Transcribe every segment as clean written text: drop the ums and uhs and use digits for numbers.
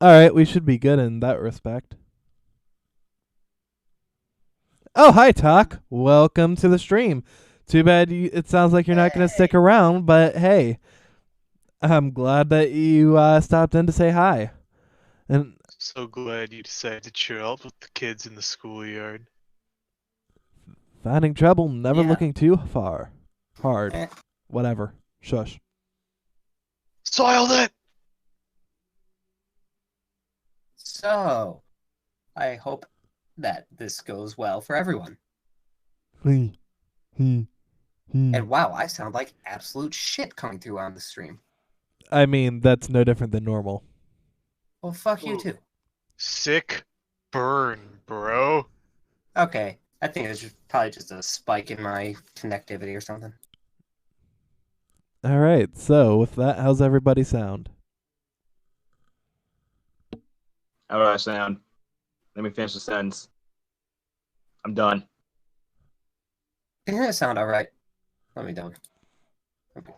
Alright, we should be good in that respect. Oh, hi, Talk. Welcome to the stream. Too bad it sounds like you're not going to stick Hey. around, but hey, I'm glad that you stopped in to say hi. And So glad you decided to chill out with the kids in the schoolyard. finding trouble, never Yeah. looking too far. Hard. Eh, Whatever. Shush. Soiled it! So, I hope that this goes well for everyone. Hmm. Hmm. Hmm. And wow, I sound like absolute shit coming through on the stream. I mean, that's no different than normal. Well, fuck you Ooh. too. Sick burn, bro. Okay, I think it's probably just a spike in my connectivity or something. Alright, so with that, how's everybody sound? How do I sound? Let me finish the sentence. I'm done. Yeah, it sound alright. Let me down. Okay.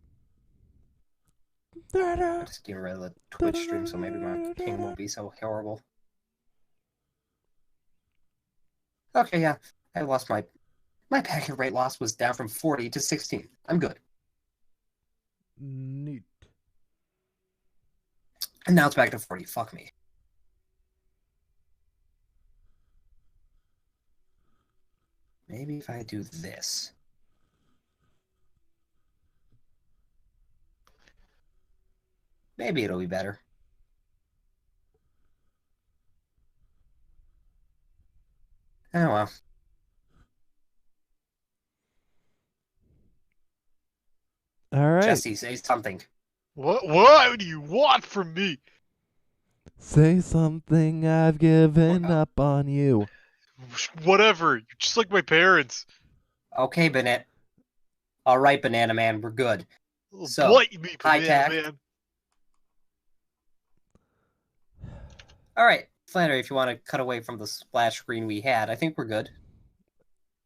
I'm just getting rid of the Twitch stream so maybe my ping won't be so horrible. Okay, yeah. I lost my packet rate loss was down from 40 to 16. I'm good. Neat. And now it's back to 40. Fuck me. Maybe if I do this. Maybe it'll be better. Oh well. Alright. Jesse, say something. What do you want from me? Say something, I've given up on you. Whatever. You're just like my parents. Okay, Banana. All right, Banana Man, we're good. So, Bite me, high banana tack. man. All right, Flannery, if you want to cut away from the splash screen we had, I think we're good.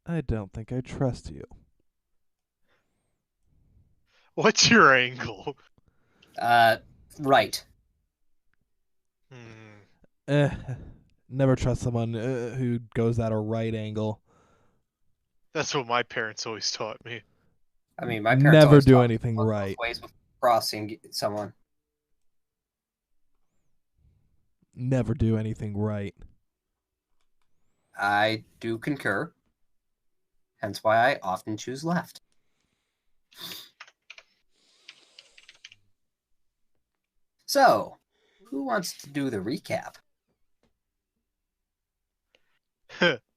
I don't think I trust you. What's your angle? Right. Eh, never trust someone who goes at a right angle. That's what my parents always taught me. I mean, my parents Never always do taught me to anything look both right. ways before crossing someone. Never do anything right. I do concur. Hence why I often choose left. So, who wants to do the recap?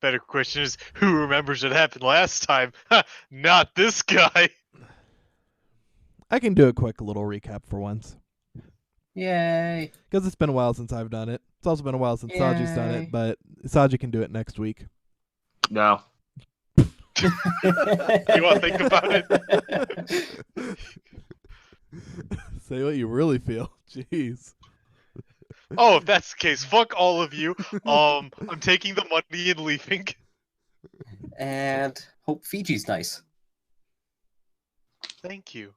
Better question is, who remembers what happened last time? Not this guy. I can do a quick little recap for once. Yay. Because it's been a while since I've done it. It's also been a while since Saji's done Yay. it, but Saji can do it next week. No. You want to think about it? Say what you really feel. Jeez. Oh, if that's the case, fuck all of you. I'm taking the money and leaving. And hope Fiji's nice. Thank you.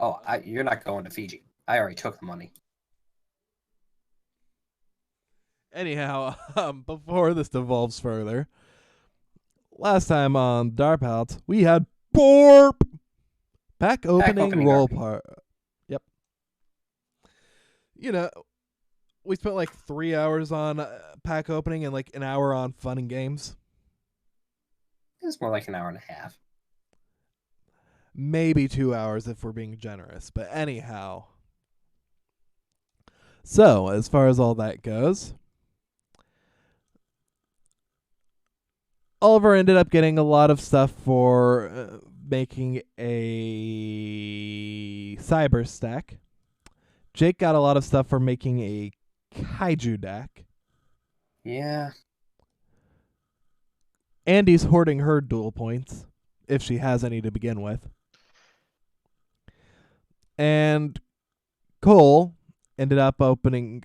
Oh, you're not going to Fiji. I already took the money. Anyhow, before this devolves further, last time on DARPouts, we had BORP! Pack opening role RP. part. Yep. You know, we spent like 3 hours on pack opening and like an hour on fun and games. It's more like an hour and a half. Maybe 2 hours if we're being generous. But anyhow. So, as far as all that goes, Oliver ended up getting a lot of stuff for making a cyber stack. Jake got a lot of stuff for making a kaiju deck. Yeah. Andy's hoarding her duel points, if she has any to begin with. And Cole ended up opening...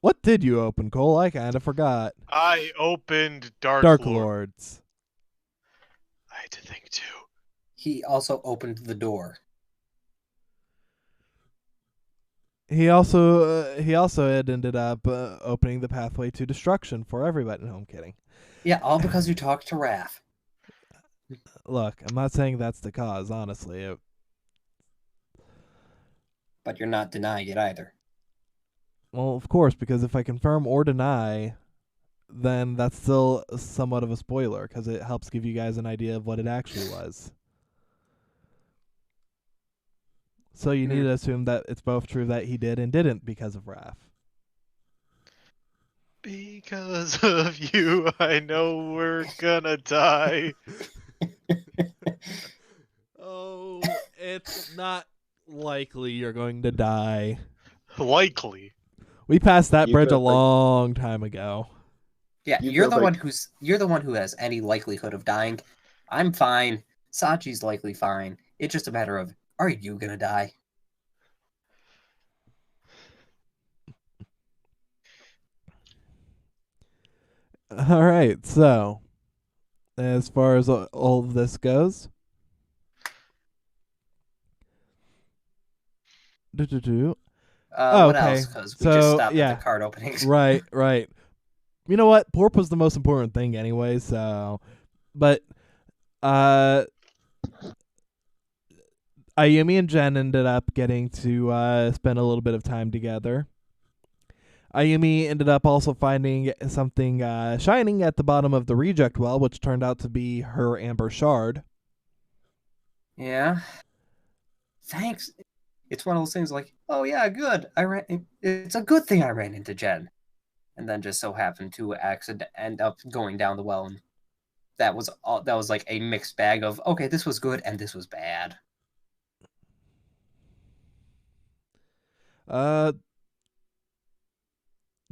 What did you open, Cole? I kind of forgot. I opened Dark Lord. Lords. I had to think too. He also opened the door. he also had ended up opening the pathway to destruction for everybody. No, I'm kidding. Yeah, all because you talked to Raph. Look, I'm not saying that's the cause, honestly. But you're not denying it either. Well, of course, because if I confirm or deny, then that's still somewhat of a spoiler because it helps give you guys an idea of what it actually was. So you need to assume that it's both true that he did and didn't because of Raph. Because of you, I know we're gonna die. Oh, it's not likely you're going to die. Likely. We passed that You bridge a could, like- long time ago. Yeah, You you're feel the like- one who has any likelihood of dying. I'm fine. Sachi's likely fine. It's just a matter of, are you gonna die? All right, so as far as all of this goes, do-do-do. Oh, What okay. else? Because we just So, stopped yeah. at the card openings. Right. You know what? Porp was the most important thing anyway, so but Ayumi and Jen ended up getting to spend a little bit of time together. Ayumi ended up also finding something shining at the bottom of the reject well, which turned out to be her amber shard. Yeah. Thanks. It's one of those things like, oh yeah, good. It's a good thing I ran into Jen, and then just so happened to end up going down the well, and that was all. That was like a mixed bag of okay, this was good and this was bad.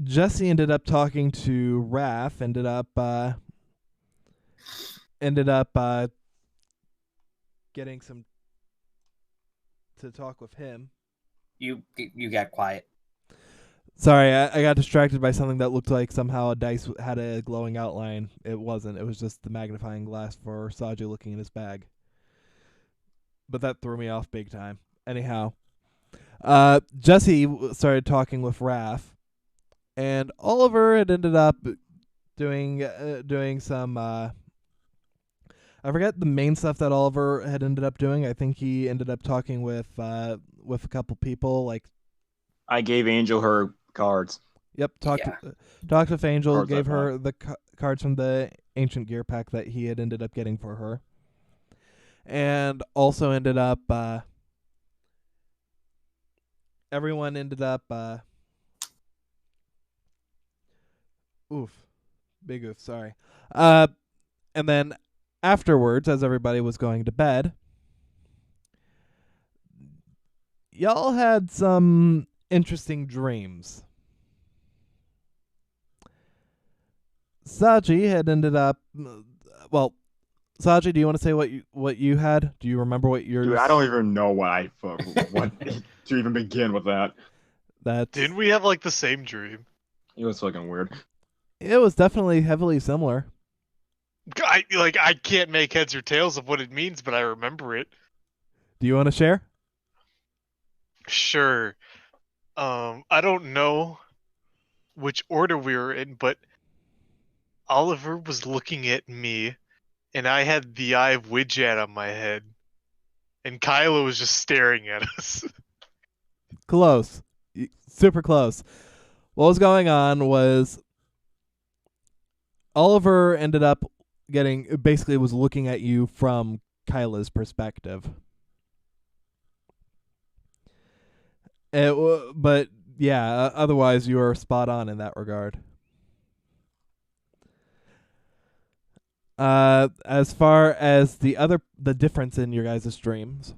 Jesse ended up talking to Raph. Ended up getting some to talk with him. You got quiet. Sorry, I got distracted by something that looked like somehow a dice had a glowing outline. It wasn't. It was just the magnifying glass for Saju looking in his bag. But that threw me off big time. Anyhow, Jesse started talking with Raph, and Oliver had ended up doing some. I forget the main stuff that Oliver had ended up doing. I think he ended up talking with a couple people. Like, I gave Angel her cards. yep, talked with Angel, Cards gave I her the cards from the ancient gear pack that he had ended up getting for her, and also ended up. Everyone ended up. Big oof. Sorry. And then afterwards, as everybody was going to bed, y'all had some interesting dreams. Saji had ended up. Well, Saji, do you want to say what you had? Do you remember what yours? Dude, I don't even know what to even begin with that. Didn't we have like the same dream? It was fucking weird. It was definitely heavily similar. I can't make heads or tails of what it means, but I remember it. Do you want to share? Sure. I don't know which order we were in, but Oliver was looking at me, and I had the eye of Widget on my head, and Kylo was just staring at us. Close. Super close. What was going on was Oliver ended up basically was looking at you from Kyla's perspective. But yeah, otherwise you were spot on in that regard. As far as the difference in your guys' dreams,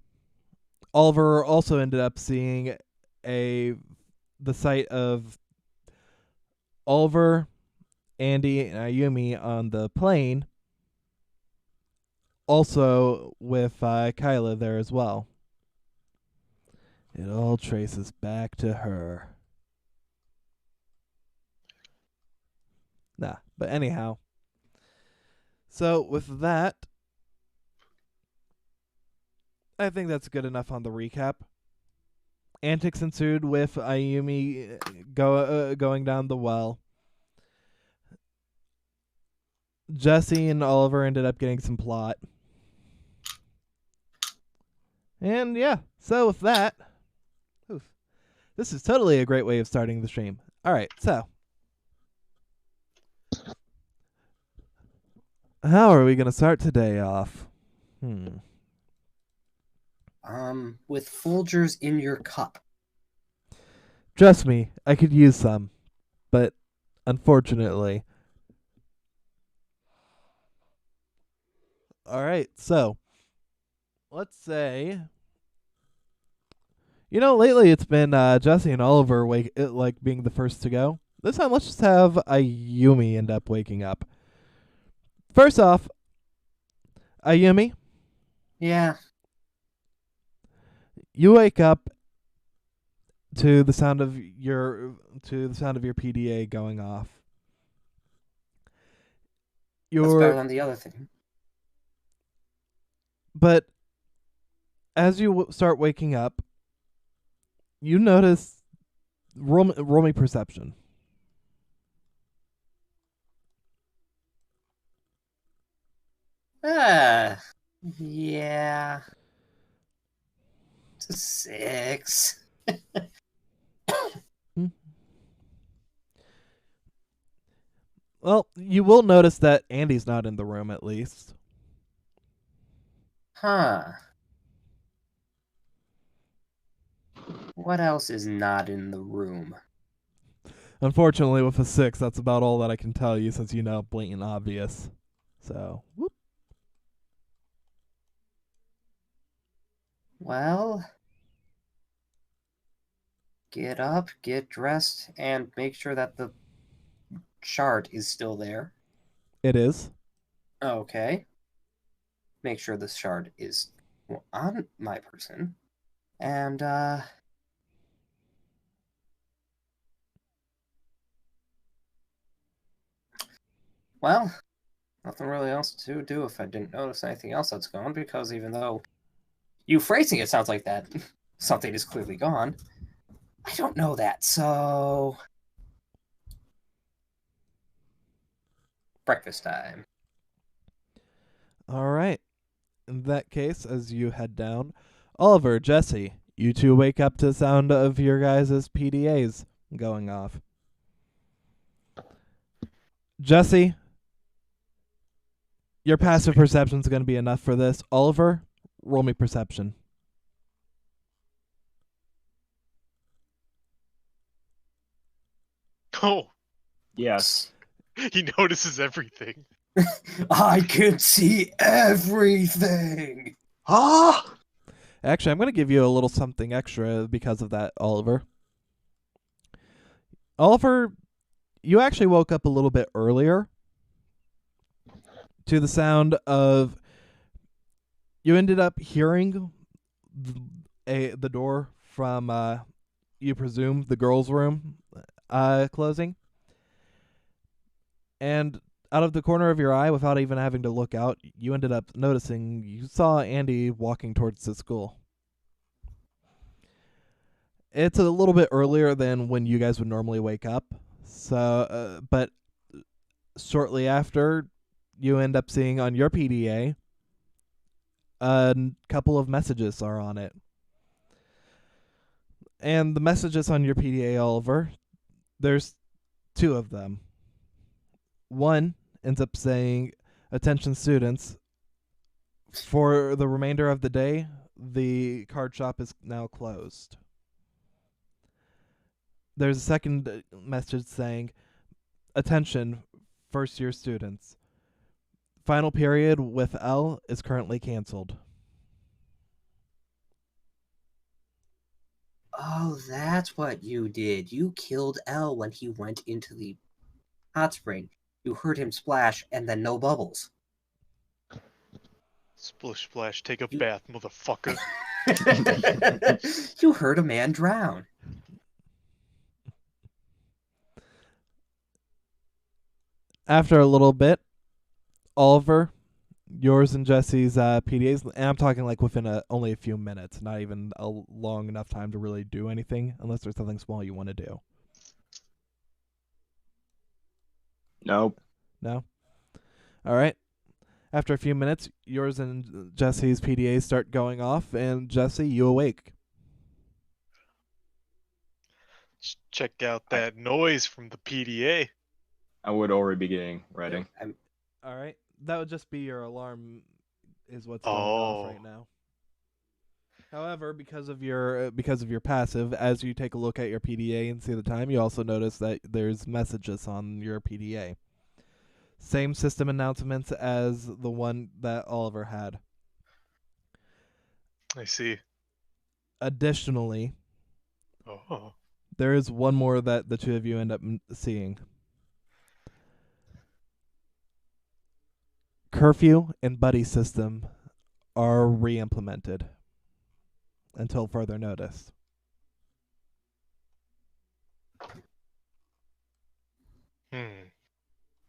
Oliver also ended up seeing the sight of Oliver, Andy, and Ayumi on the plane, also with Kyla there as well. It all traces back to her. Nah, but anyhow. So with that, I think that's good enough on the recap. Antics ensued with Ayumi going down the well. Jesse and Oliver ended up getting some plot. And yeah, so with that, this is totally a great way of starting the stream. All right, so how are we going to start today off? With Folgers in your cup. Trust me, I could use some, but unfortunately. All right, so let's say, lately it's been Jesse and Oliver being the first to go. This time, let's just have Ayumi end up waking up. First off, Ayumi, Yeah. you wake up to the sound of your PDA going off. That's better than the other thing. But as you start waking up, you notice roll me perception. Yeah. It's a 6. Well, you will notice that Andy's not in the room, at least. Huh. What else is not in the room? Unfortunately, with a 6, that's about all that I can tell you, since blatant obvious. So, whoop. Well, get up, get dressed, and make sure that the chart is still there. It is. Okay. Make sure the shard is on my person. And, well, nothing really else to do if I didn't notice anything else that's gone, because even though you phrasing it sounds like that something is clearly gone, I don't know that, so... Breakfast time. All right. In that case, as you head down, Oliver, Jesse, you two wake up to the sound of your guys' PDAs going off. Jesse, your passive perception is going to be enough for this. Oliver, roll me perception. Oh, Yes. he notices everything. I can see everything! Ah! Actually, I'm going to give you a little something extra because of that, Oliver. Oliver, you actually woke up a little bit earlier to the sound of... You ended up hearing the door from, you presume, the girls' room closing. And out of the corner of your eye, without even having to look out, you ended up noticing you saw Andy walking towards the school. It's a little bit earlier than when you guys would normally wake up. So, but shortly after, you end up seeing on your PDA, a couple of messages are on it. And the messages on your PDA, Oliver, there's 2 of them. One ends up saying, "Attention students, for the remainder of the day, the card shop is now closed." There's a second message saying, "Attention, first year students. Final period with L is currently canceled." Oh, that's what you did. You killed L when he went into the hot spring. You heard him splash, and then no bubbles. Splish splash, take a bath, motherfucker. You heard a man drown. After a little bit, Oliver, Yours and Jesse's PDAs, and I'm talking like within only a few minutes, not even a long enough time to really do anything, unless there's something small you want to do. Nope. No? All right. After a few minutes, yours and Jesse's PDAs start going off, and Jesse, you awake. Check out that noise from the PDA. I would already be getting ready. All right. That would just be your alarm is what's going off Oh. right now. However, because of your passive, as you take a look at your PDA and see the time, you also notice that there's messages on your PDA. Same system announcements as the one that Oliver had. I see. Additionally, Oh. there is one more that the two of you end up seeing. Curfew and buddy system are re-implemented until further notice.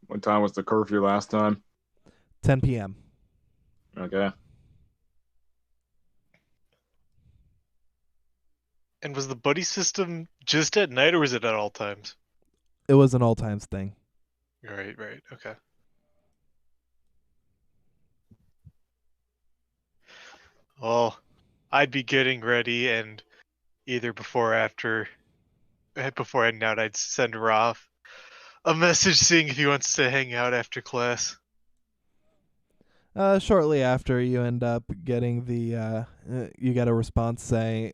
What time was the curfew last time? 10 p.m. Okay. And was the buddy system just at night or was it at all times? It was an all times thing. Right. Okay. Well, I'd be getting ready and either before or after, before heading out, I'd send Roth a message seeing if he wants to hang out after class. Shortly after, you end up getting you get a response saying,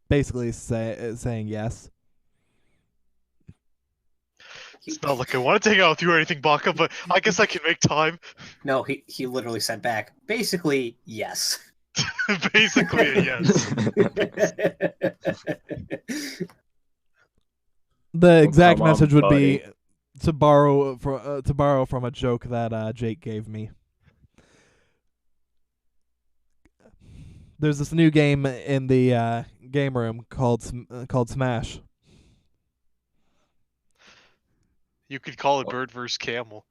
basically saying yes. It's not like I want to hang out with you or anything, Baka, but I guess I can make time. No, he literally sent back, basically, yes. Basically, a yes. The exact come on, message would buddy. be to borrow from a joke that Jake gave me. There's this new game in the game room called Smash. You could call it bird versus camel.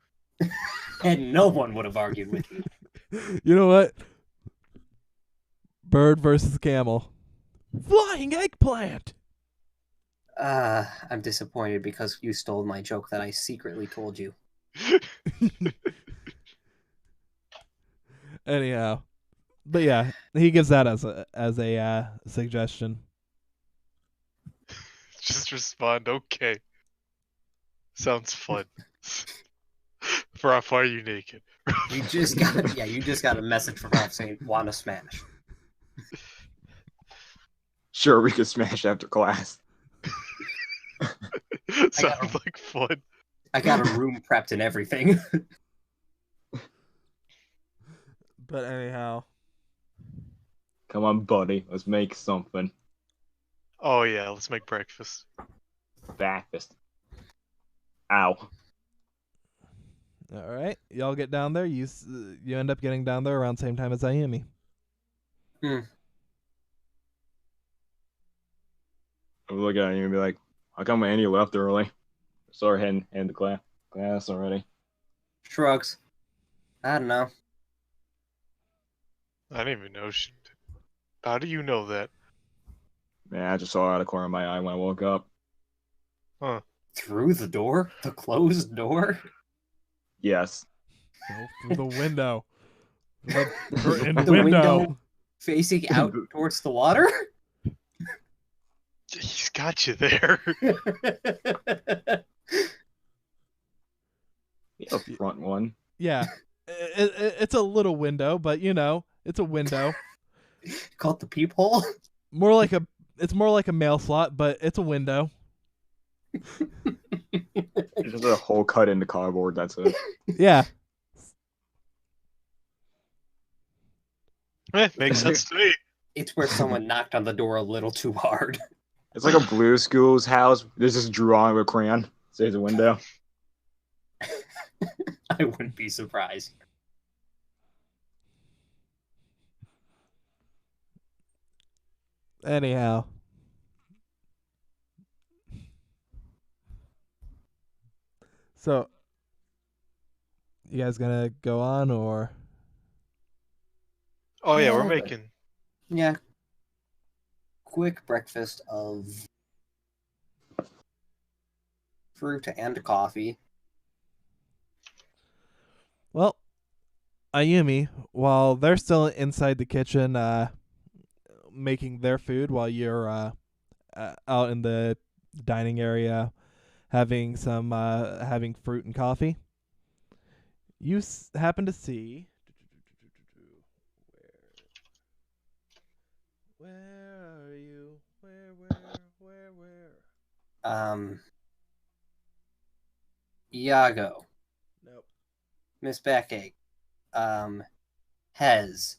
And no one would have argued with you. You know what? Bird versus camel. Flying eggplant. I'm disappointed because you stole my joke that I secretly told you. Anyhow, but yeah, he gives that as a suggestion. Just respond, okay. Sounds fun. Roth, why are you naked? You just got a message from Ralph saying, wanna smash. Sure, we could smash after class. Sounds like fun. I got a room prepped and everything. But anyhow, Come on, buddy. Let's make something. Oh yeah, let's make breakfast. Breakfast. Ow. all right, y'all get down there. You end up getting down there around the same time as Ayumi. I'm look at you and be like, how come Andy left early? Sorry, heading to class already. Shrugs. I don't know. I didn't even know she... How do you know that? Man, I just saw her out of the corner of my eye when I woke up. Huh. Through the door? The closed door? Yes. Go through the window. The curtained The window. window facing out towards the water? He's got you there. A front one. Yeah, it's a little window, but you know, it's a window. Called the peephole? It's more like a mail slot, but it's a window. It's just a hole cut into cardboard. That's it. Yeah. Makes sense to me. It's where someone knocked on the door a little too hard. It's like a blue school's house. There's just drew on with a crayon. Says a window. I wouldn't be surprised. Anyhow. So You guys gonna go on or? Oh yeah, we're Yeah. making. Yeah. Quick breakfast of fruit and coffee. Well, Ayumi, while they're still inside the kitchen, making their food, while you're out in the dining area, having having fruit and coffee, you happen to see. Where are you? Where? Iago, Nope. Miss Backache, Hez,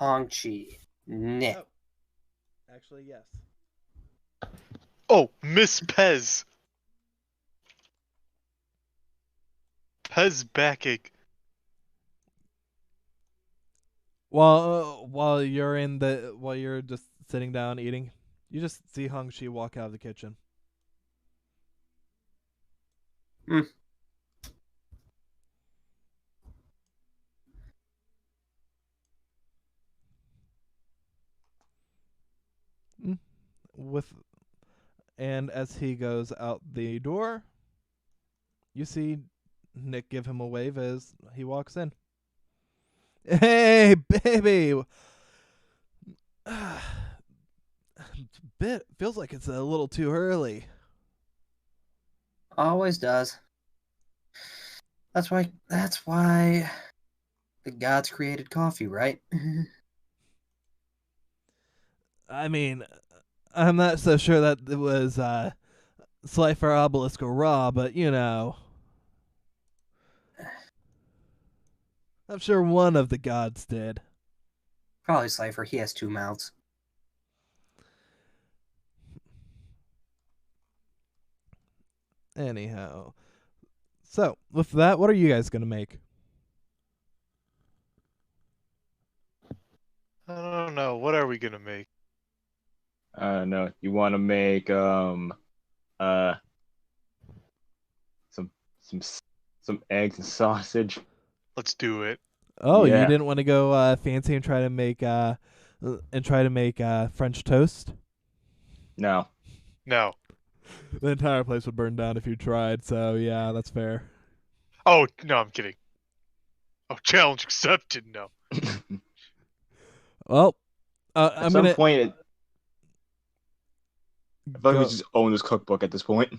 Hongchi, Nick. Nope. Actually, yes. Oh, Miss Pez. Pez backache. While you're just sitting down eating, you just see Hong Shi walk out of the kitchen. Mm. And as he goes out the door, you see Nick give him a wave as he walks in. Hey, baby. Feels like it's a little too early. Always does. That's why the gods created coffee, right? I mean, I'm not so sure that it was Slifer Obelisk or Raw, but you know, I'm sure one of the gods did. Probably Cypher. He has two mouths. Anyhow, so with that, what are you guys gonna make? I don't know. What are we gonna make? No, you want to make some eggs and sausage. Let's do it. Oh, you Yeah. didn't want to go fancy and try to make French toast? No. No. The entire place would burn down if you tried. So yeah, that's fair. Oh no, I'm kidding. Oh, challenge accepted. No. Well, At I'm some gonna point, I feel like we go just own this cookbook at this point.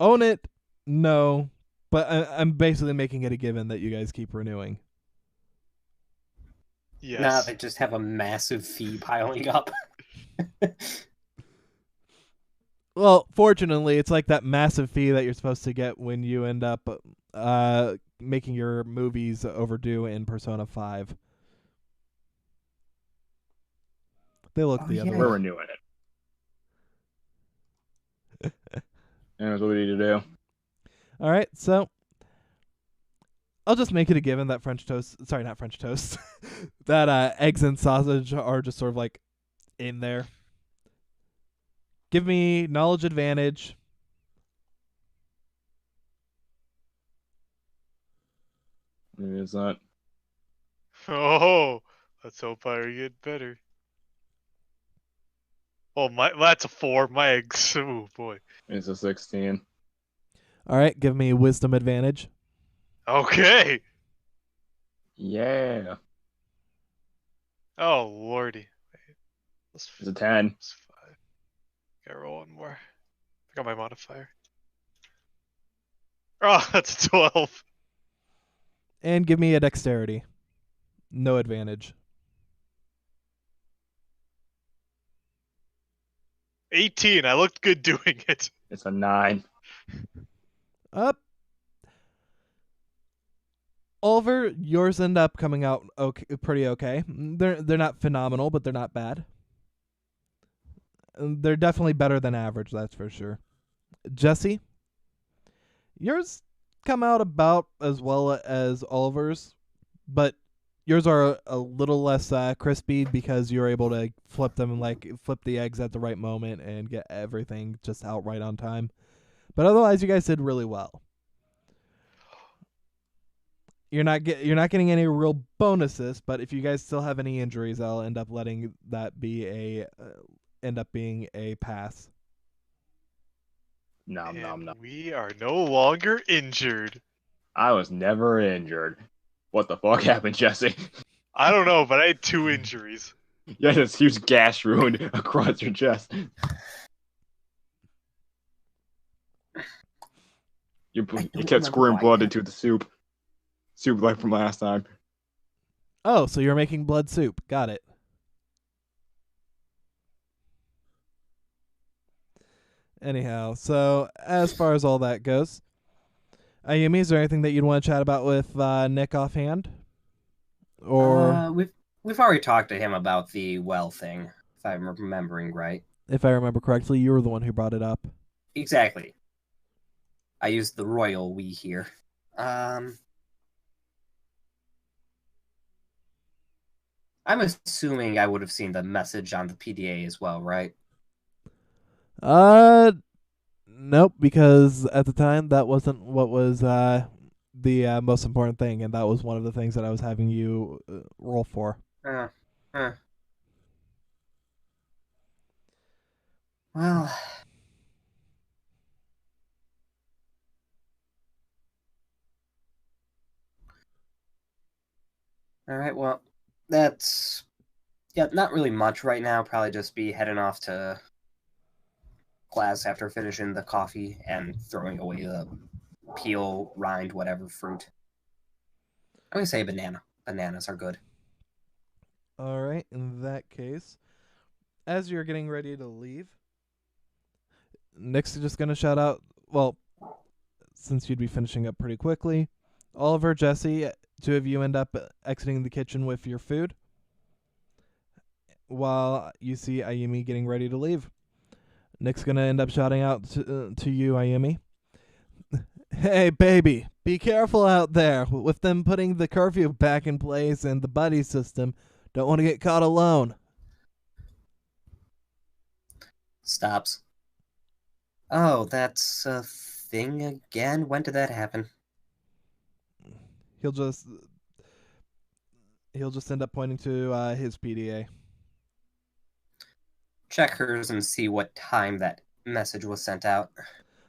own it. No, but I'm basically making it a given that you guys keep renewing. Yes. Nah, they just have a massive fee piling up. Well, fortunately, it's like that massive fee that you're supposed to get when you end up making your movies overdue in Persona 5. They look Oh, the other yeah. We're way. renewing it. And that's what we need to do. All right, so I'll just make it a given that not French toast, that eggs and sausage are just sort of like in there. Give me knowledge advantage. Maybe it's not. Oh, let's hope I get better. Oh, that's a 4. My eggs. Oh boy. It's a 16. All right, give me wisdom advantage. Okay. Yeah. Oh lordy. Wait. It's a 10. That's 5. Gotta roll one more. I got my modifier. Oh, that's a 12. And give me a dexterity. No advantage. 18. I looked good doing it. It's a 9. Up. Oliver, yours end up coming out pretty okay. They're not phenomenal, but they're not bad. They're definitely better than average, that's for sure. Jesse, yours come out about as well as Oliver's, but yours are a little less crispy because you're able to flip the eggs at the right moment and get everything just out right on time. But otherwise, you guys did really well. you're not getting any real bonuses, but if you guys still have any injuries, I'll end up letting that be end up being a pass. Nom nom And nom. we are no longer injured. I was never injured. What the fuck happened, Jesse? I don't know, but I had 2 injuries. You had this huge gash ruined across your chest. You I don't kept remember squirting why blood I- into the soup. Soup like from last time. Oh, so you're making blood soup. Got it. Anyhow, so as far as all that goes, Ayumi, is there anything that you'd want to chat about with Nick offhand? Or we've already talked to him about the well thing, if I'm remembering right. if I remember correctly, you were the one who brought it up. Exactly. I used the royal we here. I'm assuming I would have seen the message on the PDA as well, right? Nope, because at the time that wasn't what was the most important thing, and that was one of the things that I was having you roll for. Uh, uh. Well, all right. Well, that's not really much right now. Probably just be heading off to class after finishing the coffee and throwing away the peel, rind, whatever fruit. I'm gonna say banana. Bananas are good. All right, in that case, as you're getting ready to leave, Nick's just gonna shout out. Well, since you'd be finishing up pretty quickly, Oliver, Jesse, 2 of you end up exiting the kitchen with your food, while you see Ayumi getting ready to leave. Nick's gonna end up shouting out to you, Ayumi. Hey, baby, be careful out there. With them putting the curfew back in place and the buddy system, don't want to get caught alone. Stops. Oh, that's a thing again? When did that happen? He'll just end up pointing to his PDA. Check hers and see what time that message was sent out.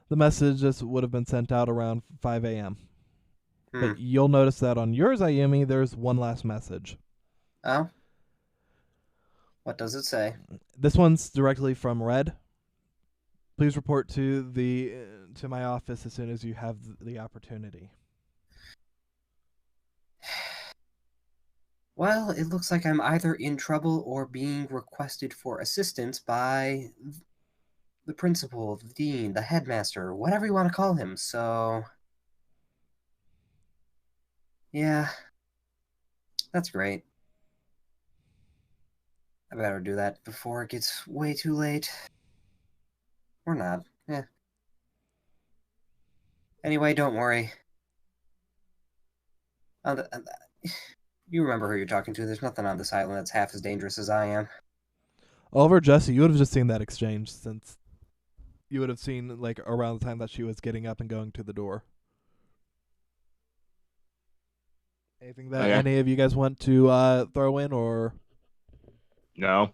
The message just would have been sent out around 5 a.m. Hmm. But you'll notice that on yours, Ayumi, there's one last message. Oh? What does it say? This one's directly from Red. Please report to my office as soon as you have the opportunity. Well, it looks like I'm either in trouble or being requested for assistance by the principal, the dean, the headmaster, whatever you want to call him, so... Yeah. That's great. I better do that before it gets way too late. Or not. Anyway, don't worry. You remember who you're talking to. There's nothing on this island that's half as dangerous as I am. Oliver, Jesse, you would have just seen that exchange since you would have seen like around the time that she was getting up and going to the door. Anything that any of you guys want to throw in, or No.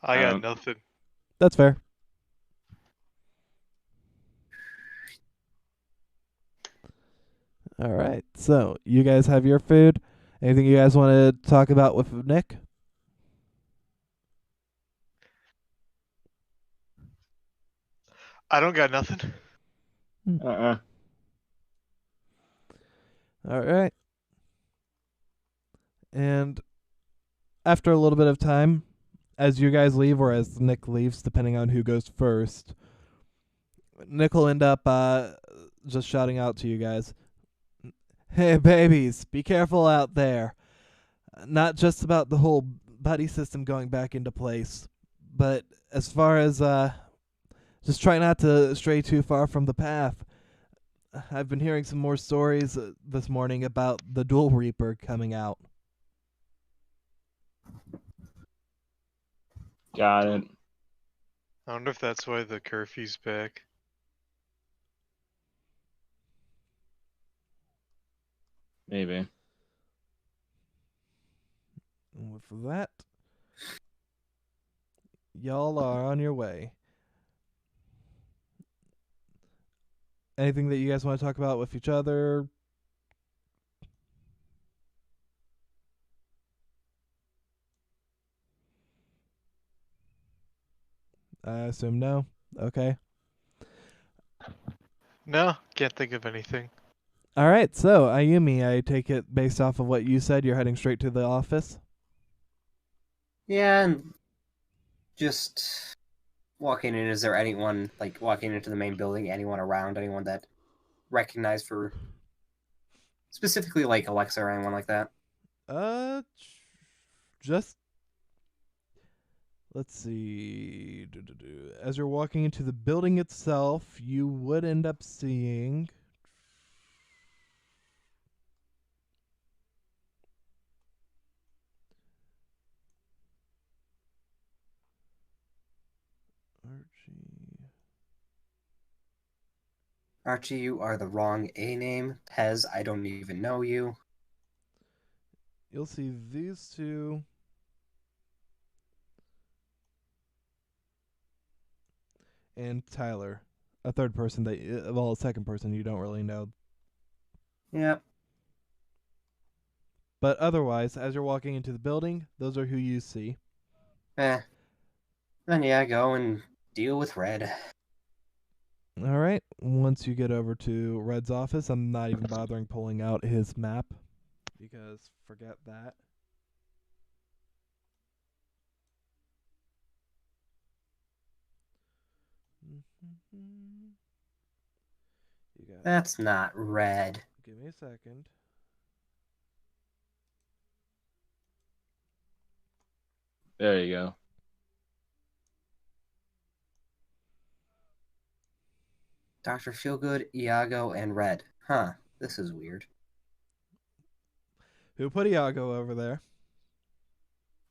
I got nothing. that's fair. All right, so you guys have your food. Anything you guys want to talk about with Nick? I don't got nothing. All right. And after a little bit of time, as you guys leave or as Nick leaves, depending on who goes first, Nick will end up just shouting out to you guys. Hey, babies, be careful out there. Not just about the whole buddy system going back into place, but as far as just try not to stray too far from the path. I've been hearing some more stories this morning about the Duel Reaper coming out. Got it. I wonder if that's why the curfew's back. Maybe. And with that, y'all are on your way. Anything that you guys want to talk about with each other? I assume no. Okay. No, can't think of anything. All right. So, Ayumi, I take it based off of what you said, you're heading straight to the office? Yeah, and just walking in, is there anyone, like, walking into the main building, anyone around, anyone that recognized for, specifically, like, Alexa or anyone like that? Just let's see. As you're walking into the building itself, you would end up seeing Archie. Archie, you are the wrong A name. Pez, I don't even know you. You'll see these two. And Tyler, a third person a second person you don't really know. Yep. But otherwise, as you're walking into the building, those are who you see. Then yeah, go and deal with Red. All right. Once you get over to Red's office, I'm not even bothering pulling out his map because forget that. You got. That's not Red. Give me a second. There you go. Dr. Feelgood, Iago, and Red. Huh. This is weird. Who put Iago over there?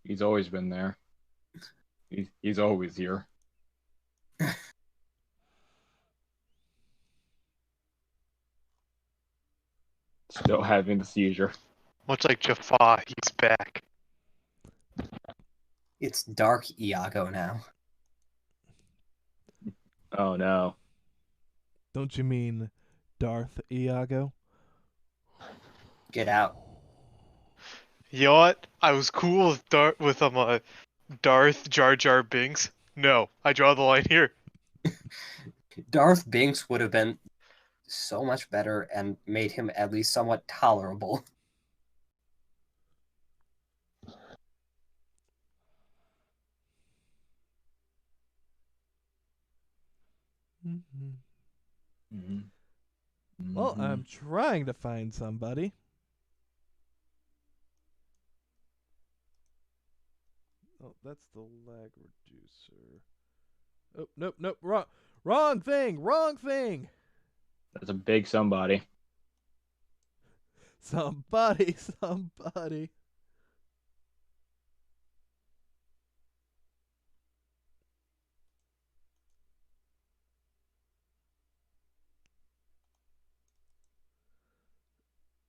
He's always been there. He's always here. Still having the seizure. Much like Jaffa, he's back. It's Dark Iago now. Oh no. Don't you mean Darth Iago? Get out. You know what? I was cool with Darth Jar Jar Binks. No, I draw the line here. Darth Binks would have been so much better and made him at least somewhat tolerable. Well, I'm trying to find somebody. Oh, that's the lag reducer. Oh, nope, wrong thing. That's a big somebody. Somebody.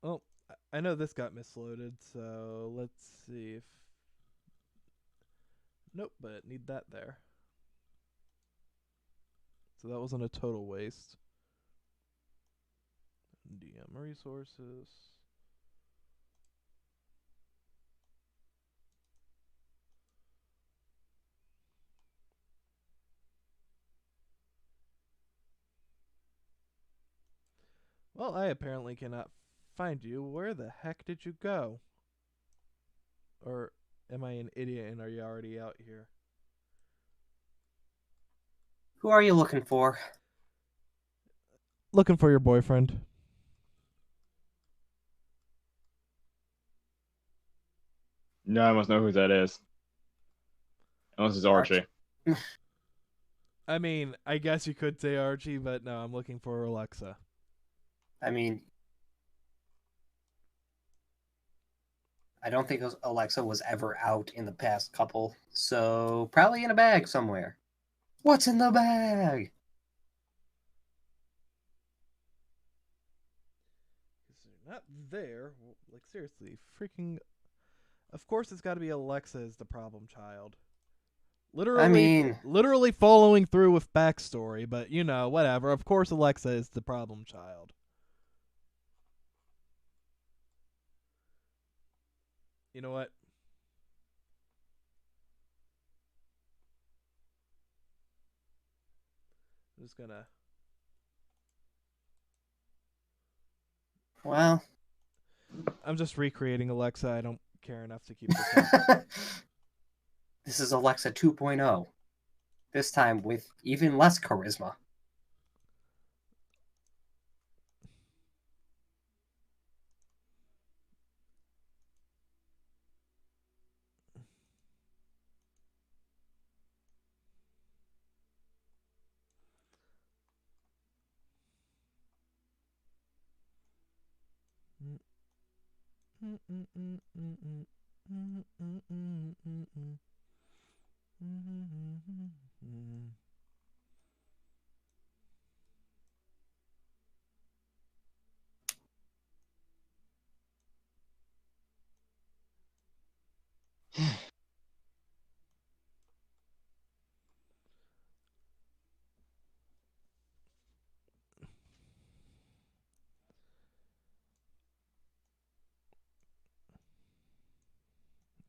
Oh, I know this got misloaded, so let's see if... Nope, but need that there. So that wasn't a total waste. DM resources. Well, I apparently cannot find you. Where the heck did you go? Or am I an idiot and are you already out here? Who are you looking for? Looking for your boyfriend. No, I must know who that is. Unless it's Archie. I mean, I guess you could say Archie, but no, I'm looking for Alexa. I mean, I don't think Alexa was ever out in the past couple, so probably in a bag somewhere. What's in the bag? Is there not there. Like, seriously, freaking. Of course, it's got to be Alexa is the problem child. I mean, Literally following through with backstory, but you know, whatever. Of course, Alexa is the problem child. You know what? I'm just gonna. well, I'm just recreating Alexa. I don't care enough to keep this up. this is Alexa 2.0. This time with even less charisma.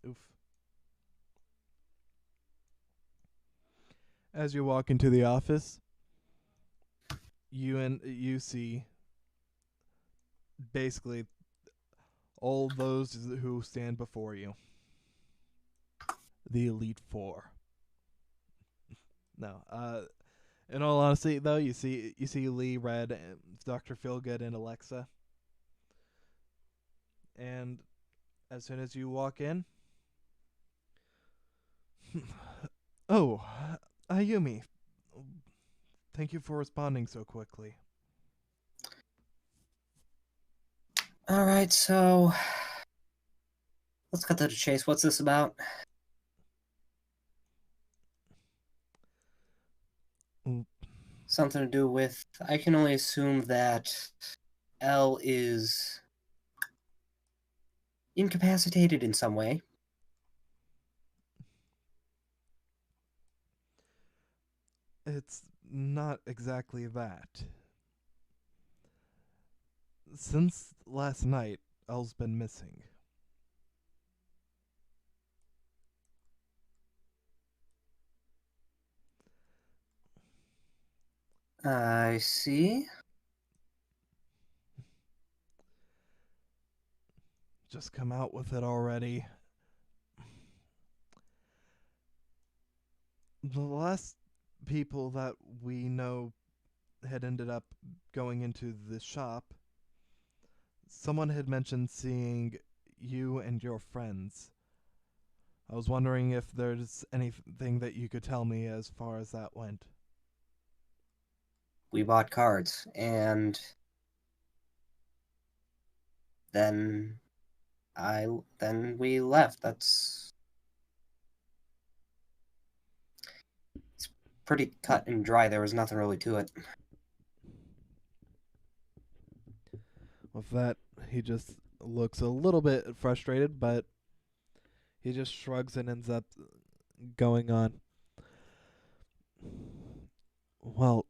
Oof. As you walk into the office, you see basically all those who stand before you. The Elite Four. No, in all honesty, though, you see Lee, Red, and Dr. Feelgood, and Alexa. And as soon as you walk in, oh, Ayumi, thank you for responding so quickly. All right, so let's cut to the chase. What's this about? Something to do with, I can only assume that L is incapacitated in some way. It's not exactly that. Since last night, Elle's been missing. I see. Just come out with it already. The last people that we know had ended up going into the shop, someone had mentioned seeing you and your friends. I was wondering if there's anything that you could tell me as far as that went. We bought cards, and then we left. It's pretty cut and dry. There was nothing really to it. With that, he just looks a little bit frustrated, but he just shrugs and ends up going on. Well,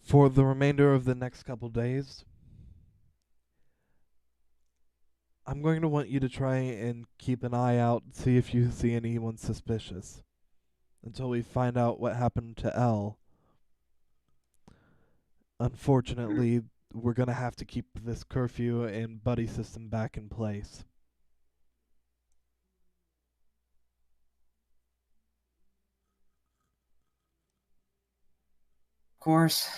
for the remainder of the next couple days, I'm going to want you to try and keep an eye out, see if you see anyone suspicious, until we find out what happened to Elle. Unfortunately, we're going to have to keep this curfew and buddy system back in place. Of course.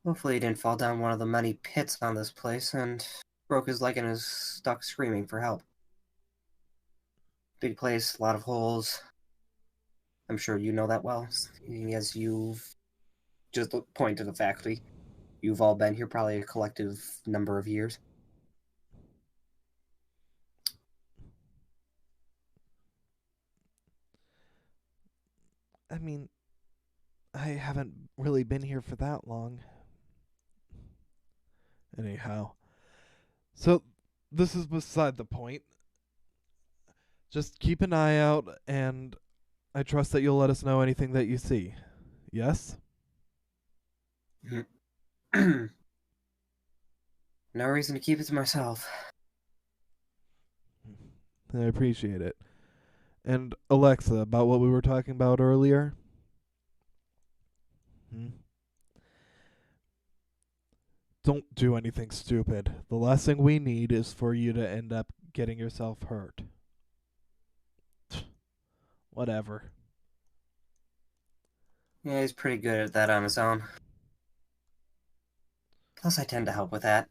Hopefully he didn't fall down one of the many pits on this place and broke his leg and is stuck screaming for help. Big place, a lot of holes. I'm sure you know that well, as you've just point to the faculty. You've all been here probably a collective number of years. I mean, I haven't really been here for that long. Anyhow, so this is beside the point. Just keep an eye out, and I trust that you'll let us know anything that you see. Yes? No reason to keep it to myself. I appreciate it. And Alexa, about what we were talking about earlier? Don't do anything stupid. The last thing we need is for you to end up getting yourself hurt. Whatever. Yeah, he's pretty good at that on his own. Plus, I tend to help with that.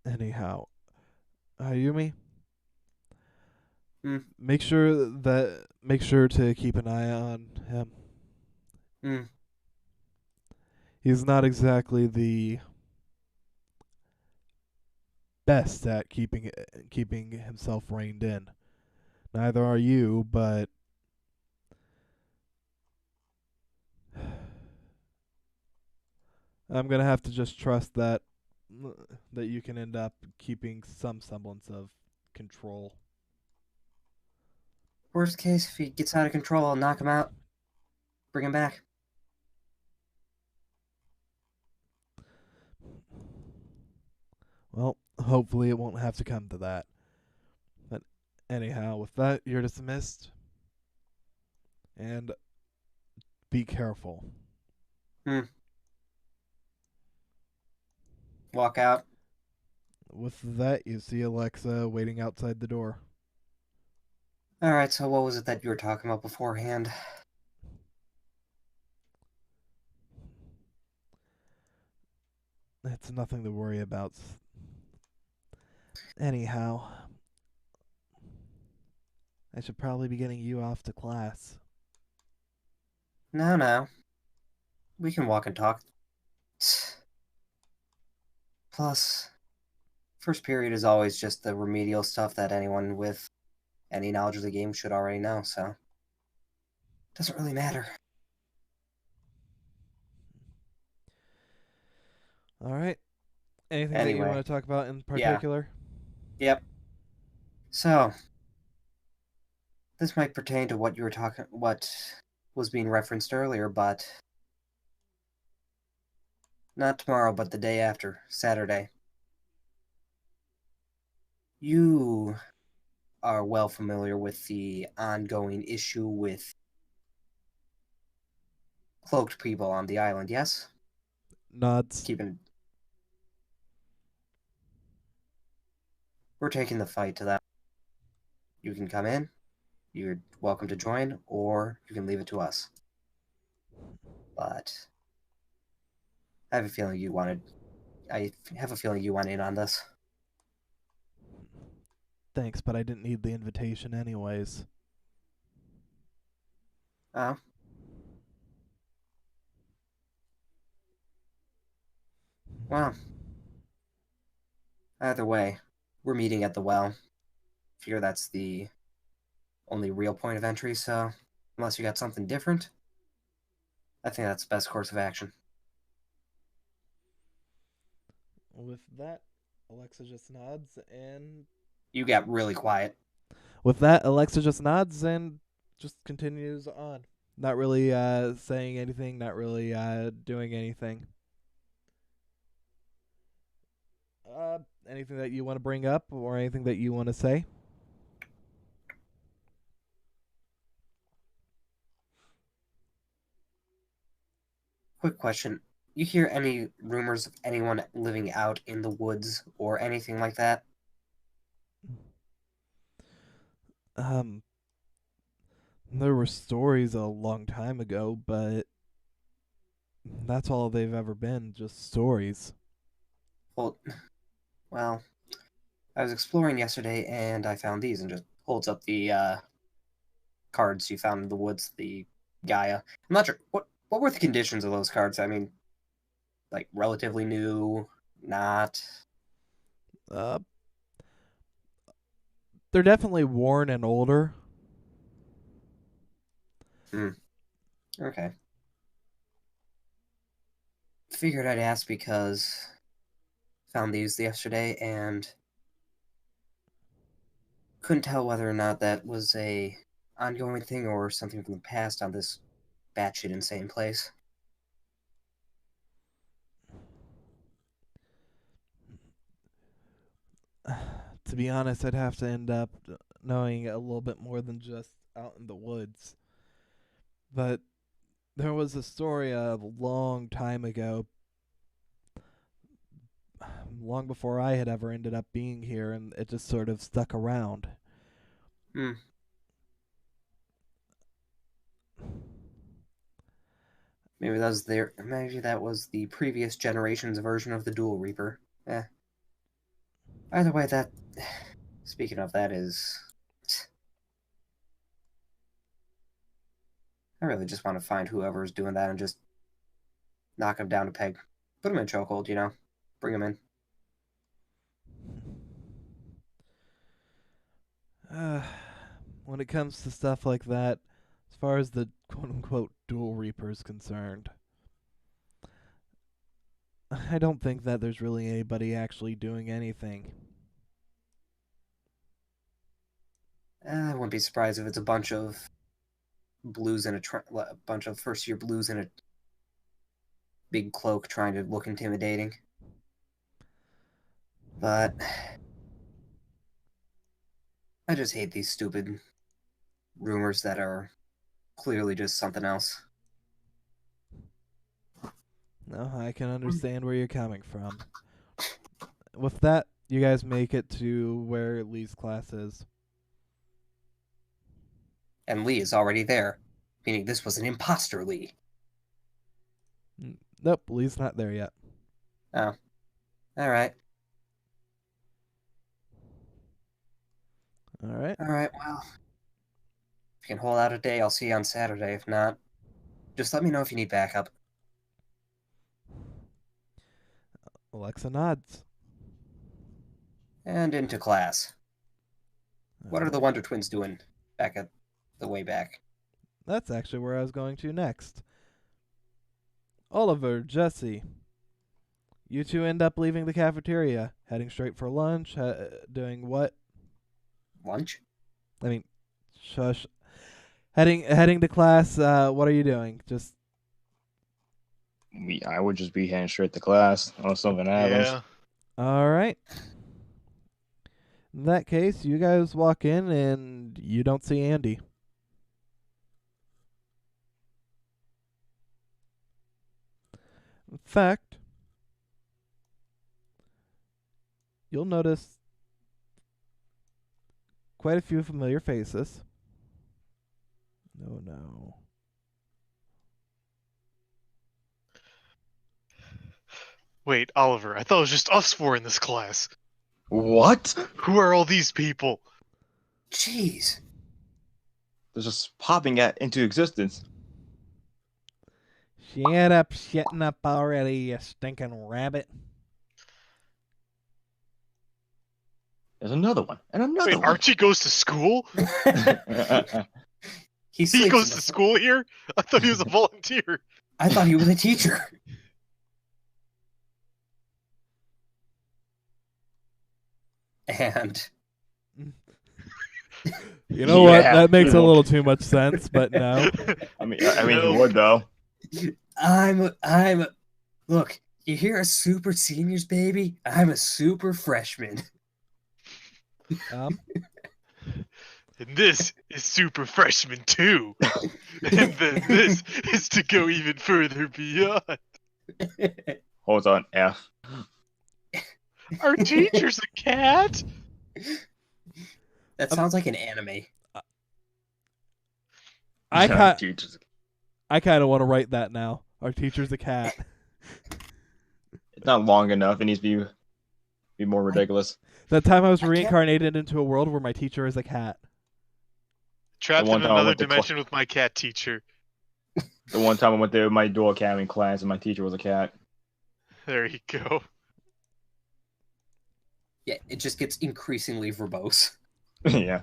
Anyhow, Ayumi, Hmm. make sure to keep an eye on him. Hmm. He's not exactly the best at keeping himself reined in. Neither are you, but I'm gonna have to just trust that you can end up keeping some semblance of control. Worst case, if he gets out of control, I'll knock him out. Bring him back. Well, hopefully it won't have to come to that. But anyhow, with that, you're dismissed. And be careful. Walk out. With that, you see Alexa waiting outside the door. Alright, so what was it that you were talking about beforehand? It's nothing to worry about. Anyhow, I should probably be getting you off to class. No. We can walk and talk. Plus, first period is always just the remedial stuff that anyone with any knowledge of the game should already know, so doesn't really matter. All right. Anything that you Anyway. want to talk about in particular? Yep. So, this might pertain to what was being referenced earlier, but not tomorrow, but the day after, Saturday. You are well familiar with the ongoing issue with cloaked people on the island, yes? Nods. We're taking the fight to that. You can come in, you're welcome to join, or you can leave it to us. But I have a feeling you want in on this. Thanks, but I didn't need the invitation anyways. Oh. Well. Either way, we're meeting at the well. Figure that's the only real point of entry, so unless you got something different, I think that's the best course of action. With that, Alexa just nods and... You got really quiet. With that, Alexa just nods and just continues on. Not really saying anything, not really doing anything. Anything that you want to bring up or anything that you want to say? Quick question. You hear any rumors of anyone living out in the woods or anything like that? There were stories a long time ago, but that's all they've ever been, just stories. Well, I was exploring yesterday and I found these, and just holds up the cards you found in the woods, the Gaia. I'm not sure. What were the conditions of those cards? I mean, like, relatively new, not? They're definitely worn and older. Okay. figured I'd ask because found these yesterday and couldn't tell whether or not that was a ongoing thing or something from the past on this batshit insane place. To be honest, I'd have to end up knowing a little bit more than just out in the woods. But there was a story a long time ago, long before I had ever ended up being here, and it just sort of stuck around. Hmm. Maybe that was the previous generation's version of the Duel Reaper. Either way, that. Speaking of that, I really just want to find whoever's doing that and just knock him down a peg. Put him in chokehold, Bring him in. When it comes to stuff like that, as far as the quote-unquote Duel Reaper is concerned, I don't think that there's really anybody actually doing anything. I wouldn't be surprised if it's a bunch of blues in a bunch of first-year blues in a big cloak trying to look intimidating. But I just hate these stupid rumors that are clearly just something else. No, I can understand where you're coming from. With that, you guys make it to where Lee's class is. And Lee is already there, meaning this was an imposter Lee. Nope, Lee's not there yet. Oh. Alright. Alright. Alright, well. If you can hold out a day, I'll see you on Saturday. If not, just let me know if you need backup. Alexa nods. And into class. What are the Wonder Twins doing back at the way back? That's actually where I was going to next. Oliver, Jesse, you two end up leaving the cafeteria, heading straight for lunch, doing what? Lunch? I mean, shush. Heading to class, what are you doing? Just I would just be heading straight to class unless something happens. Yeah. all right. In that case, you guys walk in and you don't see Andy. In fact, you'll notice quite a few familiar faces. No. Wait, Oliver, I thought it was just us four in this class. What? Who are all these people? Jeez. They're just popping into existence. Shut up, shutting up already, you stinking rabbit. There's another one. And another Wait, one. Archie goes to school? He He goes to school here? I thought he was a volunteer. I thought he was a teacher. And You know what? Yeah, That makes you a know. little too much sense, but no. I mean, No. he would though. I'm look, you hear a super seniors baby? I'm a super freshman. Um, And this is Super Freshman 2. And then this is to go even further beyond. Hold on, F. Our teacher's a cat? That sounds like an anime. I kind Teachers. of want to write that now. Our teacher's a cat. It's not long enough. It needs to be more ridiculous. That time I was I can't- reincarnated into a world where my teacher is a cat. Trapped The one in time I another went to dimension with my cat teacher. The one time I went to my Duel Academy class and my teacher was a cat. There you go. Yeah, it just gets increasingly verbose. Yeah.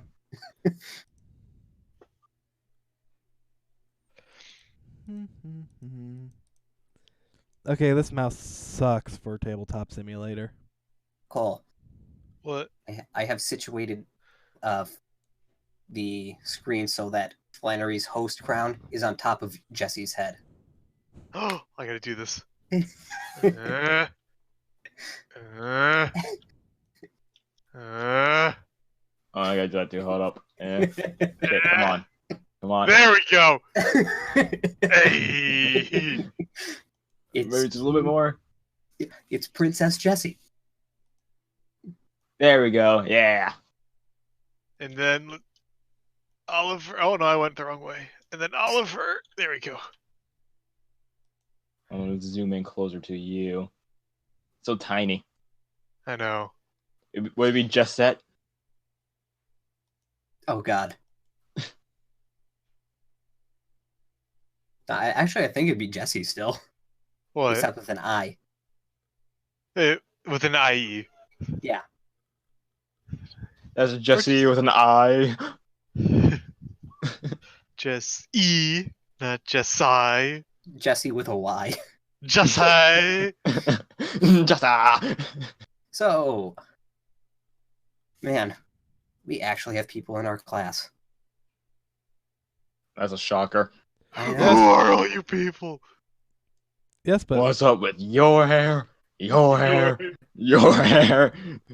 Okay, this mouse sucks for Tabletop Simulator. Cool. What? I have situated the screen so that Flannery's host crown is on top of Jesse's head. Oh, I gotta do this. Uh, uh, uh. Oh, I gotta do that too. Hold up. Shit, come on. Come on. There we go. Hey. Maybe just a little bit more. It's Princess Jessie. There we go. Yeah. And then Oliver. Oh no, I went the wrong way. And then Oliver. There we go. I'm gonna zoom in closer to you. So tiny. I know. Would it be just that? Oh God. I think it'd be Jessie still, What? except with an I. With an IE. Yeah. That's Jesse with an I. Just E, not just I. Jessie with a Y. Just I. Just So, man, we actually have people in our class. That's a shocker. I Who know. are all you people? Yes, but What's up with your hair? Your hair? Your hair?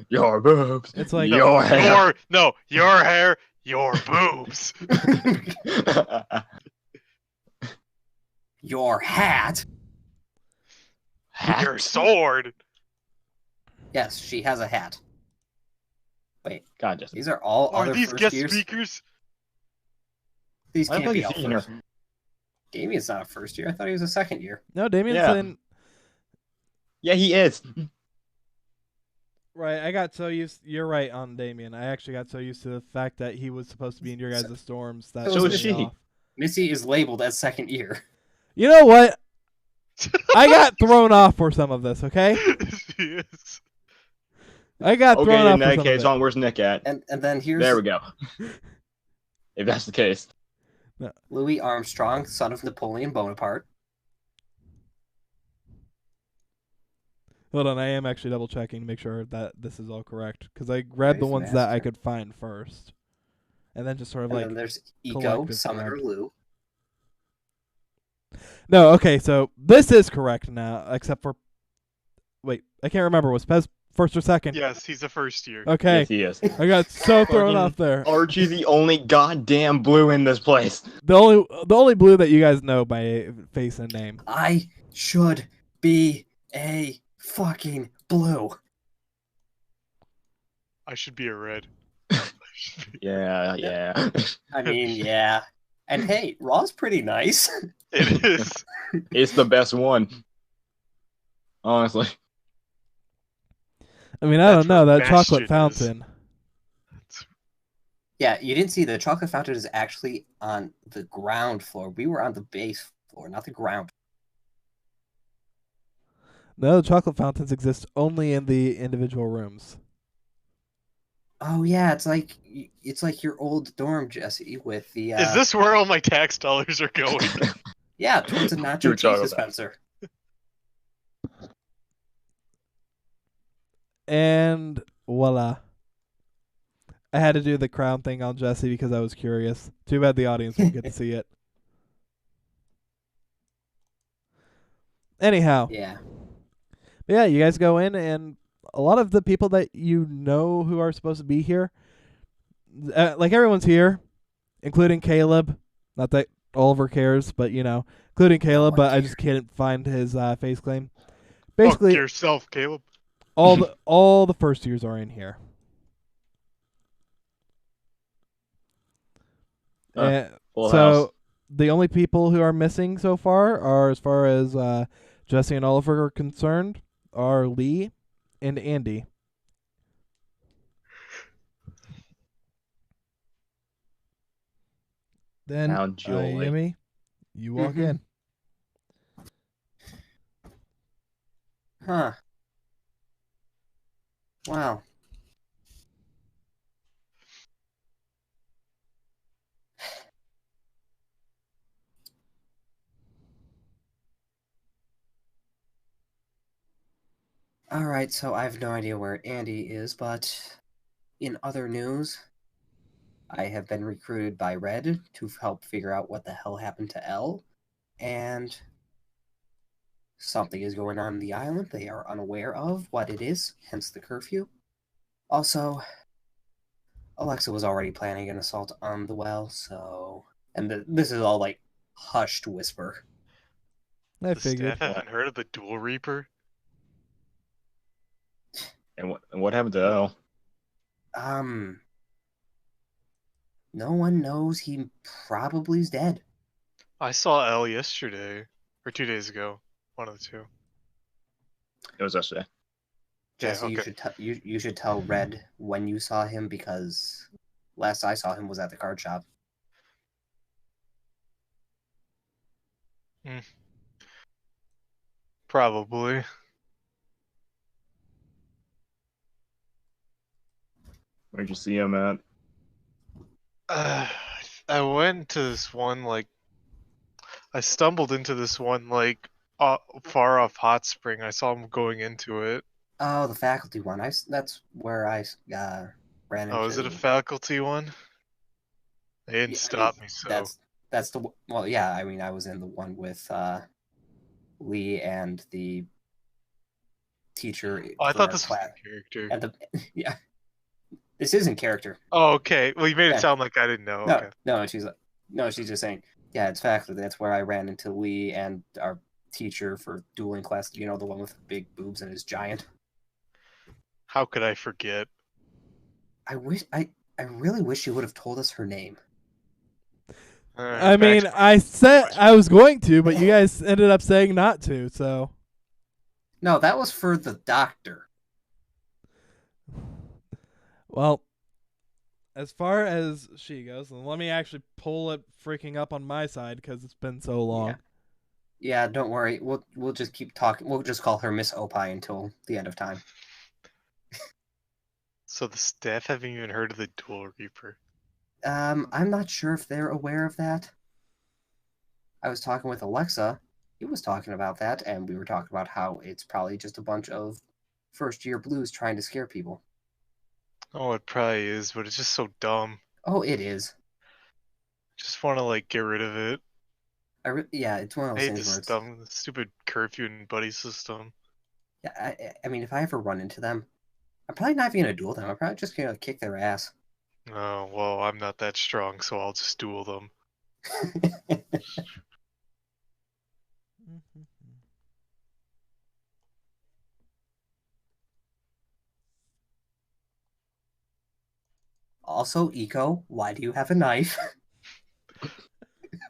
Your boobs? It's like- your hair. Your hair, your boobs. Your hat. Your sword. Yes, she has a hat. Wait, God, Jesse. these are all Are other these first guest years? speakers? These I can't thought be you all seen her. first. Damien's not a first year. I thought he was a second year. no, Damien's Yeah. in. Yeah, he is. Right, I got so used. You're right on Damien. I actually got so used to the fact that he was supposed to be in your guys' storms that So threw is me she. off. Missy is labeled as second year. You know what? I got thrown off for some of this. Okay, Yes. I got thrown Okay, off in for that some case, of it. where's Nick at? And then here's There we go. If that's the case. Louis Armstrong, son of Napoleon Bonaparte. Hold on, I am actually double checking to make sure that this is all correct because I grabbed the Nice ones that I master. could find first, and then just sort of And like then there's Eco, collective Summoner grab. Lou. No, okay, so this is correct now, except for wait, I can't remember. Was Pez first or second? Yes, he's a first year. Okay, Yes, he is. I got so thrown Fucking off there. Archie, the only goddamn blue in this place. The only blue that you guys know by face and name. I should be a fucking blue. I should be a red. Yeah. I mean, yeah. And hey, Raw's pretty nice. It is. It's the best one. Honestly. I mean, I That's don't know what that chocolate Bastion is. fountain. Yeah, you didn't see the chocolate fountain is actually on the ground floor. We were on the base floor, not the ground. No, the chocolate fountains exist only in the individual rooms. Oh yeah, it's like your old dorm, Jesse, with the Is this where all my tax dollars are going? yeah, towards a Your nacho cheese chocolate. dispenser. And voila. I had to do the crown thing on Jesse because I was curious. Too bad the audience won't get to see it. Anyhow, Yeah. yeah, you guys go in, and a lot of the people that you know who are supposed to be here, like everyone's here, including Caleb. Not that Oliver cares, but including Caleb. one But I cares. just can't find his face claim. Fuck Basically, yourself, Caleb. all the first years are in here. Full house. So the only people who are missing so far, as Jesse and Oliver are concerned, are Lee and Andy. Then Now, Julie. Yumi, you walk Mhm. in. Huh. Wow. Alright, so I have no idea where Andy is, but in other news, I have been recruited by Red to help figure out what the hell happened to L, and something is going on the island they are unaware of what it is, hence the curfew. Also, Alexa was already planning an assault on the well, so... And this is all, like, hushed whisper. I The figured. staff haven't heard of the Duel Reaper? And what happened to L? No one knows. He probably is dead. I saw L yesterday. Or 2 days ago. One of the two. It was yesterday. Yeah, Jesse, okay. you should tell Red when you saw him, because last I saw him was at the card shop. Probably. Where'd you see him at? I went to this one, like... I stumbled into this one, like, far off hot spring. I saw him going into it. Oh, the faculty one. That's where I ran into. Oh, is it a faculty one? They didn't Yeah, stop me, so... that's the well. Yeah, I mean, I was in the one with Lee and the teacher. Oh, I for thought our this was class. the character. And the yeah, this isn't character. Oh, okay. Well, you made it Yeah. sound like I didn't know. No, Okay. she's just saying. Yeah, it's faculty. That's where I ran into Lee and our teacher for dueling class. You know, the one with big boobs and is giant. How could I forget? I really wish you would have told us her name. I mean, I said I was going to, but you guys ended up saying not to, so. No, that was for the doctor. Well, as far as she goes, and let me actually pull it freaking up on my side because it's been so long. Yeah, don't worry. We'll just keep talking. We'll just call her Miss Opie until the end of time. So the staff haven't even heard of the Duel Reaper. I'm not sure if they're aware of that. I was talking with Alexa. He was talking about that, and we were talking about how it's probably just a bunch of first-year blues trying to scare people. Oh, it probably is, but it's just so dumb. Oh, it is. Just want to like get rid of it. Yeah, it's one of I those hate things this where it's... dumb, stupid curfew and buddy system. Yeah, I mean, if I ever run into them, I'm probably not even gonna duel them. I'm probably just gonna kick their ass. Oh, well, I'm not that strong, so I'll just duel them. Also, Eco, why do you have a knife?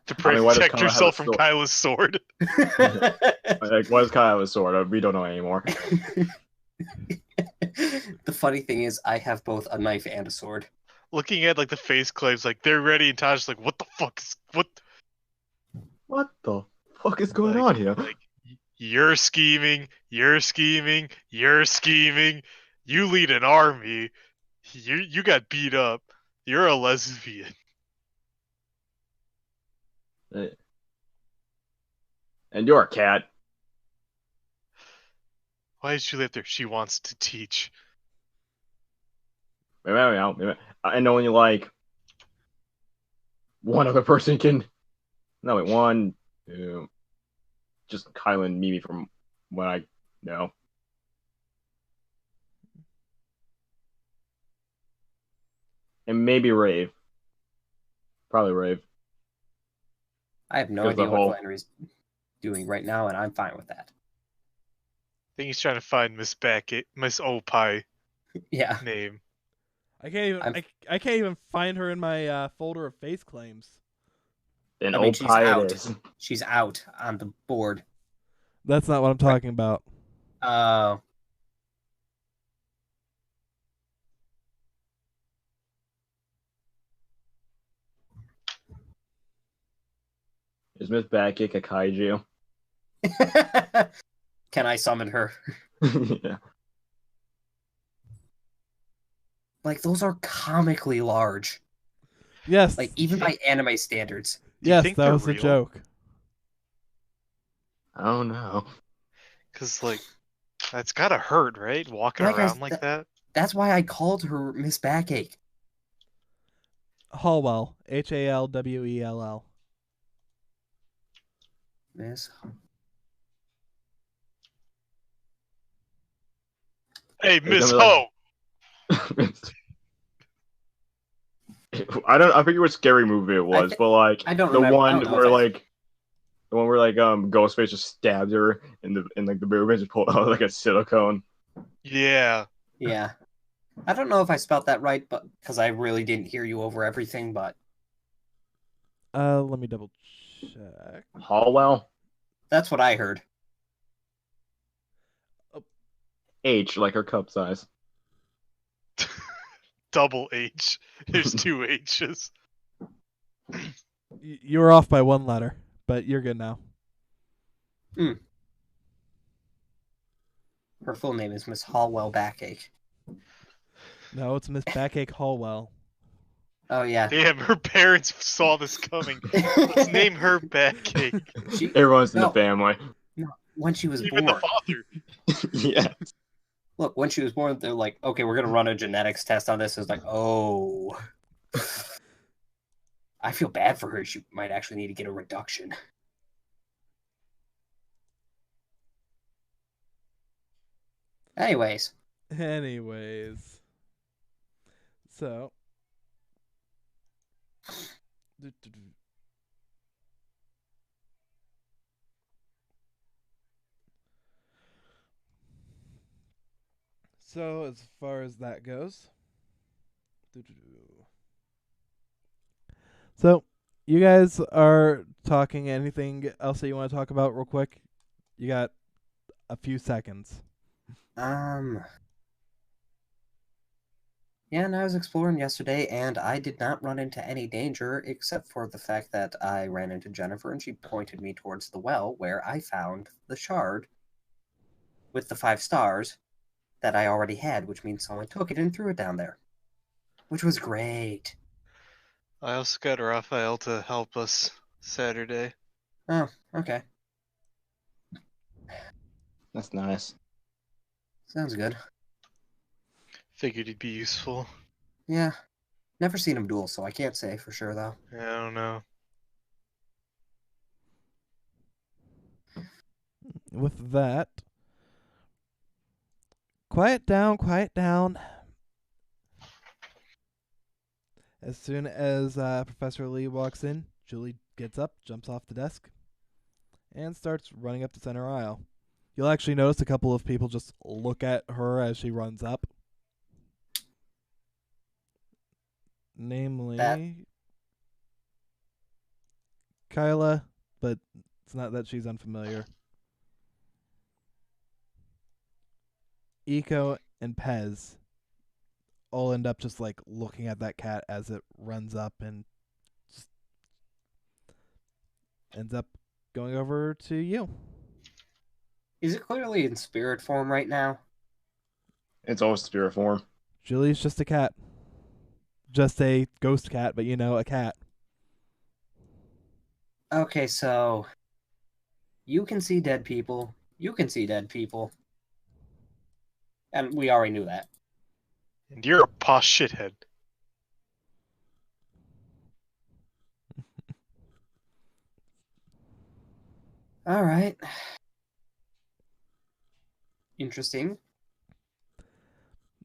To I mean, why does protect Kyla have yourself a from sword? Kyla's sword. Like, what is Kyla's sword? We don't know anymore. The funny thing is, I have both a knife and a sword. Looking at like the face claims, like they're ready, and Taj's like, "What the fuck is what? What the fuck is going Like- on here? Like, you're scheming, you're scheming, you're scheming. You lead an army. You got beat up. You're a lesbian." And you're a cat. Why did she live there? She wants to teach. And only like one other person can. No, wait, one, two. Just Kyla and Mimi from what I know. And maybe Rave. Probably Rave. I have no Because the idea what whole- Flannery's doing right now, and I'm fine with that. I think he's trying to find Miss Opie Yeah. name. I can't even. I can't even find her in my folder of face claims. And I mean, old she's pie out. it is. She's out on the board. That's not what I'm talking about. Is Miss Batkick a kaiju? Can I summon her? Yeah. Like, those are comically large. Yes. Like, even by anime standards. Do you Yes, think that they're was a real? joke. I don't know. Cause like, That's gotta hurt, right? Walking Like around like that. That's why I called her Miss Backache. Hallwell. Hallwell. Miss. Hey, It's Miss gonna Ho. be I forget what scary movie it was, but like I don't the remember. I one don't know where if I- like the one where like Ghostface just stabbed her in like the boob and just pulled out like a silicone. Yeah. Yeah. I don't know if I spelt that right, but because I really didn't hear you over everything, but Let me double check. Hallwell? that's what I heard. H, like her cup size. Double H. There's 2 H's. You were off by 1 letter, but you're good now. Her full name is Miss Hallwell Backache. No, it's Miss Backache Hallwell. Oh yeah. Damn, her parents saw this coming. Let's name her Backache. Everyone's in No. the family. When she was Even born. the father. Yeah. Look, when she was born, they're like, okay, we're gonna run a genetics test on this. It's like, oh. I feel bad for her. She might actually need to get a reduction. Anyways. So. So, as far as that goes. So, you guys are talking. Anything else that you want to talk about real quick? You got a few seconds. Yeah, and I was exploring yesterday, and I did not run into any danger, except for the fact that I ran into Jennifer, and she pointed me towards the well, where I found the shard with the 5 stars that I already had, which means someone took it and threw it down there, which was great. I also got Raphael to help us Saturday. Oh, okay. That's nice. Sounds good. Figured he'd be useful. Yeah. Never seen him duel, so I can't say for sure, though. I don't know. With that, quiet down, quiet down. As soon as Professor Lee walks in, Julie gets up, jumps off the desk, and starts running up the center aisle. You'll actually notice a couple of people just look at her as she runs up. Namely, Kyla, but it's not that she's unfamiliar. Eco and Pez all end up just like looking at that cat as it runs up and just ends up going over to you. Is it clearly in spirit form right now? It's always spirit form. Julie's just a cat. Just a ghost cat, but a cat. Okay, so you can see dead people. You can see dead people. And we already knew that. And you're a posh shithead. All right. Interesting.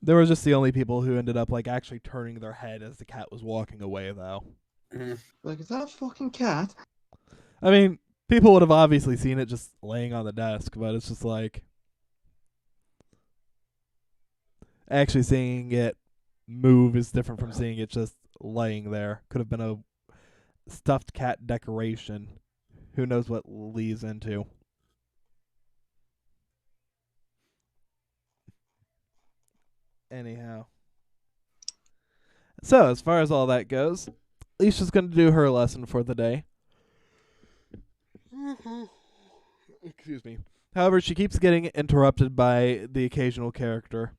They were just the only people who ended up like actually turning their head as the cat was walking away, though. Like, is that a fucking cat? I mean, people would have obviously seen it just laying on the desk, but it's just like actually seeing it move is different from seeing it just laying there. Could have been a stuffed cat decoration. Who knows what Lee's into? Anyhow. So, as far as all that goes, Alicia's going to do her lesson for the day. Excuse me. However, she keeps getting interrupted by the occasional character.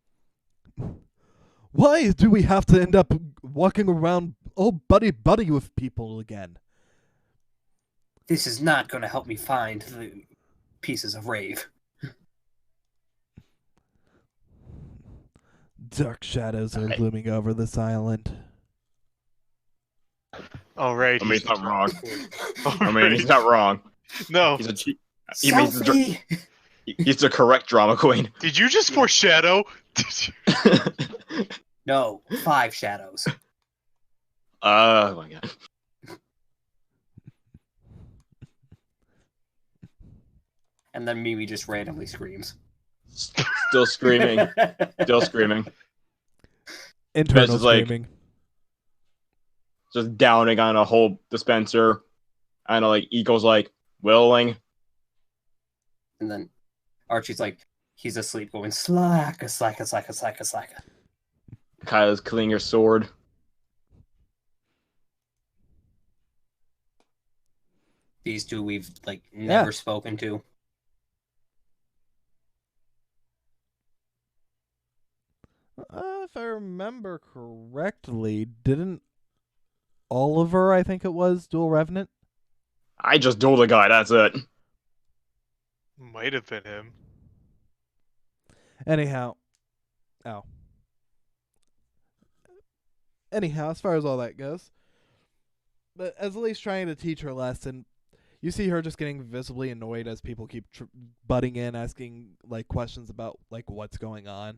Why do we have to end up walking around all buddy-buddy with people again? This is not going to help me find the pieces of rave. Dark shadows are looming over this island. All right. I mean, he's not wrong. All I mean, right. he's not wrong. No. He's a cheat. He means Selfie! he's the correct drama queen. Did you just foreshadow? No, 5 shadows. Oh my god. And then Mimi just randomly screams. Still screaming. Still screaming. Internal is like- screaming. Just downing on a whole dispenser. And like Eco's like willing. And then Archie's like, he's asleep going, slacka, slacka, slacka, slacka, slacka. Kyla's cleaning her sword. These two we've like never spoken to. If I remember correctly, didn't Oliver, I think it was, dual Revenant? I just dueled a guy, that's it. Might have been him. Anyhow, as far as all that goes, but as Ellie's trying to teach her lesson, you see her just getting visibly annoyed as people keep butting in, asking like questions about like what's going on.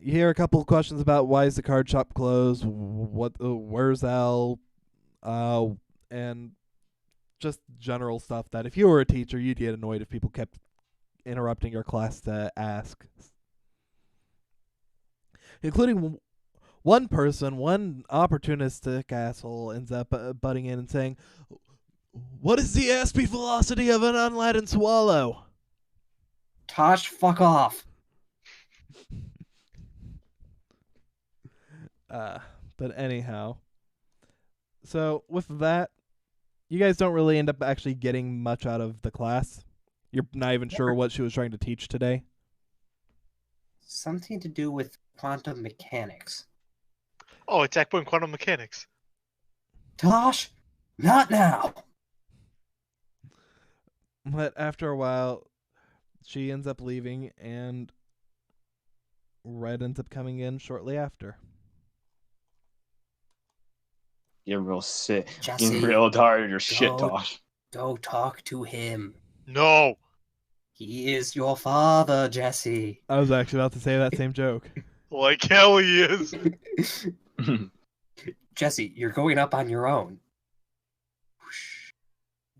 You hear a couple of questions about why is the card shop closed, where's Al, and just general stuff that if you were a teacher, you'd get annoyed if people kept interrupting your class to ask. Including one person, one opportunistic asshole ends up butting in and saying, "What is the air speed velocity of an unladen swallow?" Tosh, fuck off. But anyhow, so with that, you guys don't really end up actually getting much out of the class. You're not even sure what she was trying to teach today. Something to do with quantum mechanics. Oh, attack point quantum mechanics. Tosh, not now. But after a while, she ends up leaving, and Red ends up coming in shortly after. You're real sick. Jesse, Getting real tired of your shit, don't- Tosh. Go talk to him. No. He is your father, Jesse. I was actually about to say that same joke. Like hell he is. Jesse, you're going up on your own.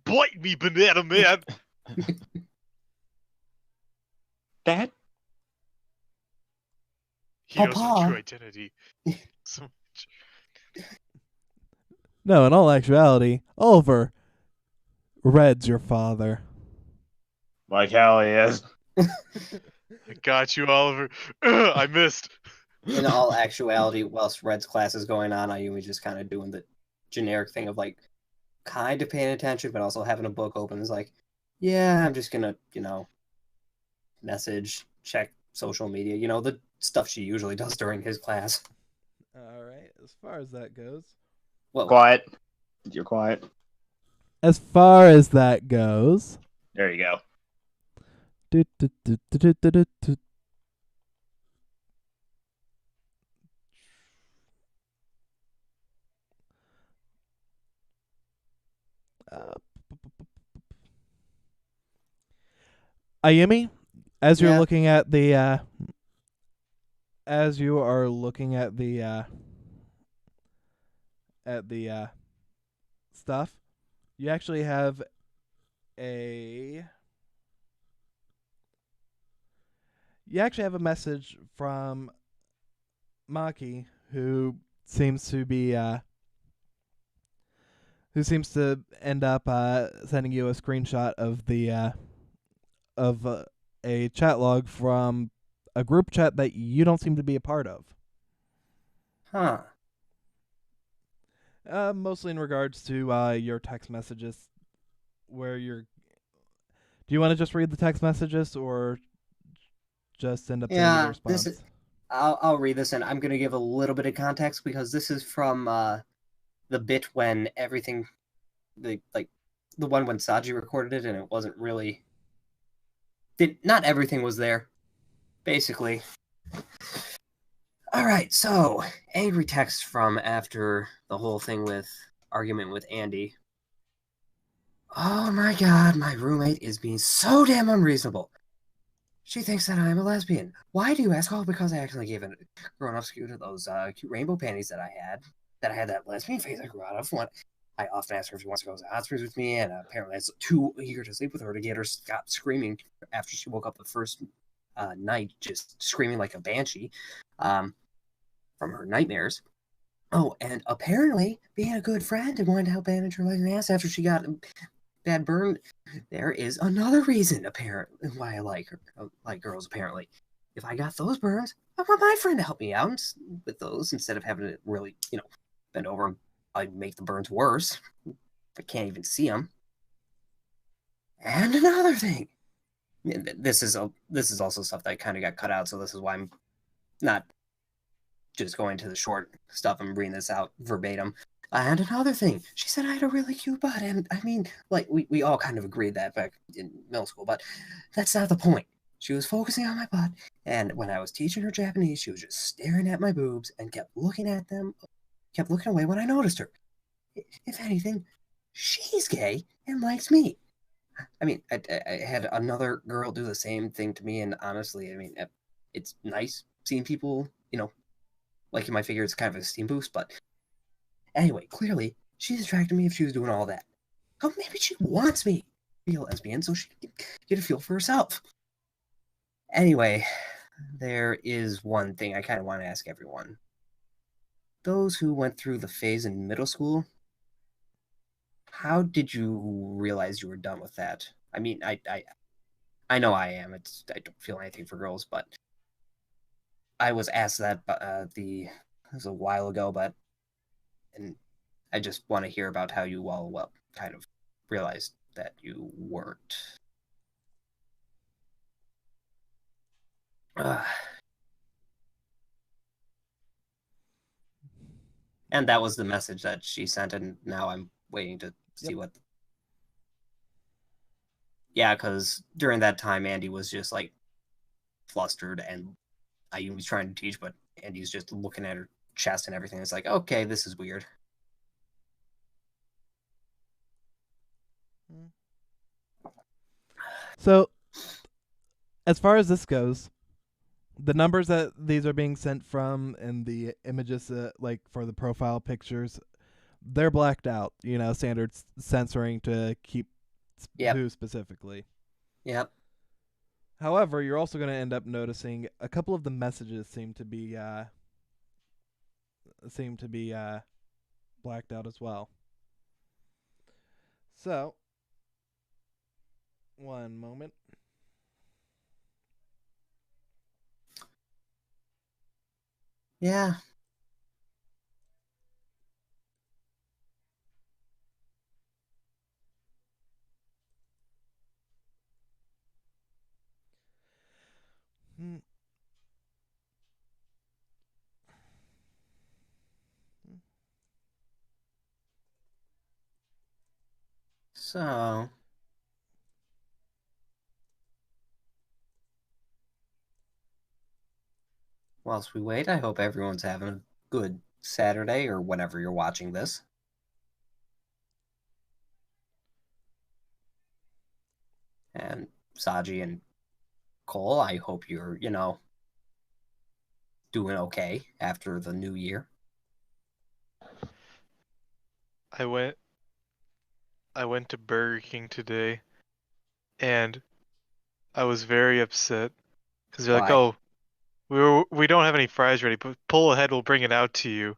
Bite me, banana man. Dad? He knows my Papa. true identity. So much. No, in all actuality, Oliver, Red's your father. Like hell he is. I got you, Oliver. I missed. In all actuality, whilst Red's class is going on, Ayumi's just kind of doing the generic thing of like kind of paying attention, but also having a book open. Is like, yeah, I'm just gonna, message, check social media, the stuff she usually does during his class. All right, as far as that goes. Well, Quiet. You're quiet. As far as that goes. There you go. Ayumi, as you're Yeah. looking at the as you are looking at the stuff, you actually have a message from Maki, who seems to end up sending you a screenshot of the a chat log from a group chat that you don't seem to be a part of. huh. Mostly in regards to your text messages, where you're. Do you want to just read the text messages, or just end up sending Yeah, a response? this is. I'll read this, and I'm gonna give a little bit of context because this is from the bit when everything, the one when Saji recorded it, and it wasn't really. Not everything was there, basically. All right, so angry text from after the whole thing with argument with Andy. Oh my god, my roommate is being so damn unreasonable. She thinks that I'm a lesbian. Why do you ask? Oh, because I actually gave a grown-up skew to those cute rainbow panties that I had. That lesbian face I grew out of. I often ask her if she wants to go to the hot springs with me, and apparently I was too eager to sleep with her to get her stop screaming after she woke up the first night, just screaming like a banshee from her nightmares. Oh, and apparently being a good friend and wanting to help manage her legs and ass after she got bad burn, there is another reason apparently why I like girls. Apparently, if I got those burns, I want my friend to help me out with those instead of having to really, bend over and make the burns worse. I can't even see them. And another thing, this is also stuff that kind of got cut out, so this is why I'm not just going to the short stuff. I'm reading this out verbatim. And another thing, she said I had a really cute butt, and I mean, like, we all kind of agreed that back in middle school, but that's not the point. She was focusing on my butt, and when I was teaching her Japanese, she was just staring at my boobs and kept looking at them, kept looking away when I noticed her. If anything, she's gay and likes me. I mean, I had another girl do the same thing to me, and honestly, I mean, it's nice seeing people, liking my figure. It's kind of a steam boost, but anyway, clearly, she's attracted me if she was doing all that. Oh, maybe she wants me to be a lesbian so she can get a feel for herself. Anyway, there is one thing I kind of want to ask everyone. Those who went through the phase in middle school, how did you realize you were done with that? I mean, I know I am. I don't feel anything for girls, but I was asked that it was a while ago, and I just want to hear about how you all kind of realized that you weren't. And that was the message that she sent, and now I'm waiting to see what. Yeah, because during that time, Andy was just like flustered, and I was trying to teach, but Andy's just looking at her chest and everything. It's like, okay, this is weird. So, as far as this goes, the numbers that these are being sent from and the images, like for the profile pictures, they're blacked out. Standard censoring to keep who specifically. Yep. However, you're also going to end up noticing a couple of the messages seem to be blacked out as well. So, one moment. Yeah. So, whilst we wait, I hope everyone's having a good Saturday or whenever you're watching this. And Saji and Cole, I hope you're, doing okay after the new year. I went to Burger King today, and I was very upset because they're like, Why? "Oh, we don't have any fries ready, but pull ahead, we'll bring it out to you."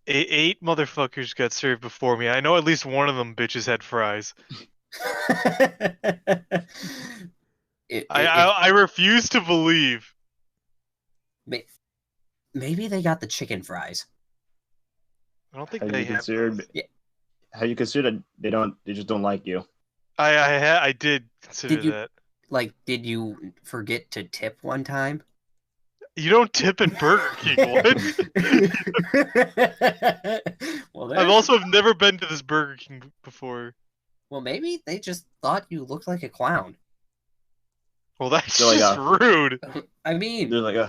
Eight motherfuckers got served before me. I know at least one of them bitches had fries. I refuse to believe. Maybe they got the chicken fries. I don't think they have those. How you consider they just don't like you? I did consider that. Did you forget to tip one time? You don't tip at Burger King, what? I've also never been to this Burger King before. Well, maybe they just thought you looked like a clown. Well, that's just rude. I mean, They're like,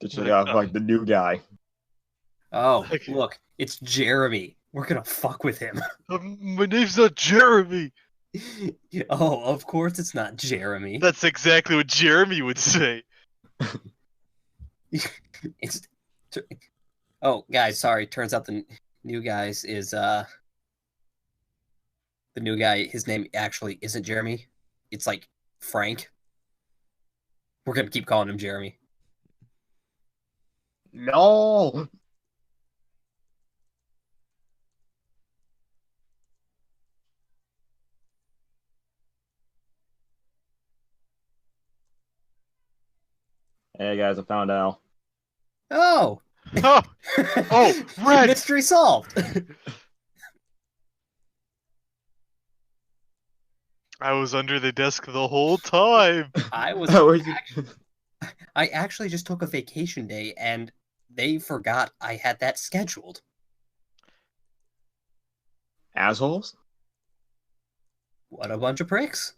It's Like, like the new guy. Oh, Like- look, it's Jeremy. We're gonna fuck with him. My name's not Jeremy. Oh, of course it's not Jeremy. That's exactly what Jeremy would say. It's. Oh, guys, sorry. Turns out the new guys is the new guy. His name actually isn't Jeremy. It's like Frank. We're gonna keep calling him Jeremy. No. Hey guys, I found out. Oh. Oh, oh, Red! Mystery solved. I was under the desk the whole time. I was. How are you? I actually just took a vacation day, and they forgot I had that scheduled. Assholes? What a bunch of pricks.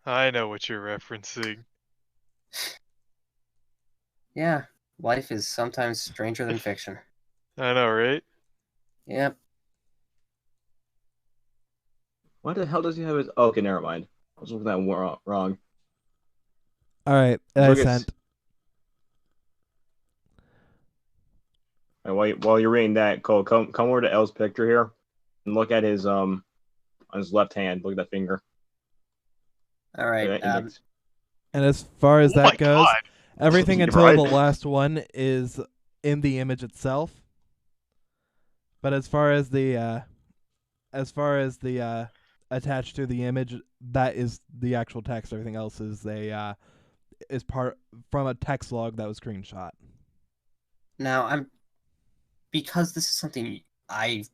I know what you're referencing. Yeah, life is sometimes stranger than fiction. I know, right? Yep. Why the hell does he have his? Oh, okay, never mind. I was looking at that wrong. All right, I Look at- sent. And while you're reading that, Cole, come over to L's picture here and look at his on his left hand. Look at that finger. All right. That index. And as far as Oh my that goes, God. everything until Right. the last one is in the image itself. But as far as the attached to the image, that is the actual text. Everything else is is part from a text log that was screenshot. Now, because this is something I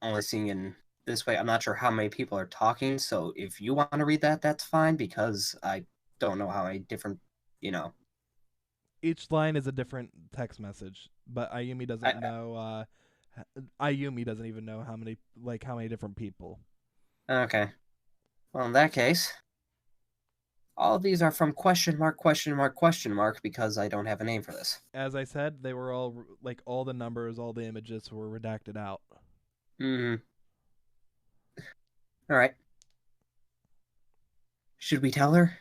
only seeing in this way, I'm not sure how many people are talking, so if you want to read that, that's fine, because I don't know how many different, Each line is a different text message, but Ayumi doesn't know. Ayumi doesn't even know how many different people. Okay. Well, in that case, all of these are from question mark, because I don't have a name for this. As I said, they were all all the numbers, all the images were redacted out. Hmm. All right. Should we tell her?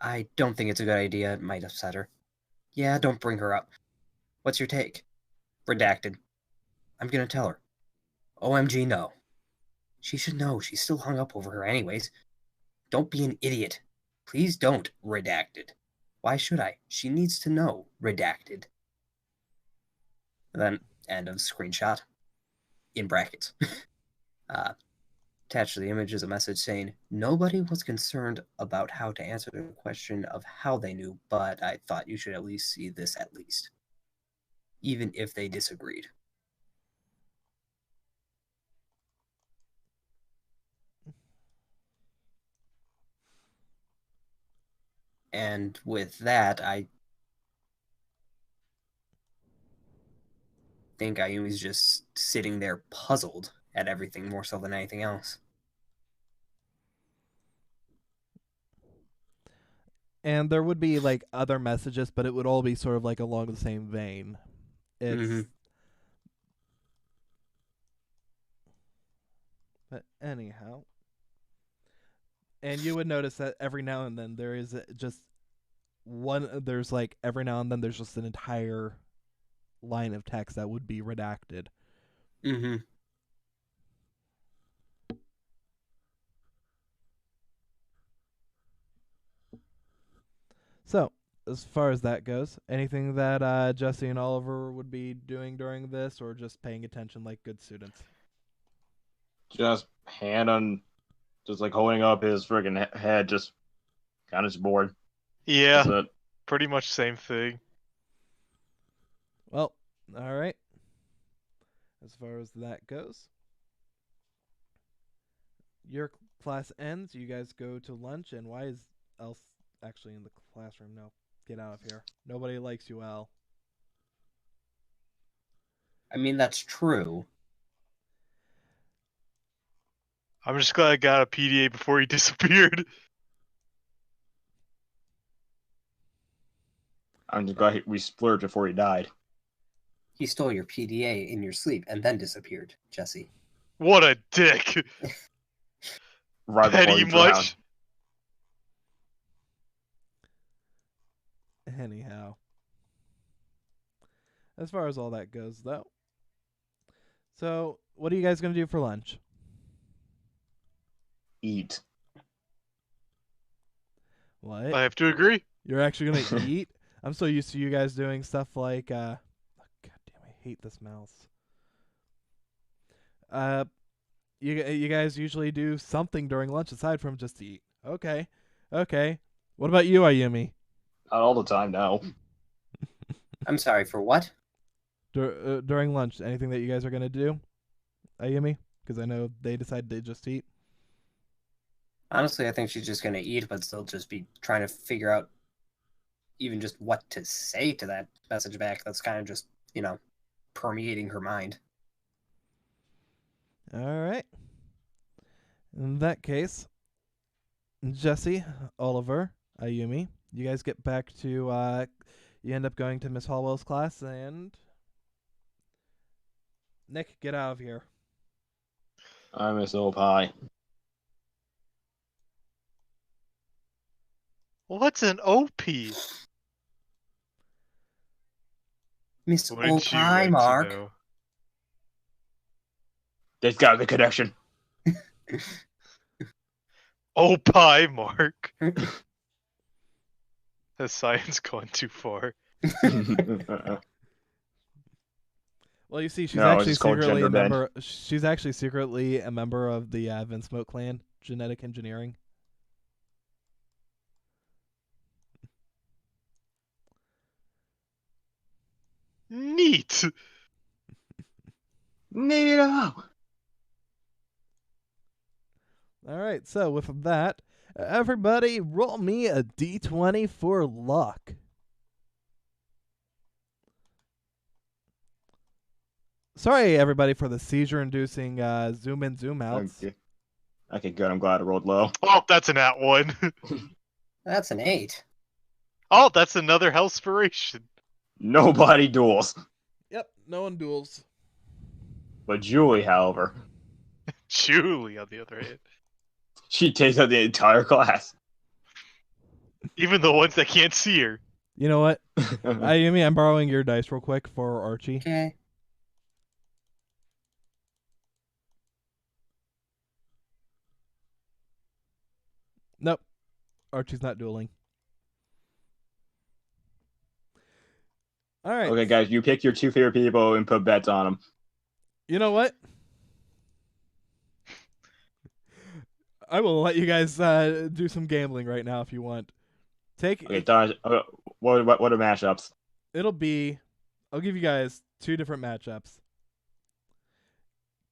I don't think it's a good idea. It might upset her. Yeah, don't bring her up. What's your take? Redacted. I'm gonna tell her. OMG, no. She should know. She's still hung up over her anyways. Don't be an idiot. Please don't. Redacted. Why should I? She needs to know. Redacted. And then, end of screenshot. In brackets. Attached to the image is a message saying, nobody was concerned about how to answer the question of how they knew, but I thought you should at least see this at least. Even if they disagreed. And with that, I think Ayumi's just sitting there puzzled at everything more so than anything else. And there would be other messages, but it would all be sort of along the same vein. It's Mhm. But anyhow, and you would notice that every now and then there is just one. There's every now and then there's just an entire line of text that would be redacted. Mm-hmm. So, as far as that goes, anything that Jesse and Oliver would be doing during this, or just paying attention like good students? Just hand on, just holding up his friggin' head, just kind of just bored. Yeah, That's it. pretty much same thing. Well, all right. As far as that goes, your class ends. You guys go to lunch, and why is Else actually in the classroom? No, get out of here. Nobody likes you, Al. I mean, that's true. I'm just glad I got a PDA before he disappeared. I'm just glad we splurged before he died. He stole your PDA in your sleep and then disappeared, Jesse. What a dick. Right before Petty he drowned. much? Anyhow. As far as all that goes, though. So, what are you guys going to do for lunch? Eat. What? I have to agree. You're actually going to eat? I'm so used to you guys doing stuff like, God damn, I hate this mouse. You guys usually do something during lunch aside from just eat. Okay. What about you, Ayumi? Not all the time, no. I'm sorry, for what? During lunch, anything that you guys are going to do, Ayumi? Because I know they decided to just eat. Honestly, I think she's just going to eat, but still just be trying to figure out even just what to say to that message back. That's kind of just, permeating her mind. All right. In that case, Jesse, Oliver, Ayumi, you guys get back to, you end up going to Miss Hallwell's class, and Nick, get out of here. I miss old pie. What's an OP? Miss Wouldn't you Opie, like Mark. to know? There's got the connection. Opie, Mark. Has science gone too far? Well, you see, she's No, it's actually just called secretly a gender bend. member. She's actually secretly a member of the Vince Smoke clan, genetic engineering. Neat. Neato. All right, so with that, everybody, roll me a d20 for luck. Sorry, everybody, for the seizure-inducing zoom in, zoom outs. Okay, good. I'm glad I rolled low. Oh, that's an at one. That's an 8. Oh, that's another Hellspiration. Nobody duels. Yep, no one duels. But Julie, however, Julie, on the other hand. she takes out the entire class. Even the ones that can't see her. You know what? Ayumi, I'm borrowing your dice real quick for Archie. Okay. Nope. Archie's not dueling. All right. Okay, guys, you pick your two favorite people and put bets on them. You know what? I will let you guys do some gambling right now if you want. Okay, Dodge. What are matchups? It'll be. I'll give you guys two different matchups.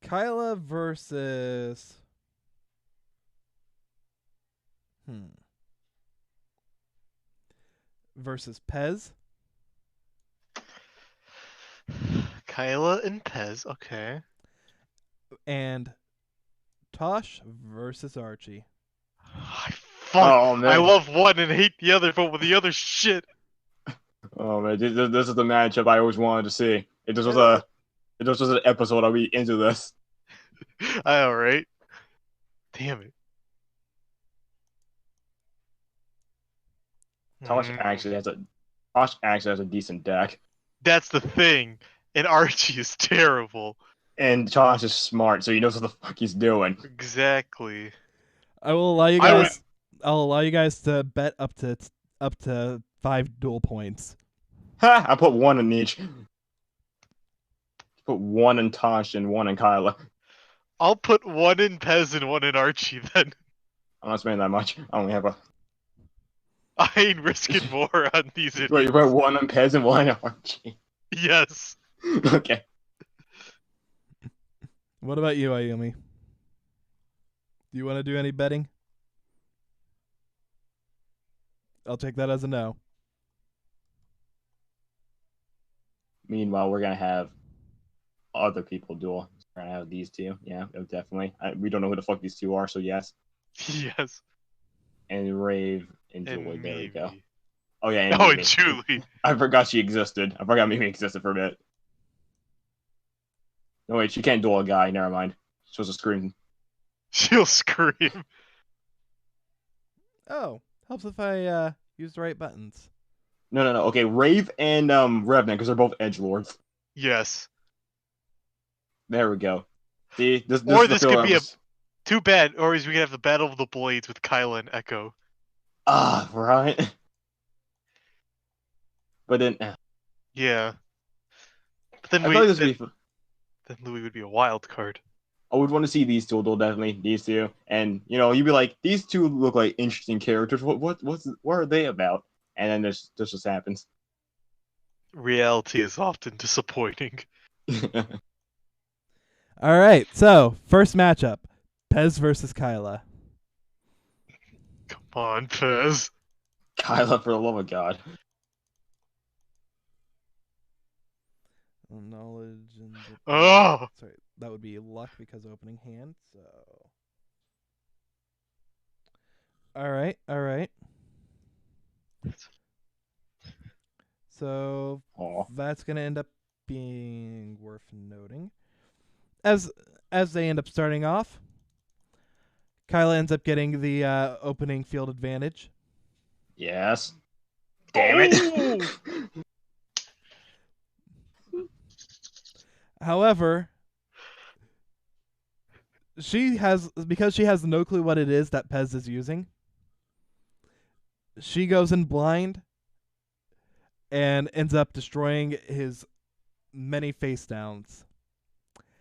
Kyla versus. Versus Pez. Kyla and Pez, okay. And Tosh versus Archie. Fuck. Man. I love one and hate the other, but with the other shit. Oh man, this is the matchup I always wanted to see. If this was an episode, I'd be into this. Alright. Damn it. Tosh actually has a decent deck. That's the thing. And Archie is terrible. And Tosh is smart, so he knows what the fuck he's doing. Exactly. I will allow you guys. I'll allow you guys to bet up to 5 duel points. Ha! I put one in each. Put one in Tosh and one in Kyla. I'll put one in Pez and one in Archie then. I'm not spending that much. I only have a. I ain't risking more on these. Wait, you put one on Pez and one on Archie. Yes. Okay. What about you, Ayumi? Do you want to do any betting? I'll take that as a no. Meanwhile, we're gonna have other people duel. We're gonna have these two. Yeah, definitely. We don't know who the fuck these two are, so yes. Yes. And Rave and And Julie. There we go. maybe. Oh yeah, and Oh, Mimi. and Julie. I forgot she existed. I forgot Mimi existed for a bit. No wait, she can't duel a guy. Never mind. She's supposed to scream. She'll scream. Oh, helps if I use the right buttons. No. Okay, Rave and Revenant, because they're both edgelords. Yes. There we go. See, this Or is the this could be a filler. too bad. Or we could have the Battle of the Blades with Kyla and Echo. Right. But then Yeah. But then I feel like this would be. then Louis would be a wild card. I would want to see these two, though, definitely these two, and you'd be like, these two look like interesting characters. What are they about? And then this just happens. Reality is often disappointing. All right, so first matchup, Pez versus Kyla. Come on, Pez. Kyla, for the love of God. Knowledge and Oh! sorry, that would be luck because opening hand. So, all right. So Aw. that's gonna end up being worth noting. As they end up starting off, Kyla ends up getting the opening field advantage. Yes. Damn it. However, because she has no clue what it is that Pez is using, she goes in blind and ends up destroying his many face downs.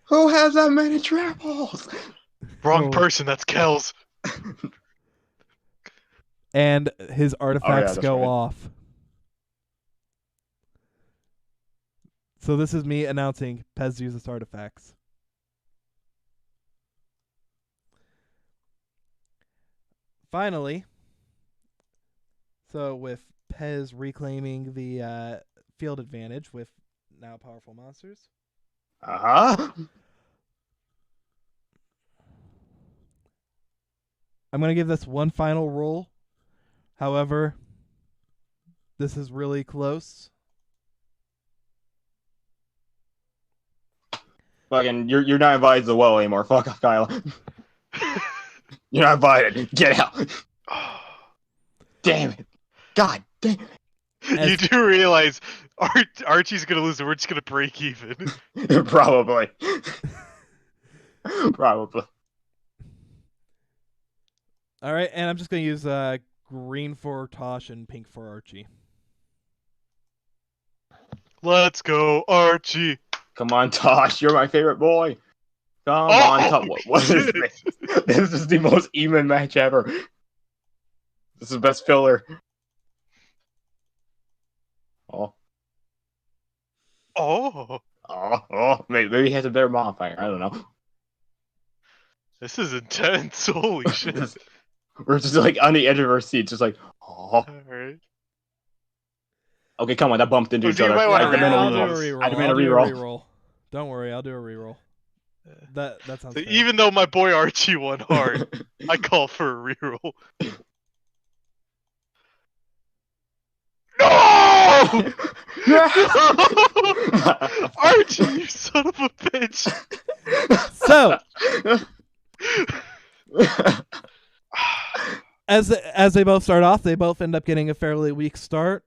Who has that many triples? Wrong Oh. person, that's Kells. And his artifacts that's go right. off. So this is me announcing Pez uses artifacts. Finally, so with Pez reclaiming the field advantage with now powerful monsters, I'm going to give this one final roll. However, this is really close. Fucking, you're not invited to the well anymore. Fuck off, Kyla. You're not invited. Get out. Damn it. God damn You do realize Archie's gonna lose and we're just gonna break even. it. Probably. Probably. All right, and I'm just going to use green for Tosh and pink for Archie. Let's go, Archie. Come on, Tosh. You're my favorite boy. Come on, Tosh. What is shit. this? This is the most even match ever. This is the best filler. Oh. Maybe he has a better modifier. I don't know. This is intense. Holy shit. We're just like on the edge of our seats, just like, oh. Alright. Okay, come on, that bumped into Oh, each so you other. might wanna I demand a I'll do a reroll. reroll. I demand a I'll do reroll. reroll. Don't worry, I'll do a reroll. That sounds So fair. even though my boy Archie won hard, I call for a reroll. No! Archie, you son of a bitch! So, as they both start off, they both end up getting a fairly weak start.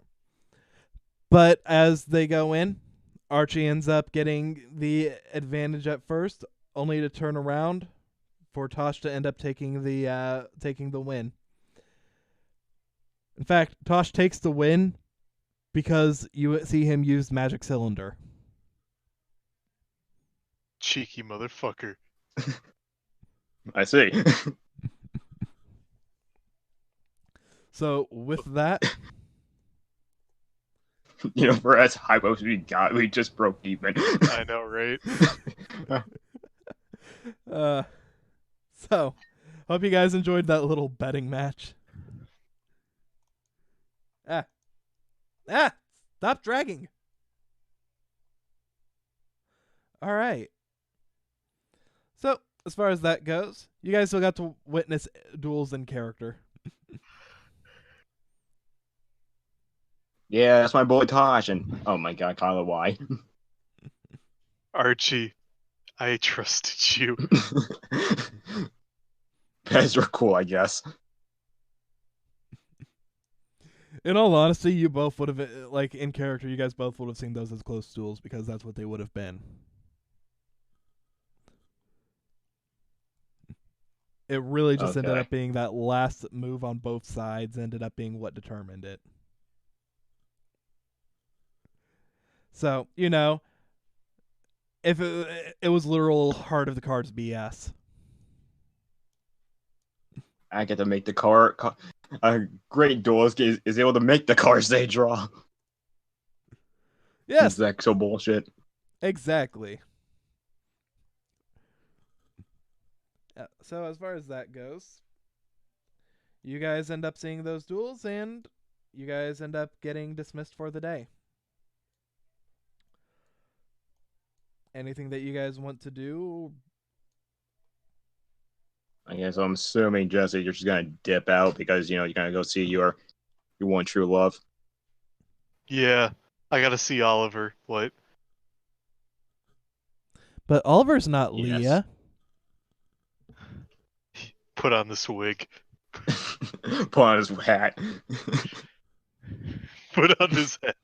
But as they go in, Archie ends up getting the advantage at first, only to turn around for Tosh to end up taking the win. In fact, Tosh takes the win because you see him use Magic Cylinder. Cheeky motherfucker. I see. So with that, For as high hopes we just broke even. I know, right? so hope you guys enjoyed that little betting match. Stop dragging. All right. So as far as that goes, you guys still got to witness duels in character. Yeah, that's my boy Tosh. And oh my god, Kyla, why? Archie, I trusted you. Pez are cool, I guess. In all honesty, you both would have, like, in character, you guys both would have seen those as close duels because that's what they would have been. It really just ended Okay. up being that last move on both sides ended up being what determined it. So, you know, if it was literal heart of the cards BS. I get to make the card. A great duelist is able to make the cards they draw. Yes, It's so bullshit. exactly. Yeah, so as far as that goes, you guys end up seeing those duels, and you guys end up getting dismissed for the day. Anything that you guys want to do? I guess I'm assuming, Jesse, you're just gonna dip out because you're gonna go see your one true love. Yeah, I gotta see Oliver. What? But Oliver's not Yes. Leah. Put on this wig. Put on his hat. Put on this hat.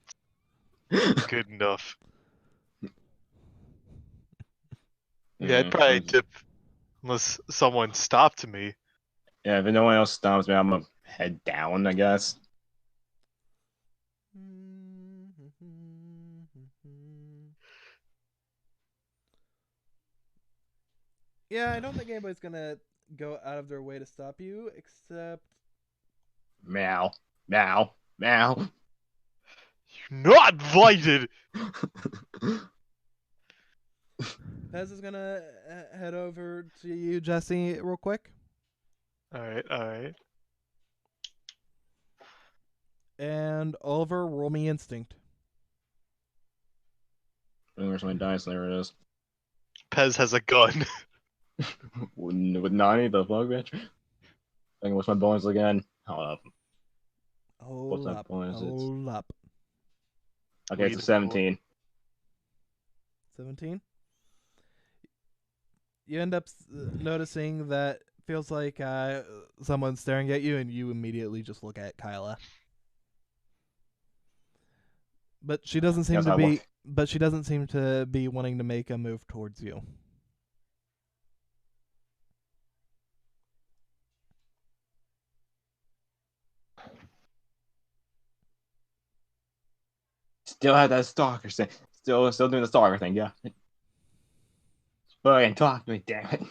Good enough. Yeah, I'd probably dip unless someone stopped me. Yeah, if no one else stops me, I'm gonna head down, I guess. Yeah, I don't think anybody's gonna go out of their way to stop you, except Meow. Meow. Meow. You're not invited! Pez is gonna head over to you, Jesse, real quick. Alright. And Oliver, roll me instinct. Where's my dice? There it is. Pez has a gun. With Nani, the fuck, bitch? What's my bonus again? Hold up. Hold that up. bonus? Hold up. Okay, it's a 17. 17? You end up noticing that feels like someone's staring at you, and you immediately just look at Kyla. But she doesn't seem Yes, to I be. look. But she doesn't seem to be wanting to make a move towards you. Still have that stalker thing. Still doing the stalker thing, yeah. Fucking talk to me, damn it.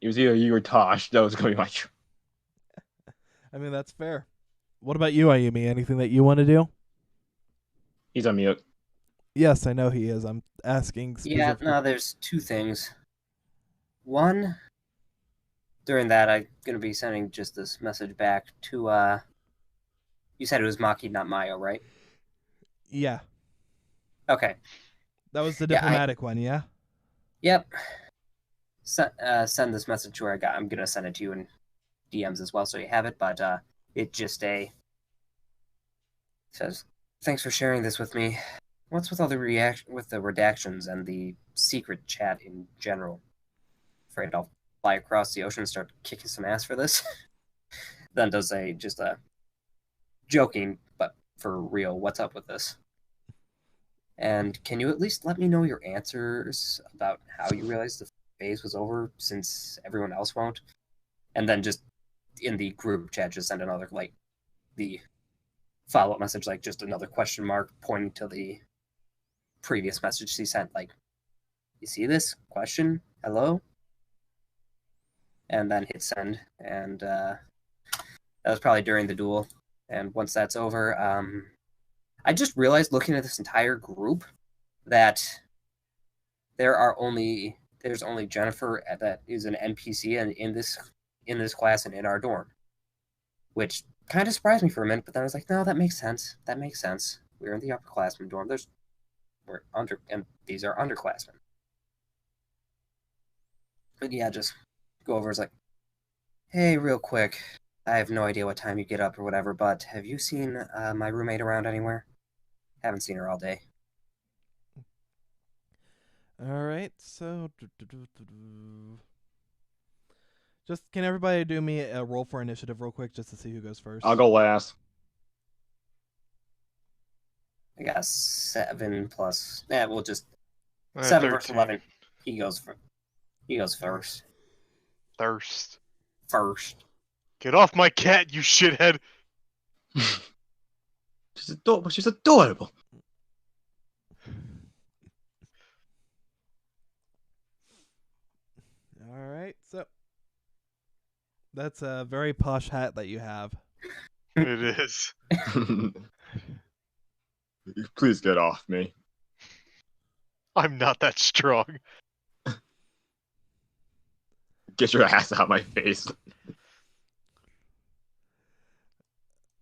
It was either you or Tosh. That was gonna be my. I mean, that's fair. What about you, Ayumi? Anything that you want to do? He's on mute. Yes, I know he is. I'm asking Yeah, specifically. no, there's two things. One, during that, I'm going to be sending just this message back to, you said it was Maki, not Mayo, right? Yeah, Okay. that was the Yeah, diplomatic one, yeah? Yep. Send this message to her. I'm going to send it to you in DMs as well, so you have it, but it just says, thanks for sharing this with me. What's with all the with the redactions and the secret chat in general? Afraid I'll fly across the ocean and start kicking some ass for this. Then does just a joking, but for real, what's up with this? And can you at least let me know your answers about how you realized the phase was over, since everyone else won't? And then just in the group chat, just send another, like, the follow-up message, like just another question mark pointing to the previous message she sent, like, you see this question? Hello? And then hit send. And that was probably during the duel. And once that's over, I just realized, looking at this entire group, that there's only Jennifer that is an NPC and in this class and in our dorm, which kind of surprised me for a minute. But then I was like, no, that makes sense. That makes sense. We're in the upperclassmen dorm. And these are underclassmen. But yeah, just go over. It's like, Hey, real quick. I have no idea what time you get up or whatever, but have you seen my roommate around anywhere? Haven't seen her all day. All right, so just can everybody do me a roll for initiative real quick just to see who goes first? I'll go last. I got 7 plus. We'll just 7 versus 13. 11. He goes first. Thirst. First. Get off my cat, you shithead! She's adorable. She's adorable. All right, so that's a very posh hat that you have. It is. Please get off me. I'm not that strong. Get your ass out of my face.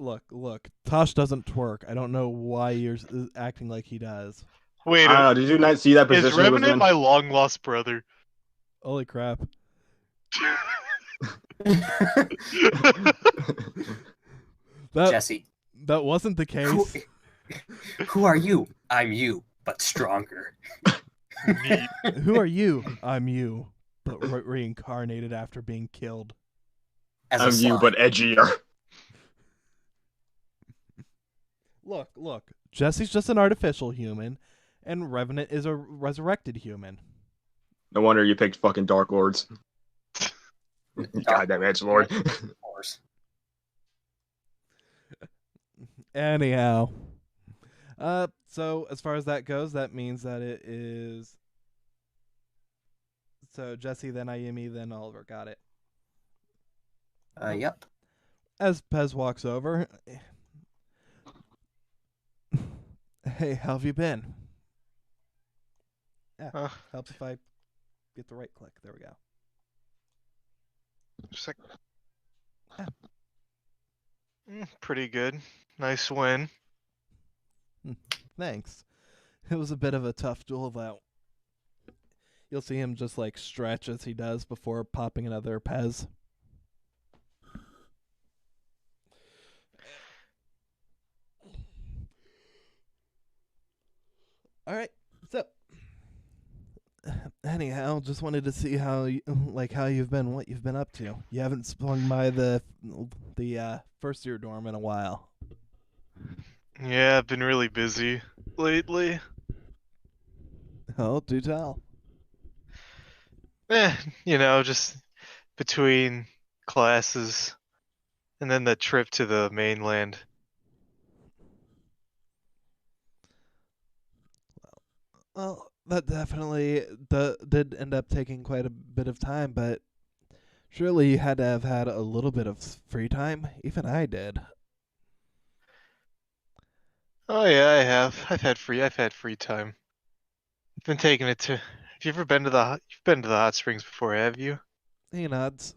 Look. Tosh doesn't twerk. I don't know why you're acting like he does. Wait, I don't know. Did you not see that is position he was Revenant in? my long lost brother? Holy crap! That Jesse, that wasn't the case. who are you? I'm you, but stronger. Neat. Who are you? I'm you, but reincarnated after being killed. As a I'm you, slime. but edgier. Look. Jesse's just an artificial human, and Revenant is a resurrected human. No wonder you picked fucking Dark Lords. Goddamn edgelord. Of course. Anyhow, so as far as that goes, that means that it is. So Jesse, then Ayumi, then Oliver. Got it. Yep. As Pez walks over, hey, how have you been? Yeah, helps if I get the right click. There we go. Just like, pretty good. Nice win. Thanks. It was a bit of a tough duel, though. You'll see him just like stretch as he does before popping another Pez. All right, so anyhow, just wanted to see how how you've been, what you've been up to. You haven't swung by the first year dorm in a while. Yeah, I've been really busy lately. Oh, do tell. Just between classes and then the trip to the mainland. Well, that definitely did end up taking quite a bit of time, but surely you had to have had a little bit of free time. Even I did. Oh yeah, I have. I've had free time. I've been taking it to. Have you ever been to you've been to the hot springs before, have you? He nods.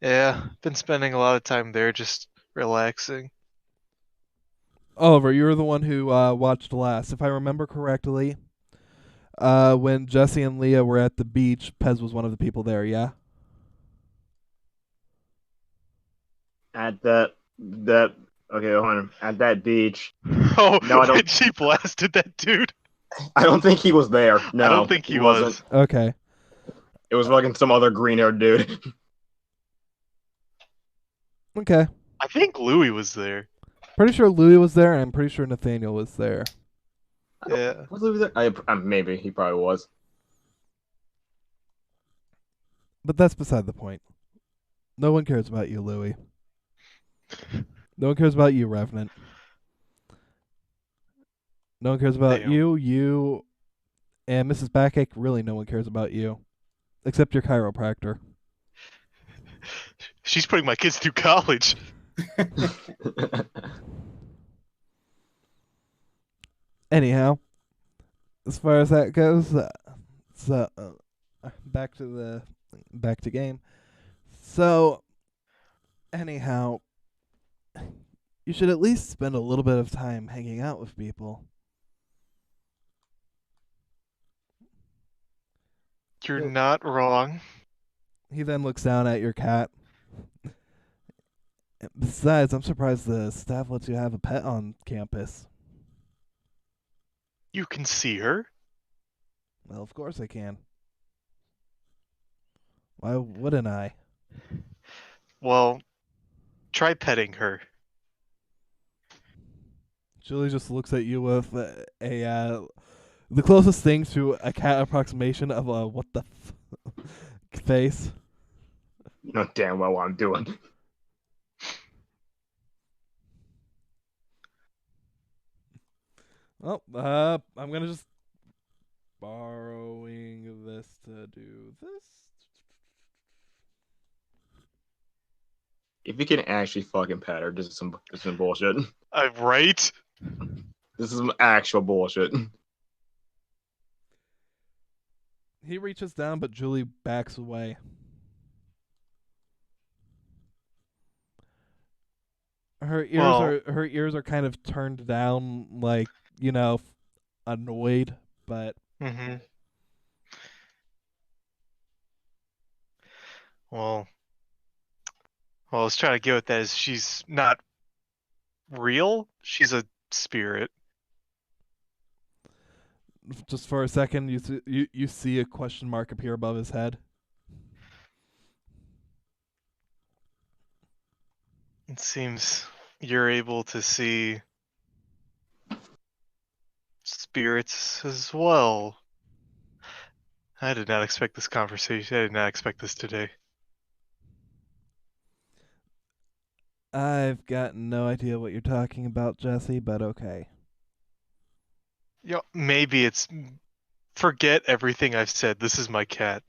Yeah, been spending a lot of time there just relaxing. Oliver, you were the one who watched last. If I remember correctly, when Jesse and Leah were at the beach, Pez was one of the people there, yeah? At okay, hold on. At that beach. Oh, No, I don't. when she blasted that dude. I don't think he was there. No, I don't think he wasn't. was. Okay. It was fucking some other green-haired dude. Okay. I think Louis was there. Pretty sure Louis was there, and I'm pretty sure Nathaniel was there. Yeah. Was he there? Maybe he probably was. But that's beside the point. No one cares about you, Louis. No one cares about you, Revenant. No one cares about Damn. you, and Mrs. Backache. Really, no one cares about you. Except your chiropractor. She's putting my kids through college. Anyhow, as far as that goes, back to game. So, anyhow, you should at least spend a little bit of time hanging out with people. You're not wrong. He then looks down at your cat. Besides, I'm surprised the staff lets you have a pet on campus. You can see her. Well, of course I can. Why wouldn't I? Well, try petting her. Julie just looks at you with the closest thing to a cat approximation of a what the face. You know damn well what I'm doing. Well, I'm gonna just borrowing this to do this. If you can actually fucking pet her, this is some bullshit. Right? This is some actual bullshit. He reaches down, but Julie backs away. Her ears are kind of turned down, like, annoyed, but Mm-hmm. Well, I was trying to get with that is she's not real. She's a spirit. just for a second, you see a question mark appear above his head. It seems you're able to see spirits as well. I did not expect this conversation. I did not expect this today. I've got no idea what you're talking about, Jesse, but okay. Maybe it's forget everything I've said. This is my cat.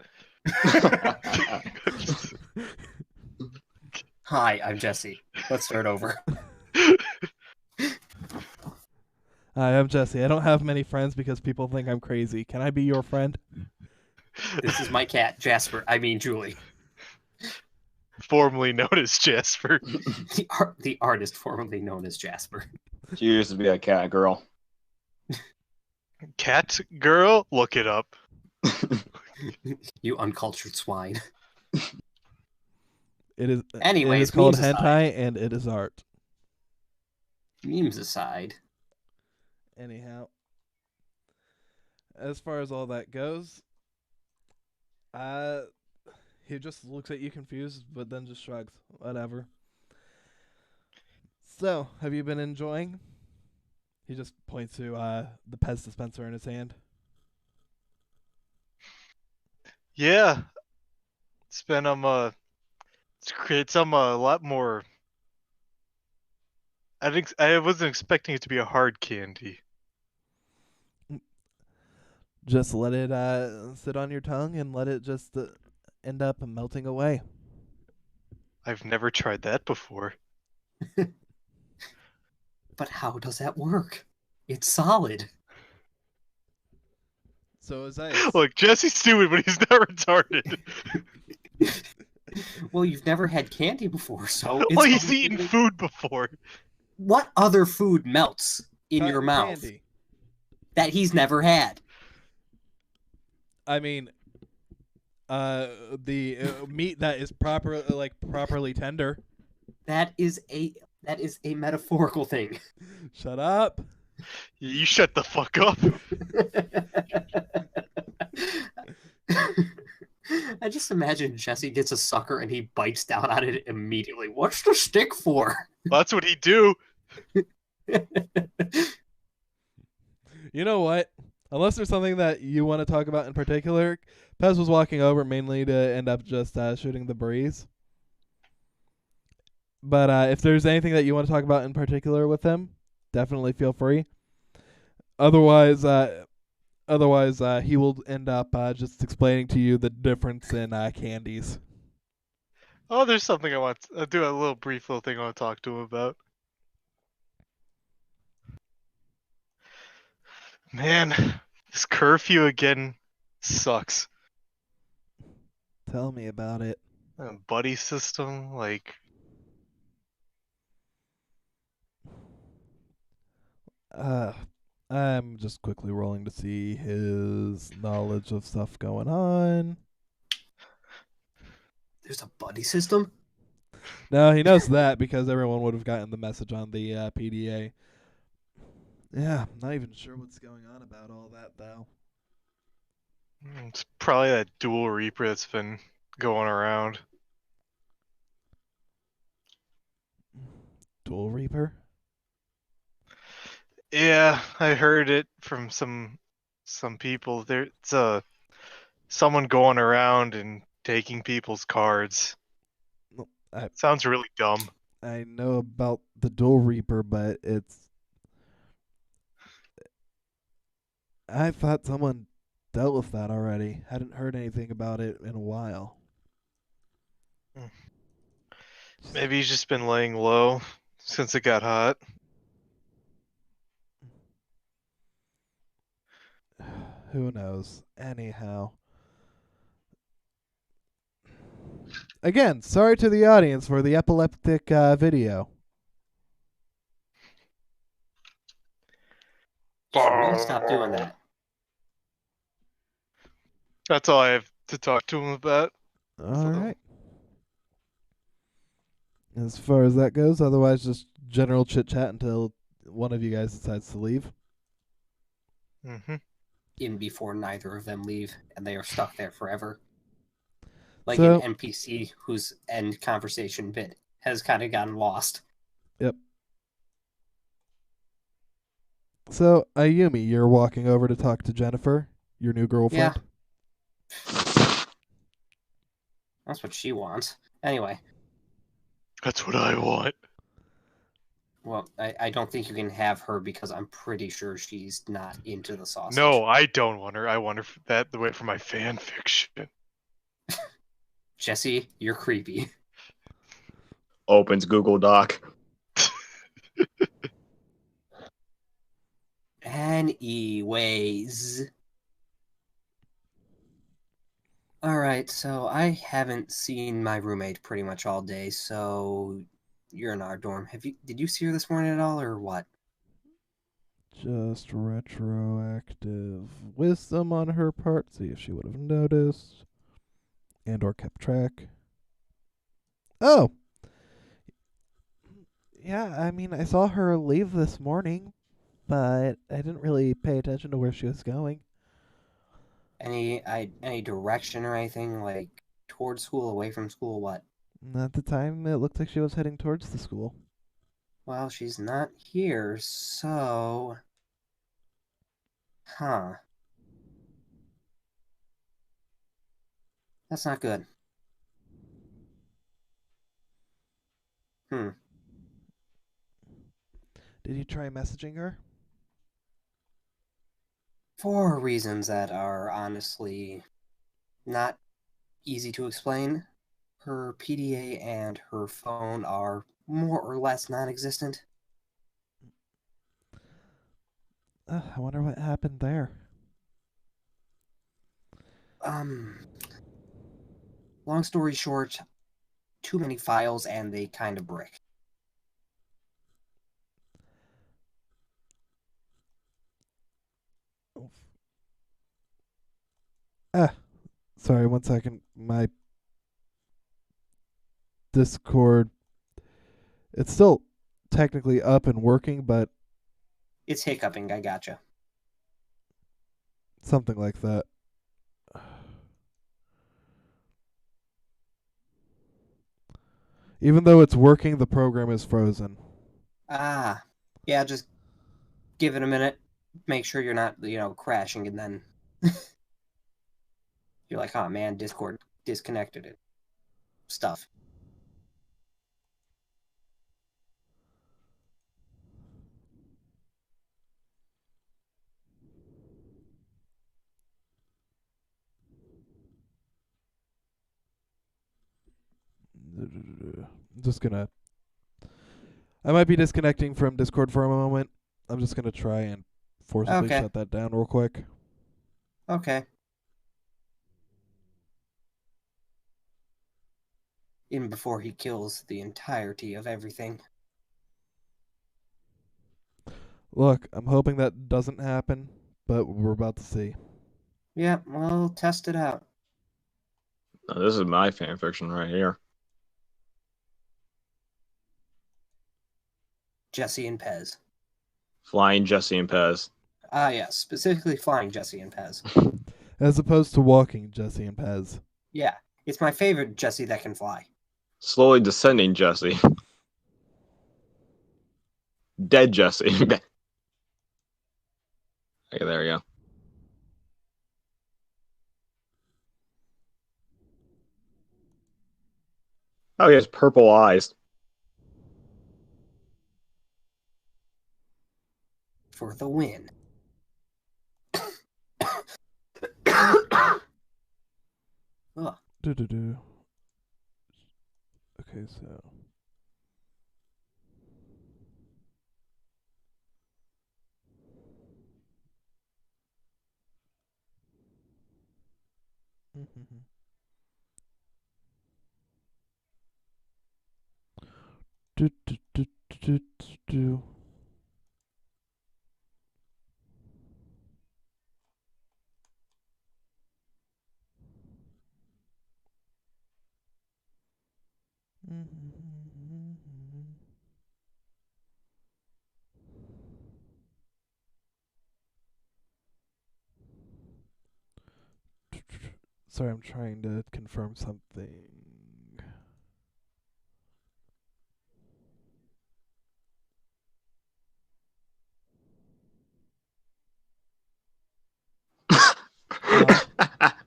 Hi, I'm Jesse. Let's start over. Hi, I'm Jesse. I don't have many friends because people think I'm crazy. Can I be your friend? This is my cat, Jasper. I mean, Julie. Formerly known as Jasper. The artist formerly known as Jasper. She used to be a cat girl. Cat girl? Look it up. You uncultured swine. It is. Anyways, it is called memes hentai, aside. and it is art. Memes aside. Anyhow, as far as all that goes, he just looks at you confused, but then just shrugs. Whatever. So, have you been enjoying? He just points to the Pez dispenser in his hand. Yeah. It's been it's a lot more. I wasn't expecting it to be a hard candy. Just let it sit on your tongue and let it just end up melting away. I've never tried that before. But how does that work? It's solid. So is ice. Look, Jesse's stupid, but he's not retarded. Well, you've never had candy before, so Well, he's eaten food before. What other food melts in your Cotton mouth candy. that he's never had? I mean, the meat that is properly tender. That is a metaphorical thing. Shut up. You shut the fuck up. I just imagine Jesse gets a sucker and he bites down on it immediately. What's the stick for? That's what he do. You know what? Unless there's something that you want to talk about in particular, Pez was walking over mainly to end up just shooting the breeze. But if there's anything that you want to talk about in particular with him, definitely feel free. Otherwise, he will end up just explaining to you the difference in candies. Oh, there's something I want. I'll do a brief little thing I want to talk to him about. Man, this curfew again sucks. Tell me about it. Buddy system, like. I'm just quickly rolling to see his knowledge of stuff going on. There's a buddy system? No, he knows that because everyone would have gotten the message on the PDA. Yeah, I'm not even sure what's going on about all that, though. It's probably that Duel Reaper that's been going around. Duel Reaper? Yeah, I heard it from some people. There's someone going around and taking people's cards. No, I Sounds really dumb. I know about the Duel Reaper, but I thought someone dealt with that already. Hadn't heard anything about it in a while. Maybe he's just been laying low since it got hot. Who knows? Anyhow. Again, sorry to the audience for the epileptic video. You should really stop doing that. That's all I have to talk to him about. All right. As far as that goes, otherwise just general chit chat until one of you guys decides to leave. Mm-hmm. Even before neither of them leave, and they are stuck there forever. Like So- an NPC whose end conversation bit has kind of gotten lost. Yep. So, Ayumi, you're walking over to talk to Jennifer, your new girlfriend. That's what she wants. Anyway, That's what I want. well, I don't think you can have her because I'm pretty sure she's not into the sausage. No, I don't want her. I want her that the way for my fan fiction. Jesse, you're creepy. Opens Google Doc. Anyways. Alright, so I haven't seen my roommate pretty much all day, so you're in our dorm. Did you see her this morning at all, or what? Just retroactive wisdom on her part, see if she would have noticed. And or kept track. Oh! Yeah, I mean, I saw her leave this morning, but I didn't really pay attention to where she was going. Any direction or anything, like towards school, away from school, what? At the time, it looked like she was heading towards the school. Well, she's not here, so... Huh. That's not good. Did you try messaging her? For reasons that are honestly not easy to explain, her PDA and her phone are more or less non-existent. I wonder what happened there. Long story short, too many files and they kind of brick. Sorry, 1 second. My Discord, it's still technically up and working, but It's hiccuping, I gotcha. something like that. Even though it's working, the program is frozen. Ah, yeah, just give it a minute. Make sure you're not, crashing, and then you're like, oh man, Discord disconnected it. Stuff. Just gonna. I might be disconnecting from Discord for a moment. I'm just gonna try and forcibly Okay. shut that down real quick. Okay. Even before he kills the entirety of everything. Look, I'm hoping that doesn't happen, but we're about to see. Yeah, well, test it out. This is my fan fiction right here. Jesse and Pez. Flying Jesse and Pez. Ah, yes, specifically flying Jesse and Pez. As opposed to walking Jesse and Pez. Yeah, it's my favorite Jesse that can fly. Slowly descending Jesse. Dead Jesse. Okay, there we go. Oh, he has purple eyes. For the win. Ugh. Do. Okay, so. Do. Sorry, I'm trying to confirm something.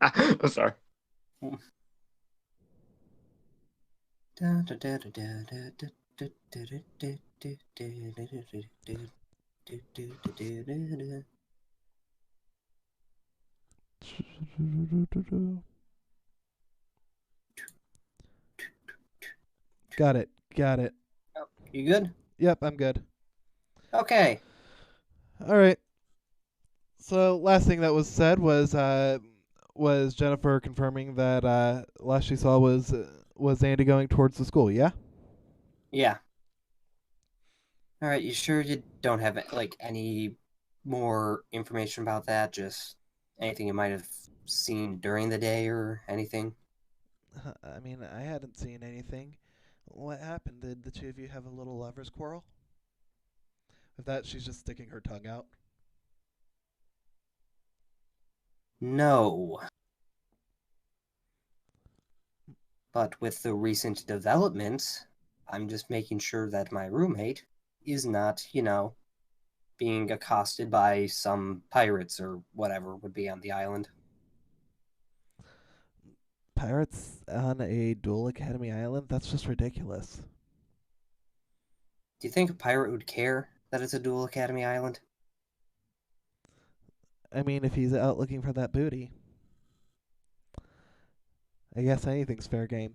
I'm sorry. Got it. You good? Yep, I'm good. Okay. All right. So last thing that was said was Jennifer confirming that last she saw was Andy going towards the school. Yeah. Yeah. All right. You sure you don't have like any more information about that? Just anything you might have seen during the day or anything? I mean, I hadn't seen anything. What happened? Did the two of you have a little lovers' quarrel? With that, she's just sticking her tongue out. No. But with the recent developments, I'm just making sure that my roommate is not, being accosted by some pirates or whatever would be on the island. Pirates on a Duel Academy island? That's just ridiculous. Do you think a pirate would care that it's a Duel Academy island? I mean, if he's out looking for that booty, I guess anything's fair game.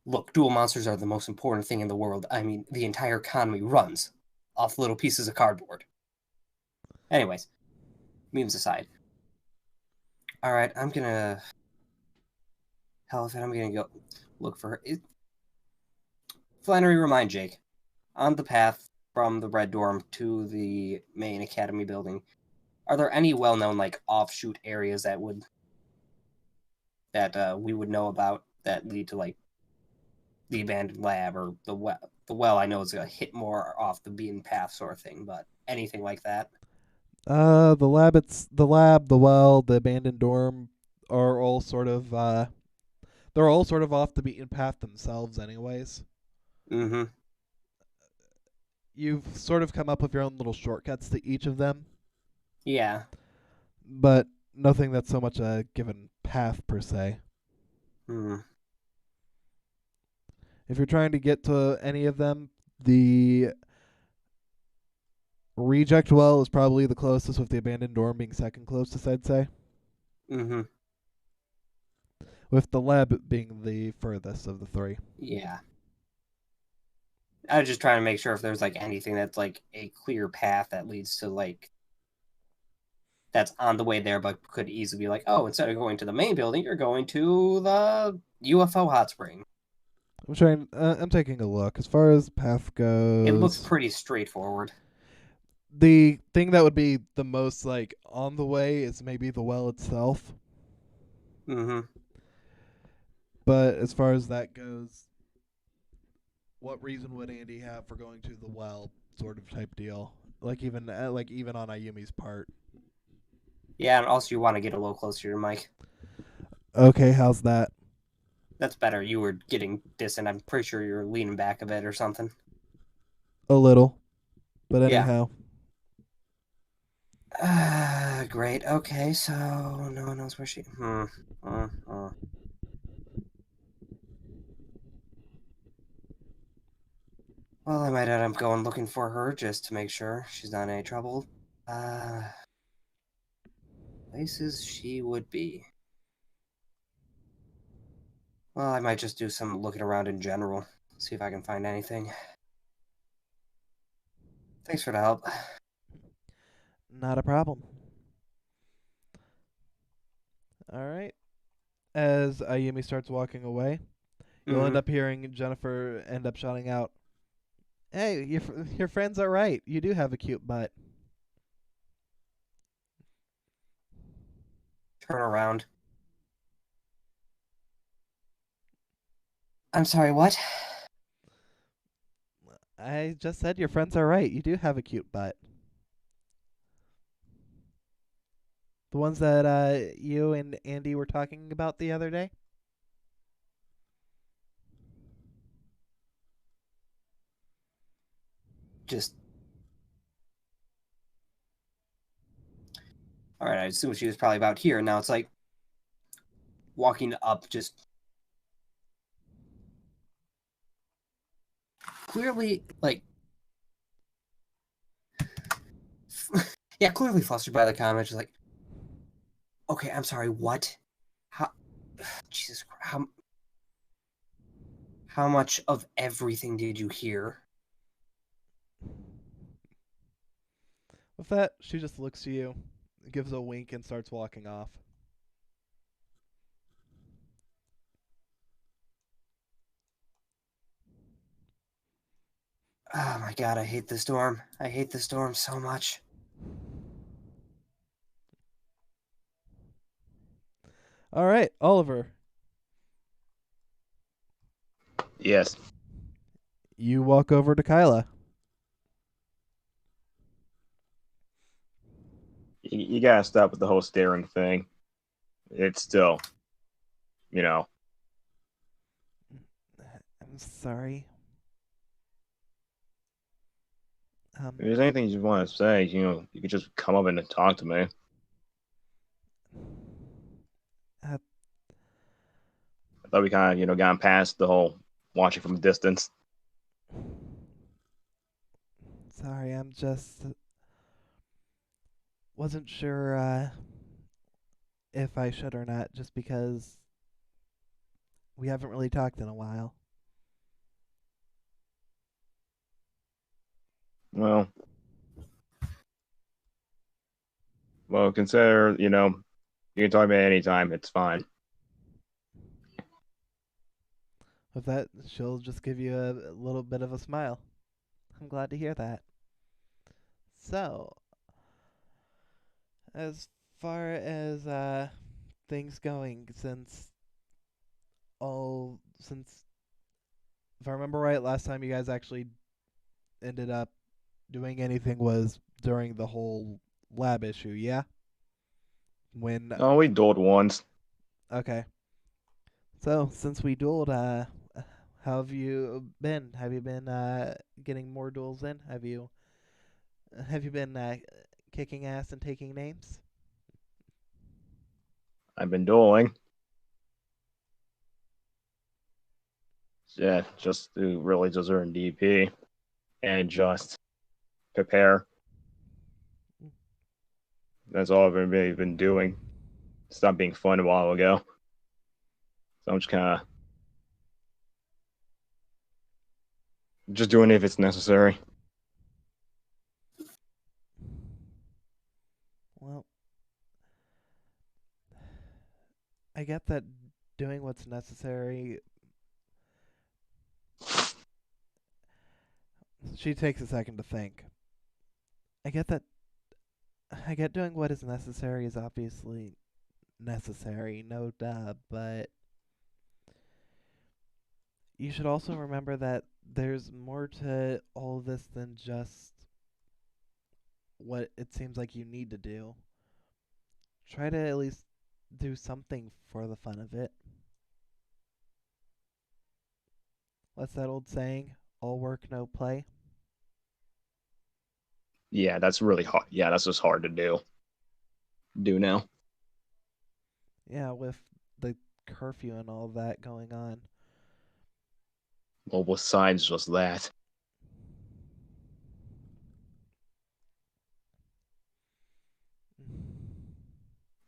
Look, duel monsters are the most important thing in the world. I mean, the entire economy runs off little pieces of cardboard. Anyways, memes aside. All right, I'm gonna go look for her. Flannery, remind Jake on the path from the Red Dorm to the main academy building. Are there any well-known like offshoot areas that we would know about that lead to like the abandoned lab or the well? The well I know is a hit more off the beaten path sort of thing, but anything like that? The lab, the well, the abandoned dorm are all sort of they're all sort of off the beaten path themselves anyways. Mm-hmm. You've sort of come up with your own little shortcuts to each of them, Yeah. but nothing that's so much a given path per se. Hmm. If you're trying to get to any of them, the reject well is probably the closest, with the abandoned dorm being second closest, I'd say. Mm-hmm. With the lab being the furthest of the three. Yeah. I was just trying to make sure if there's like anything that's like a clear path that leads to like that's on the way there, but could easily be like, oh, instead of going to the main building, you're going to the UFO hot spring. I'm taking a look. As far as the path goes, It looks pretty straightforward. The thing that would be the most like on the way is maybe the well itself. Mm-hmm. But as far as that goes, What reason would Andy have for going to the well, sort of type deal? Like even on Ayumi's part. Yeah, and also you want to get a little closer to your mic. Okay, how's that? That's better. You were getting distant. I'm pretty sure you're leaning back a bit or something. A little, but Yeah. anyhow. Great. Okay, so no one knows where she. Well, I might end up going looking for her just to make sure she's not in any trouble. Places she would be. Well, I might just do some looking around in general. See if I can find anything. Thanks for the help. Not a problem. Alright. As Ayumi starts walking away, you'll end up hearing Jennifer end up shouting out, "Hey, your friends are right. You do have a cute butt." Turn around. I'm sorry, what? I just said your friends are right. You do have a cute butt. The ones that you and Andy were talking about the other day? Just. Alright, I assume she was probably about here. Now it's like walking up, just clearly, like, yeah, clearly flustered by the comment. Just like, okay, I'm sorry, what? How? Jesus Christ, how much of everything did you hear? With that, she just looks to you, gives a wink, and starts walking off. Oh my god, I hate the storm. I hate the storm so much. All right, Oliver. Yes. You walk over to Kyla. You gotta stop with the whole staring thing. It's still, you know. I'm sorry. If there's anything you want to say, you could just come up and talk to me. I thought we kind of, gone past the whole watching from a distance. Sorry, I'm just wasn't sure if I should or not, just because we haven't really talked in a while. Well, consider, you can talk about it anytime. It's fine. With that, she'll just give you a little bit of a smile. I'm glad to hear that. So, as far as things going, since if I remember right, last time you guys actually ended up doing anything was during the whole lab issue, yeah? When Oh, we dueled once. Okay. So, since we dueled, how have you been? Have you been getting more duels in? Have you been kicking ass and taking names? I've been dueling. Yeah, just to really just earn DP and just prepare. That's all I've really been doing. Stopped being fun a while ago. So I'm just kind of just doing it if it's necessary. Well, I get that doing what's necessary. She takes a second to think. I get that. I get doing what is necessary is obviously necessary, no duh, but you should also remember that there's more to all this than just what it seems like you need to do. Try to at least do something for the fun of it. What's that old saying? All work, no play. Yeah, that's really hard. Yeah, that's just hard to do now. Yeah, with the curfew and all that going on. Well, besides just that,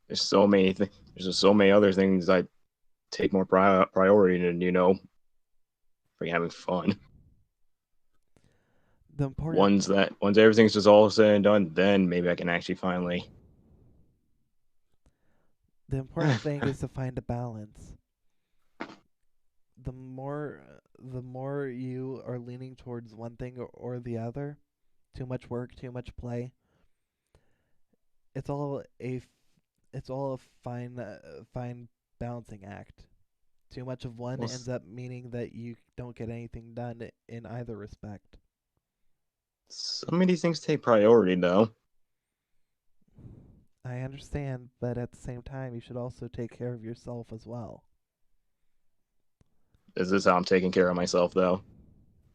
there's so many there's just so many other things that take more priority than for having fun. The important Once everything's just all said and done, then maybe I can actually finally. the important thing is to find a balance. The more you are leaning towards one thing or the other, too much work, too much play, it's all a fine balancing act. Too much of one Well, ends up meaning that you don't get anything done in either respect. some of these things take priority, though. I understand, but at the same time, you should also take care of yourself as well. Is this how I'm taking care of myself, though?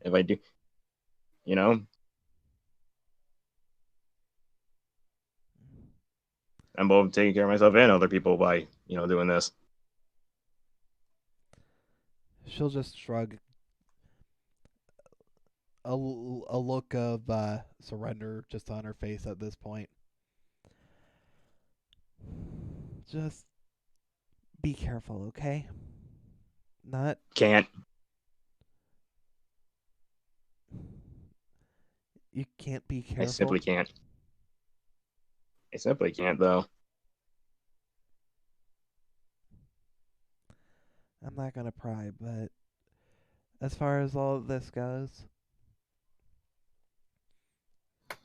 If I do, you know, I'm both taking care of myself and other people by, doing this. She'll just shrug, a look of surrender just on her face at this point. Just be careful, okay? Not. Can't. You can't be I careful. simply can't. I simply can't, though. I'm not gonna pry, but as far as all of this goes,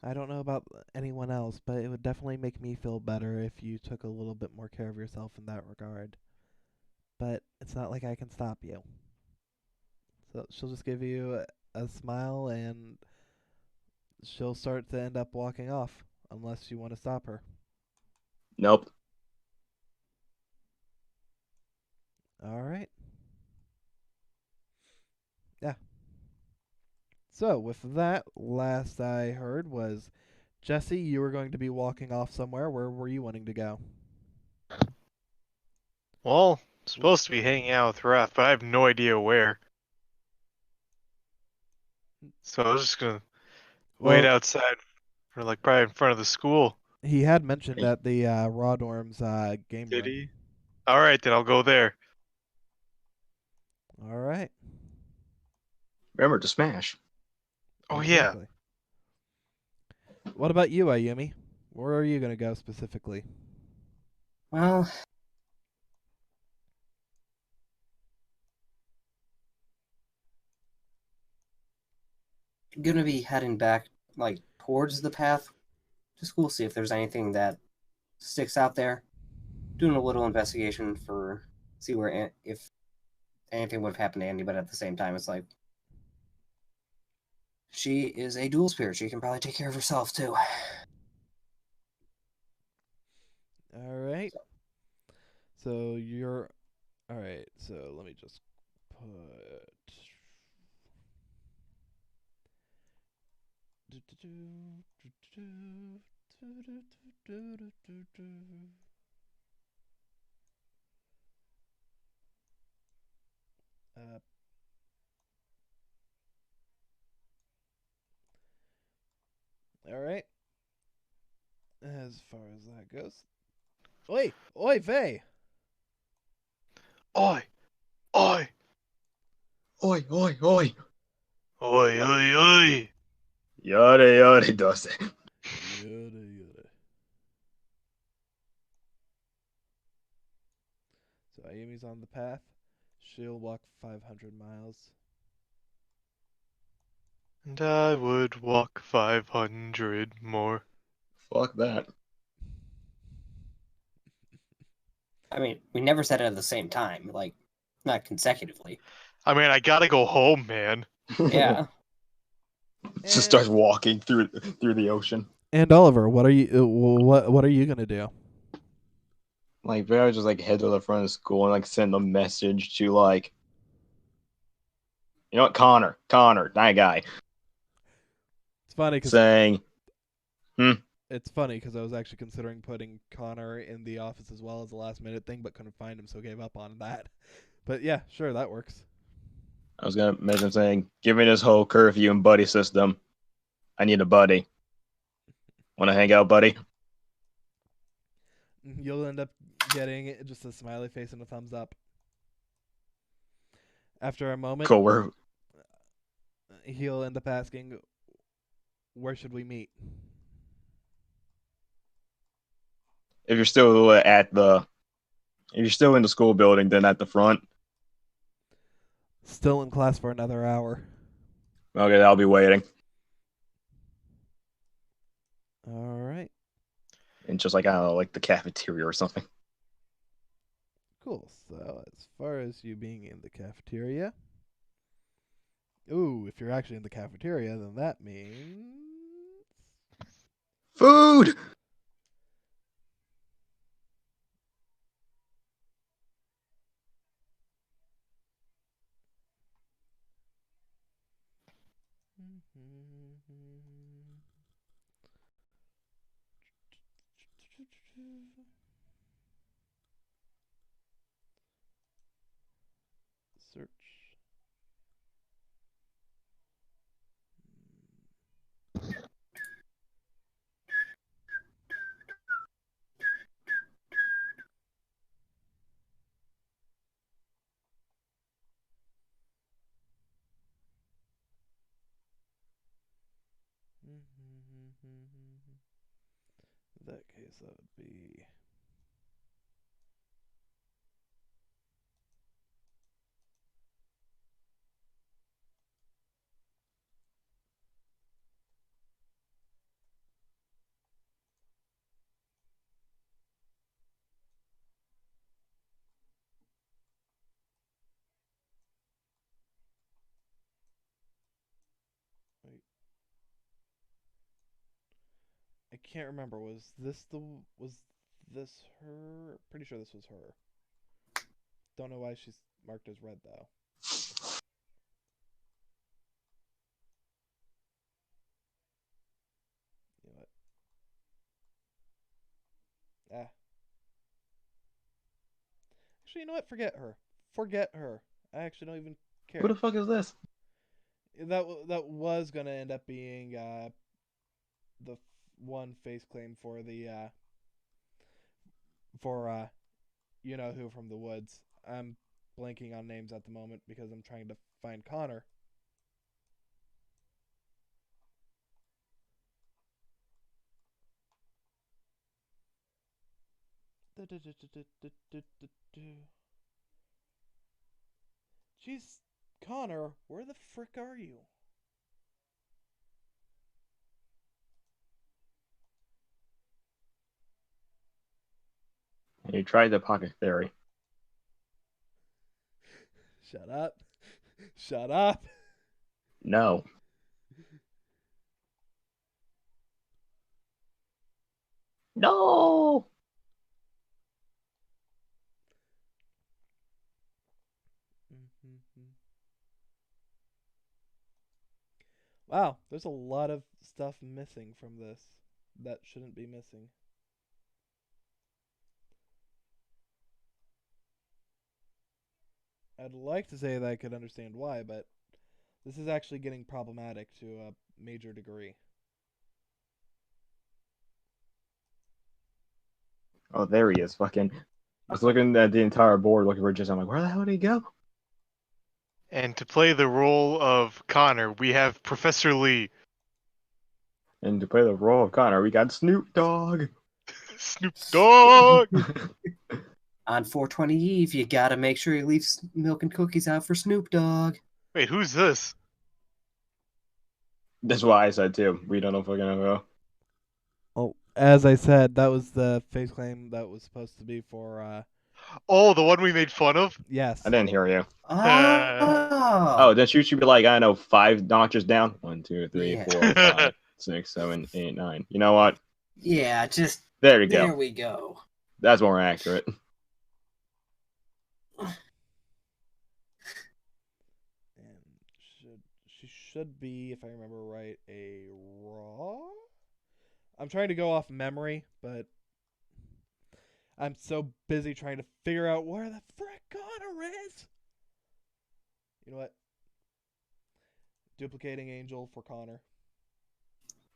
I don't know about anyone else, but it would definitely make me feel better if you took a little bit more care of yourself in that regard. But it's not like I can stop you. So she'll just give you a smile and she'll start to end up walking off unless you want to stop her. Nope. All right. Yeah. So with that, last I heard was Jesse, you were going to be walking off somewhere. Where were you wanting to go? Well, supposed to be hanging out with Raph, but I have no idea where. So I was just gonna wait Well, outside for probably in front of the school. he had mentioned Hey, at the Raw Dorms game Did room. he? All right, then I'll go there. All right. remember to smash. Oh yeah. Exactly. What about you, Ayumi? Where are you going to go specifically? Well, gonna be heading back towards the path to school, see if there's anything that sticks out there. Doing a little investigation for see where if anything would have happened to Andy, but at the same time, it's like she is a dual spirit. She can probably take care of herself too. All right. So you're. All right. So let me just put. Uh, all right. As far as that goes. Oi! Oi, Vey! Oi, oi, Oi, oi, oi. oi, oi, oi. Yada, yada, does it. Yada, yada. So Ayumi's on the path. She'll walk 500 miles. And I would walk 500 more. Fuck that. I mean, we never said it at the same time, not consecutively. I mean, I gotta go home, man. Yeah. Just starts walking through the ocean. And Oliver, what are you what are you gonna do? Like, maybe I would just like head to the front of school and like send a message to like, you know what, Connor, that guy, It's funny because saying, I was actually considering putting Connor in the office as well as a last minute thing, but couldn't find him, so gave up on that. But yeah, sure, that works. I was gonna message him saying, give me this whole curfew and buddy system. I need a buddy. Want to hang out, buddy? You'll end up getting just a smiley face and a thumbs up. After a moment, Cool. We're he'll end up asking, "Where should we meet?" if you're still at the if you're still in the school building, then at the front. Still in class for another hour. Okay, I'll be waiting. All right. And just like, I don't know, like the cafeteria or something. Cool. So as far as you being in the cafeteria, if you're actually in the cafeteria, then that means Food. search. In that case, that would be wait. I can't remember. Was this her? Pretty sure this was her. Don't know why she's marked as red though. You know what? Actually, you know what? Forget her. Forget her. I actually don't even care. Who the fuck is this? That was gonna end up being the one face claim for the you know who from the woods. I'm blanking on names at the moment because I'm trying to find Connor. Jeez, Connor, where the frick are you? You tried the pocket theory. Shut up. Shut up. No. No. Wow, there's a lot of stuff missing from this that shouldn't be missing. I'd like to say that I could understand why, but this is actually getting problematic to a major degree. Oh, there he is. Fucking. I was looking at the entire board looking for just. I'm like, where the hell did he go? And to play the role of Connor, we have Professor Lee. And to play the role of Connor, we got Snoop Dogg. Snoop Dogg! On 420 Eve, you gotta make sure you leave milk and cookies out for Snoop Dogg. Wait, who's this? That's why I said too. We don't know fucking know. Well, as I said, that was the face claim that was supposed to be for Oh, the one we made fun of? Yes. I didn't hear you. Oh. Then you should be like, I don't know, 5 notches down. 1, 2, 3, Yeah. 4, 5, 6, 7, 8, 9. You know what? Yeah, just There you there go. we go. That's more accurate. And she should be, if I remember right, a raw. I'm trying to go off memory, but I'm so busy trying to figure out where the frick Connor is. You know what? Duplicating Angel for Connor.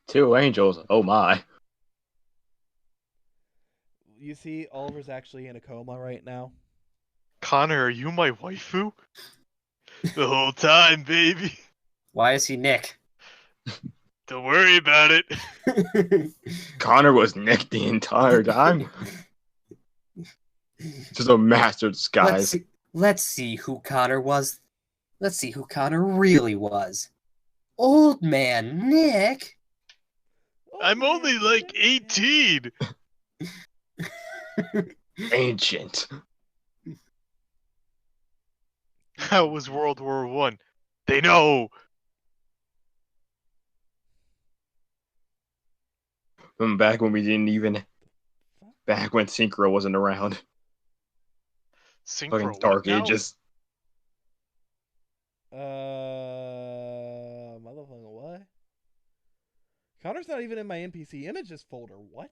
2 angels. Oh my. You see, Oliver's actually in a coma right now. Connor, are you my waifu? The whole time, baby. Why is he Nick? Don't worry about it. Connor was Nick the entire time. Just a master disguise. Let's see who Connor was. Let's see who Connor really was. Old man Nick. I'm only like 18. Ancient. How was World War One? They know. From back when we didn't even. Back when Synchro wasn't around. Synchro, Fucking what Dark now? Ages. Motherfucker, what? Connor's not even in my NPC images folder. What?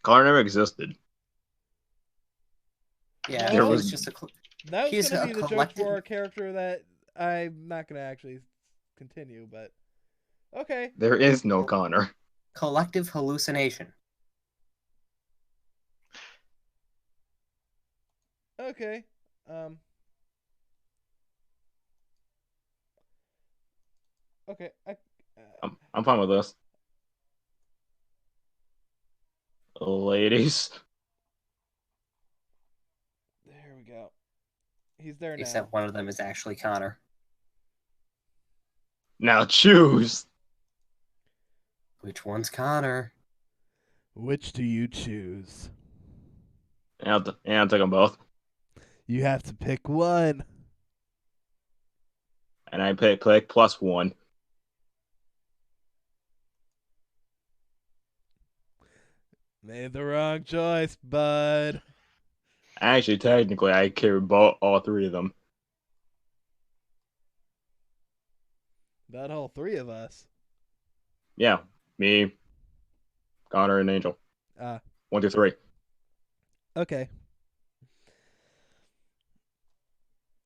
Connor never existed. Yeah, There he was- was just a. That was He's going to a be the joke collective- for a character that I'm not going to actually continue, but okay. There is no Connor. Collective hallucination. Okay. Okay. I'm fine with this. Ladies. There we go. He's there now. Except one of them is actually Connor. Now choose. Which one's Connor? Which do you choose? I'll take them both. You have to pick one. And I pick +1. Made the wrong choice, bud. Actually, technically, I carry all 3 of them. About all 3 of us. Yeah, me, Connor, and Angel. 1, 2, 3. Okay.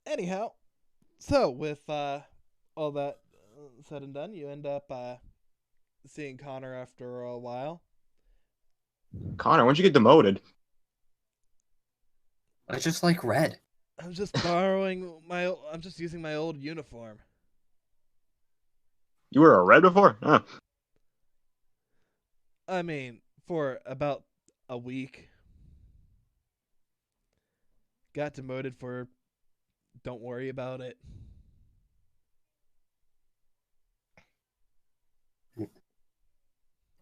Anyhow, so with all that said and done, you end up seeing Connor after a while. Connor, when'd you get demoted? I just like red. I'm just borrowing I'm just using my old uniform. You were a red before? Huh. I mean, for about a week. Got demoted for don't worry about it.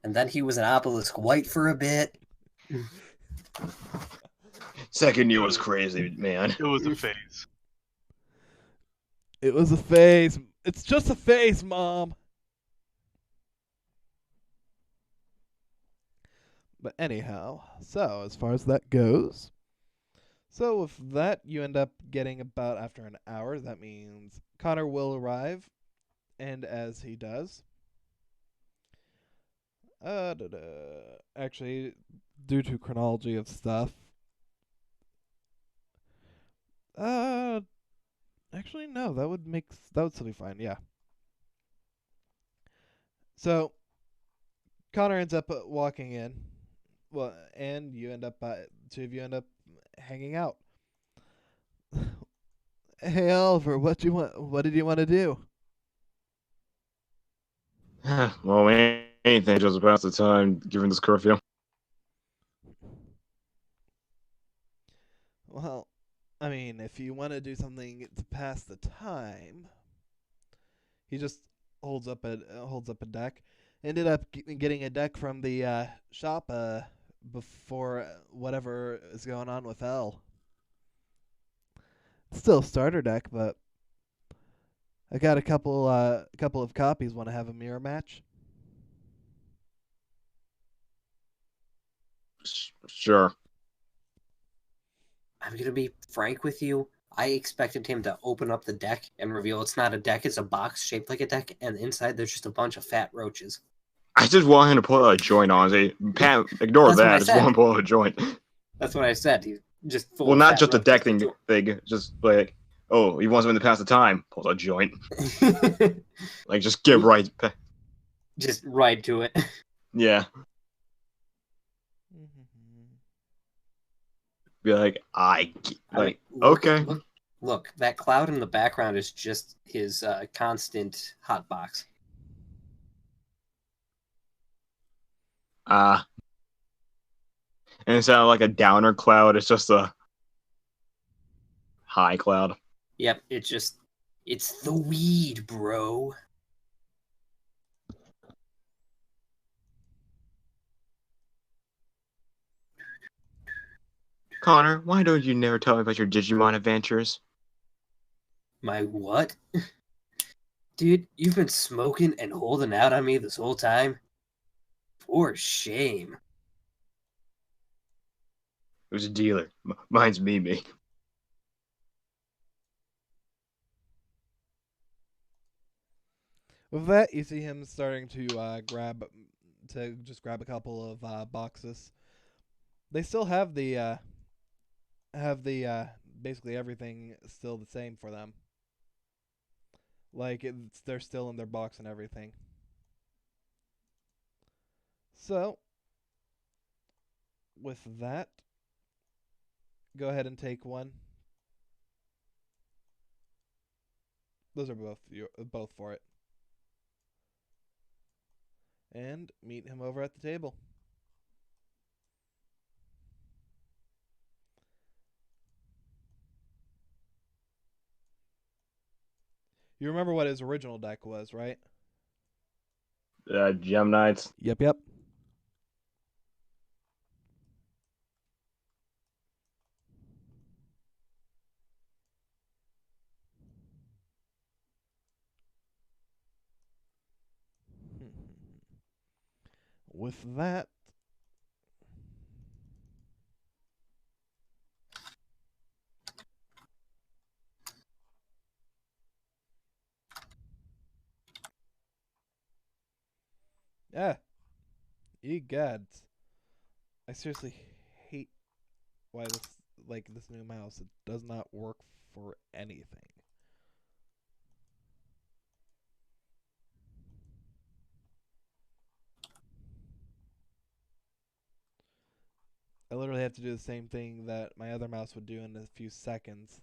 And then he was an obelisk white for a bit. Second year was crazy, man. It was a phase. It was a phase. It's just a phase, Mom. But anyhow, so as far as that goes, so with that, you end up getting about after an hour. That means Connor will arrive, and as he does, actually, due to chronology of stuff, actually no, that would still be fine. Yeah. So Connor ends up walking in. Well, and you end up, 2 of you end up hanging out. Hey Oliver, what did you want to do? Well, anything just to pass the time given this curfew. Well, I mean, if you want to do something to pass the time, he just holds up a deck. Ended up getting a deck from the shop before whatever is going on with L. It's still a starter deck, but I got a couple of copies. Want to have a mirror match? Sure. I'm gonna be frank with you. I expected him to open up the deck and reveal it's not a deck, it's a box shaped like a deck, and inside there's just a bunch of fat roaches. I just want him to pull out a joint on. Say, Pat, ignore That's what I that. I just said. want him to pull out a joint. That's what I said. He's just full Well, of not fat just a deck roaches. thing. Just like, oh, he wants something to pass the time. Pulls out a joint. Like, just get right. Just ride to it. Yeah. Be like, okay. Look, that cloud in the background is just his constant hotbox. And instead of like a downer cloud, it's just a high cloud. Yep, it's the weed, bro. Connor, why don't you never tell me about your Digimon adventures? My what? Dude, you've been smoking and holding out on me this whole time? For shame. It was a dealer. Mine's Mimi. With that, you see him starting to grab a couple of boxes. They still have the basically everything still the same for them. Like they're still in their box and everything. So, with that, go ahead and take one. Those are both for it. And meet him over at the table. You remember what his original deck was, right? Gem Knights. Yep. With that, yeah, egads. I seriously hate why this new mouse, it does not work for anything. I literally have to do the same thing that my other mouse would do in a few seconds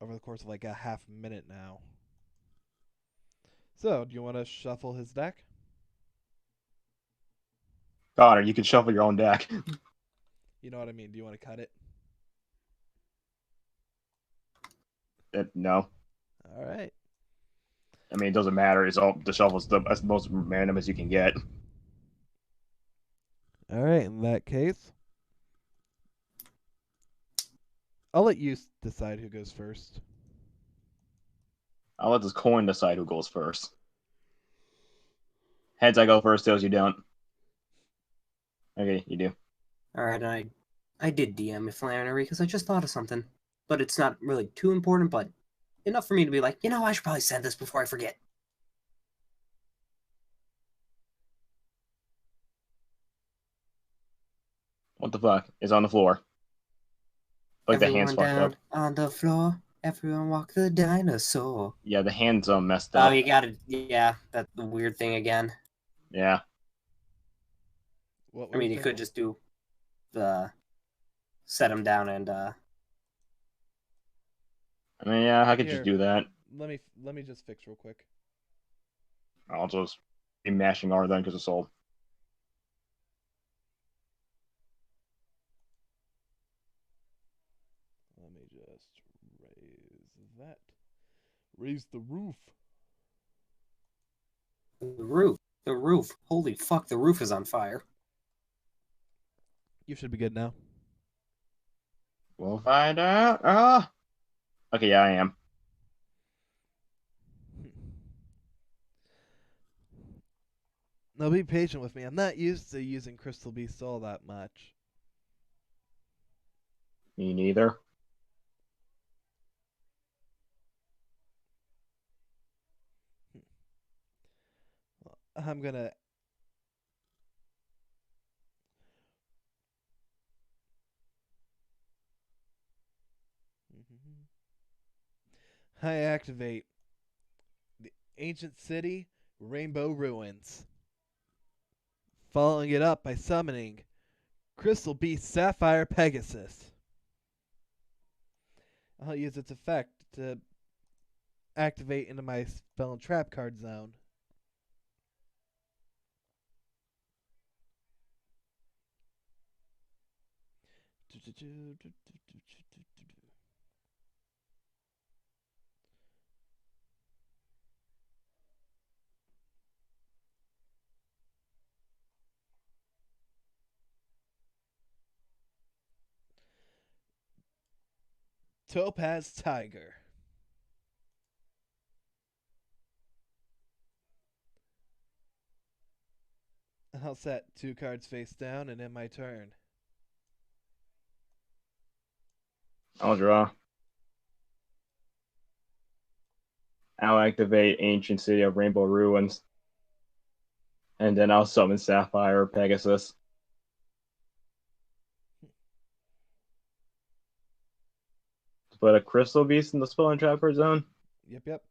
over the course of like a half minute now. So, do you want to shuffle his deck? Connor, you can shuffle your own deck. You know what I mean? Do you want to cut it? No. All right. I mean, it doesn't matter. It's all the shuffle's as most random as you can get. All right. In that case, I'll let you decide who goes first. I'll let this coin decide who goes first. Heads, I go first. Tails, you don't. Okay, you do. Alright, I did DM Flannery because I just thought of something. But it's not really too important, but enough for me to be like, I should probably send this before I forget. What the fuck? It's on the floor. Like the hand's Everyone fucked down up. on the floor. Everyone walk the dinosaur. Yeah, the hand's messed Oh, up. you got it. Yeah, that's the weird thing again. Yeah. What I mean, you could just do the set them down and I mean, yeah, I could Here. just do that. let me just fix real quick. I'll just be mashing R then because it's old. Let me just raise that. Raise the roof. the roof. The roof. Holy fuck, the roof is on fire. You should be good now. We'll find out. Okay, yeah, I am. Now be patient with me. I'm not used to using Crystal Beast all that much. Me neither. I'm gonna. I activate the ancient city, Rainbow Ruins. Following it up by summoning Crystal Beast Sapphire Pegasus. I'll use its effect to activate into my spell and trap card zone. Topaz Tiger. I'll set 2 cards face down and end my turn. I'll draw. I'll activate Ancient City of Rainbow Ruins. And then I'll summon Sapphire Pegasus. Put a Crystal Beast in the Spell and Trapper zone. Yep.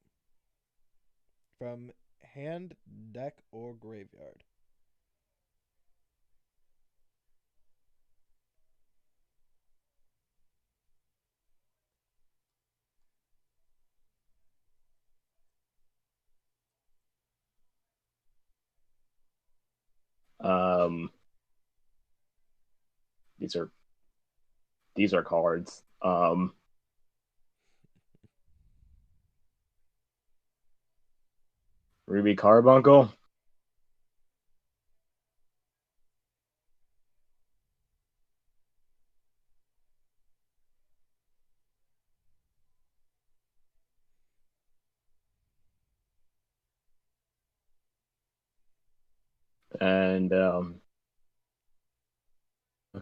From hand, deck, or graveyard. These are cards. Ruby Carbuncle. And a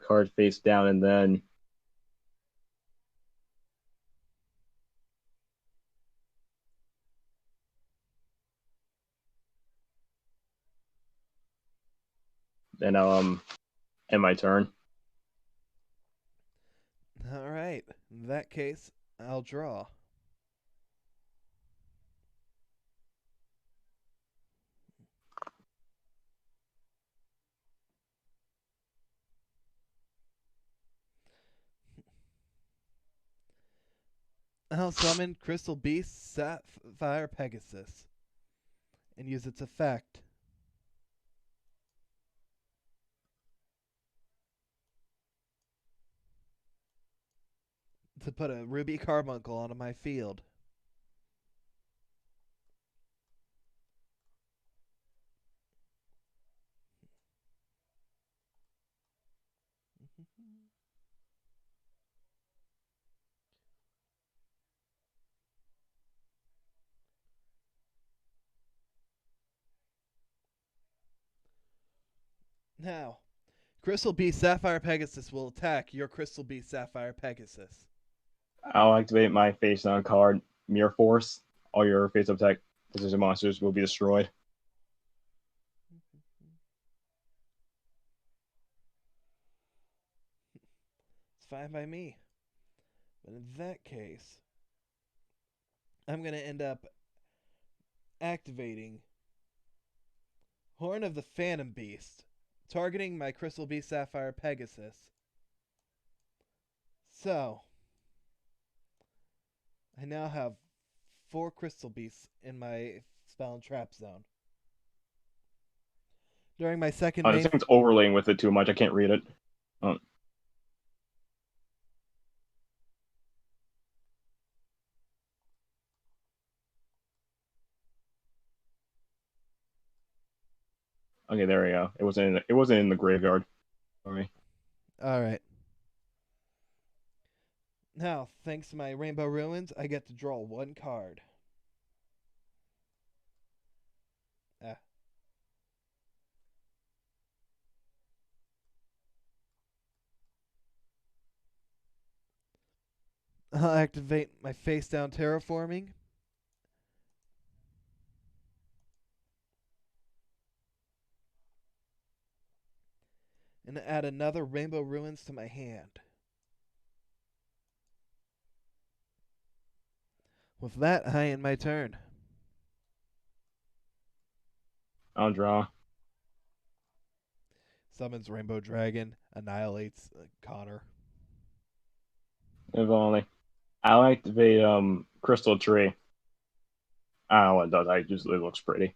card face down, and then end my turn. Alright, in that case, I'll draw. I'll summon Crystal Beast Sapphire Pegasus and use its effect to put a Ruby Carbuncle onto my field. Now, Crystal Beast Sapphire Pegasus will attack your Crystal Beast Sapphire Pegasus. I'll activate my face down card, Mirror Force. All your face up attack decision monsters will be destroyed. It's fine by me. But in that case, I'm going to end up activating Horn of the Phantom Beast, targeting my Crystal Beast Sapphire Pegasus. So, I now have 4 Crystal Beasts in my spell and trap zone. During my second This thing's overlaying with it too much. I can't read it. Okay, there we go. It wasn't in the graveyard for me. All right. Now, thanks to my Rainbow Ruins, I get to draw one card. Ah. I'll activate my face down terraforming. And add another Rainbow Ruins to my hand. With that, I end my turn. I'll draw. Summons Rainbow Dragon, annihilates Connor. If only. I'll activate Crystal Tree. I don't know what it does. I just it looks pretty.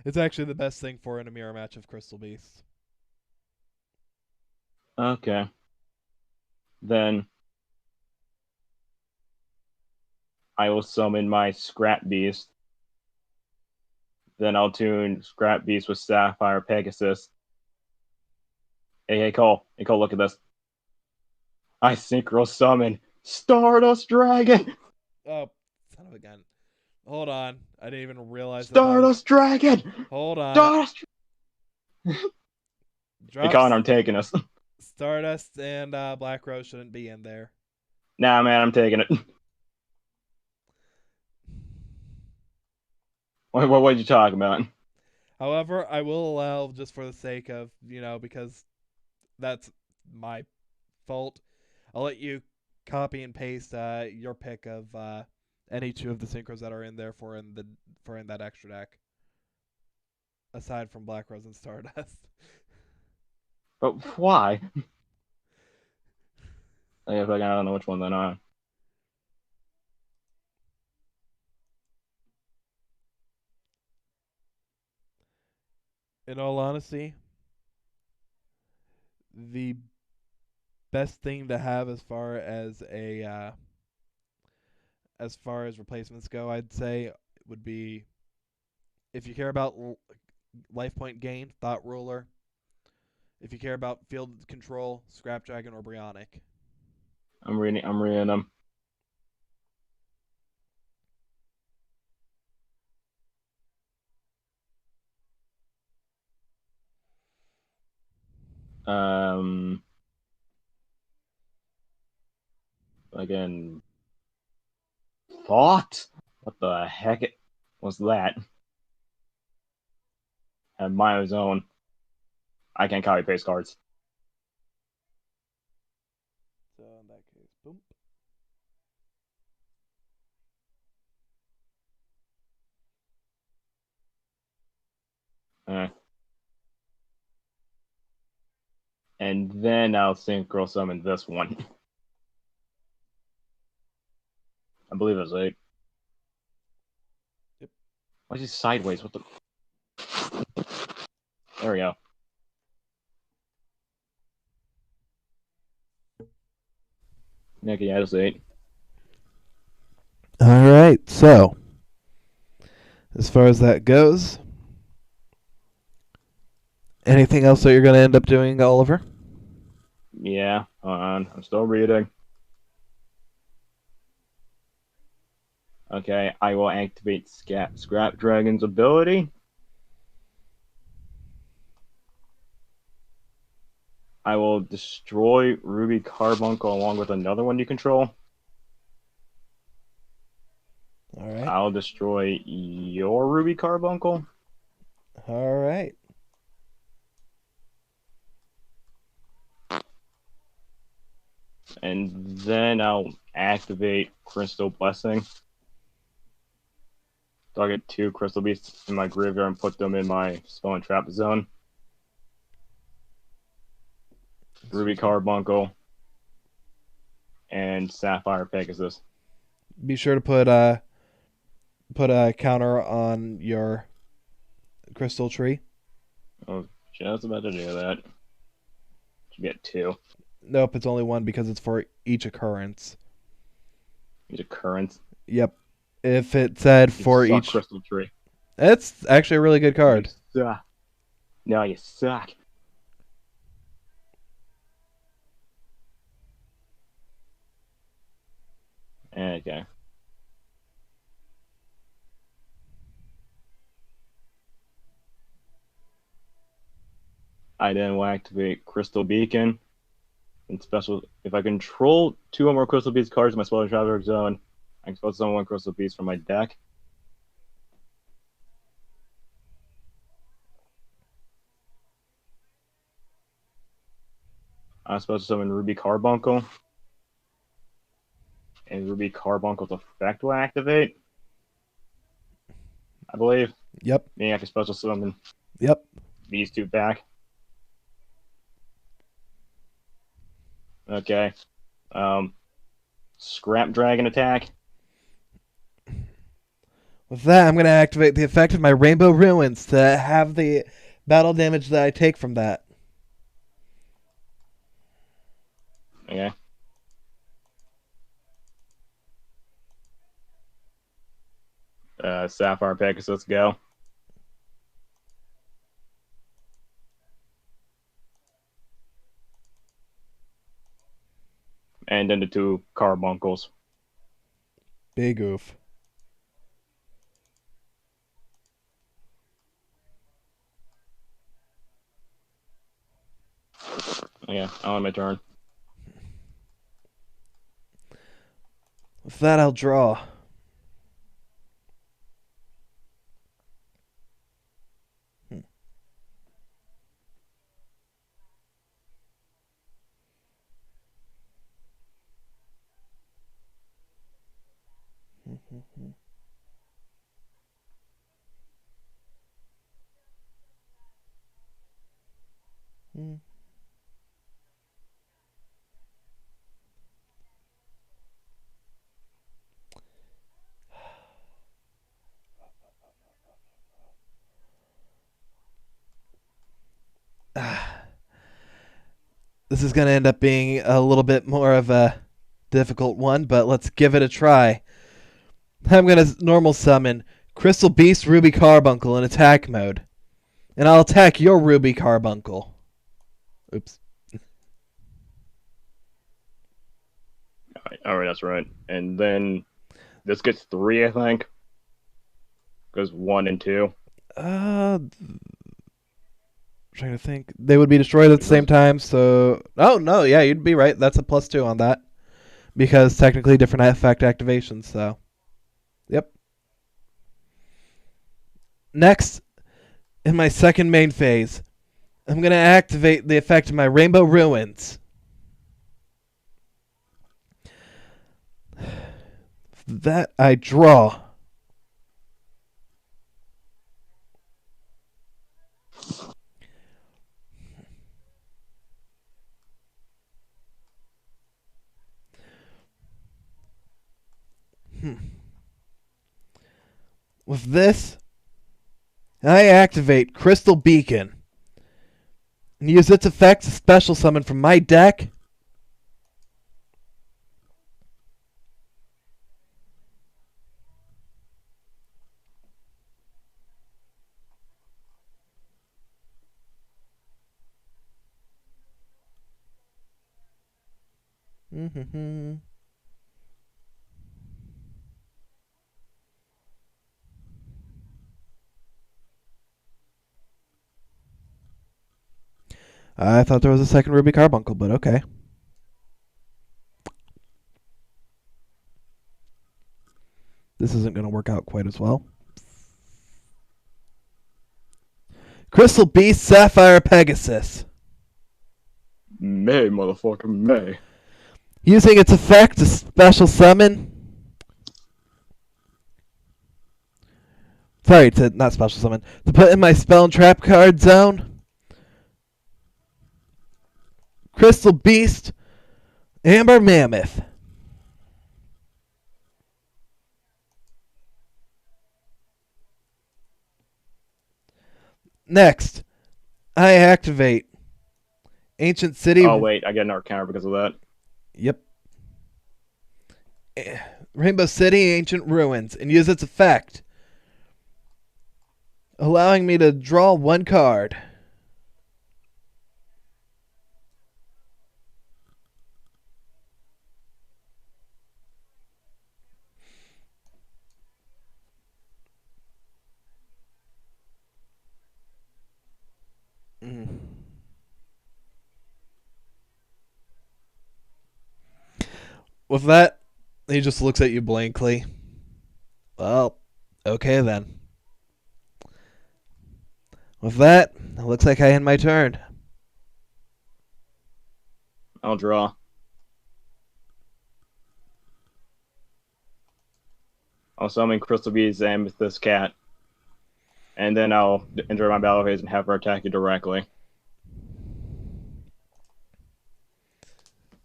It's actually the best thing for in a mirror match of Crystal Beasts. Okay. Then I will summon my Scrap Beast. Then I'll tune Scrap Beast with Sapphire Pegasus. Hey Cole. Hey Cole, look at this. I synchro summon Stardust Dragon. Oh, son of a gun. Hold on. I didn't even realize Stardust Dragon. Hold on. Stardust. Drops Hey Connor, I'm taking us. Stardust and Black Rose shouldn't be in there. Nah, man, I'm taking it. What are you talking about? However, I will allow, just for the sake of, because that's my fault, I'll let you copy and paste your pick of any two of the synchros that are in there for in that extra deck, aside from Black Rose and Stardust. But why? I don't know which one then are. In all honesty, the best thing to have as far as replacements go, I'd say, would be, if you care about life point gain, Thought Ruler. If you care about field control, Scrap Dragon or Brionic. I'm reading them. Again, thought? What the heck was that? And my own. I can't copy paste cards. So in that case, boom. And then I'll synchro summon this one. I believe it's 8. Yep. Why is he sideways? What the? There we go. Okay, yeah, it's 8. All right, so as far as that goes, anything else that you're going to end up doing, Oliver? Yeah, hold on. I'm still reading. Okay, I will activate Scrap Dragon's ability. I will destroy Ruby Carbuncle along with another one you control. All right. I'll destroy your Ruby Carbuncle. All right. And then I'll activate Crystal Blessing. Target 2 Crystal Beasts in my graveyard and put them in my spell and trap zone. Ruby Carbuncle and Sapphire Pegasus. Be sure to put a counter on your Crystal Tree. I was just about to do that. You get 2. Nope, it's only 1 because it's for each occurrence. Each occurrence. Yep. If it said for each Crystal Tree. It's actually a really good card. You suck. No, you suck. Okay. I then will activate Crystal Beacon. And special, if I control 2 or more Crystal Beast cards in my spell traffic zone, I can special summon 1 Crystal Beast from my deck. I'm supposed to summon Ruby Carbuncle. And Ruby Carbuncle's effect will activate, I believe. Yep. Meaning I can special summon these 2 back. Okay. Scrap Dragon attack. With that, I'm going to activate the effect of my Rainbow Ruins to have the battle damage that I take from that. Okay. Sapphire Pegasus, go. And then the 2 Carbuncles. Big oof. Yeah, on my turn. With that, I'll draw. This is going to end up being a little bit more of a difficult one, but let's give it a try. I'm going to normal summon Crystal Beast Ruby Carbuncle in attack mode. And I'll attack your Ruby Carbuncle. Oops. Alright, that's right. And then this gets 3, I think. Goes 1 and 2. Trying to think. They would be destroyed at the same time, so... Oh, no, yeah, you'd be right. That's a +2 on that. Because technically different effect activations, so... Yep. Next, in my second main phase, I'm going to activate the effect of my Rainbow Ruins. That I draw. With this, I activate Crystal Beacon and use its effect to special summon from my deck I thought there was a second Ruby Carbuncle, but okay. This isn't going to work out quite as well. Crystal Beast Sapphire Pegasus. May, motherfucker, may. Using its effect to special summon. Sorry, to not special summon. To put in my spell and trap card zone. Crystal Beast Amber Mammoth. Next, I activate Ancient City. Oh, wait, I get another counter because of that. Yep. Rainbow City Ancient Ruins and use its effect, allowing me to draw 1 card. With that, he just looks at you blankly. Well, okay then. With that, it looks like I end my turn. I'll draw. I'll summon Crystal Beast Amethyst Cat. And then I'll enter my battle phase and have her attack you directly.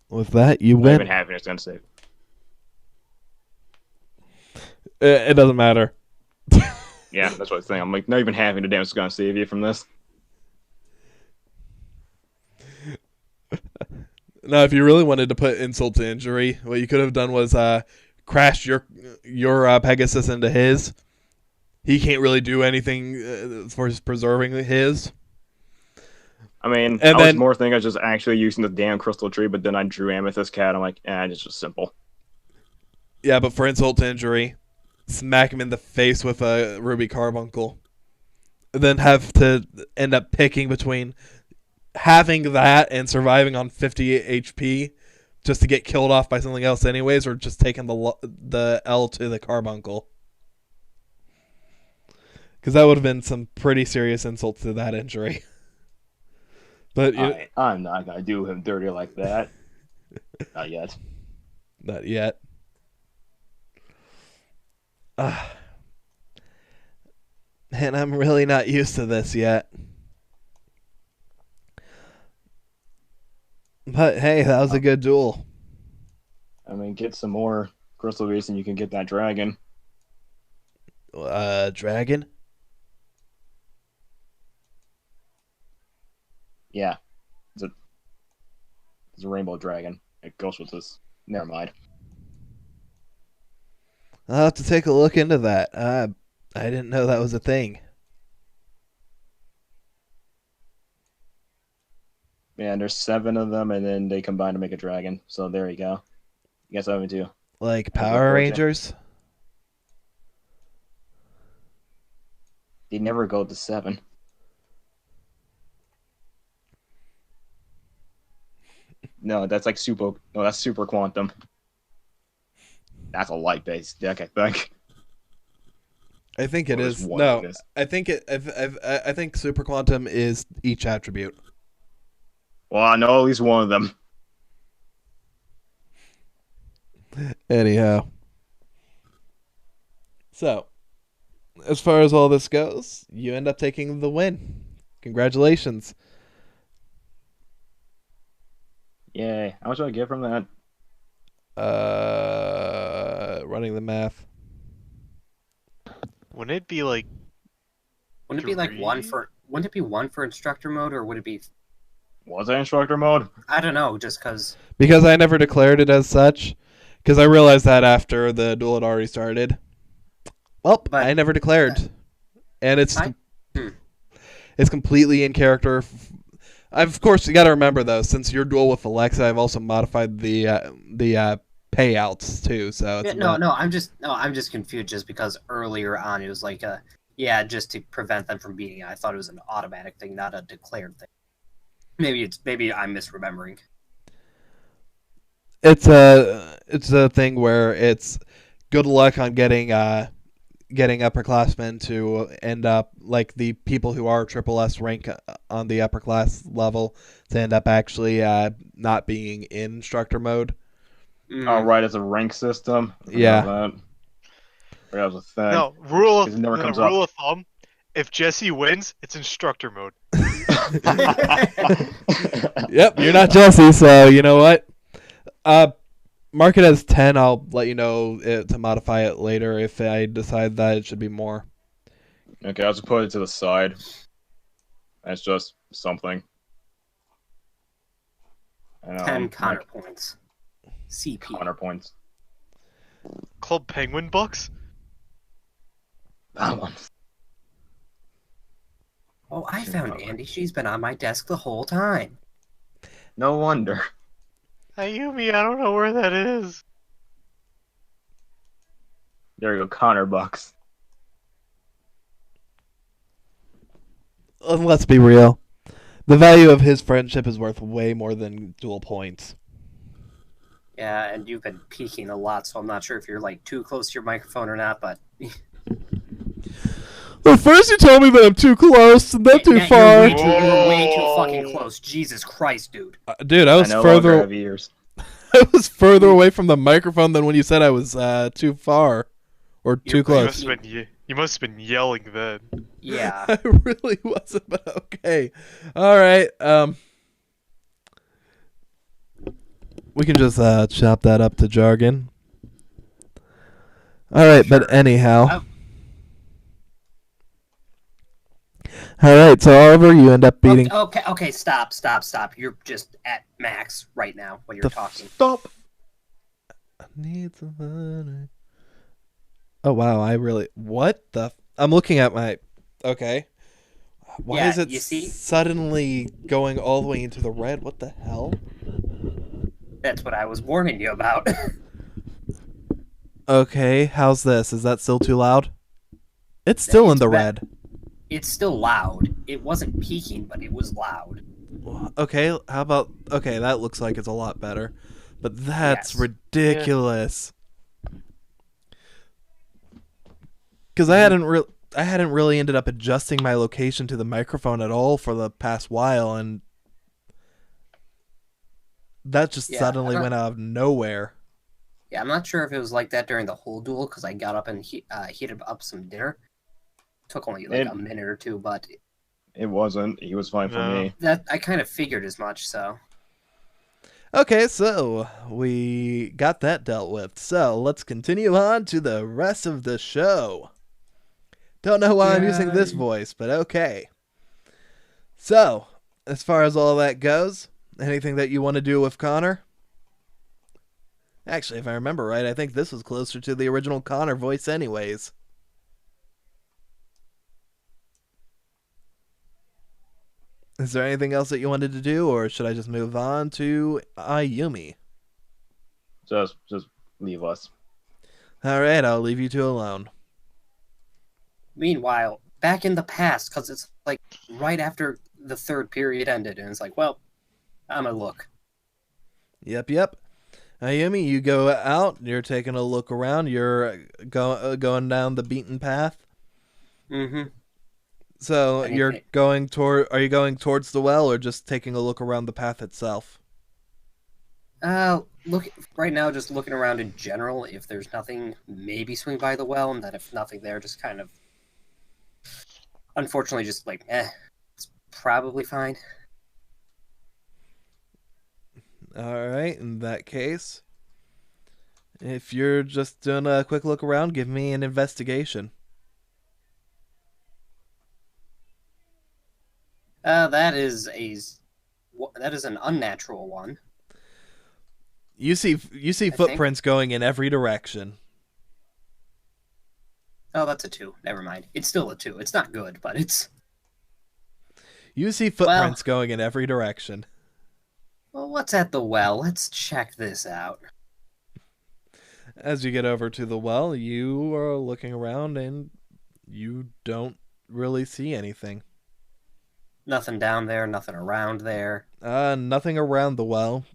With that, you Not win. even having it's gonna save. It doesn't matter. Yeah, that's what I was saying. I'm like, not even having the damage is gonna save you from this. Now, if you really wanted to put insult to injury, what you could have done was crash your Pegasus into his. He can't really do anything for preserving his. I mean, And I was then- more thinking I was just actually using the damn crystal tree, but then I drew Amethyst Cat. I'm like, it's just simple. Yeah, but for insult to injury, smack him in the face with a ruby carbuncle. And then have to end up picking between having that and surviving on 50 HP just to get killed off by something else anyways, or just taking the L to the carbuncle. Because that would have been some pretty serious insult to that injury. But I'm not gonna do him dirty like that. Not yet. Not yet. And I'm really not used to this yet. But hey, that was a good duel. I mean, get some more Crystal Beast and you can get that dragon. Dragon? Yeah. It's a rainbow dragon. It goes with this. Never mind. I'll have to take a look into that. I didn't know that was a thing. Yeah, and there's 7 of them, and then they combine to make a dragon. So there you go. You guys have it too. Like That's Power unfortunate. Rangers? They never go to 7. No, that's like super. No, that's super quantum. That's a light-based deck, I think. I think it Or is. is one No, of this. I think I think Super Quantum is each attribute. Well, I know at least one of them. Anyhow. So, as far as all this goes, you end up taking the win. Congratulations. Yay! How much do I get from that? Running the math. Wouldn't it be like Wouldn't it be like one Three? for? Wouldn't it be one for instructor mode, or would it be? Was that instructor mode? I don't know. Just because. Because I never declared it as such. Because I realized that after the duel had already started. Well, But- I never declared. And it's Hmm. it's completely in character. Of course, you got to remember though, since your duel with Alexa, I've also modified the payouts too. So it's I'm just confused just because earlier on it was like just to prevent them from beating it. I thought it was an automatic thing, not a declared thing. Maybe I'm misremembering. It's a thing where it's good luck on getting upperclassmen to end up like the people who are triple S rank on the upper class level to end up actually not being in instructor mode. Oh, right, it's a rank system. I forgot Yeah. That. That was a thing. no rule 'Cause it never of comes rule up. of thumb? If Jesse wins, it's instructor mode. Yep, you're not Jesse, so you know what? Mark it as 10. I'll let you know to modify it later if I decide that it should be more. Okay, I'll just put it to the side. That's just something. And, 10 Connor like, points. CP. Connor points. Club Penguin Bucks? That one. Oh, I found Andy. She's been on my desk the whole time. No wonder. Ayumi, I don't know where that is. There you go, Connor Bucks. Let's be real. The value of his friendship is worth way more than dual points. Yeah, and you've been peeking a lot, so I'm not sure if you're like too close to your microphone or not. But Well, first you told me that I'm too close and then too Matt, far. you're way too fucking close. Jesus Christ, dude. Dude, I was no longer have further. ears. I was further away from the microphone than when you said I was too far or too You're close. You must have been yelling then. Yeah. I really wasn't, but okay. All right. We can just chop that up to jargon. All right, Sure. but anyhow. Oh. All right, so Oliver, you end up beating. Okay, stop. You're just at max right now when you're talking. Stop. I need some money. Oh wow, I really. What the? I'm looking at my. Okay. Why Yeah, is it you see? suddenly going all the way into the red? What the hell? That's what I was warning you about. Okay, how's this? Is that still too loud? It's still in It's the ba- red. It's still loud. It wasn't peaking, but it was loud. Okay, how about... Okay, that looks like it's a lot better. But that's Yes. ridiculous. Because I hadn't really ended up adjusting my location to the microphone at all for the past while, and that just Yeah, suddenly I don't- went out of nowhere. Yeah, I'm not sure if it was like that during the whole duel because I got up and heated up some dinner. Took only like a minute or two, but It wasn't. He was fine for No. me. that I kind of figured as much. So Okay, so we got that dealt with. So let's continue on to the rest of the show. Don't know why I'm using this voice, but okay. So, as far as all that goes, anything that you want to do with Connor? Actually, if I remember right, I think this was closer to the original Connor voice anyways. Is there anything else that you wanted to do, or should I just move on to Ayumi? Just leave us. Alright, I'll leave you two alone. meanwhile, back in the past, because it's like right after the third period ended, and it's like, well, I'm gonna look. Yep. Ayumi, you go out, you're taking a look around, you're going down the beaten path. Mm-hmm. So Anything- are you going towards the well or just taking a look around the path itself? Look right now, just looking around in general. If there's nothing, maybe swing by the well, and then if nothing there, just kind of, unfortunately, just like, it's probably fine. Alright, in that case, if you're just doing a quick look around, give me an investigation. That is an unnatural one. You see footprints going in every direction. Oh, that's a 2. Never mind. It's still a 2. It's not good, but it's. You see footprints going in every direction. Well, what's at the well? Let's check this out. As you get over to the well, you are looking around and you don't really see anything. Nothing down there, nothing around there. Nothing around the well.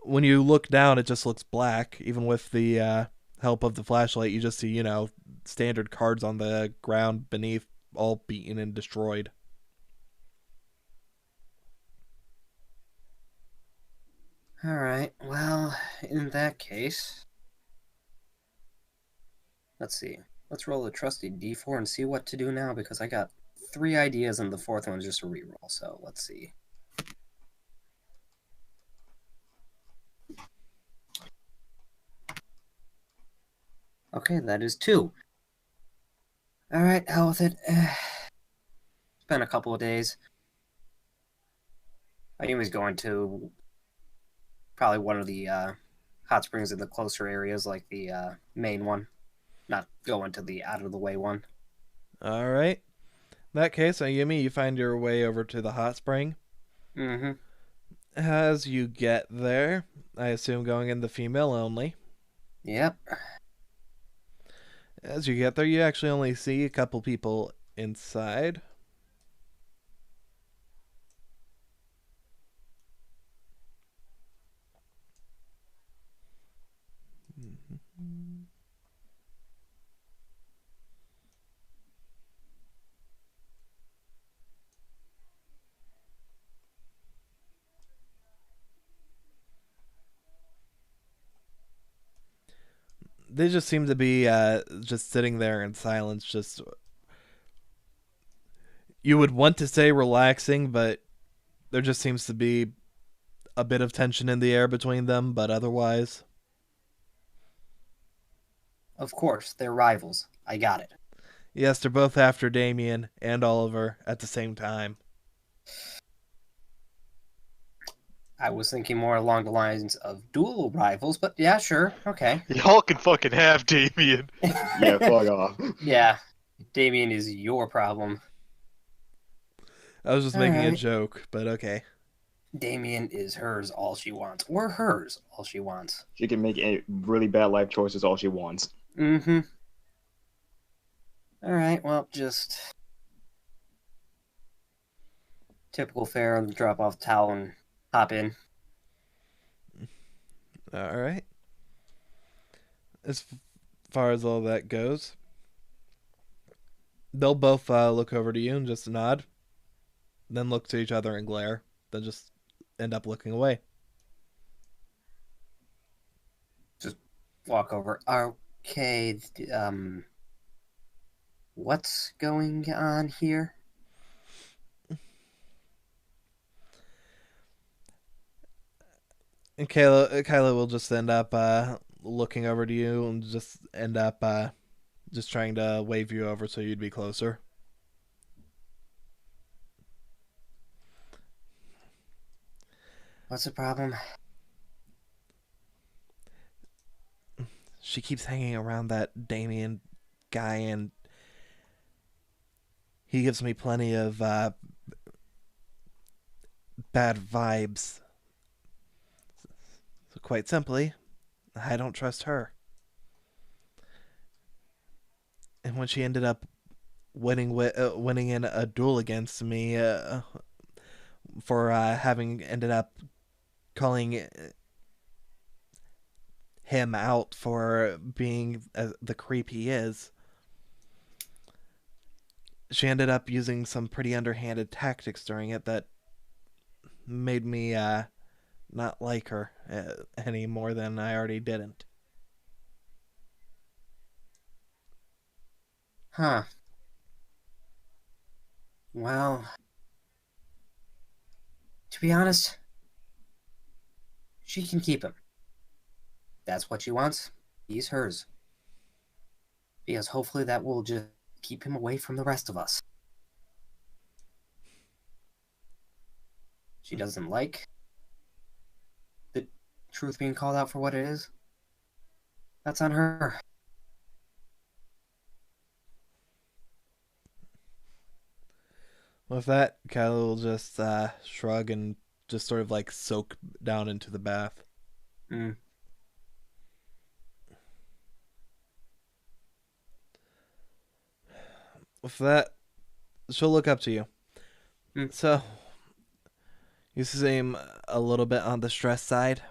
When you look down, it just looks black. Even with the help of the flashlight, you just see, standard cards on the ground beneath, all beaten and destroyed. Alright, well, in that case. Let's see. Let's roll a trusty d4 and see what to do now, because I got 3 ideas and the 4th one's just a reroll, so let's see. Okay, that is 2. Alright, hell with it. It's been a couple of days. Ayumi's going to probably one of the hot springs in the closer areas, like the main one. Not going to the out-of-the-way one. Alright. In that case, Ayumi, you find your way over to the hot spring. Mm-hmm. As you get there, I assume going in the female only. Yep. As you get there, you actually only see a couple people inside. They just seem to be just sitting there in silence. Just you would want to say relaxing, but there just seems to be a bit of tension in the air between them. But otherwise, Of course, they're rivals. I got it. yes, they're both after Damien and Oliver at the same time. I was thinking more along the lines of dual rivals, but yeah, sure, okay. Y'all can fucking have Damien. Yeah, fuck off. Yeah, Damien is your problem. I was just All making a right. joke, but okay. Damien is hers all she wants, or hers all she wants. She can make really bad life choices all she wants. Mm-hmm. All right, well, just typical fare, drop off towel and hop in. All right. As far as all that goes, they'll both look over to you and just nod, then look to each other and glare, then just end up looking away. Walk over. Okay, what's going on here? And Kyla will just end up looking over to you and just end up just trying to wave you over so you'd be closer. What's the problem? She keeps hanging around that Damien guy, and he gives me plenty of bad vibes. So quite simply, I don't trust her. And when she ended up winning in a duel against me for having ended up calling him out for being the creep he is, she ended up using some pretty underhanded tactics during it that made me not like her any more than I already didn't. Huh. Well, to be honest, she can keep him. That's what she wants. He's hers. Because hopefully that will just keep him away from the rest of us. She doesn't like the truth being called out for what it is. That's on her. With that, Kyla will just shrug and just sort of like soak down into the bath. Mm. With that, she'll look up to you. Mm. So, you seem a little bit on the stress side.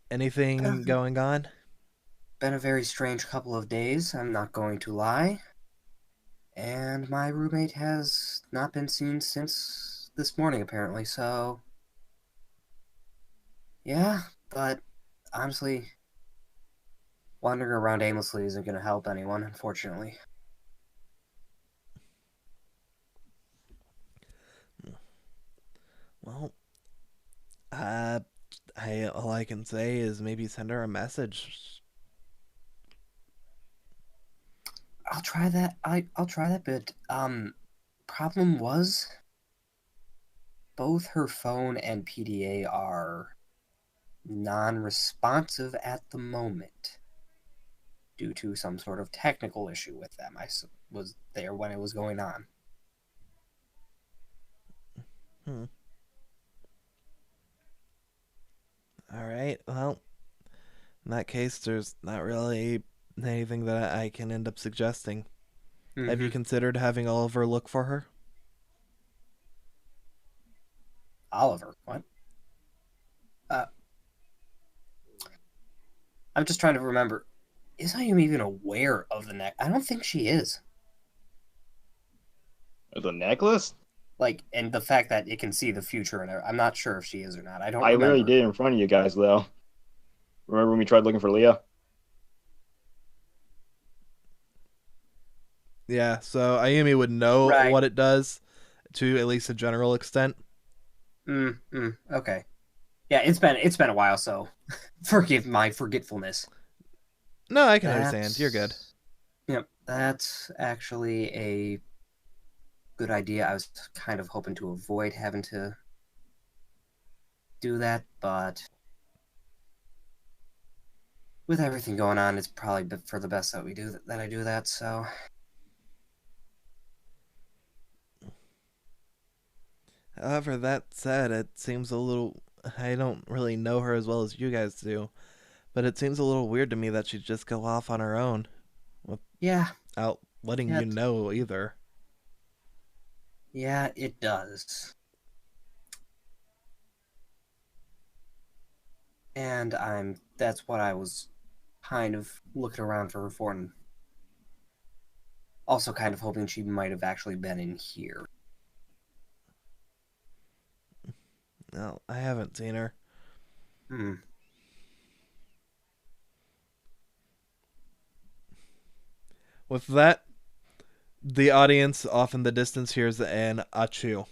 Anything going on? Been a very strange couple of days, I'm not going to lie. And my roommate has not been seen since this morning, apparently, so... Yeah, but honestly, wandering around aimlessly isn't going to help anyone, unfortunately. Well, all I can say is maybe send her a message. I'll try that. I'll try that, but problem was both her phone and PDA are non-responsive at the moment due to some sort of technical issue with them. I was there when it was going on. All right. Well, in that case, there's not really anything that I can end up suggesting. Mm-hmm. Have you considered having Oliver look for her? Oliver? What? I'm just trying to remember. Is Ayumi even aware of the neck? I don't think she is. The necklace? Like, and the fact that it can see the future, and I'm not sure if she is or not. I don't I remember. literally did it in front of you guys, though. Remember when we tried looking for Leah? Yeah, so Ayumi would know Right. what it does to at least a general extent. Okay. Yeah, it's been a while, so forgive my forgetfulness. No, I can understand. You're good. Yep, that's actually a good idea. I was kind of hoping to avoid having to do that, but with everything going on, it's probably for the best that I do that. So However, that said, it seems a little. I don't really know her as well as you guys do, but it seems a little weird to me that she'd just go off on her own yeah, without letting you know either. Yeah, it does. And that's what I was kind of looking around for her for, and also kind of hoping she might have actually been in here. No, I haven't seen her. With that, the audience off in the distance hears an achoo.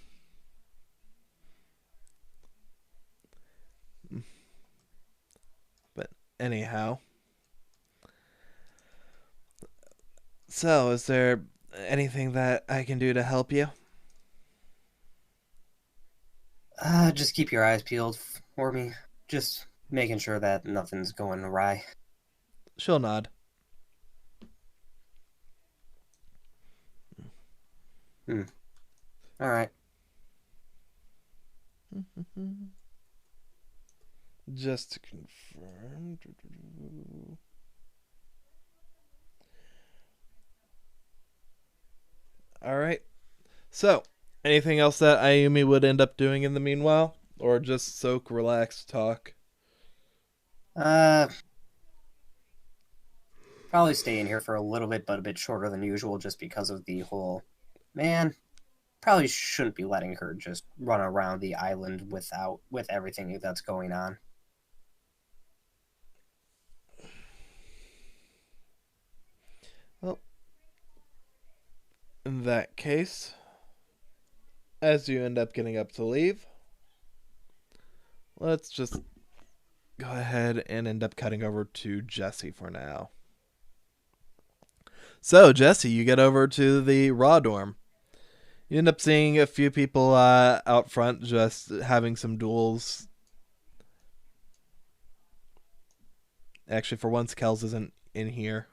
But anyhow. So, is there anything that I can do to help you? Just keep your eyes peeled for me. Just making sure that nothing's going awry. She'll nod. All right. Just to confirm. All right. So, anything else that Ayumi would end up doing in the meanwhile? Or just soak, relax, talk? Probably stay in here for a little bit, but a bit shorter than usual just because of the whole... Man, probably shouldn't be letting her just run around the island with everything that's going on. Well, in that case, as you end up getting up to leave, let's just go ahead and end up cutting over to Jesse for now. So, Jesse, you get over to the Raw dorm. You end up seeing a few people out front just having some duels. Actually, for once, Kels isn't in here.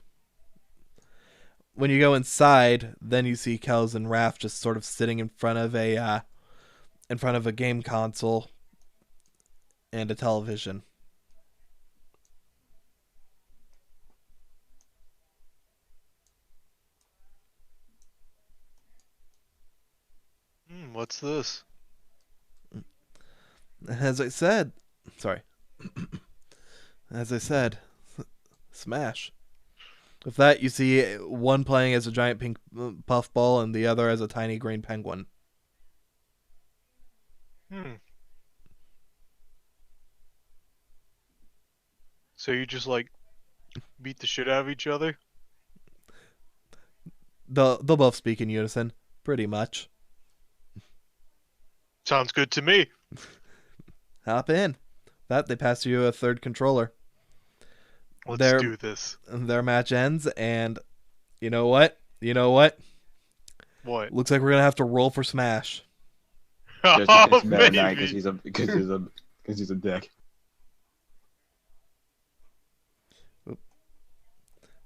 When you go inside, then you see Kels and Raph just sort of sitting in front of a game console and a television. What's this? As I said, Smash. With that, you see one playing as a giant pink puffball and the other as a tiny green penguin. So you just like beat the shit out of each other? They'll both speak in unison, pretty much. Sounds good to me. Hop in. That they pass you a third controller. Let's do this. Their match ends, and you know what? What? Looks like we're gonna have to roll for Smash. Just Oh, it's mad maybe. because he's a dick.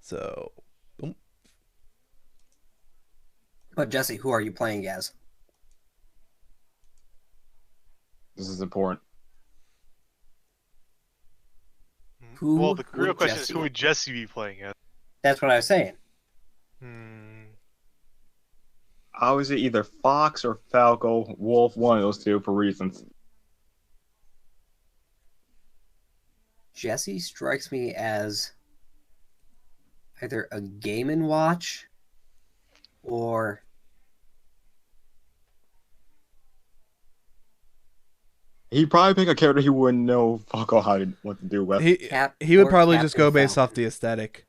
So, But Jesse, who are you playing as? This is important. Well, the real would question is, Jesse- who would Jesse be playing as? That's what I was saying. I was either Fox or Falco, Wolf, one of those two for reasons. Jesse strikes me as either a Game & Watch or He'd probably pick a character he wouldn't know fuck all what to do with. He would or probably just Captain go based off Falcon. the aesthetic.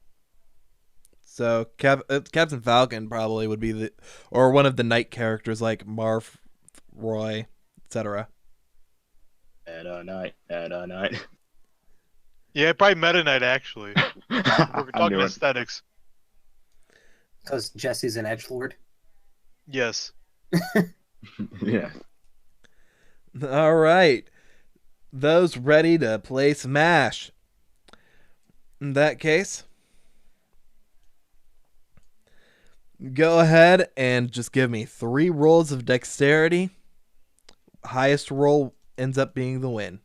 So Captain Falcon probably would be or one of the knight characters like Marv, Roy, etc. Meta Knight. Yeah, probably Meta Knight, actually. We're I talking knew it. aesthetics. Because Jesse's an edgelord. Yes. Yeah. All right. Those ready to play Smash. In that case, go ahead and just give me 3 rolls of dexterity. Highest roll ends up being the win.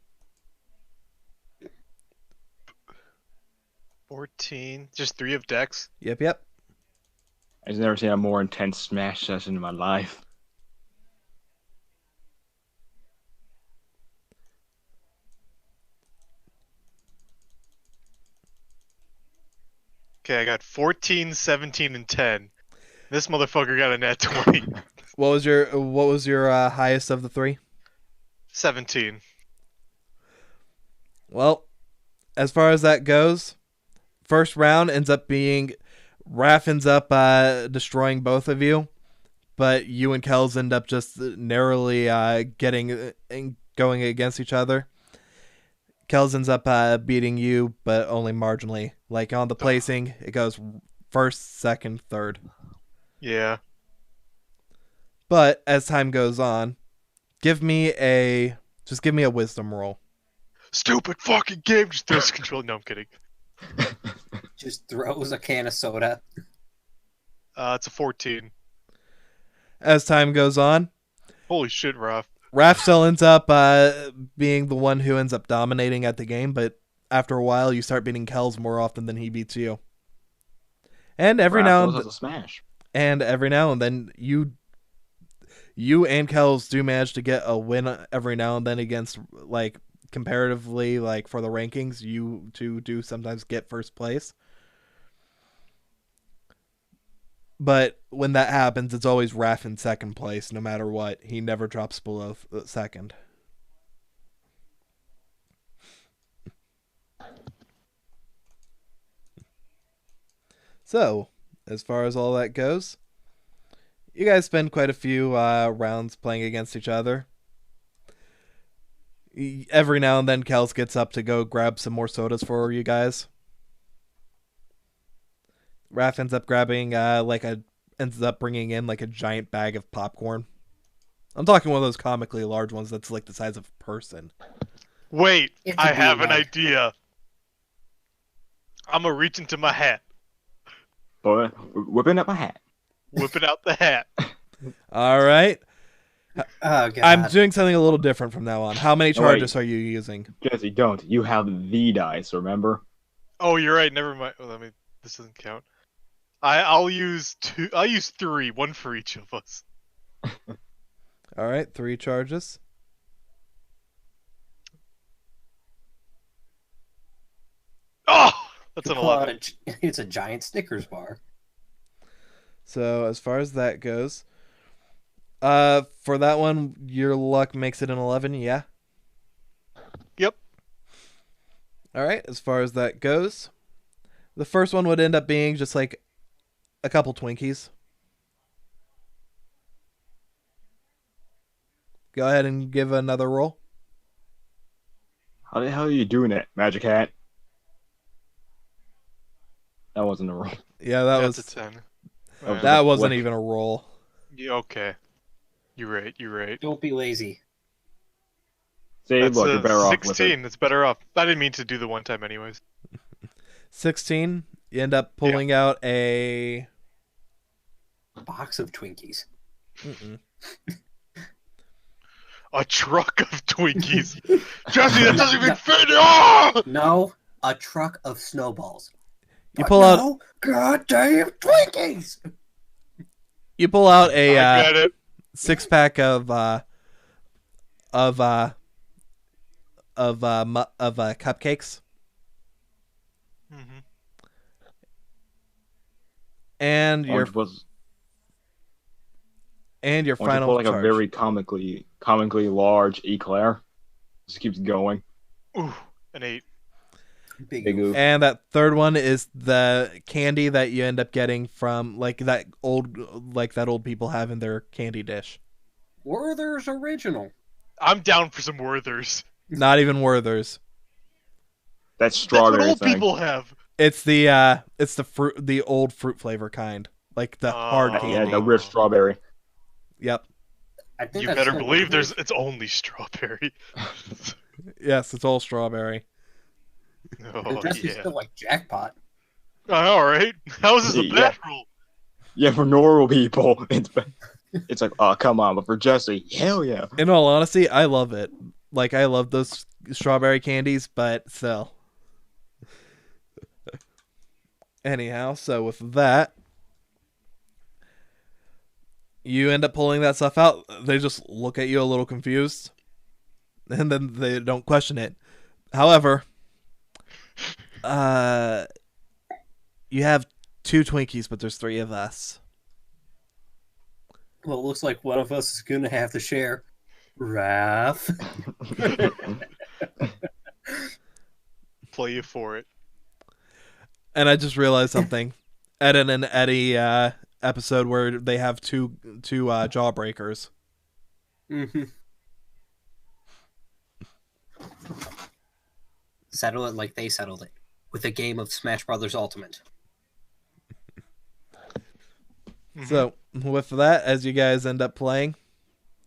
14. Just 3 of Dex. Yep. I've never seen a more intense Smash session in my life. Okay, I got 14, 17, and 10. This motherfucker got a nat 20. What was your highest of the 3? 17. Well, as far as that goes, first round ends up being Raph ends up destroying both of you, but you and Kells end up just narrowly going against each other. Kells ends up beating you, but only marginally. Like on the placing, it goes first, second, third. Yeah. But as time goes on, give me a wisdom roll. Stupid fucking game. Just throws the controller. No, I'm kidding. Just throws a can of soda. It's a 14. As time goes on, Holy shit, Raph. Raph still ends up being the one who ends up dominating at the game, but after a while, you start beating Kells more often than he beats you. And every now and then, you and Kells do manage to get a win every now and then against, like, comparatively, like, for the rankings, you two do sometimes get first place. But when that happens, it's always Raph in second place, no matter what. He never drops below second. So, as far as all that goes, you guys spend quite a few rounds playing against each other. Every now and then, Kells gets up to go grab some more sodas for you guys. Raph ends up bringing in like a giant bag of popcorn. I'm talking one of those comically large ones that's like the size of a person. Wait, It's a I have an beanbag. idea. I'm gonna reach into my hat, Boy, whipping up my hat. whipping out the hat. All right. Oh, God. I'm doing something a little different from now on. How many Oh, wait. charges are you using? Jesse, don't. You have the dice, remember? Oh, you're right. Never mind. Well, this doesn't count. I'll use 2. I'll use 3, one for each of us. All right, 3 charges. Oh, that's an Pull out 11. it's a giant Snickers bar. So as far as that goes, for that one, your luck makes it an 11. Yeah. Yep. All right. As far as that goes, the first one would end up being just like a couple Twinkies. Go ahead and give another roll. How the hell are you doing it, Magic Hat? That wasn't a roll. Yeah, that That's was a 10. was that a wasn't flick. even a roll. Yeah, okay. You're right. Don't be lazy. See, That's look, a you're better off with it. 16. It's better off. I didn't mean to do the one time anyways. 16. You end up pulling out a. Box of Twinkies. Mm-mm. A truck of Twinkies. Jesse, that doesn't even fit! Oh! No, a truck of snowballs. You pull out. No, goddamn Twinkies! You pull out I a get it. 6-pack of cupcakes. Mm-hmm. And Why your don't you put, why don't you final put like charge. a very comically large eclair? Just keeps going. Ooh, an 8. Big oof. And that third one is the candy that you end up getting from that old people have in their candy dish. Werther's original. I'm down for some Werthers. Not even Werther's. That That's strawberry what old thing. people have. It's the old fruit flavor kind, like the hard Oh. candy. Yeah, the weird strawberry. Yep. I think You that's better still believe Werther's. it's only strawberry. Yes, it's all strawberry. Oh That's yeah. still like jackpot. All right. How is this a Yeah. bad rule? Yeah, for normal people, it's like, oh, come on. But for Jesse, hell yeah. In all honesty, I love it. Like, I love those strawberry candies, but still. Anyhow, so with that, you end up pulling that stuff out. They just look at you a little confused, and then they don't question it. However, you have 2 Twinkies, but there's 3 of us. Well, it looks like one of us is gonna have to share. Raph. Play you for it. And I just realized something. Ed and Eddie episode where they have two jawbreakers. Mm-hmm. Settle it like they settled it with a game of Smash Brothers Ultimate. So with that, as you guys end up playing,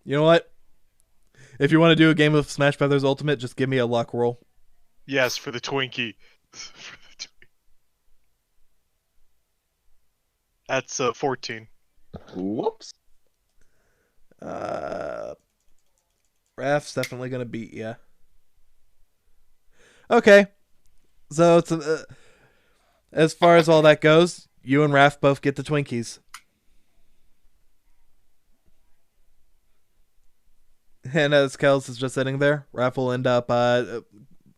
you know what? If you want to do a game of Smash Brothers Ultimate, just give me a luck roll. Yes, for the Twinkie. For the Twinkie. That's 14. Whoops. Raph's definitely gonna beat you. Okay, so it's as far as all that goes, you and Raph both get the Twinkies. And as Kels is just sitting there, Raph will end up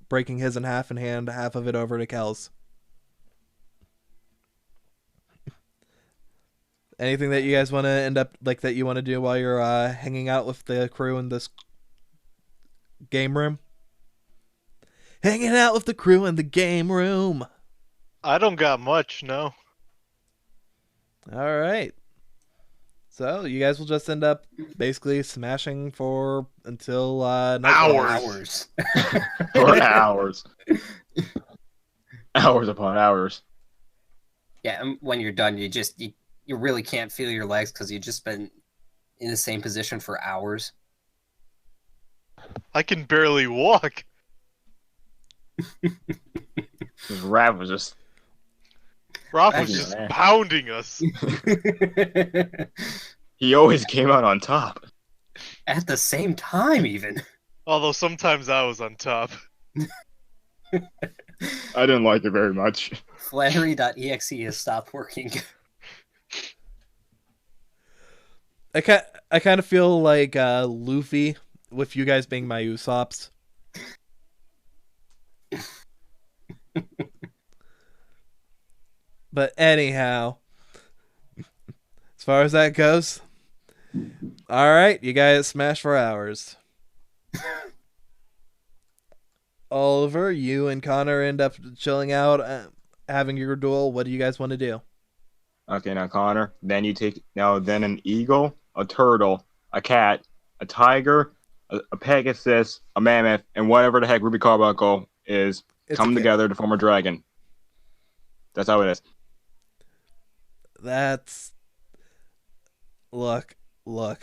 breaking his in half and hand half of it over to Kels. Anything that you guys want to end up that you want to do while you're hanging out with the crew in this game room? Hanging out with the crew in the game room. I don't got much, no. All right. So you guys will just end up basically smashing for until nightfall. Hours. For hours. Hours upon hours. Yeah, and when you're done, you really can't feel your legs because you've just been in the same position for hours. I can barely walk. This rap was just. Raph was Thank you, just man. pounding us. He always came out on top. At the same time, even. Although sometimes I was on top. I didn't like it very much. Flannery.exe has stopped working. I kind of feel like Luffy with you guys being my Usops. But anyhow, as far as that goes, all right, you guys smash for hours. Oliver, you and Connor end up chilling out, having your duel. What do you guys want to do? Okay, now Connor. Then then an eagle, a turtle, a cat, a tiger, a pegasus, a mammoth, and whatever the heck Ruby Carbuncle is come together to form a dragon. That's how it is. That's look.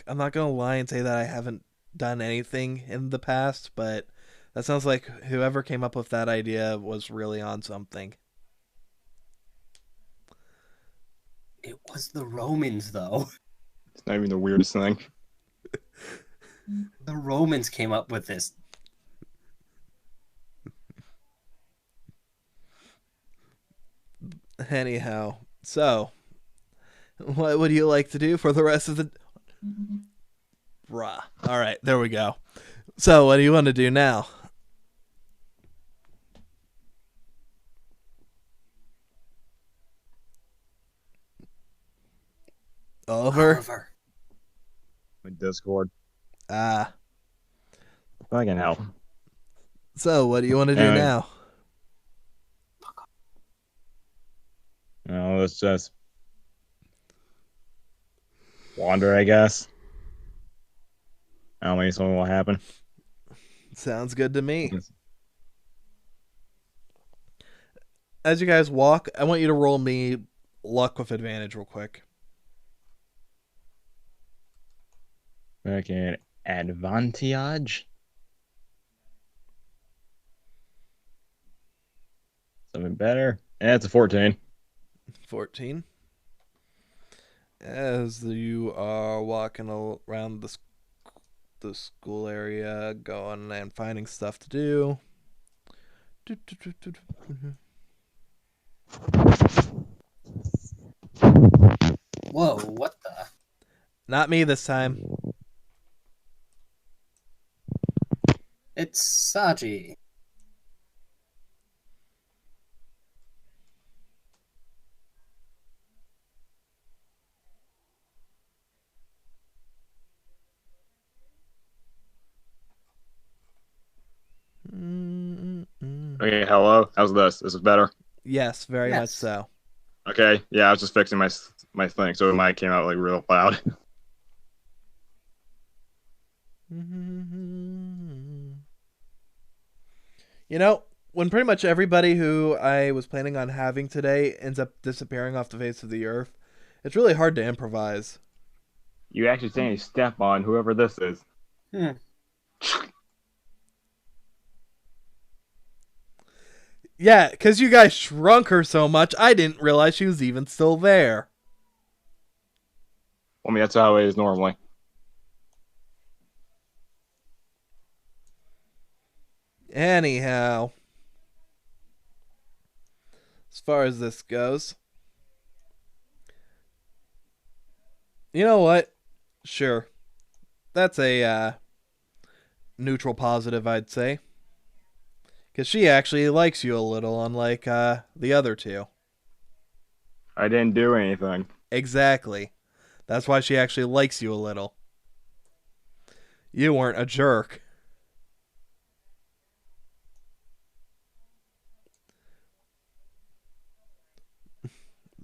I'm not gonna lie and say that I haven't done anything in the past, but that sounds like whoever came up with that idea was really on something. It was the Romans, though. It's not even the weirdest thing. The Romans came up with this. Anyhow, so what would you like to do for the rest of the... Bruh. All right, there we go. So what do you want to do now? Oliver? My Discord. Ah. Fucking hell. So, what do you want to do Anyway. now? No, let's just wander, I guess. I don't know, maybe something will happen. Sounds good to me. As you guys walk, I want you to roll me luck with advantage real quick. Okay, advantage. Something better. Yeah, it's a 14. 14. As you are walking around the school area, going and finding stuff to do. Whoa, what the? Not me this time. It's Saji. Okay, hello. How's this? This is better. Yes, very much Yes. so. Okay, yeah, I was just fixing my thing, so my came out like real loud. You know, when pretty much everybody who I was planning on having today ends up disappearing off the face of the earth, it's really hard to improvise. You actually saying you step on whoever this is. Yeah, because you guys shrunk her so much, I didn't realize she was even still there. I mean, that's how it is normally. Anyhow, as far as this goes, you know what? Sure. That's a neutral positive, I'd say. Because she actually likes you a little, unlike the other two. I didn't do anything. Exactly. That's why she actually likes you a little. You weren't a jerk.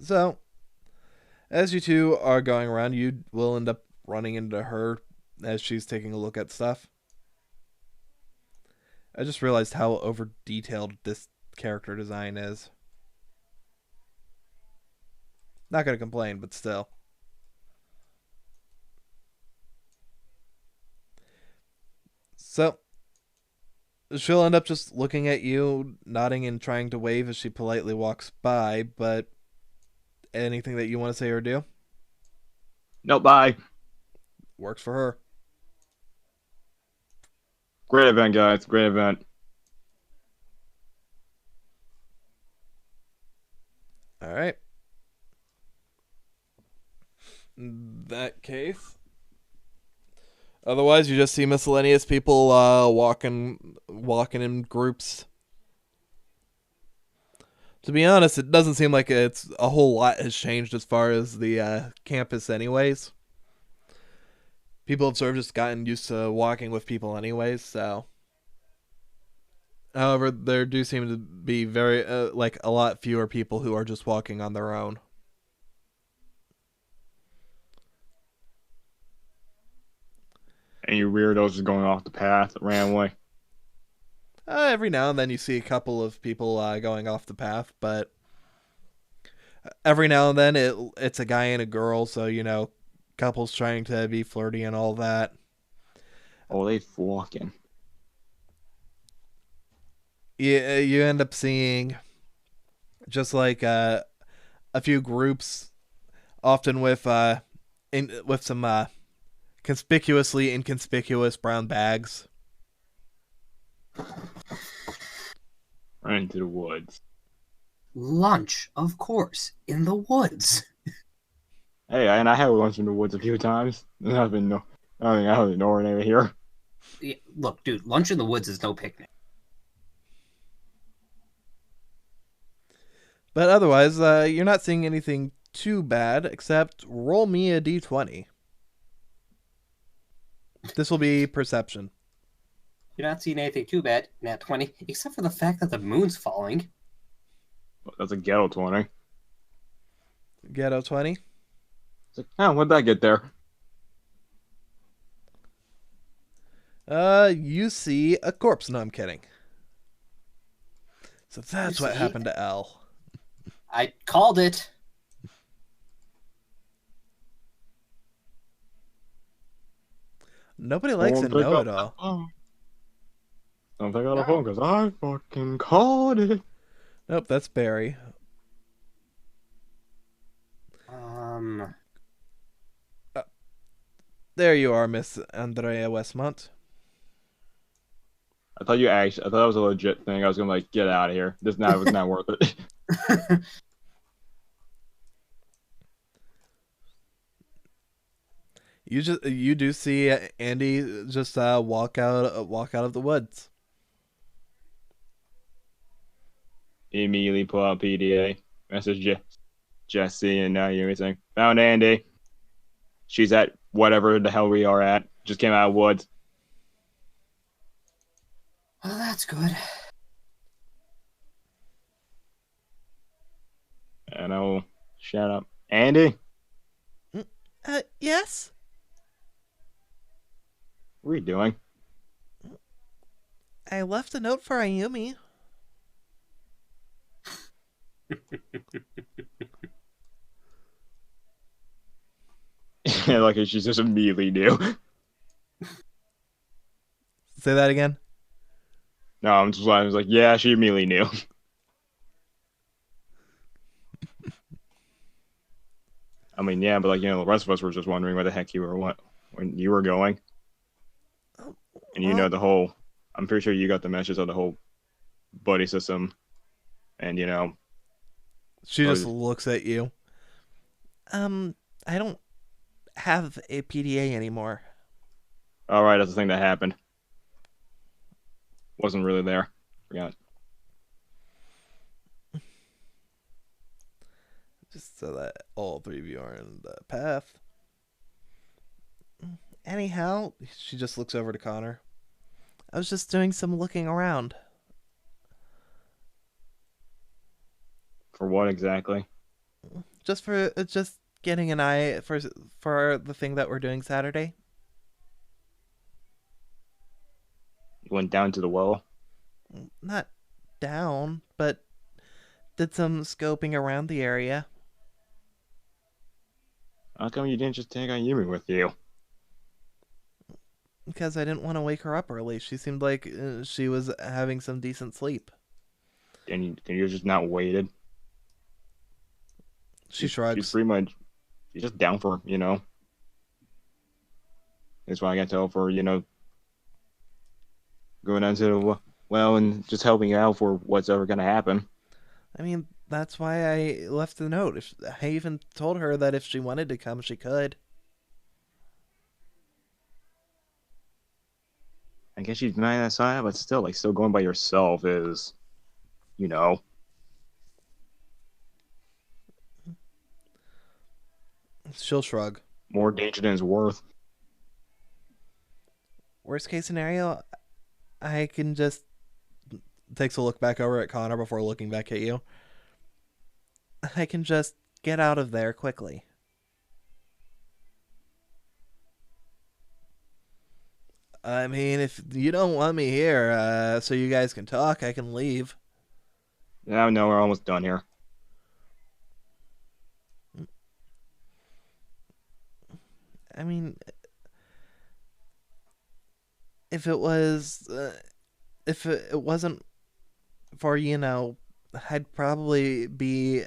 So, as you two are going around, you will end up running into her as she's taking a look at stuff. I just realized how over detailed this character design is. Not gonna complain, but still. So, she'll end up just looking at you, nodding and trying to wave as she politely walks by, but anything that you want to say or do? No, bye. Works for her. Great event, guys. Great event. Alright. In that case. Otherwise, you just see miscellaneous people walking in groups. To be honest, it doesn't seem like it's a whole lot has changed as far as the campus anyways. People have sort of just gotten used to walking with people anyways, so. However, there do seem to be very, like, a lot fewer people who are just walking on their own. And you weirdos just going off the path randomly. Every now and then you see a couple of people going off the path, but every now and then it's a guy and a girl, so, you know, couples trying to be flirty and all that. Oh, they flocking. You end up seeing just like a few groups, often with some conspicuously inconspicuous brown bags. Right into the woods. Lunch, of course, in the woods. Hey, and I had lunch in the woods a few times. Nothing out of the ordinary here. Yeah, look, dude, lunch in the woods is no picnic. But otherwise, you're not seeing anything too bad, except roll me a d20. This will be perception. You're not seeing anything too bad, Nat 20, except for the fact that the moon's falling. That's a ghetto 20. Ghetto 20. It's like, oh, when'd that get there? You see a corpse. No, I'm kidding. So that's You what see? happened to L. I called it. Nobody likes a Don't pick up know-it-all. the phone. Don't pick up the phone because I fucking called it. Nope, that's Barry. There you are, Miss Andrea Westmont. I thought it was a legit thing. I was gonna like get out of here. This now was not worth it. You do see Andy just walk out of the woods. Immediately pull out PDA, message Jesse, and now you're saying found Andy. She's at whatever the hell we are at. Just came out of woods. Well, that's good. And I'll shut up. Andy? Yes? What are you doing? I left a note for Ayumi. Like she's just immediately knew. Say that again? No, I was like, yeah, she immediately knew. I mean, yeah, but like, you know, the rest of us were just wondering where the heck you were when you were going. And you know the whole, I'm pretty sure you got the message of the whole buddy system. And, you know. She just looks at you. I don't have a PDA anymore. Alright, that's the thing that happened. Wasn't really there. Forgot. Just so that all three of you are in the path. Anyhow, she just looks over to Connor. I was just doing some looking around. For what exactly? Just getting an eye for the thing that we're doing Saturday. You went down to the well? Not down, but did some scoping around the area. How come you didn't just take Ayumi with you? Because I didn't want to wake her up early. She seemed like she was having some decent sleep. And you just not waited? She shrugs. She's pretty much, she's just down for, you know. That's why I got to tell for, you know, going down to the well and just helping you out for what's ever going to happen. I mean, that's why I left the note. I even told her that if she wanted to come, she could. I guess she's mad that side, but still, like, still going by yourself is, you know. She'll shrug. More danger than it's worth. Worst case scenario, I can just... Takes a look back over at Connor before looking back at you. I can just get out of there quickly. I mean, if you don't want me here, so you guys can talk, I can leave. Yeah, no, we're almost done here. I mean, if it was, if it wasn't for, you know, I'd probably be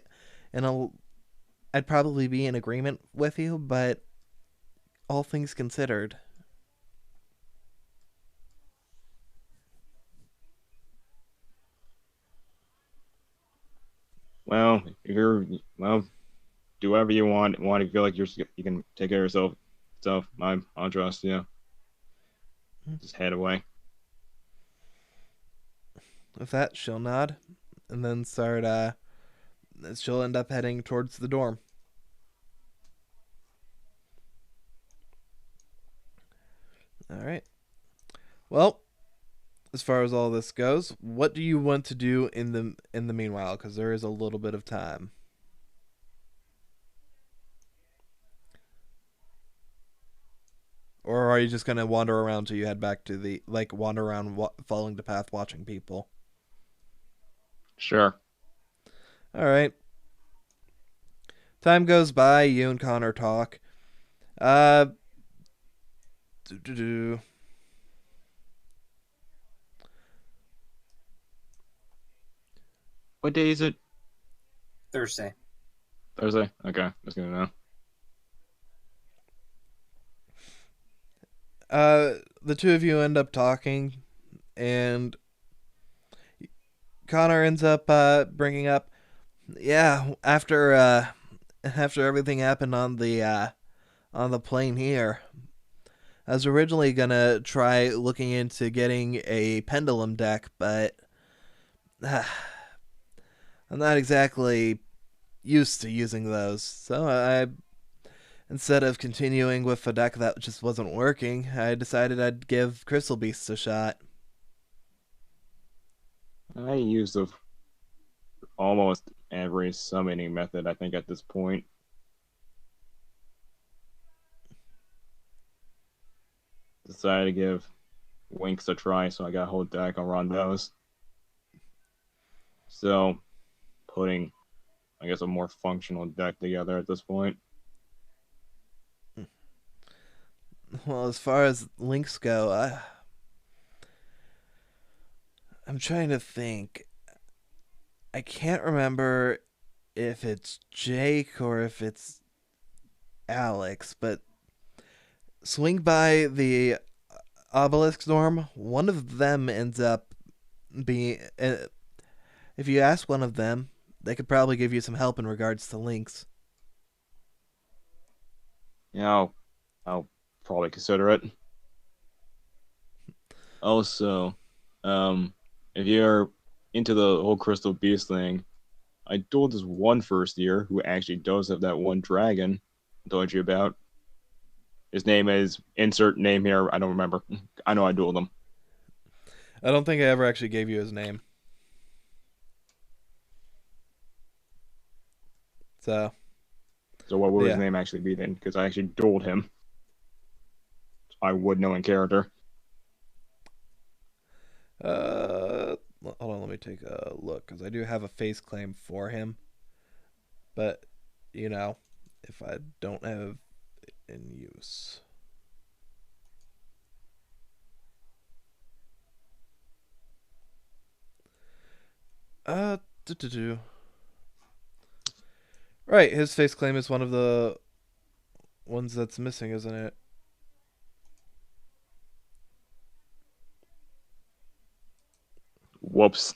in agreement with you, but all things considered. Well, if you're, well, do whatever you want. If you feel like you can take care of yourself. So, I'll trust you. Just head away. With that, she'll nod, and then she'll end up heading towards the dorm. Well, as far as all this goes, what do you want to do in the meanwhile? Because there is a little bit of time. Or are you just gonna wander around till you head back to the wander around following the path, watching people? Sure. All right. Time goes by. You and Connor talk. Uh. Do. What day is it? Thursday. Thursday? Okay, just gonna know. The two of you end up talking, and Connor ends up bringing up, yeah, after everything happened on the plane here, I was originally gonna try looking into getting a pendulum deck, but I'm not exactly used to using those. So instead of continuing with a deck that just wasn't working, I decided I'd give Crystal Beasts a shot. I used almost every summoning method, I think, at this point. Decided to give Winks a try, so I got a whole deck on those. So, putting, I guess, a more functional deck together at this point. Well, as far as links go, I'm trying to think. I can't remember if it's Jake or if it's Alex, but swing by the obelisk dorm. One of them ends up being. If you ask one of them, they could probably give you some help in regards to links. Yeah, I'll probably consider it. Also, if you're into the whole Crystal Beast thing, I dueled this one first year who actually does have that one dragon I told you about. His name is insert name here. I don't remember. I know I dueled him. I don't think I ever actually gave you his name. So what would his yeah. name actually be then? Because I actually dueled him. I would know in character. Hold on, let me take a look, because I do have a face claim for him. But, if I don't have it in use. Do. Right, his face claim is one of the ones that's missing, isn't it? Whoops.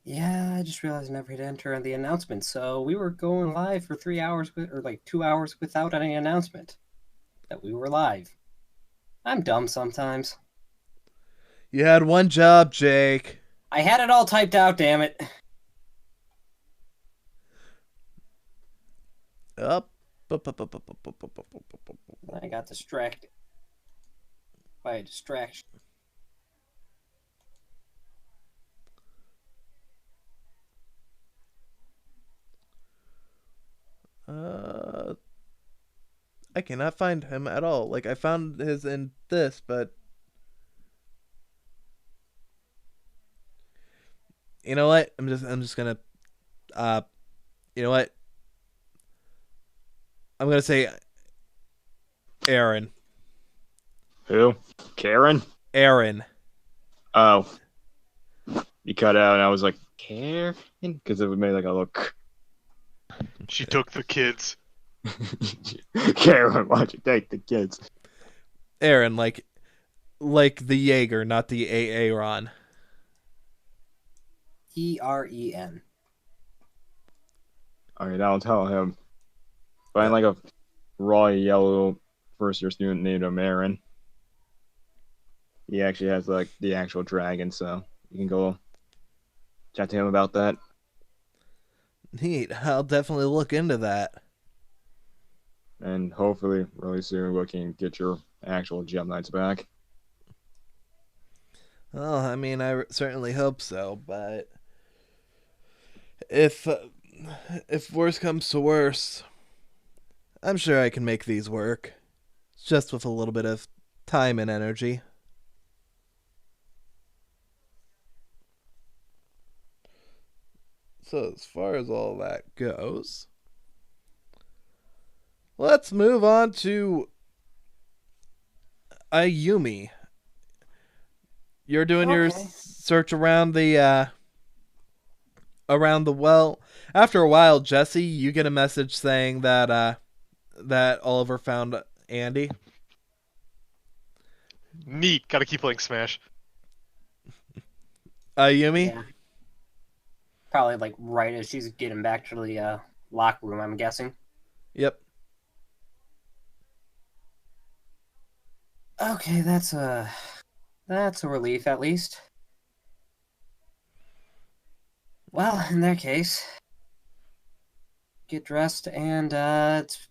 Yeah, I just realized I never hit enter on the announcement. So we were going live for 3 hours or like 2 hours without any announcement that we were live. I'm dumb sometimes. You had one job, Jake. I had it all typed out, damn it. Up. I got distracted by a distraction. I cannot find him at all. Like, I found his in this, but you know what? I'm just gonna you know what? I'm gonna say Aaron. Who? Karen? Aaron. Oh. You cut out and I was like, Karen? Because it made like a look. She took the kids. Karen, why'd you take the kids? Aaron, like the Jaeger, not the Aaron. EREN. Alright, I'll tell him. Find like a raw yellow first year student named Aaron. He actually has like the actual dragon, so you can go chat to him about that. Neat. I'll definitely look into that. and hopefully really soon we can get your actual gem knights back. Well, I mean, certainly hope so, but if worse comes to worse, I'm sure I can make these work, just with a little bit of time and energy. So as far as all that goes, let's move on to Ayumi. You're doing your Okay. search around the well. After a while, Jesse, you get a message saying that that Oliver found Andy. Neat. Gotta keep playing Smash. Ayumi? Yeah. Probably like right as she's getting back to the locker room, I'm guessing. Yep. Okay, that's a relief at least. Well, in that case, get dressed and it's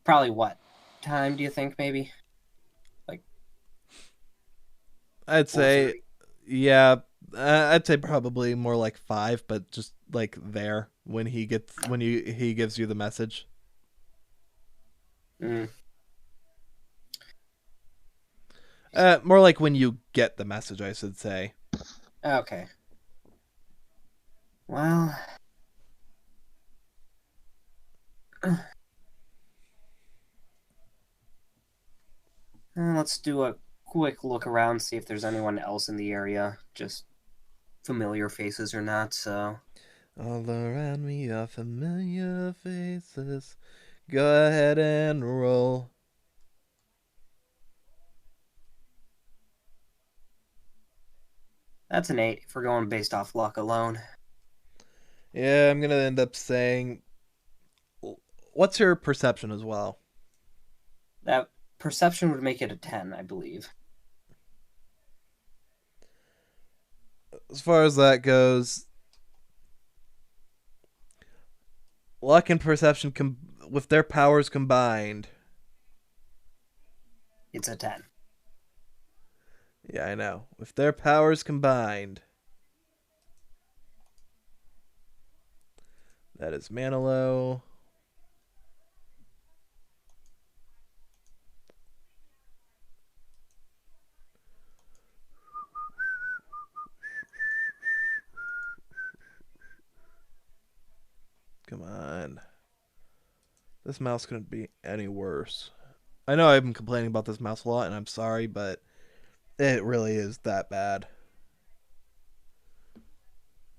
probably what time do you think maybe? I'd say, 4:30. yeah, I'd say probably more like 5, but just like there when he gives you the message. Mm. More like when you get the message, I should say. Okay. Well, let's do a quick look around, see if there's anyone else in the area, just familiar faces or not. So, All around me are familiar faces. Go ahead and roll. that's an 8 if we're going based off luck alone. Yeah, I'm gonna end up saying. What's your perception as well? That perception would make it a 10, I believe. As far as that goes, luck and perception with their powers combined. It's a 10. Yeah, I know. With their powers combined, that is Manilow. Come on. This mouse couldn't be any worse. I know I've been complaining about this mouse a lot, and I'm sorry, but it really is that bad.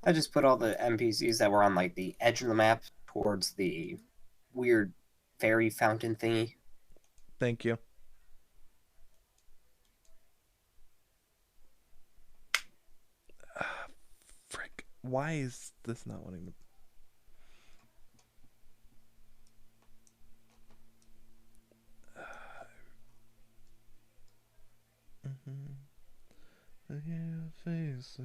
I just put all the NPCs that were on like the edge of the map towards the weird fairy fountain thingy. Thank you. Frick. Why is this not wanting to... faces.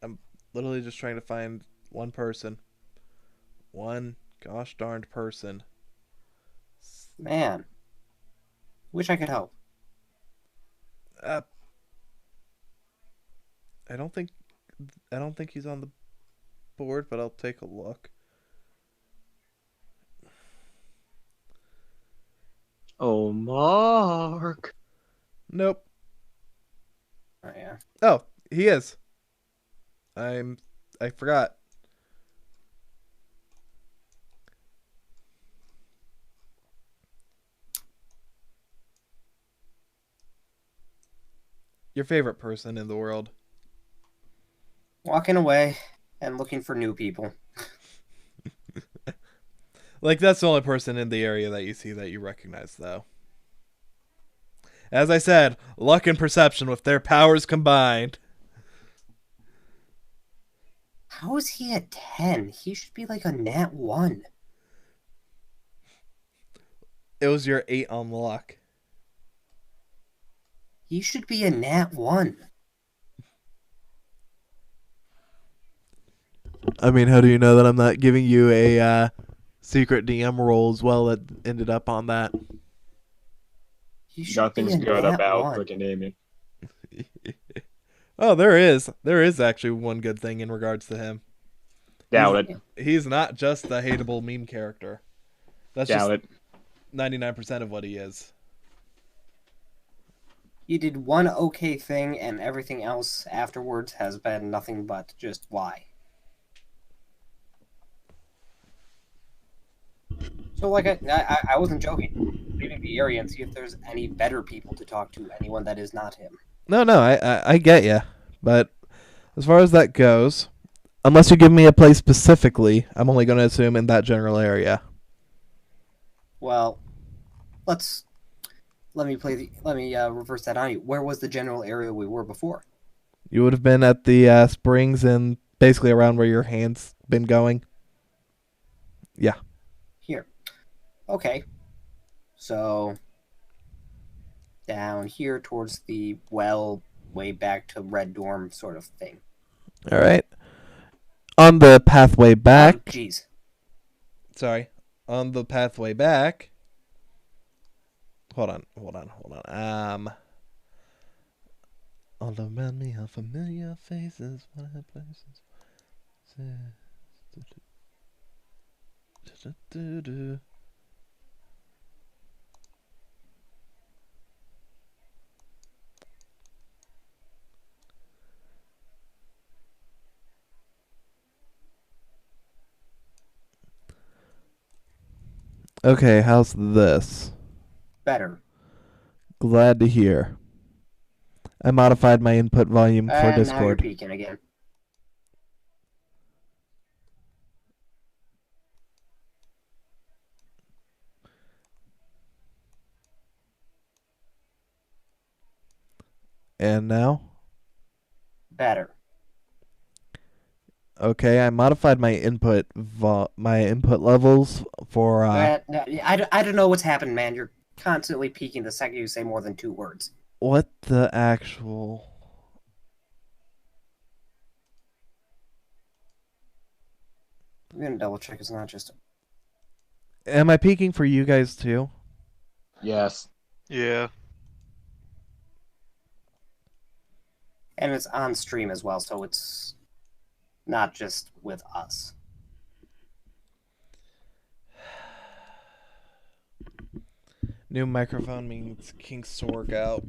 I'm literally just trying to find one person. One gosh darned person. Man, wish I could help. I don't think he's on the board, but I'll take a look. Oh, Mark. Nope. Oh yeah. Oh, he is. I forgot. Your favorite person in the world. Walking away and looking for new people. Like, that's the only person in the area that you see that you recognize, though. As I said, luck and perception with their powers combined. How is he at 10? He should be like a nat 1. It was your 8 on luck. He should be a nat 1. I mean, how do you know that I'm not giving you a secret DM role as well that ended up on that? He should be Nothing's in good that about one. freaking Damien. Oh, there is. There is actually one good thing in regards to him. Doubt it. He's not just the hateable meme character. That's Doubt just it. 99% of what he is. He did one okay thing, and everything else afterwards has been nothing but just why. So, like, I wasn't joking. Maybe the area and see if there's any better people to talk to, anyone that is not him. No, I get you. But as far as that goes, unless you give me a place specifically, I'm only going to assume in that general area. Well, let me reverse that on you. Where was the general area we were before? You would have been at the springs and basically around where your hand's been going. Yeah. Here. Okay. So, down here towards the well, way back to Red Dorm sort of thing. All right. On the pathway back. Jeez. Sorry. On the pathway back. Hold on. All around me are familiar faces. What are places? Okay, how's this? Better. Glad to hear. I modified my input volume for And now you're Discord. peeking again. And now? Better. Okay, I modified my input levels for I don't know what's happened, man. You're constantly peeking the second you say more than 2 words. what the actual. I'm gonna double check. It's not just. Am I peeking for you guys too? Yes. Yeah. And it's on stream as well, so it's not just with us. New microphone means kinks to work out.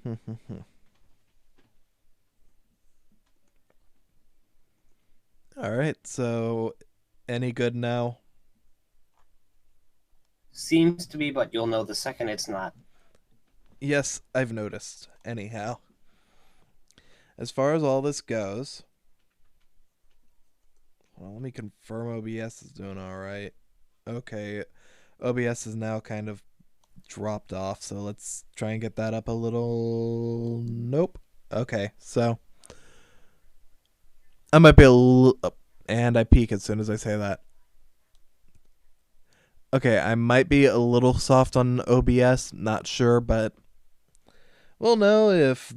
Mm-hmm. Alright, so any good now? Seems to be, but you'll know the second it's not. Yes, I've noticed. Anyhow. As far as all this goes. Well, let me confirm OBS is doing alright. Okay, OBS is now kind of dropped off, so let's try and get that up a little. Nope. Okay, so I might be a little, and I peek as soon as I say that. Okay, I might be a little soft on OBS, not sure, but we'll know if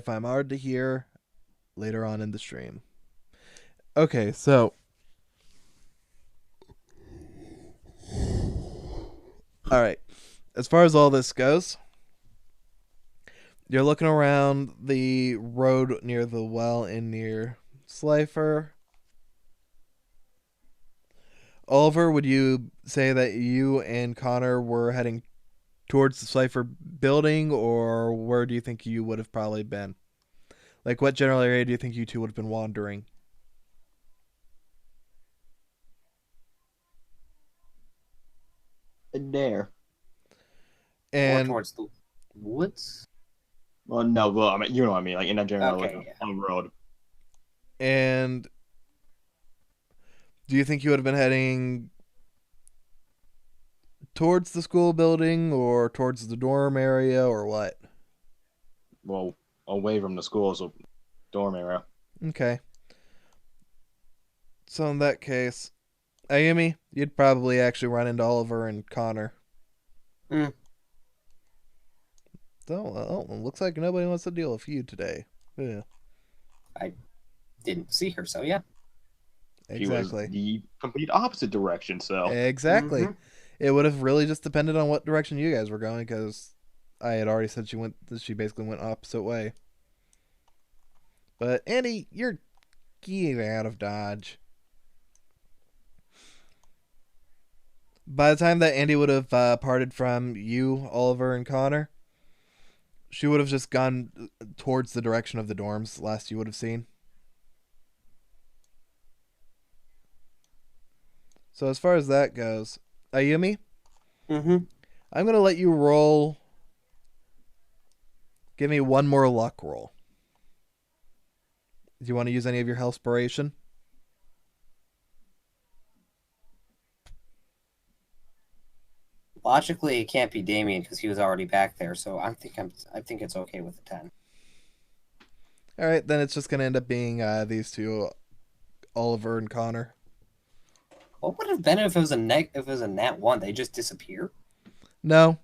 I'm hard to hear later on in the stream. Okay, so all right. As far as all this goes, you're looking around the road near the well and near Slifer. Oliver, would you say that you and Connor were heading towards the Slifer building, or where do you think you would have probably been? Like, what general area do you think you two would have been wandering? There. And More towards the woods? Well, no, well, I mean, you know what I mean, like in that general, Okay, like, yeah. on the road. And do you think you would have been heading towards the school building or towards the dorm area or what? Well, away from the school, so dorm area. Okay. So in that case, Ayumi, you'd probably actually run into Oliver and Connor. Hmm. So, well, it looks like nobody wants to deal with you today. Yeah, I didn't see her, so yeah. She was exactly. the complete opposite direction, so. Exactly. Mhm. It would have really just depended on what direction you guys were going, because I had already said she basically went opposite way. But Andy, you're getting out of Dodge. By the time that Andy would have parted from you, Oliver, and Connor, she would have just gone towards the direction of the dorms. Last you would have seen. So as far as that goes, Ayumi, Mhm. I'm gonna let you roll. Give me one more luck roll. Do you want to use any of your Hellspiration? Logically, it can't be Damien because he was already back there. So I think it's okay with the 10. All right, then it's just gonna end up being these two, Oliver and Connor. What would it have been if it was a nat 1? They just disappear. No,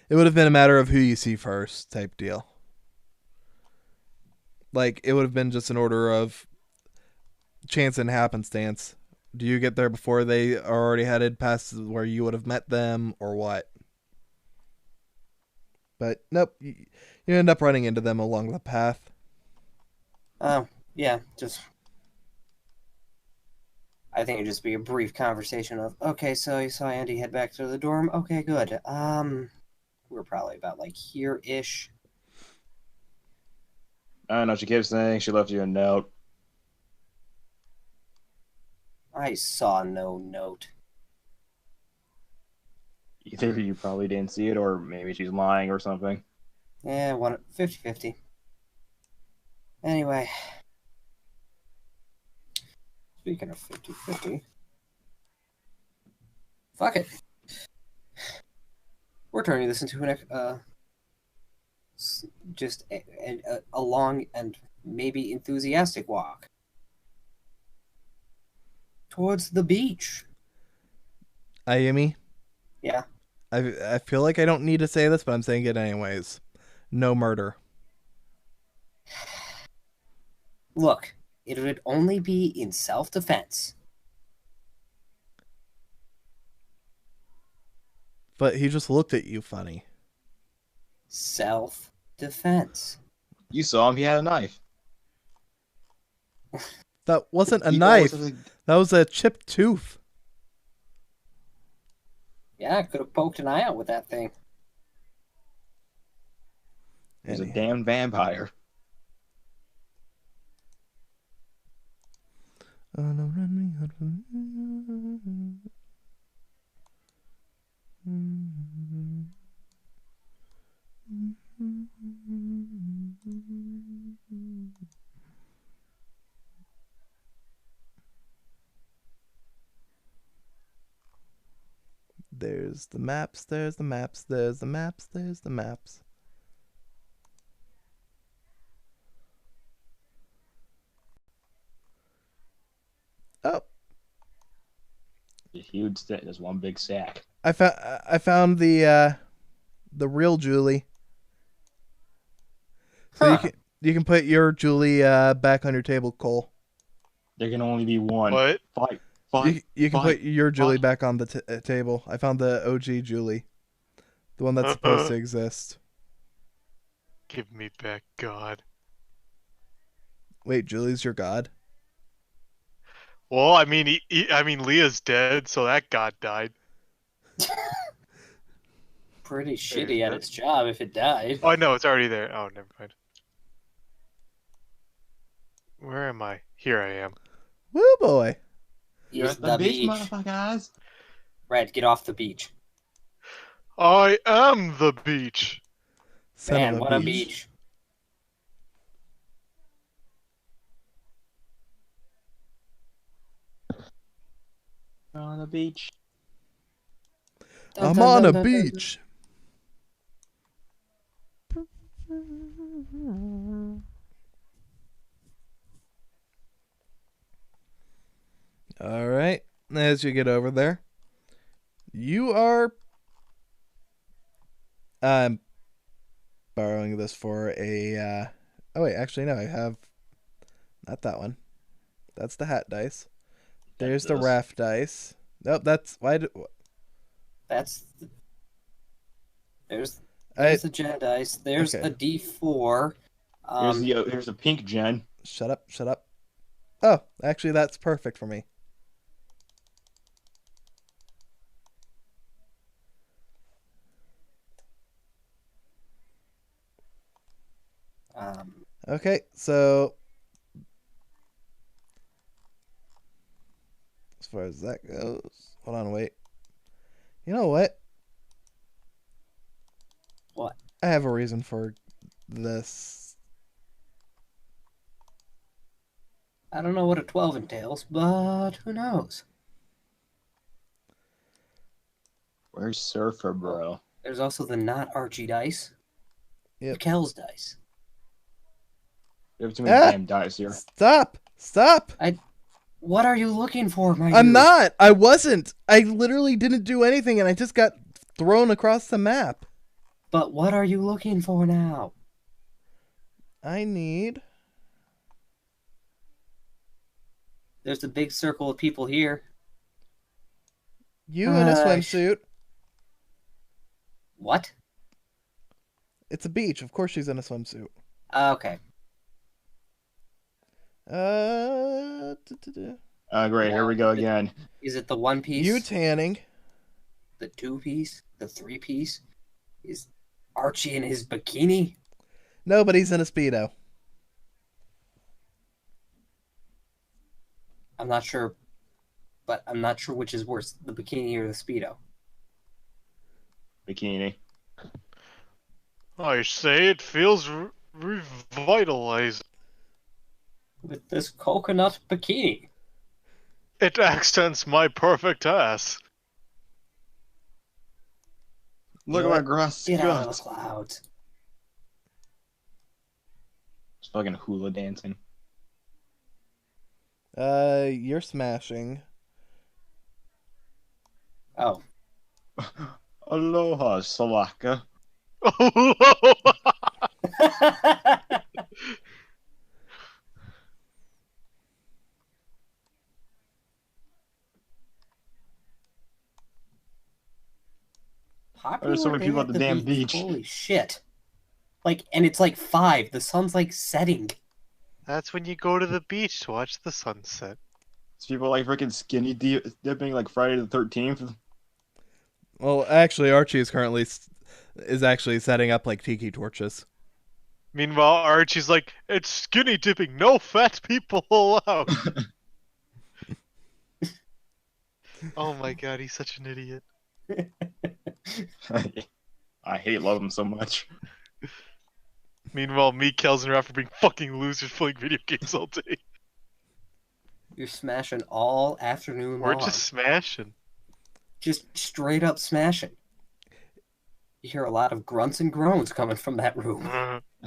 it would have been a matter of who you see first type deal. Like, it would have been just an order of chance and happenstance. Do you get there before they are already headed past where you would have met them, or what? But nope, you end up running into them along the path. Yeah, just. I think it'd just be a brief conversation of, okay, so you saw Andy head back to the dorm. Okay, good. We're probably about like here-ish. I don't know. She kept saying she left you a note. I saw no note. Either you probably didn't see it, or maybe she's lying or something. Yeah, 50-50. Anyway, speaking of 50-50, fuck it. We're turning this into just a long and maybe enthusiastic walk towards the beach. Ayumi, Yeah. I feel like I don't need to say this, but I'm saying it anyways. No murder. Look, it would only be in self-defense. But he just looked at you funny. Self-defense. You saw him. He had a knife. That wasn't a He knife. always- That was a chipped tooth. Yeah, I could have poked an eye out with that thing. He's a Anyhow. damn vampire. Oh, no, run me out of- There's the maps, there's the maps, there's the maps, there's the maps. Oh, A huge stick. There's one big sack. I found the real Julie. So Huh. you can put your Julie back on your table, Cole. There can only be one. What? Fight. You can Fight. put your Julie Fight. back on the table. I found the OG Julie, the one that's supposed to exist. Give me back God. Wait, Julie's your god? Well, I mean, Leah's dead, so that God died. Pretty shitty at its job if it died. Oh no, it's already there. Oh, never mind. Where am I? Here I am. Woo boy! You're Is at the beach, motherfuckers. Red, get off the beach. I am the beach. Son Man, of what a beach. On the beach. I'm on a beach. All right. as you get over there, you are borrowing this for a oh wait, actually no, I have not that one. That's the hat dice. There's the ref dice. Nope, that's That's there's the Jen dice. There's Okay. a D4. Here's a pink Jen. Shut up. Oh, actually that's perfect for me. Okay, so as far as that goes, hold on, wait. You know what? What? I have a reason for this. I don't know what a 12 entails, but who knows? Where's Surfer, bro? There's also the not Archie dice. Yep. Kel's dice. You have too many damn dice here. Stop! What are you looking for, my I'm dude? not! I wasn't! I literally didn't do anything and I just got thrown across the map. But what are you looking for now? I need... There's a big circle of people here. You in a swimsuit. What? It's a beach. Of course she's in a swimsuit. Okay. Great, here we go again. Is it the one piece? You tanning. The 2-piece? The 3-piece? Is Archie in his bikini? No, but he's in a Speedo. I'm not sure, but I'm not sure which is worse, the bikini or the Speedo. Bikini. I say it feels revitalizing. With this coconut bikini. It accents my perfect ass. Look at my grass Get out of the guts. clouds. It's fucking hula dancing. You're smashing. Oh. Aloha, Salaka. Popular There's so many day people at the damn beach. Holy shit. And it's like 5. The sun's like setting. That's when you go to the beach to watch the sunset. It's people like freaking skinny dipping like Friday the 13th. Well, actually, Archie is actually setting up like tiki torches. Meanwhile, Archie's like, it's skinny dipping, no fat people allowed. Oh my god, he's such an idiot. I hate love him so much. Meanwhile, me, Kels, and Raph are being fucking losers playing video games all day. You're smashing all afternoon We're long. just smashing. Just straight up smashing. You hear a lot of grunts and groans coming from that room.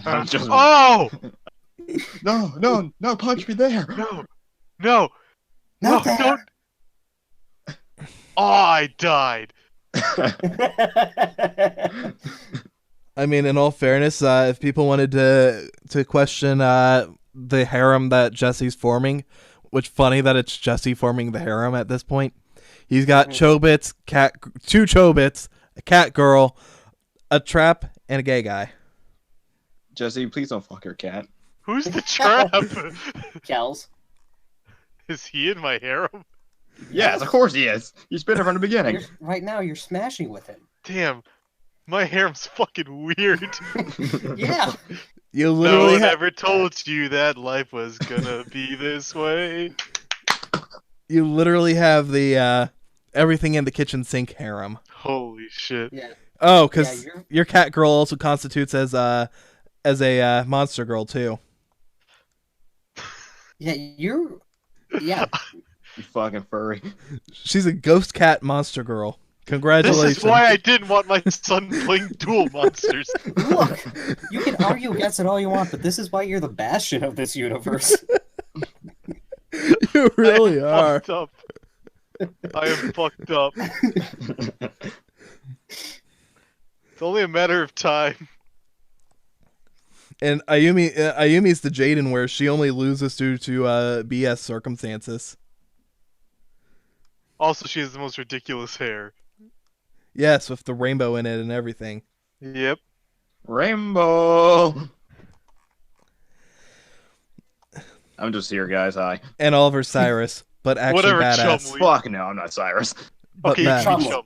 Oh! No, punch me there. No! Not there! Don't! Oh, I died. I mean, in all fairness, if people wanted to question the harem that Jesse's forming, which funny that it's Jesse forming the harem at this point. He's got Chobits, two Chobits, a cat girl, a trap, and a gay guy. Jesse, please don't fuck your cat. Who's the trap? Kels. Is he in my harem? Yes, of course he is. You spit it from the beginning. Right now, you're smashing with him. Damn. My harem's fucking weird. Yeah. You No literally one ever told you that life was gonna be this way. You literally have the everything in the kitchen sink harem. Holy shit. Yeah. Oh, because Yeah, your cat girl also constitutes as a monster girl too. Yeah, Yeah. You fucking furry. She's a ghost cat monster girl. Congratulations. This is why I didn't want my son playing Duel Monsters. Look, you can argue against it all you want, but this is why you're the bastion of this universe. You really are. Fucked up. I am fucked up. It's only a matter of time. And Ayumi's the Jaden where she only loses due to BS circumstances. Also, she has the most ridiculous hair. Yes, with the rainbow in it and everything. Yep. Rainbow. I'm just here, guys. Hi. And Oliver Cyrus, but actually Whatever, badass. Chumley. Fuck no, I'm not Cyrus. But Okay, mad. you can be Chumley. Chumley.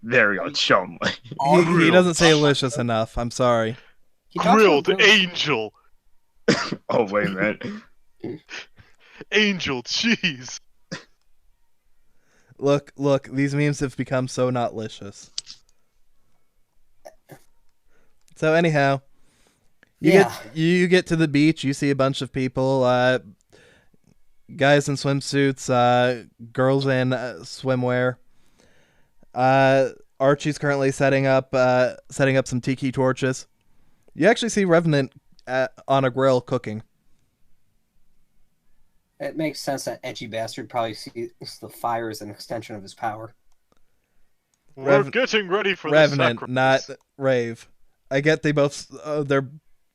There we go, Chumley. He doesn't say delicious enough. I'm sorry. He talks about Grilled angel. Oh wait a minute. Angel cheese. Look, these memes have become so not licious. So anyhow, you get to the beach, you see a bunch of people, guys in swimsuits, girls in swimwear. Archie's currently setting up some tiki torches. You actually see Revenant on a grill cooking. It makes sense that edgy bastard probably sees the fire as an extension of his power. We're getting ready for Revenant, the not sacrifice. Rave. I get they're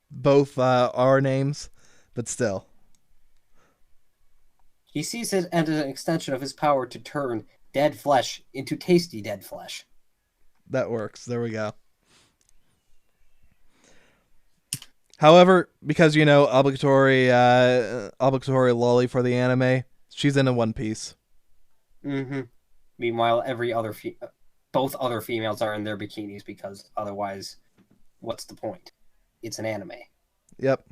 both our names, but still. He sees it as an extension of his power to turn dead flesh into tasty dead flesh. That works. There we go. However, because obligatory lolly for the anime, she's in a one piece. Mm-hmm. Meanwhile, both other females are in their bikinis because otherwise, what's the point? It's an anime. Yep.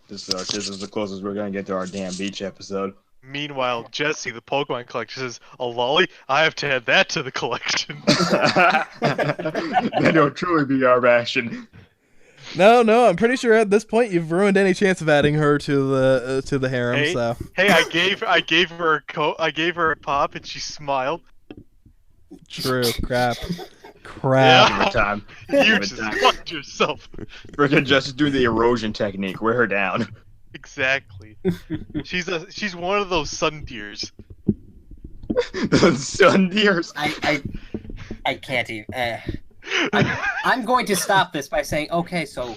This is the closest we're gonna get to our damn beach episode. Meanwhile, Jesse, the Pokemon collector, says, "A lolly? I have to add that to the collection." Then it'll truly be our ration. No, I'm pretty sure at this point you've ruined any chance of adding her to the harem. Hey, So hey, I gave her a pop, and she smiled. true. Crap. Yeah. Give her time. You Give it just time. fucked yourself. We're gonna just do the erosion technique. Wear her down. Exactly. She's one of those sun deers. The sun deers. I can't even. I'm going to stop this by saying, okay, so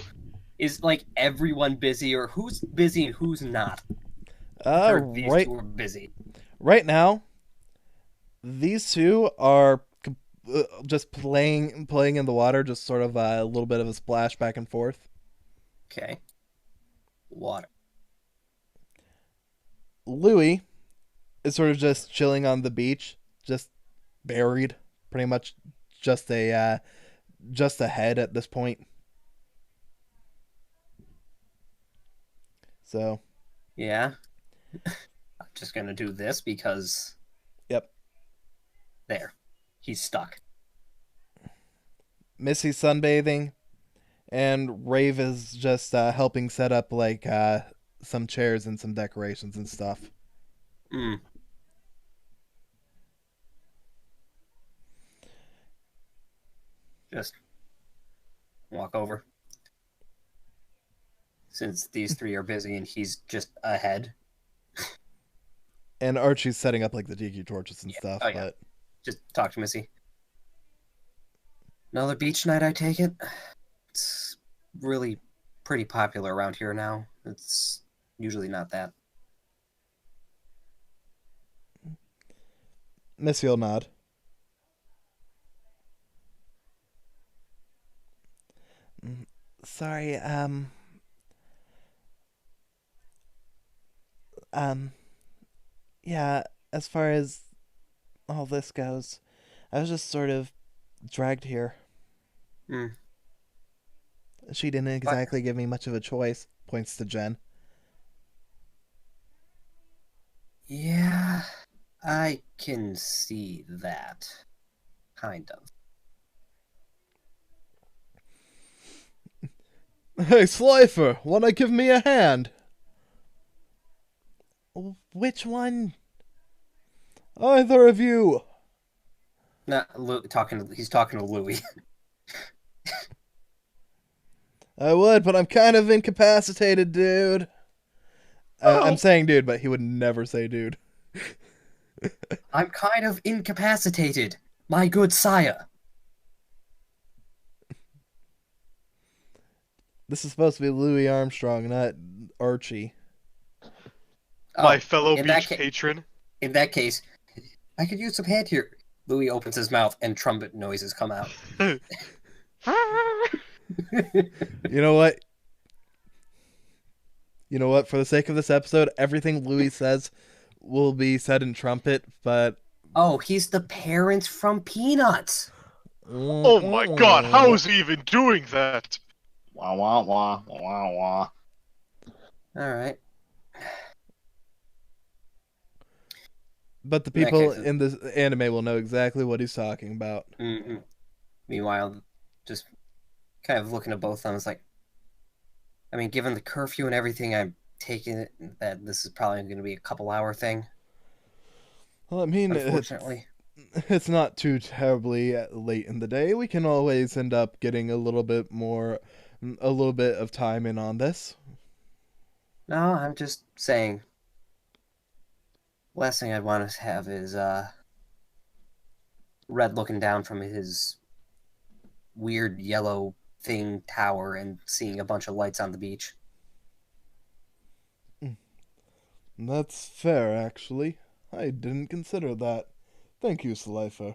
is like everyone busy, or who's busy and who's not? Or these two are busy. Right now, these two are just playing in the water, just sort of a little bit of a splash back and forth. Okay. Water. Louis is sort of just chilling on the beach, just buried, pretty much just a head at this point. So, Yeah. I'm just gonna do this because. yep. There. He's stuck. Missy's sunbathing, and Rave is just helping set up like some chairs and some decorations and stuff. Mm. Just walk over. Since these three are busy and he's just ahead. And Archie's setting up like the tiki torches and stuff. Oh, yeah. But Just talk to Missy. Another beach night, I take it? It's really pretty popular around here now. It's usually not that. Missy will nod. Sorry, yeah, as far as all this goes, I was just sort of dragged here. Hmm. She didn't exactly give me much of a choice, points to Jen. Yeah, I can see that. Kind of. Hey, Slifer, wanna give me a hand? Which one? Either of you. He's talking to Louis. I would, but I'm kind of incapacitated, dude. I'm saying dude, but he would never say dude. I'm kind of incapacitated, my good sire. This is supposed to be Louis Armstrong, not Archie. My fellow in that beach patron. In that case, I could use some hand here. Louis opens his mouth and trumpet noises come out. You know what? You know what? For the sake of this episode, everything Louis says will be said in trumpet, but... Oh, he's the parents from Peanuts. Oh my god, how is he even doing that? Wah, wah, wah, wah, wah. Alright. But the people in this anime will know exactly what he's talking about. Mm-hmm. Meanwhile, just kind of looking at both of them, it's like, I mean, given the curfew and everything, I'm taking it that this is probably going to be a couple-hour thing. Well, I mean, unfortunately, it's not too terribly late in the day. We can always end up getting a little bit of time in on this. No, I'm just saying. Last thing I'd want to have is Red looking down from his weird yellow thing tower and seeing a bunch of lights on the beach. That's fair, actually. I didn't consider that. Thank you, Slifer.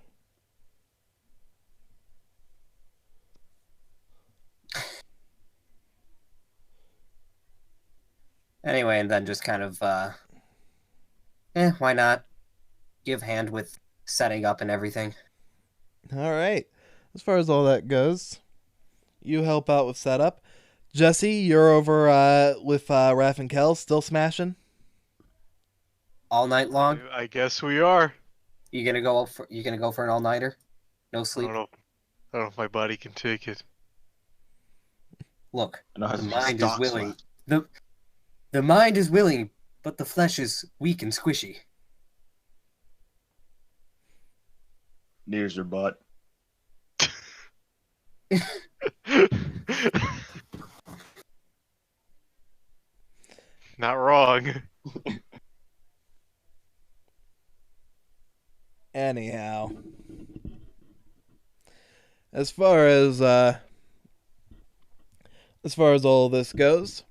Anyway, and then just kind of, why not? Give hand with setting up and everything. Alright. As far as all that goes, you help out with setup. Jesse, you're over with Raph and Kel, still smashing? All night long? I guess we are. You gonna go for an all-nighter? No sleep? I don't know if my body can take it. Look, the mind is willing. The mind is willing, but the flesh is weak and squishy. Nears your butt. Not wrong. Anyhow, as far as all this goes,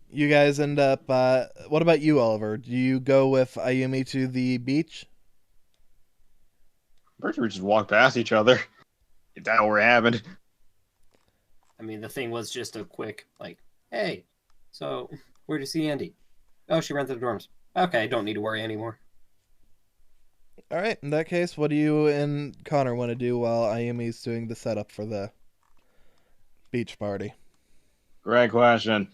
you guys end up. What about you, Oliver? Do you go with Ayumi to the beach? Pretty sure we just walked past each other. If that were happened. I mean, the thing was just a quick, like, hey, so where'd you see Andy? Oh, she ran to the dorms. Okay, don't need to worry anymore. All right. In that case, what do you and Connor want to do while Ayumi's doing the setup for the beach party? Great question.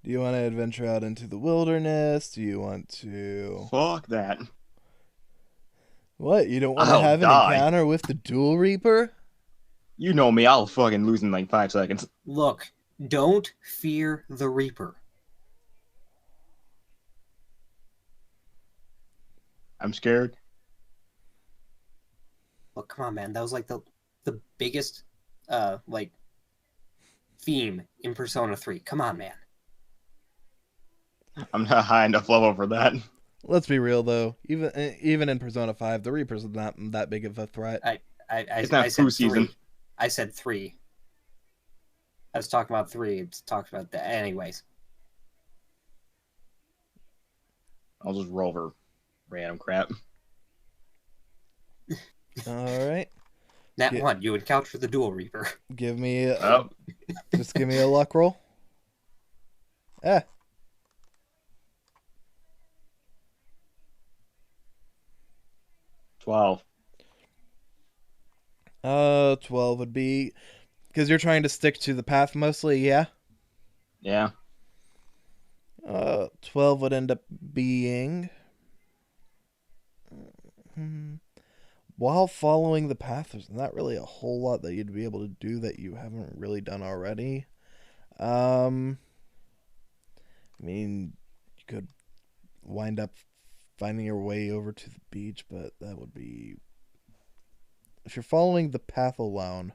Do you want to adventure out into the wilderness? Do you want to... Fuck that. What? You don't want to have an encounter with the Duel Reaper? You know me, I'll fucking lose in like 5 seconds. Look, don't fear the Reaper. I'm scared. Look, come on, man. That was like the biggest like theme in Persona 3. Come on, man. I'm not high enough level for that. Let's be real, though. Even in Persona 5, the Reaper's not that big of a threat. It's not foo season. I said 3. I was talking about 3. It's talked about that. Anyways. I'll just roll for random crap. All right. Nat 1, you encounter the Duel Reaper. Give me just give me a luck roll. 12. 12 would be... Because you're trying to stick to the path mostly, yeah? Yeah. 12 would end up being... while following the path, there's not really a whole lot that you'd be able to do that you haven't really done already. I mean, you could wind up finding your way over to the beach, but that would be... If you're following the path alone...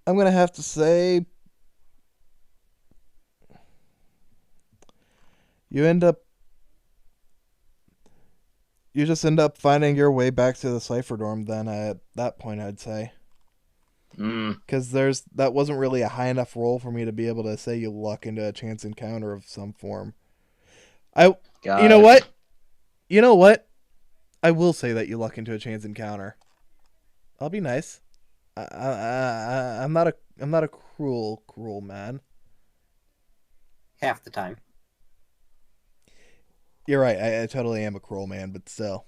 I'm going to have to say... You just end up finding your way back to the Cypher dorm then at that point, I'd say. Because that wasn't really a high enough roll for me to be able to say you luck into a chance encounter of some form. You know what? I will say that you luck into a chance encounter. I'll be nice. I'm not a cruel man. Half the time. You're right. I totally am a cruel man, but still.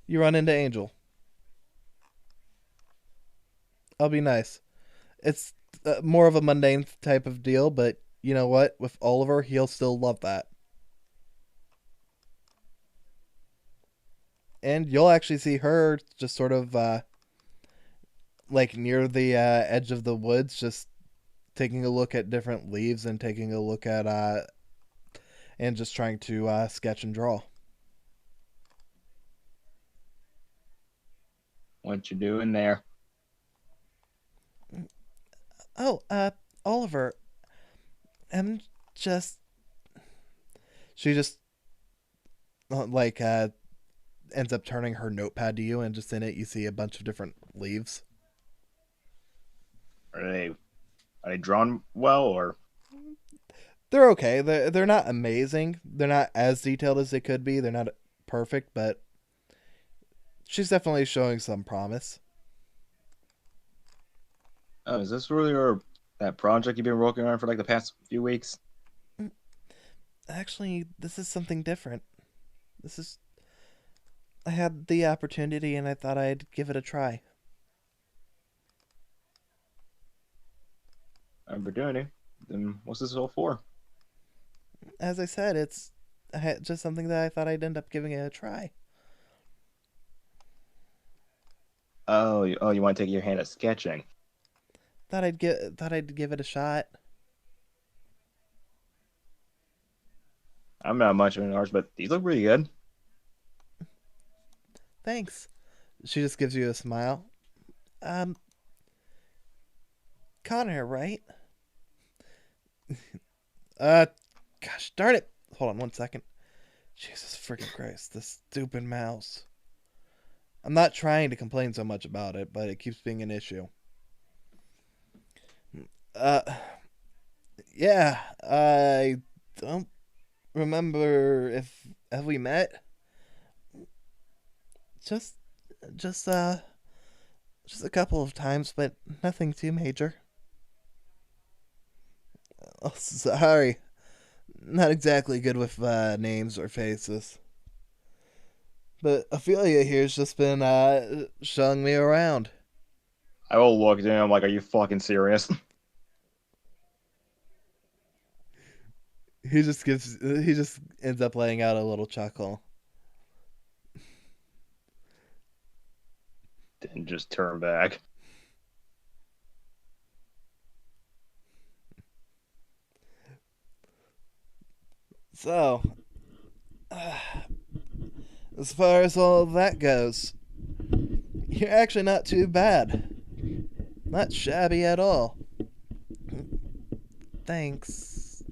You run into Angel. I'll be nice. It's more of a mundane type of deal, but you know what? With Oliver, he'll still love that. And you'll actually see her just sort of like near the edge of the woods, just taking a look at different leaves and taking a look at and just trying to sketch and draw. What you doing there? Oh, Oliver, I'm just... She just like ends up turning her notepad to you, and just in it you see a bunch of different leaves. Are they drawn well, or? They're okay. They're not amazing. They're not as detailed as they could be. They're not perfect, but she's definitely showing some promise. Oh, is this really that project you've been working on for like the past few weeks? Actually, this is something different. I had the opportunity and I thought I'd give it a try. Opportunity? Then what's this all for? As I said, it's just something that I thought I'd end up giving it a try. Oh, you want to take your hand at sketching? Thought I'd give it a shot. I'm not much of an artist, but these look pretty good. Thanks. She just gives you a smile. Connor, right? Gosh darn it. Hold on 1 second. Jesus freaking Christ, this stupid mouse. I'm not trying to complain so much about it, but it keeps being an issue. Yeah, I don't remember have we met? Just a couple of times, but nothing too major. Oh, sorry. Not exactly good with names or faces. But Ophelia here's just been showing me around. I will look at him like, are you fucking serious? He just ends up laying out a little chuckle. Then just turn back. So, as far as all of that goes, you're actually not too bad. Not shabby at all. Thanks.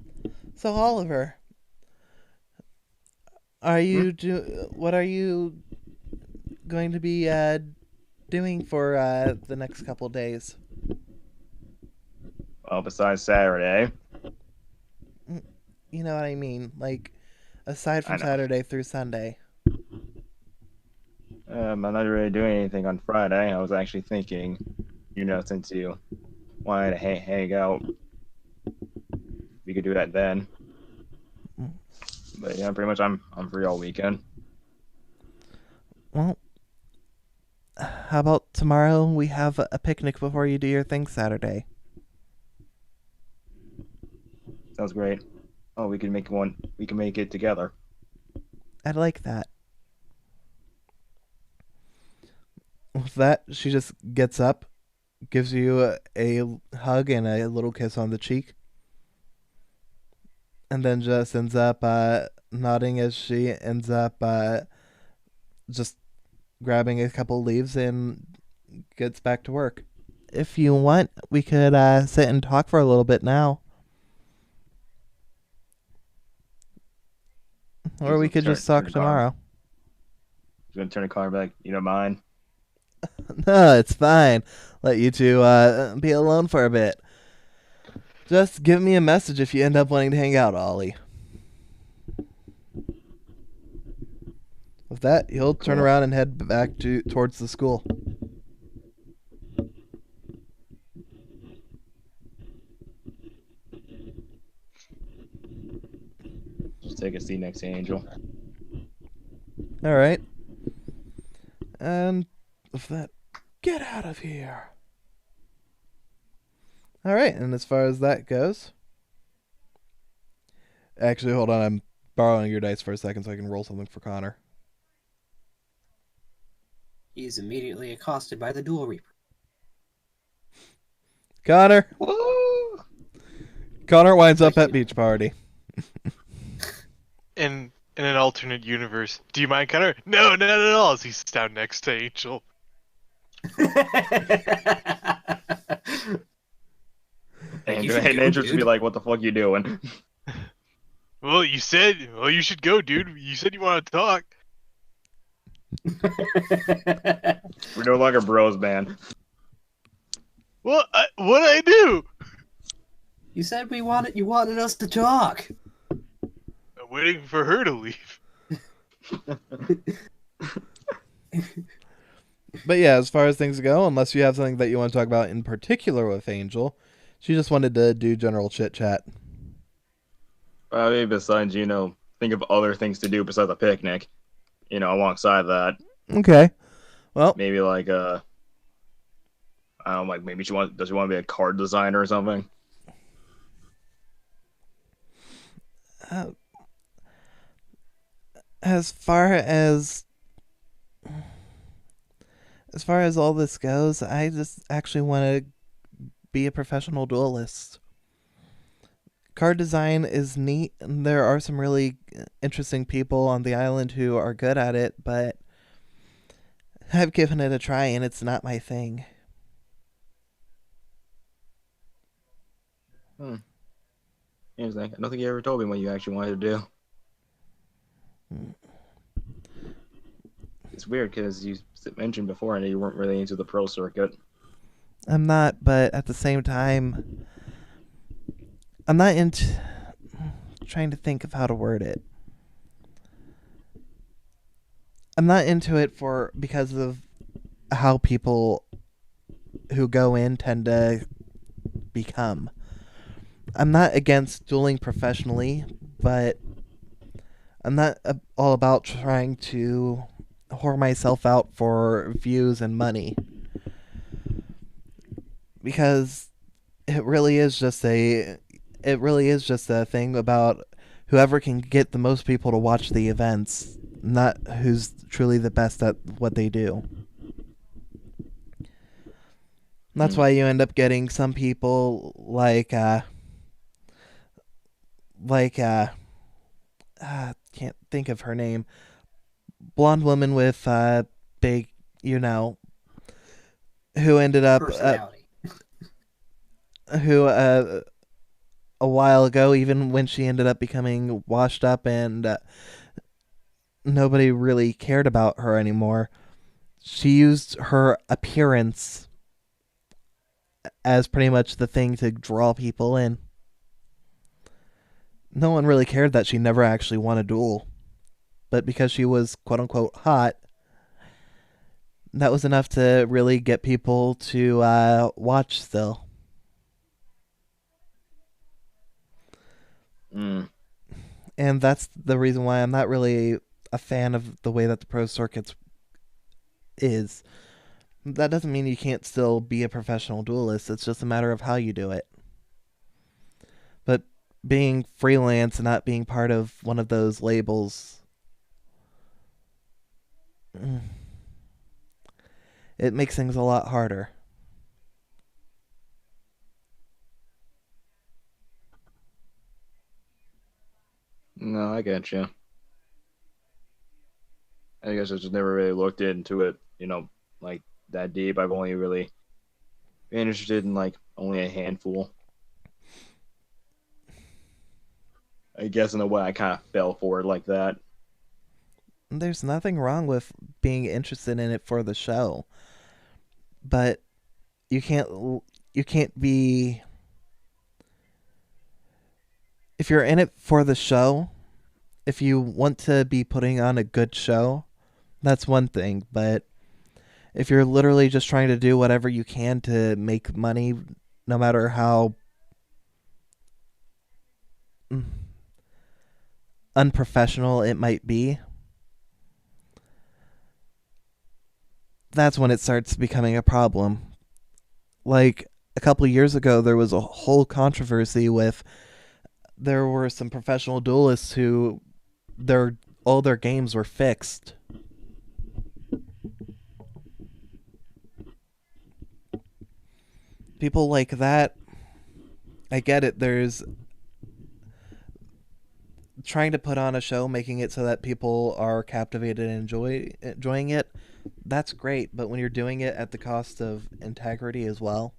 So, Oliver, what are you going to be doing for the next couple days? Well, besides Saturday. You know what I mean, like aside from I know. Saturday through Sunday. I'm not really doing anything on Friday. I was actually thinking, since you wanted to hang out, we could do that then. But yeah, pretty much I'm free all weekend. Well, how about tomorrow we have a picnic before you do your thing Saturday? Sounds great. Oh, we can make one. We can make it together. I'd like that. With that, she just gets up, gives you a hug and a little kiss on the cheek, and then just ends up nodding as she ends up just grabbing a couple leaves and gets back to work. If you want, we could sit and talk for a little bit now. Or we could just talk tomorrow. He's gonna turn the car back. You don't mind? No, it's fine. Let you two be alone for a bit. Just give me a message if you end up wanting to hang out, Ollie. With that, he'll turn around and head back towards the school. Just take a seat next to Angel. All right. And with that, get out of here. All right, and as far as that goes... Actually, hold on. I'm borrowing your dice for a second so I can roll something for Connor. He is immediately accosted by the Duel Reaper. Connor! Woo! Connor winds up at beach party. In an alternate universe, do you mind, Connor? No, not at all. As he sits down next to Angel. And Angel should be like, "What the fuck you doing?" Well, you said, well, you should go, dude. You said you want to talk. We're no longer bros, man. Well, what'd I do? You said you wanted us to talk. I'm waiting for her to leave. But yeah, as far as things go, unless you have something that you want to talk about in particular with Angel, she just wanted to do general chit-chat. Maybe besides, think of other things to do besides a picnic. Alongside that. Okay. Well, maybe like I don't know, like maybe does she want to be a card designer or something? As far as all this goes, I just actually want to be a professional duelist. Card design is neat, and there are some really interesting people on the island who are good at it, but I've given it a try and it's not my thing. Interesting. I don't think you ever told me what you actually wanted to do. It's weird because you mentioned before and you weren't really into the pro circuit. I'm not, but at the same time, I'm not into... trying to think of how to word it. I'm not into it because of how people who go in tend to become. I'm not against dueling professionally, but I'm not all about trying to whore myself out for views and money. Because it really is just a thing about whoever can get the most people to watch the events, not who's truly the best at what they do. That's why you end up getting some people can't think of her name. Blonde woman with big, who ended up who a while ago, even when she ended up becoming washed up and nobody really cared about her anymore, she used her appearance as pretty much the thing to draw people in. No one really cared that she never actually won a duel, but because she was quote-unquote hot, that was enough to really get people to watch still. And that's the reason why I'm not really a fan of the way that the pro circuits is. That doesn't mean you can't still be a professional duelist. It's just a matter of how you do it. But being freelance and not being part of one of those labels, it makes things a lot harder. No, I get you. I guess I just never really looked into it, like that deep. I've only really been interested in like only a handful. I guess in a way I kind of fell for it like that. There's nothing wrong with being interested in it for the show, but you can't be, if you're in it for the show, if you want to be putting on a good show, that's one thing, but if you're literally just trying to do whatever you can to make money, no matter how unprofessional it might be, that's when it starts becoming a problem. Like a couple years ago, there was a whole controversy with, there were some professional duelists who all their games were fixed. People like that, I get it. There's trying to put on a show, making it so that people are captivated and enjoying it. That's great, but when you're doing it at the cost of integrity as well,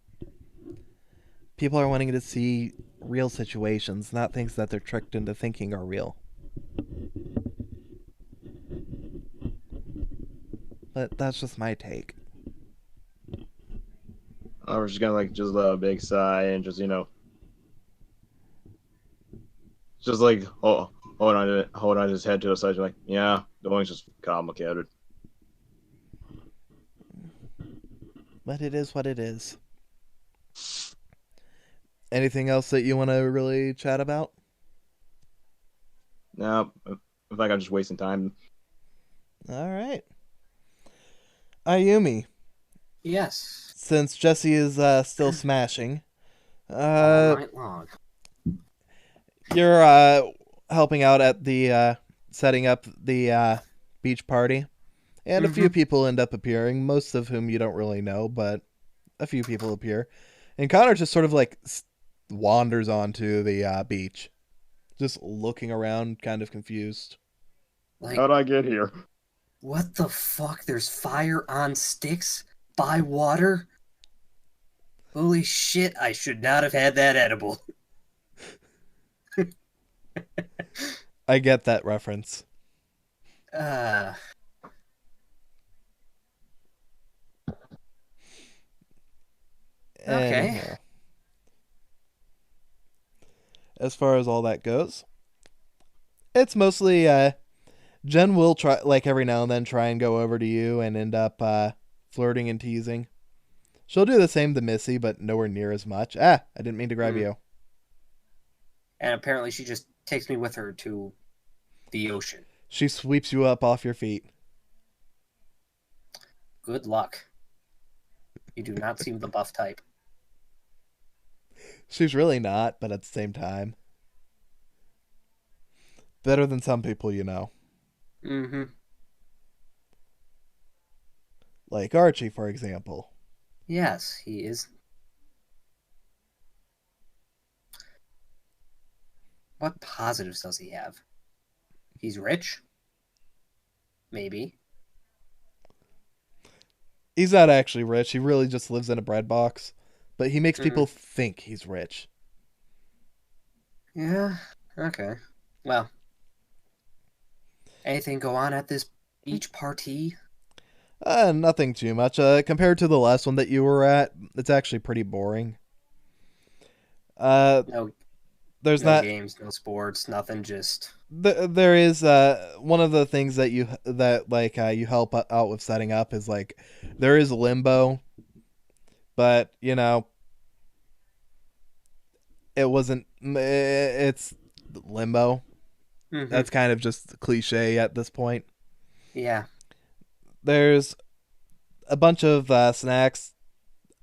people are wanting to see real situations, not things that they're tricked into thinking are real. But that's just my take. I was just gonna just let a big sigh and just just like hold on his head to the side, like yeah, the one's just complicated. But it is what it is. Anything else that you want to really chat about? No, I think I'm just wasting time. All right. Ayumi. Yes. Since Jesse is still smashing, All night long. You're helping out at the setting up the beach party, and a few people end up appearing, most of whom you don't really know, but a few people appear. And Connor just sort of like wanders onto the beach, just looking around, kind of confused. Like, how'd I get here? What the fuck? There's fire on sticks by water? Holy shit, I should not have had that edible. I get that reference. Okay. Anyhow, as far as all that goes, it's mostly Jen will try, like every now and then, try and go over to you and end up flirting and teasing. She'll do the same to Missy, but nowhere near as much. I didn't mean to grab you. And apparently she just takes me with her to the ocean. She sweeps you up off your feet. Good luck. You do not seem the buff type. She's really not, but at the same time. Better than some people you know. Mm-hmm. Like Archie, for example. Yes, he is. What positives does he have? He's rich? Maybe. He's not actually rich. He really just lives in a bread box. But he makes people think he's rich. Yeah, okay. Well, anything go on at this beach party? Nothing too much. Compared to the last one that you were at, it's actually pretty boring. No, there's no not games, no sports, nothing. Just there is one of the things that you help out with setting up is like there is limbo, but it's limbo. Mm-hmm. That's kind of just cliche at this point. Yeah. There's a bunch of snacks.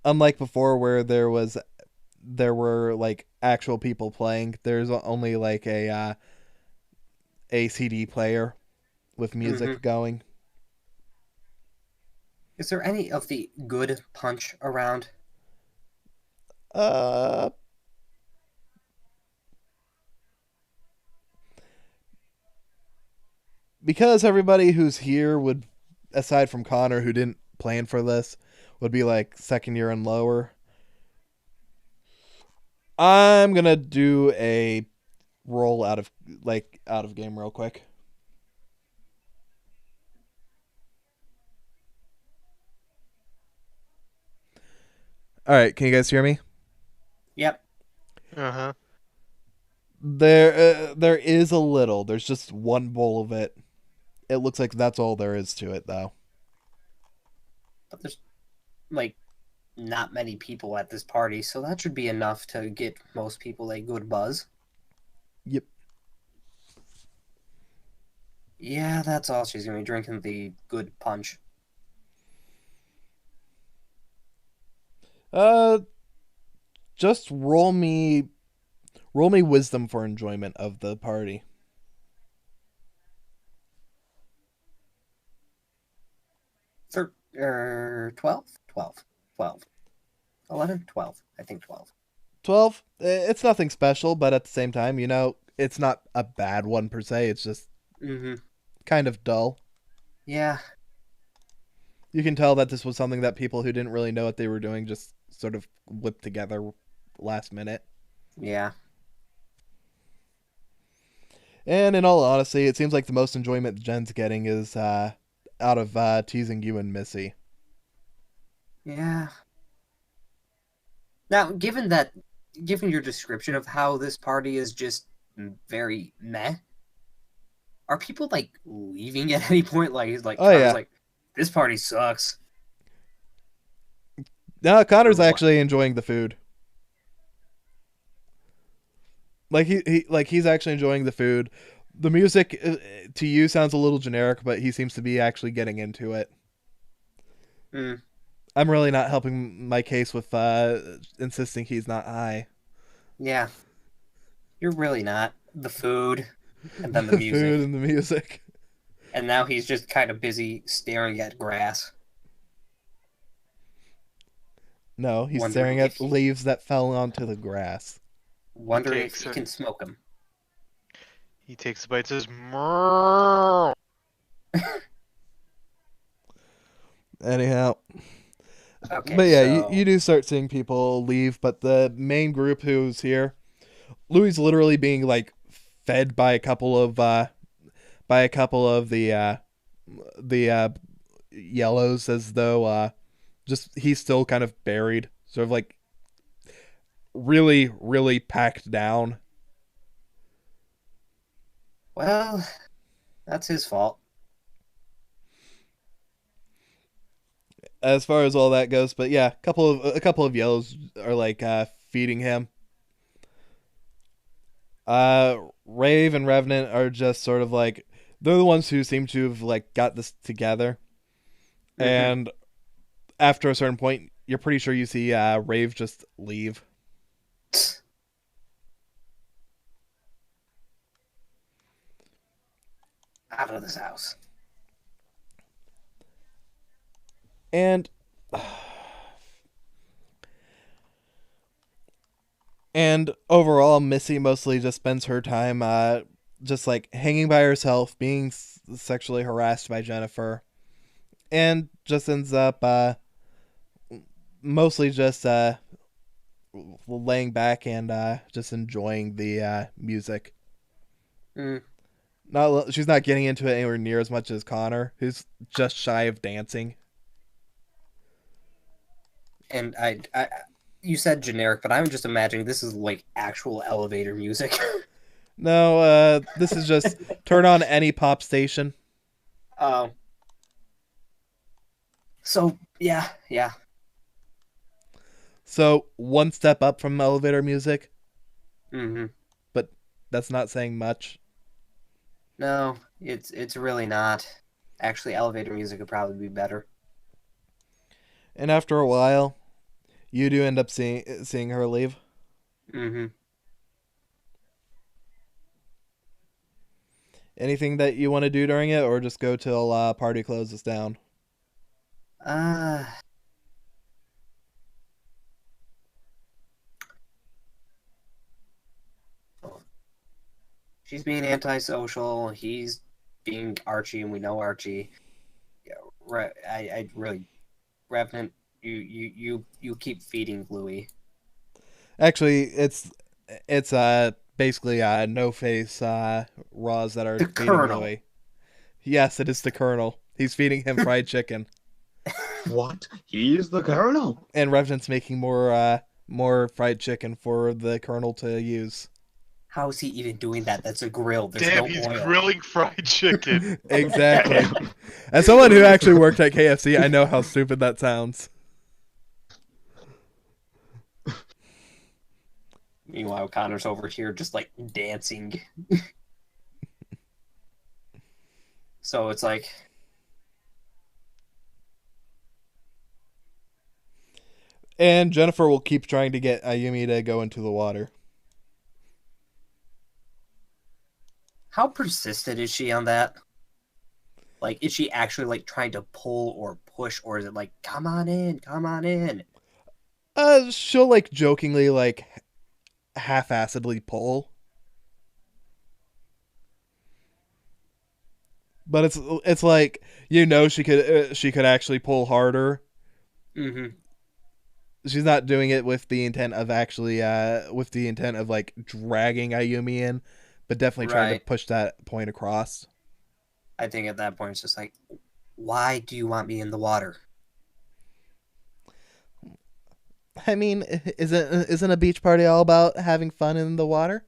Unlike before, where there were like actual people playing, there's only like a CD player with music going. Is there any of the good punch around? Because everybody who's here would, aside from Connor, who didn't plan for this, would be like second year and lower. I'm gonna do a roll out of game real quick. All right, can you guys hear me? Yep. Uh-huh. There is a little. There's just one bowl of it. It looks like that's all there is to it, though. But there's, like, not many people at this party, so that should be enough to get most people a good buzz. Yep. Yeah, that's all she's going to be drinking, the good punch. Just roll me wisdom for enjoyment of the party. 12? 11? 12. I think 12. 12? It's nothing special, but at the same time, it's not a bad one per se. It's just kind of dull. Yeah. You can tell that this was something that people who didn't really know what they were doing just sort of whipped together last minute. Yeah. And in all honesty, it seems like the most enjoyment Jen's getting is out of teasing you and Missy. Yeah. Now, given your description of how this party is just very meh, are people like leaving at any point? Connor's like, this party sucks. No, Connor's actually enjoying the food. Like he's actually enjoying the food. The music to you sounds a little generic, but he seems to be actually getting into it. I'm really not helping my case with insisting he's not high. Yeah. You're really not. The food, and then the music. Food and the music. And now he's just kind of busy staring at grass. No, he's staring at leaves that fell onto the grass. Wondering if he can smoke them. He takes a bite and says, "Mrrr." Anyhow. Okay, but yeah, you do start seeing people leave, but the main group who's here, Louis literally being like fed by a couple of the yellows, as though just he's still kind of buried, sort of like really, really packed down. Well, that's his fault. As far as all that goes, but yeah, a couple of yellows are like feeding him. Rave and Revenant are just sort of like, they're the ones who seem to have like got this together. And after a certain point, you're pretty sure you see Rave just leave. Out of this house. And overall, Missy mostly just spends her time just like hanging by herself, being sexually harassed by Jennifer, and just ends up mostly just laying back and just enjoying the music. She's not getting into it anywhere near as much as Connor, who's just shy of dancing. And you said generic, but I'm just imagining this is like actual elevator music. No, this is just turn on any pop station. Oh. So, yeah. So, one step up from elevator music. But that's not saying much. No, it's really not. Actually, elevator music would probably be better. And after a while, you do end up seeing her leave. Mm-hmm. Anything that you want to do during it, or just go till party closes down? Uh, she's being antisocial. He's being Archie, and we know Archie. Yeah, I really, Revenant. You keep feeding Louis. Actually, it's basically no face Raws that are The feeding Colonel. Louis. Yes, it is the Colonel. He's feeding him fried chicken, What? He is the Colonel? and Revenant's making more fried chicken for the Colonel to use. How is he even doing that? That's a grill. There's Damn, no he's oil. grilling fried chicken. Exactly. As someone who actually worked at KFC, I know how stupid that sounds. Meanwhile, Connor's over here just like dancing. So it's like, And Jennifer will keep trying to get Ayumi to go into the water. how persistent is she on that? Like, is she actually like trying to pull or push, or is it like, come on in, come on in? She'll like jokingly like half-assedly pull. But it's like, she could actually pull harder. Mm-hmm. She's not doing it with the intent of actually like dragging Ayumi in, but definitely trying to Right. push that point across. I think at that point it's just like, why do you want me in the water? I mean, isn't a beach party all about having fun in the water?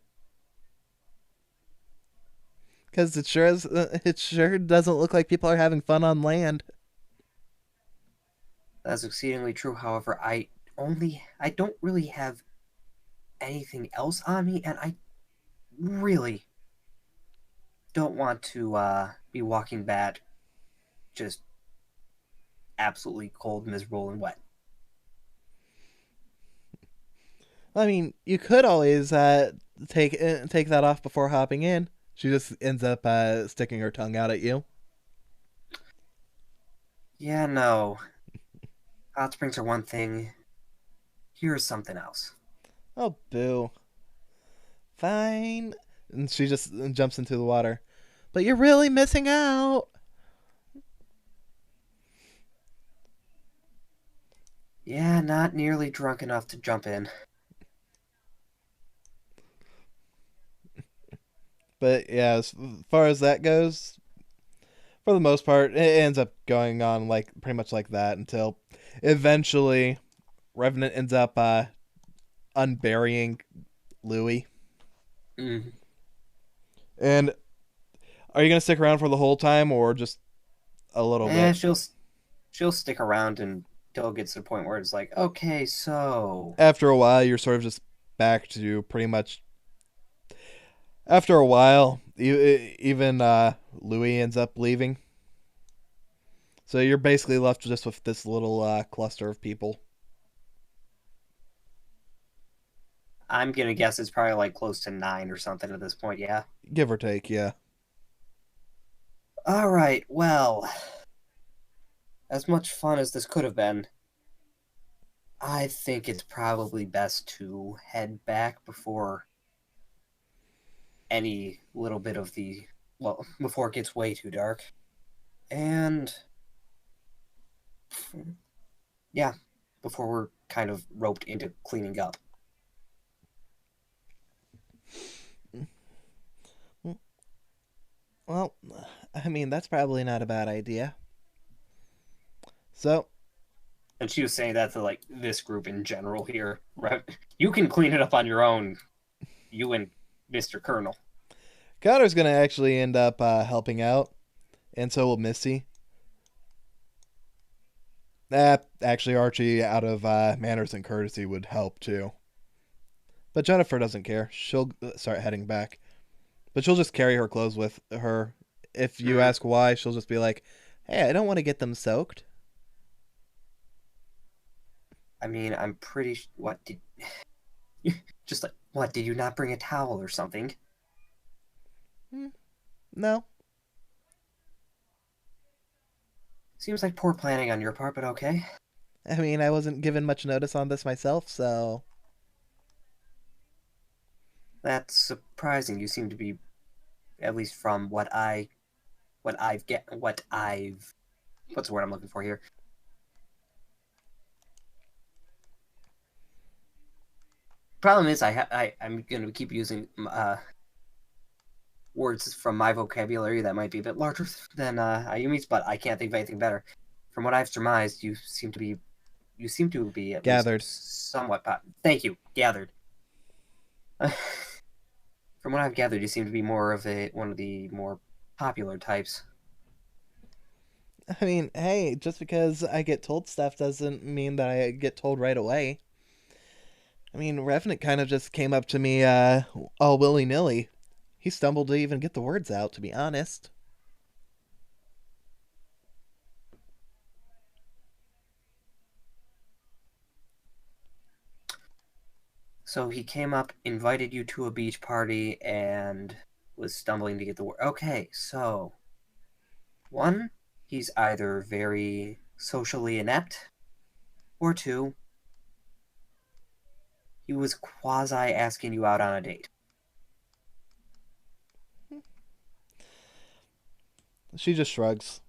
Because it sure doesn't look like people are having fun on land. That's exceedingly true. However, I don't really have anything else on me, and I really don't want to be walking back just absolutely cold, miserable, and wet. I mean, you could always take that off before hopping in. She just ends up sticking her tongue out at you. Yeah, no. Hot springs are one thing. Here's something else. Oh, boo. Fine. And she just jumps into the water. But you're really missing out. Yeah, not nearly drunk enough to jump in. But yeah, as far as that goes, for the most part, it ends up going on like pretty much like that until eventually Revenant ends up unburying Louis. Mm. And are you gonna stick around for the whole time or just a little bit? She'll stick around until it gets to the point where it's like, okay, so After a while, you're sort of just back to pretty much. After a while, even Louis ends up leaving. So you're basically left just with this little cluster of people. I'm gonna guess it's probably like close to 9 or something at this point, yeah. Give or take, yeah. Alright, well, as much fun as this could have been, I think it's probably best to head back before any little bit of before it gets way too dark. And yeah, before we're kind of roped into cleaning up. Well, I mean, that's probably not a bad idea. So, And she was saying that to like this group in general here. You can clean it up on your own, you and Mr. Colonel. Connor's going to actually end up helping out, and so will Misty. Actually, Archie, out of manners and courtesy, would help too. But Jennifer doesn't care. She'll start heading back. But she'll just carry her clothes with her. If you ask why, she'll just be like, hey, I don't want to get them soaked. I mean, I'm pretty. What did? Just like what? Did you not bring a towel or something? No. Seems like poor planning on your part, but okay. I mean, I wasn't given much notice on this myself, so... That's surprising. You seem to be, at least from what's the word I'm looking for here? Problem is, I'm going to keep using words from my vocabulary that might be a bit larger than Ayumi's, but I can't think of anything better. From what I've surmised, you seem to be at Gathered. least somewhat. Thank you, gathered. From what I've gathered, you seem to be more of one of the more popular types. I mean, hey, just because I get told stuff doesn't mean that I get told right away. I mean, Revenant kind of just came up to me all willy-nilly. He stumbled to even get the words out, to be honest. So he came up, invited you to a beach party, and was stumbling to get the word. Okay, so one, he's either very socially inept, or two, he was quasi asking you out on a date. She just shrugs.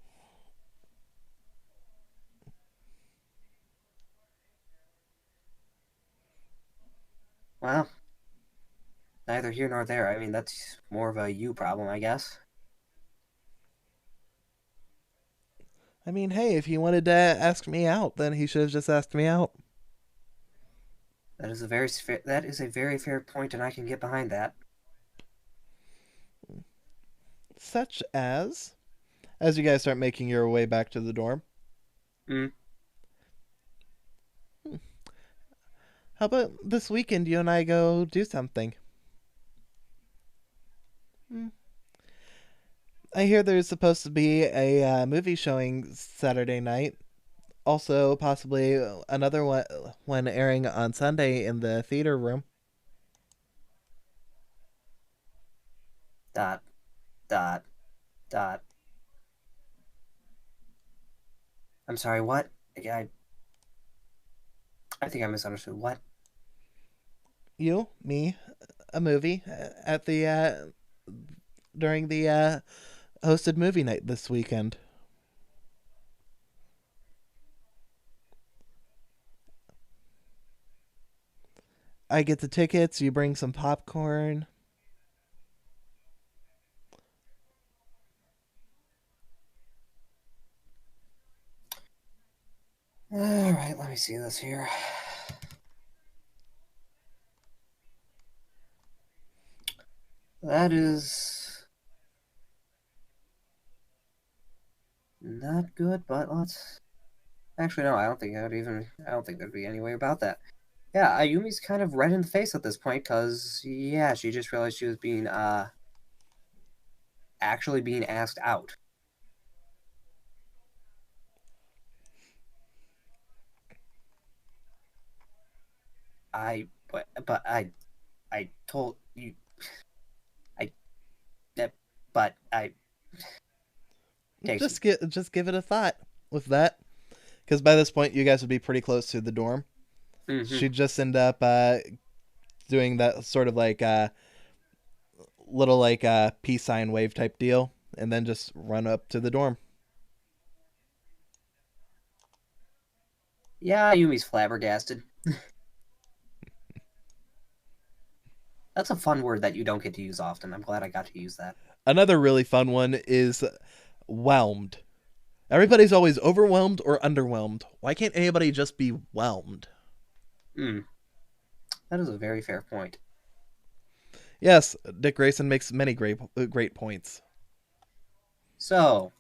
Well, neither here nor there. I mean, that's more of a you problem, I guess. I mean, hey, if he wanted to ask me out, then he should have just asked me out. That is a very fair point, and I can get behind that. Such as you guys start making your way back to the dorm. How about this weekend you and I go do something? I hear there's supposed to be a movie showing Saturday night. Also, possibly another one airing on Sunday in the theater room. ... I'm sorry, what? I think I misunderstood. What? You, me, a movie at the during the hosted movie night this weekend. I get the tickets, you bring some popcorn. Alright, let me see this here. That is not good, but let's... Actually, no, I don't think there'd be any way about that. Yeah, Ayumi's kind of red in the face at this point, because, yeah, she just realized she was being, actually being asked out. I told you, Just give it a thought with that, because by this point you guys would be pretty close to the dorm. She'd just end up doing that sort of like little like peace sign wave type deal, and then just run up to the dorm. Yeah, Yumi's flabbergasted. That's a fun word that you don't get to use often. I'm glad I got to use that. Another really fun one is whelmed. Everybody's always overwhelmed or underwhelmed. Why can't anybody just be whelmed? That is a very fair point. Yes, Dick Grayson makes many great points. So,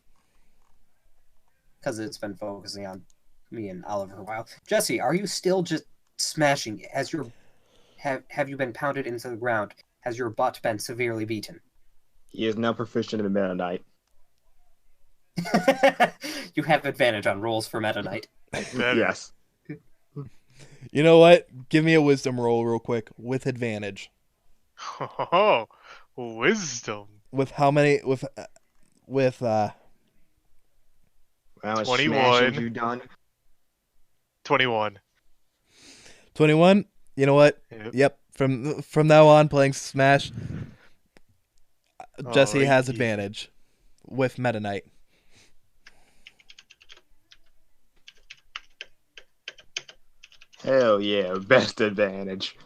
because it's been focusing on me and Oliver for a while, Jesse, are you still just smashing? Have you been pounded into the ground? Has your butt been severely beaten? He is now proficient in Meta Knight. You have advantage on rolls for Meta Knight. Yes. You know what? Give me a wisdom roll real quick with advantage. Oh, wisdom. With how many? With How much 21. smashing you done? 21. 21. You know what? Yep. Yep. From now on, playing Smash, Jesse has Alrighty. advantage with Meta Knight. Hell yeah, best advantage.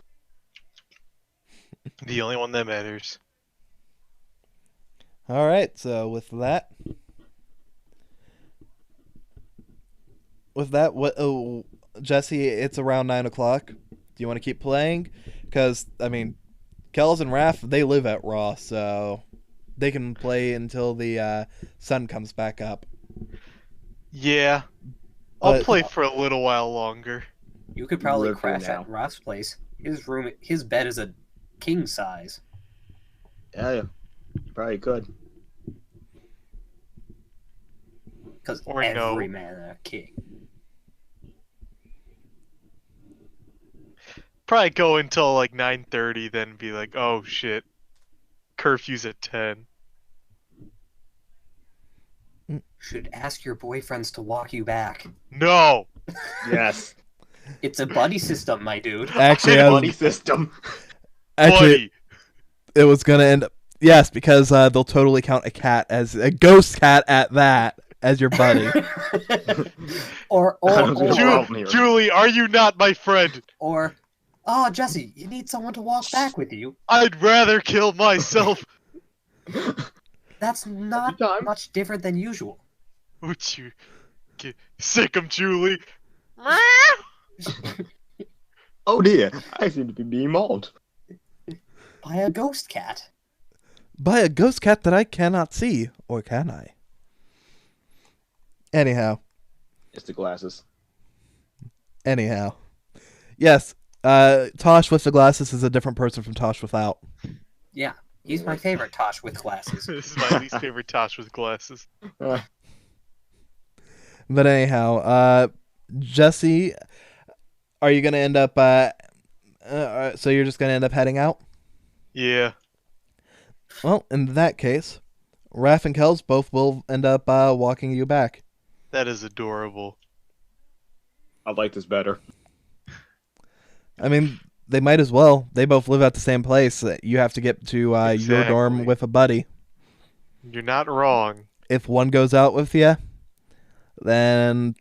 The only one that matters. All right. So with that, what? Oh, Jesse, it's around 9 o'clock. Do you want to keep playing? Because I mean, Kells and Raph, they live at Raw, so they can play until the sun comes back up. Yeah. I'll But- play for a little while longer. You could probably Live here crash now. at Roth's place. His bed is a king size. Yeah, you probably could. Because Or every no. man a king. Probably go until like 9:30, then be like, oh shit, curfew's at 10. Should ask your boyfriends to walk you back. No. Yes. It's a buddy system, my dude. Actually, I Buddy was, system. actually, it was gonna end up. Yes, because they'll totally count a cat as a ghost cat at that as your buddy. or I don't see the Ju- problem here. Julie, are you not my friend? oh, Jesse, you need someone to walk back with you. I'd rather kill myself. That's not time. much different than usual. Would you get sick of Julie? Oh dear, I seem to be being mauled. By a ghost cat. By a ghost cat that I cannot see, or can I? Anyhow, It's the glasses. yes. Tosh with the glasses is a different person from Tosh without. Yeah, he's my favorite Tosh with glasses. This is my least favorite Tosh with glasses. But anyhow, Jesse, are you gonna end up? So you're just gonna end up heading out? Yeah. Well, in that case, Raph and Kells both will end up walking you back. That is adorable. I like this better. I mean, they might as well. They both live at the same place. You have to get to your dorm Exactly. with a buddy. You're not wrong. If one goes out with you, then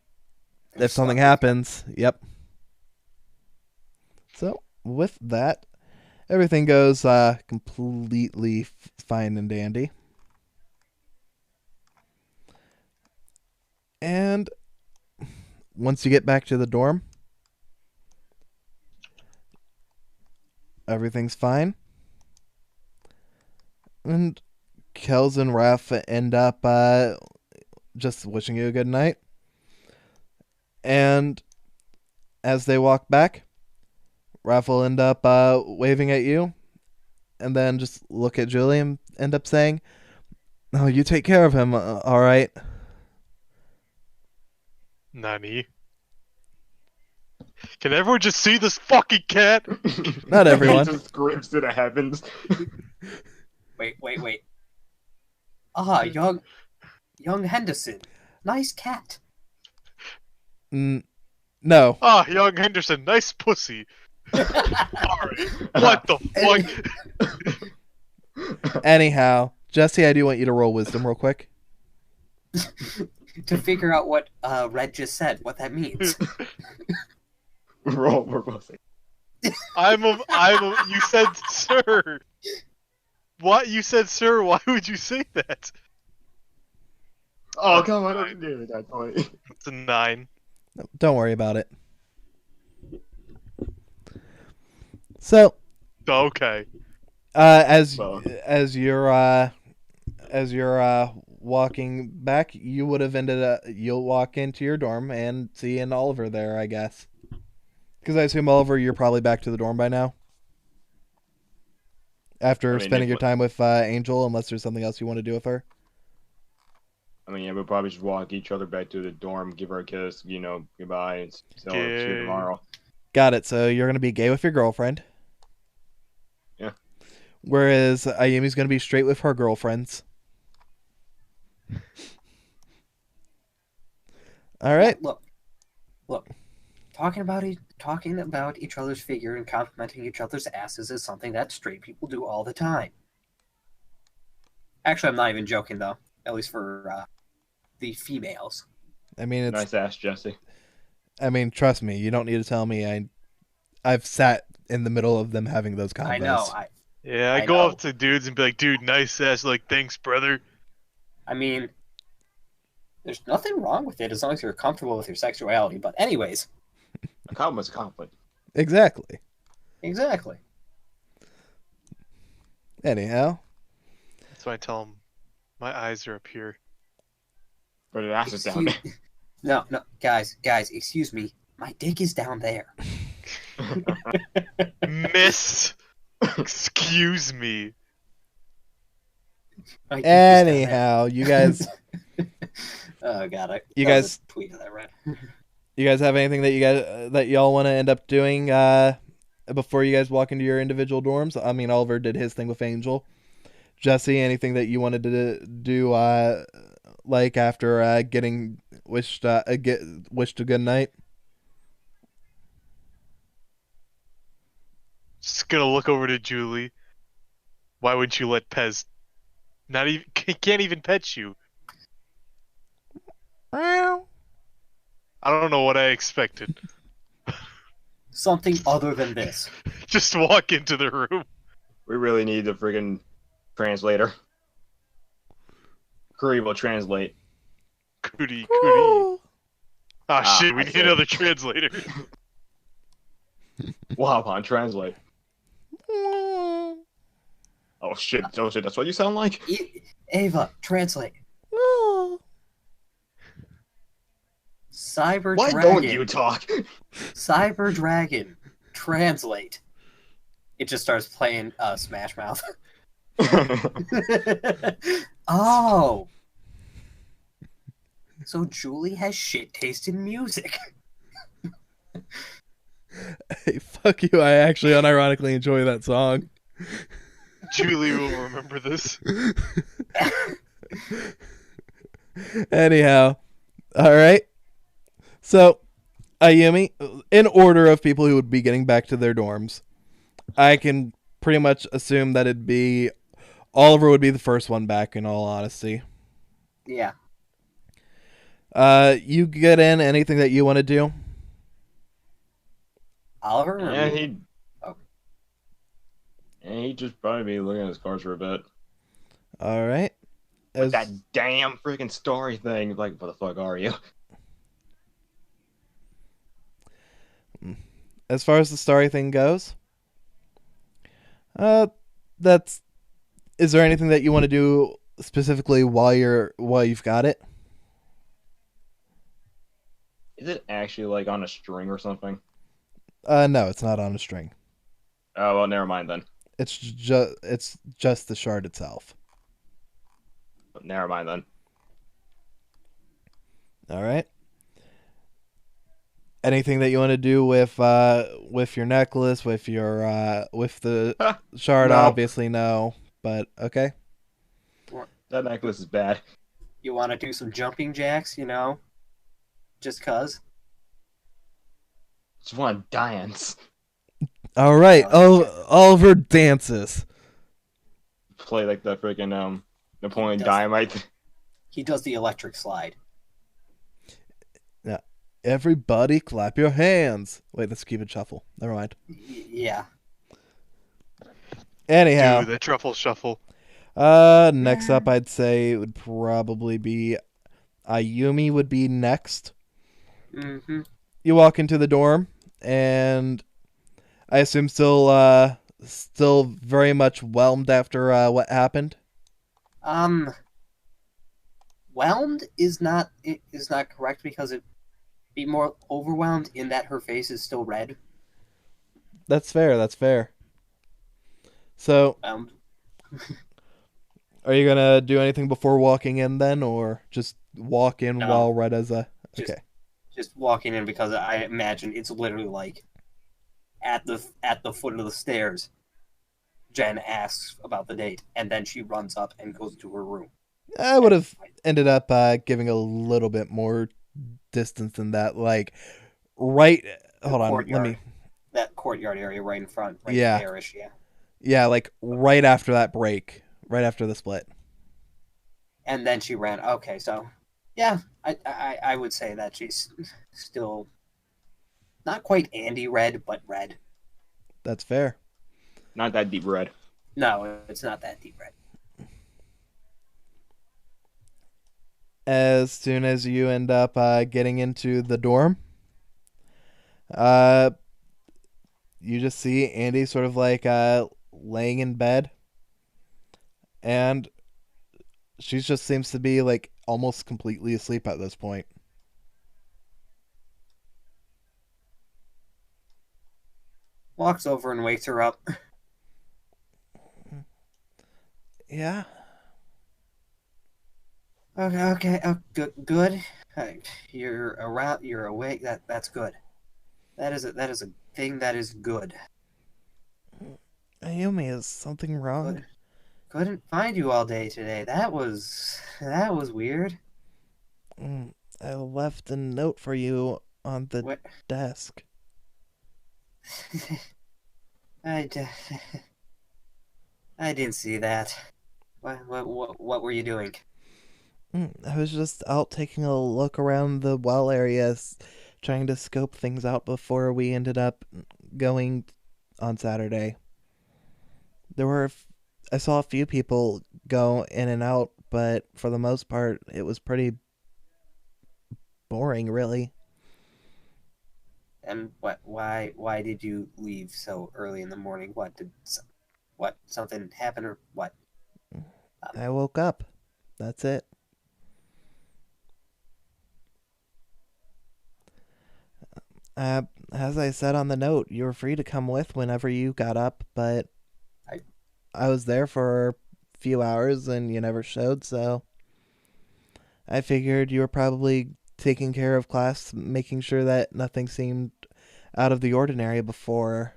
if something happens, yep. So with that, everything goes completely fine and dandy. And once you get back to the dorm, everything's fine. And Kells and Raph end up just wishing you a good night. And as they walk back, Raph will end up waving at you, and then just look at Julie and end up saying, "Oh, you take care of him, all right." Nani? Can everyone just see this fucking cat? Not everyone. He just screams to the heavens. Wait. Ah, young Henderson. Nice cat. No. Ah, young Henderson, nice pussy. Alright. What the fuck? Anyhow, Jesse, I do want you to roll wisdom real quick. To figure out what Red just said, what that means. Roll, we're both. You said sir. What? You said sir, why would you say that? Oh, come on, I didn't do that. Point. It's a 9. Don't worry about it. So, Okay. as Well. you're walking back, you would have ended up. You'll walk into your dorm and see an Oliver there, I guess. Because I assume Oliver, you're probably back to the dorm by now. After spending your time with Angel, unless there's something else you want to do with her. I mean, yeah, we'll probably just walk each other back to the dorm, give her a kiss, goodbye, and tell her see you Okay. tomorrow. Got it. So you're gonna be gay with your girlfriend. Yeah. Whereas Ayumi's gonna be straight with her girlfriends. All right. Yeah, look. Talking about each other's figure and complimenting each other's asses is something that straight people do all the time. Actually, I'm not even joking though. At least for the females. I mean, it's. Nice ass, Jesse. I mean, trust me. You don't need to tell me. I've sat in the middle of them having those combos. I know. Yeah, I go up to dudes and be like, dude, nice ass. Like, thanks, brother. I mean, there's nothing wrong with it as long as you're comfortable with your sexuality. But anyways. A compliment's a compliment. Exactly. Anyhow. That's why I tell them my eyes are up here. But your ass is down there. No, guys, excuse me. My dick is down there. Miss. Excuse me. Anyhow, you guys. Oh god, you guys tweeted that right. You guys have anything that y'all want to end up doing before you guys walk into your individual dorms? I mean, Oliver did his thing with Angel. Jesse, anything that you wanted to do like after getting wished a good night? Just gonna look over to Julie. Why wouldn't you let Pez? Not even can't even pet you. Well, I don't know what I expected. Something other than this. Just walk into the room. We really need the friggin' translator. Curry will translate. Cootie. Ah, shit, we I need said- another translator. Wahapon, translate. Oh shit, that's what you sound like? Ava, translate. Cyber Why Dragon. don't you talk? Cyber Dragon, translate. It just starts playing Smash Mouth. Oh. So Julie has shit taste in music. Hey, fuck you. I actually unironically enjoy that song. Julie will remember this. Anyhow, all right. So, Ayumi, in order of people who would be getting back to their dorms, I can pretty much assume that it'd be Oliver would be the first one back, in all honesty. Yeah. You get in anything that you want to do? Oliver? Or Yeah, me? he'd just probably be looking at his cards for a bit. All right. With that damn freaking story thing. Like, what the fuck are you? As far as the story thing goes, is there anything that you want to do specifically while you've got it? Is it actually like on a string or something? No, it's not on a string. Oh well, never mind then. It's just the shard itself. Never mind then. All right. Anything that you want to do with your necklace, with the shard? No. Obviously, no. But okay. That necklace is bad. You want to do some jumping jacks, Just cuz. Just want to dance. All right. Oliver dances. Play like the freaking Napoleon Does- Dynamite. He does the electric slide. Yeah. Everybody, clap your hands. Wait, let's keep it shuffle. Never mind. Yeah. Anyhow, Do the truffle shuffle. next up, I'd say it would probably be Ayumi would be next. Mm-hmm. You walk into the dorm, and I assume still very much whelmed after what happened. Whelmed is not correct because it'd be more overwhelmed in that her face is still red. That's fair. So, are you gonna do anything before walking in then, or just walk in No. while red as a? Just- Okay. Just walking in because I imagine it's literally like at the foot of the stairs, Jen asks about the date, and then she runs up and goes to her room. I would have ended up giving a little bit more distance than that. Like, right. Hold on. Let me. That courtyard area right in front. Right Yeah. there-ish, yeah. Yeah, like right after that break. Right after the split. And then she ran. Okay, so, yeah, I would say that she's still not quite Andy red, but red. That's fair. Not that deep red. No, it's not that deep red. As soon as you end up getting into the dorm, you just see Andy sort of like laying in bed, and she just seems to be like almost completely asleep at this point. Walks over and wakes her up. Yeah. Okay. Oh, good. You're around. You're awake. That's good. That is a thing that is good. Ayumi, is something wrong? Good. Couldn't find you all day today. That was weird. I left a note for you on the What? desk. I didn't see that. What were you doing? I was just out taking a look around the well areas, trying to scope things out before we ended up going on Saturday. I saw a few people go in and out, but for the most part, it was pretty boring, really. And why did you leave so early in the morning? Something happen or what? I woke up. That's it. As I said on the note, you were free to come with whenever you got up, but I was there for a few hours and you never showed, so I figured you were probably taking care of class, making sure that nothing seemed out of the ordinary before.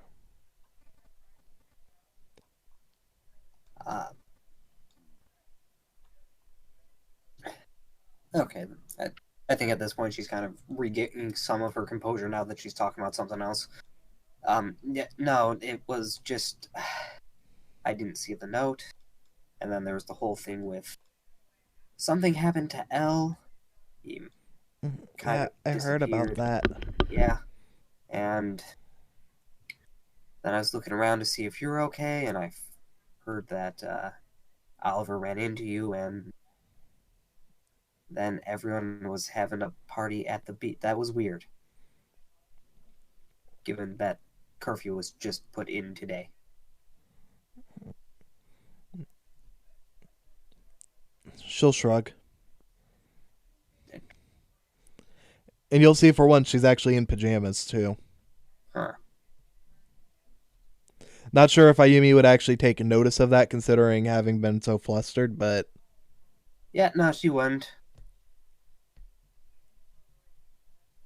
Okay. I think at this point she's kind of regaining some of her composure now that she's talking about something else. Yeah, no, it was just I didn't see the note, and then there was the whole thing with something happened to Elle. He kind Yeah, of I heard about disappeared. that. Yeah, and then I was looking around to see if you're okay, and I heard that Oliver ran into you, and then everyone was having a party at the beach. That was weird, given that curfew was just put in today. She'll shrug. And you'll see for once she's actually in pajamas, too. Huh. Not sure if Ayumi would actually take notice of that, considering having been so flustered, but... Yeah, no, she wouldn't.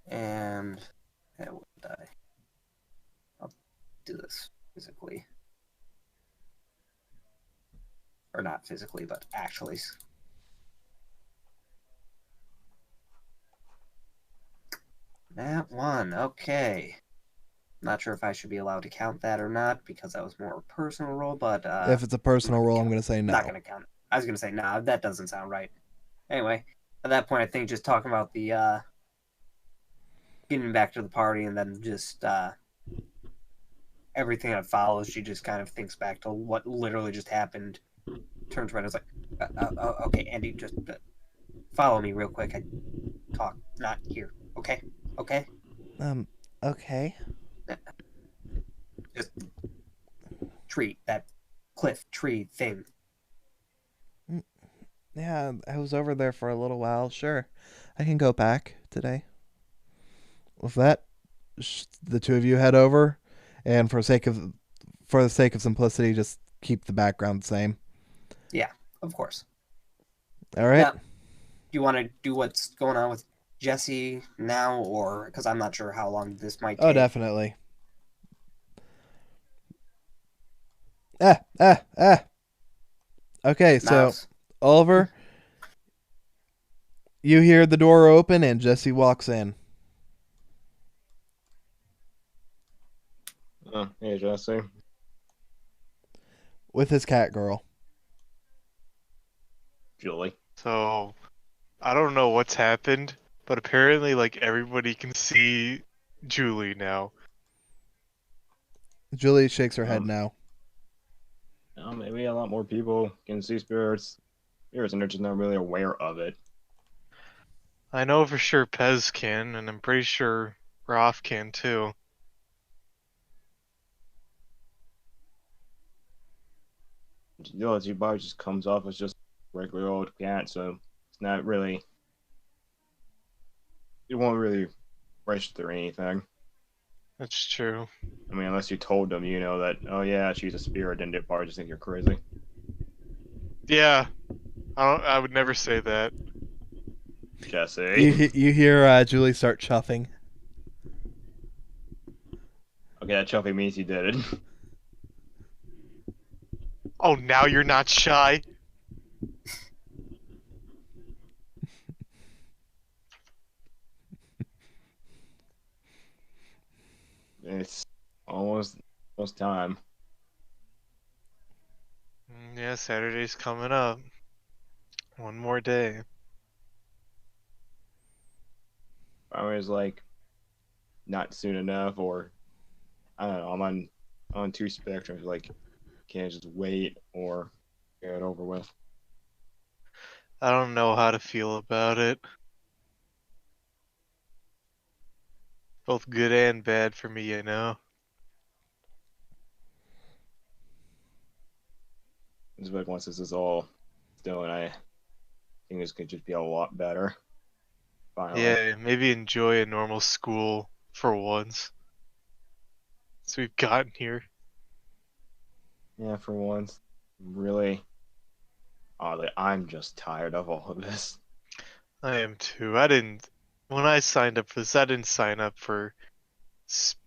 And how would I? I'll do this physically. Or not physically, but actually. That one, okay. Not sure if I should be allowed to count that or not, because that was more a personal role, but... if it's a personal role, I'm going to say no. Not going to count it. I was going to say, nah, that doesn't sound right. Anyway, at that point, I think just talking about the, getting back to the party and then just, everything that follows, she just kind of thinks back to what literally just happened, turns around and is like, okay, Andy, just follow me real quick. I talk, not here, okay? Okay? Okay. Just tree, that cliff tree thing. Yeah, I was over there for a little while. Sure, I can go back today. With that, the two of you head over, and for the sake of simplicity, just keep the background the same. Yeah, of course. All right. Yeah. Do you want to do what's going on with Jesse now, or because I'm not sure how long this might take? Oh, definitely. Ah, ah, ah. Okay, so Mouse. Oliver, you hear the door open and Jesse walks in. Oh, hey, Jesse. With his cat girl. Julie. So I don't know what's happened, but apparently like everybody can see Julie now. Julie shakes her head Um, no. Maybe a lot more people can see spirits. Spirits, and they're just not really aware of it. I know for sure Pez can, and I'm pretty sure Roth can too. You know, she probably just comes off as just a regular old cat, so it's not really. It won't really register anything. That's true. I mean, unless you told them, that, oh yeah, she's a spirit, then they'd probably just think you're crazy. Yeah, I would never say that. Jesse. You hear Julie start chuffing. Okay, that chuffing means he did it. Oh, now you're not shy? It's almost time. Yeah, Saturday's coming up. One more day. I was like, not soon enough, or I don't know. I'm on two spectrums. Like, can I just wait or get it over with? I don't know how to feel about it. Both good and bad for me, I know. It's like once this is all done, I think this could just be a lot better. Finally. Yeah, maybe enjoy a normal school for once. So we've gotten here. Yeah, for once. Really. Oddly, I'm just tired of all of this. I am too. When I signed up for this, I didn't sign up for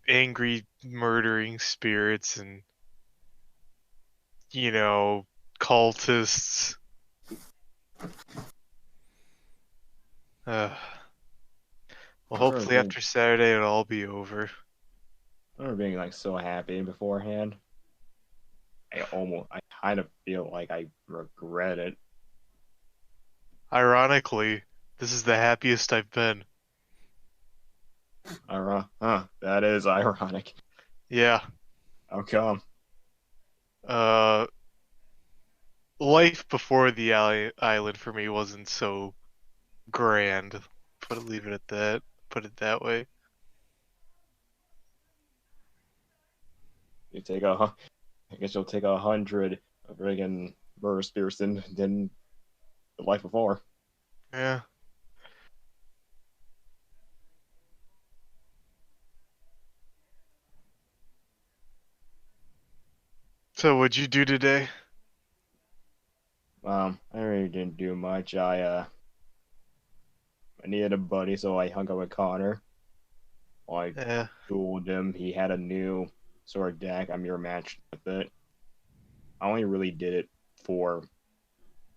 angry, murdering spirits and, cultists. Well, hopefully after Saturday it'll all be over. I remember being like so happy beforehand. I kind of feel like I regret it. Ironically, this is the happiest I've been. That is ironic. Yeah. How come? Uh, Life before the island for me wasn't so grand. Leave it at that. Put it that way. I guess you'll take 100 of friggin' murder spirits than the life before. Yeah. So what'd you do today? I really didn't do much. I needed a buddy, so I hung out with Connor. I Yeah. dueled him. He had a new sword deck. I mirror matched with it. I only really did it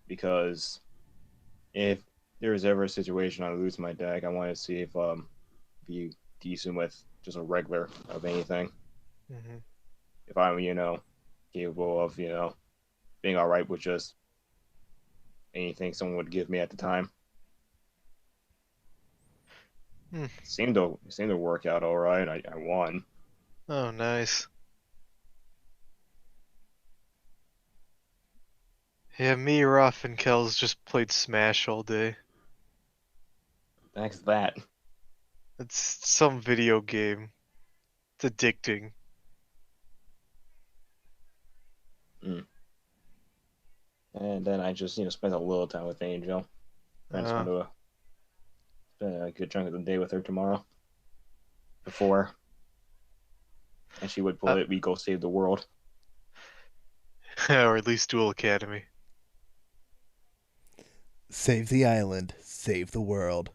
because if there's ever a situation I lose my deck, I want to see if be decent with just a regular of anything. Mm-hmm. If I'm capable of being all right with just anything someone would give me at the time. Seemed to work out all right. I won. Oh, nice. Yeah, me, Ruff, and Kells just played Smash all day. Thanks to that. It's some video game. It's addicting. And then I just spent a little time with Angel. Trying to spend a good chunk of the day with her tomorrow. Before, and she would pull it. We go save the world. Or at least Duel Academy. Save the island. Save the world.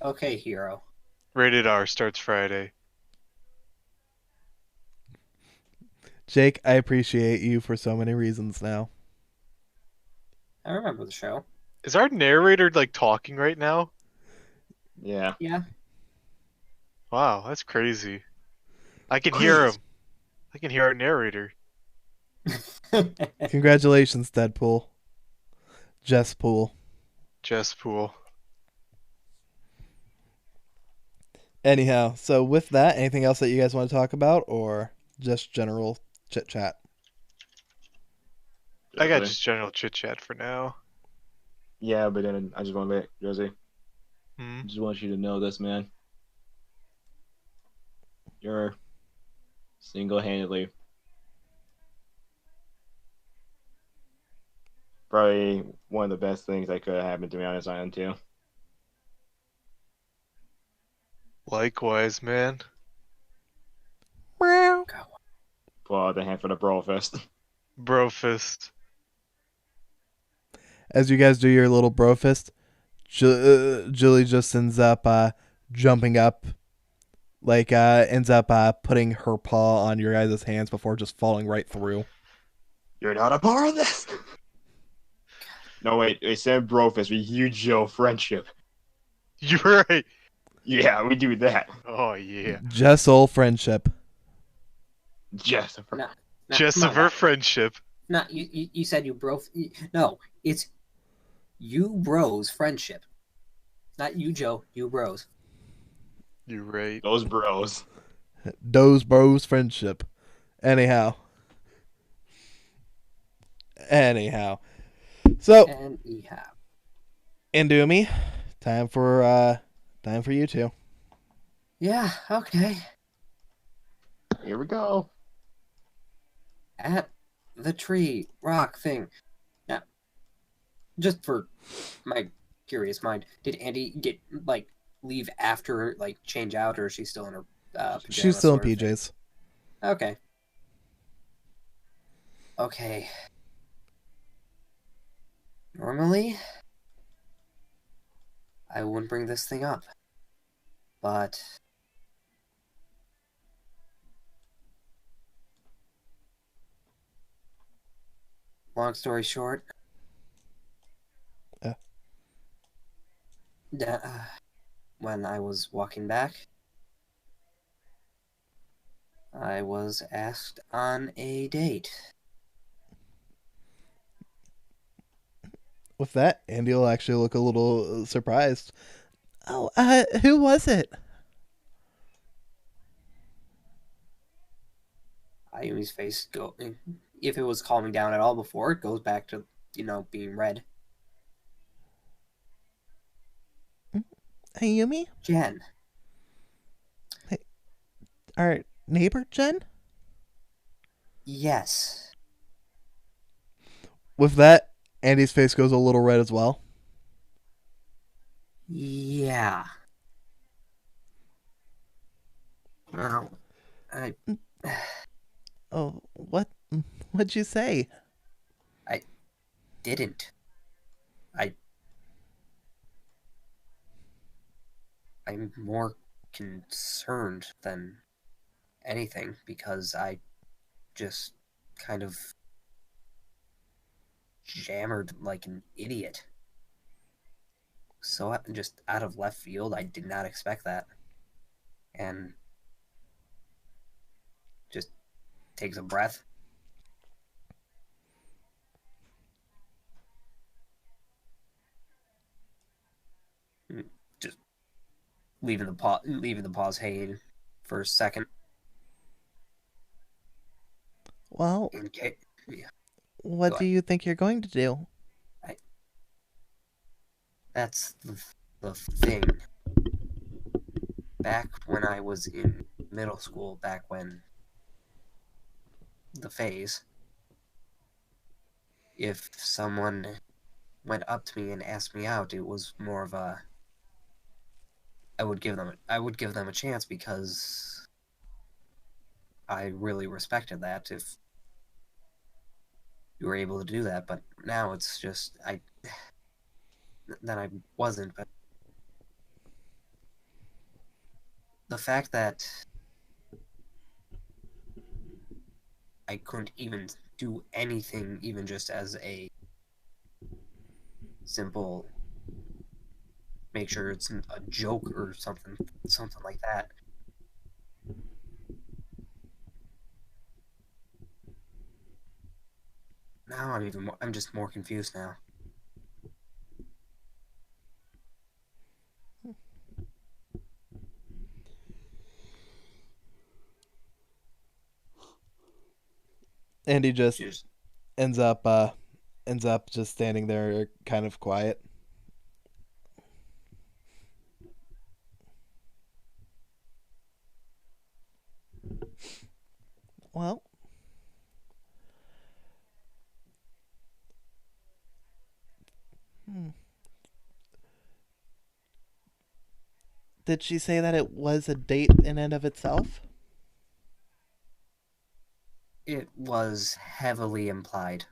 Okay, hero. Rated R starts Friday. Jake, I appreciate you for so many reasons now. I remember the show. Is our narrator like talking right now? Yeah. Yeah. Wow, that's crazy. I can hear him. I can hear our narrator. Congratulations, Deadpool. Jesspool. Jesspool. Anyhow, so with that, anything else that you guys want to talk about, or just general chit chat? I got Jersey. just general chit chat for now. Yeah, but then I just want to let Jersey. Hmm? I just want you to know this, man. You're single-handedly probably one of the best things that could have happened to me on this island too. Likewise, man. Meow. Pull out the hand for the brawl fest. Bro fist. As you guys do your little bro fist, Julie just ends up jumping up, like ends up putting her paw on your guys' hands before just falling right through. You're not a part of this. No, wait. They said bro fest. We use Joe friendship. You're right. Yeah, we do that. Oh yeah. Just old friendship. Just No, no, Just come of on, her friendship. no, you said you bro. No, it's you bros friendship. Not you, Joe. You bros. You're right. those bros. Those bros friendship. Anyhow. So, And yeah. Indumi, time for you two. Yeah. Okay. Here we go. At the tree rock thing. Now, just for my curious mind, did Andy get like leave after like change out, or is she still in her pajamas? She's still in sort of thing? PJs. Okay. Okay. Normally, I wouldn't bring this thing up, but long story short, Yeah. when I was walking back, I was asked on a date. With that, Andy will actually look a little surprised. Oh, who was it? Ayumi's face if it was calming down at all before, it goes back to, being red. Ayumi? Jen. Our neighbor, Jen? Yes. With that, Andy's face goes a little red as well. Yeah. Well, I Oh, what'd you say? didn't. I'm more concerned than anything because I just kind of jammered like an idiot. So just out of left field, I did not expect that. And just takes a breath. Just leaving the pause hanging for a second. Well, Yeah. what Go do you think you're going to do? That's the thing. Back when I was in middle school, back when the phase, if someone went up to me and asked me out, it was more of a I would give them a chance because I really respected that if you were able to do that. But now it's just I wasn't. But the fact that I couldn't even do anything, even just as a simple make sure it's a joke or something like that. Now I'm just more confused now. And he just ends up just standing there kind of quiet. Well, did she say that it was a date in and of itself? It was heavily implied.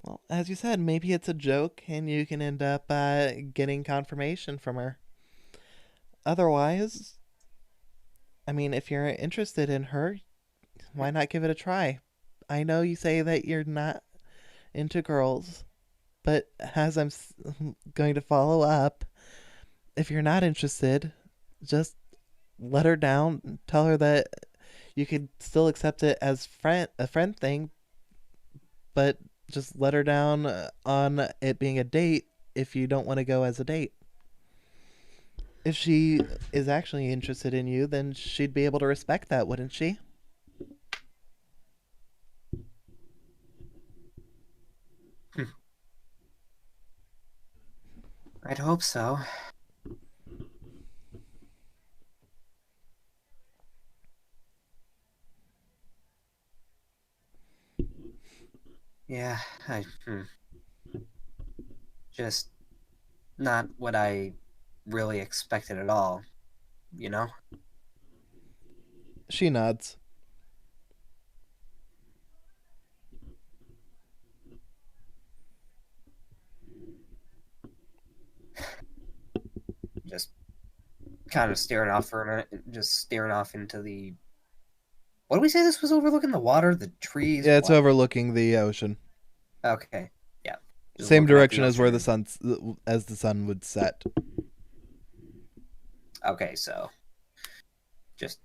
Well, as you said, maybe it's a joke and you can end up getting confirmation from her. Otherwise, I mean, if you're interested in her, why not give it a try? I know you say that you're not into girls, but as I'm going to follow up, if you're not interested, just let her down. Tell her that you could still accept it as a friend thing, but just let her down on it being a date if you don't want to go as a date. If she is actually interested in you, then she'd be able to respect that, wouldn't she? I'd hope so. Yeah, just not what I really expected at all, you know? She nods. Just kind of staring off for a minute, just staring off into the... What did we say this was overlooking? The water, the trees? Yeah, it's what? overlooking the ocean. Okay, yeah. Just Same looking at direction the as where the ocean. sun would set. Okay, so just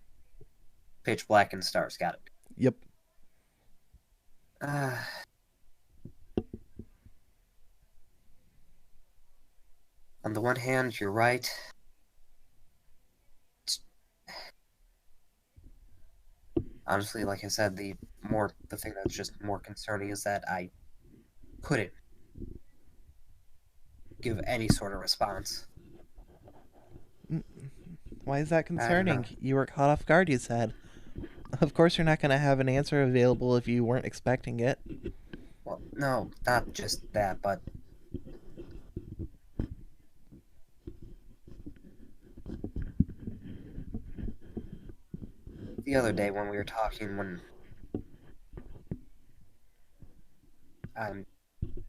pitch black and stars. Got it. Yep. On the one hand, you're right. Honestly, like I said, the thing that's just more concerning is that I couldn't give any sort of response. Why is that I don't concerning? know. You were caught off guard, you said. Of course you're not going to have an answer available if you weren't expecting it. Well, no, not just that, but the other day when we were talking, when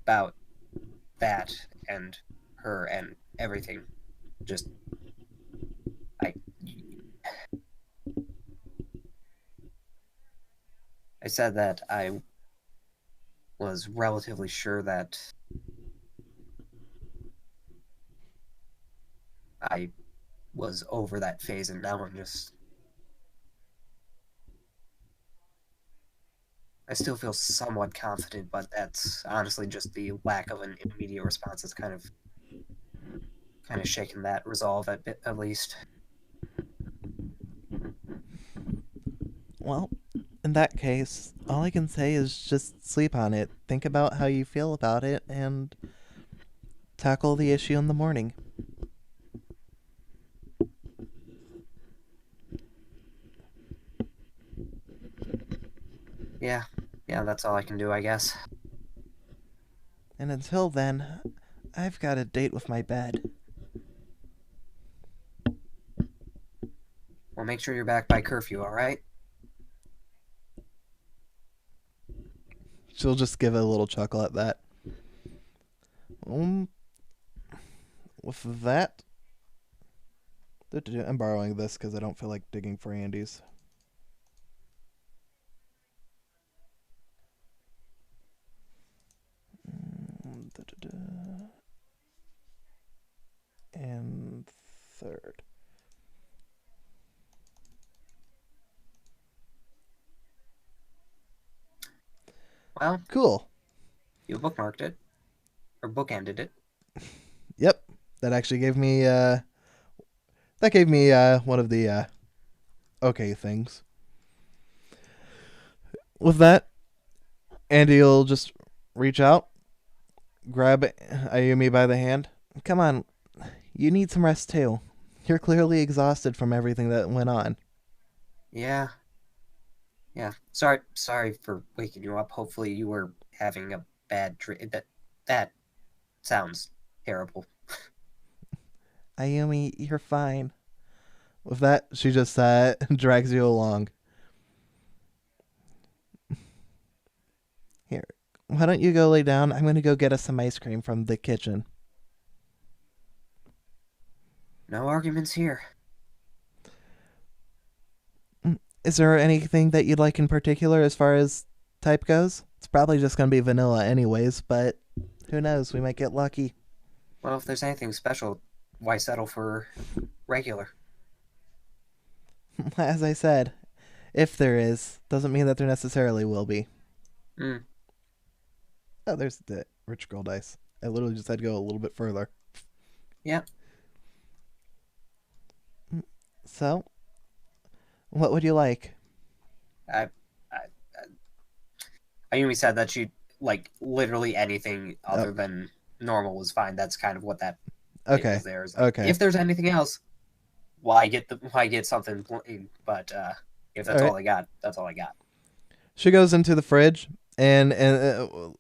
about that and her and everything, just I said that I was relatively sure that I was over that phase, and now I still feel somewhat confident, but that's honestly just the lack of an immediate response that's kind of shaken that resolve at least. Well, in that case, all I can say is just sleep on it. Think about how you feel about it and tackle the issue in the morning. Yeah, that's all I can do, I guess. And until then, I've got a date with my bed. Well, make sure you're back by curfew, alright? She'll just give a little chuckle at that. With that, I'm borrowing this because I don't feel like digging for Andy's. And third. Well, Cool. you bookmarked it. Or bookended it. Yep. That actually gave me one of the okay things. With that, Andy will just reach out, grab Ayumi by the hand. Come on, you need some rest too. You're clearly exhausted from everything that went on. Yeah. Yeah. Sorry for waking you up. Hopefully you were having a bad dream. That sounds terrible. Ayumi, you're fine. With that, she just drags you along. Here, why don't you go lay down? I'm going to go get us some ice cream from the kitchen. No arguments here. Is there anything that you'd like in particular as far as type goes? It's probably just going to be vanilla anyways, but who knows? We might get lucky. Well, if there's anything special, why settle for regular? As I said, if there is, doesn't mean that there necessarily will be. Hmm. Oh, there's the rich girl dice. I literally just had to go a little bit further. Yep. So, what would you like? Ayumi said that she like literally anything other Oh. than normal was fine. That's kind of what that Okay. is there. Is like, Okay. if there's anything else, why get something plain? But if that's all I got, that's all I got. She goes into the fridge and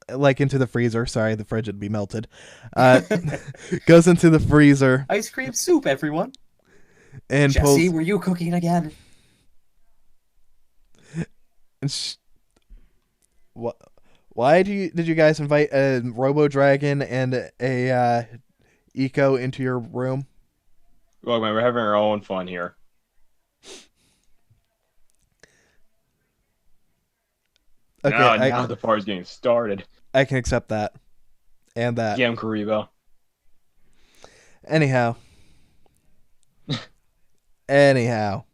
like into the freezer. Sorry, the fridge would be melted. Goes into the freezer Ice cream soup, everyone. and Jesse, pulls. were you cooking again? And what? Why did you guys invite a Robo Dragon and a Eco into your room? Look, man, we're having our own fun here. Okay, now the party's getting started. I can accept that and that. Damn, Karibo. Anyhow,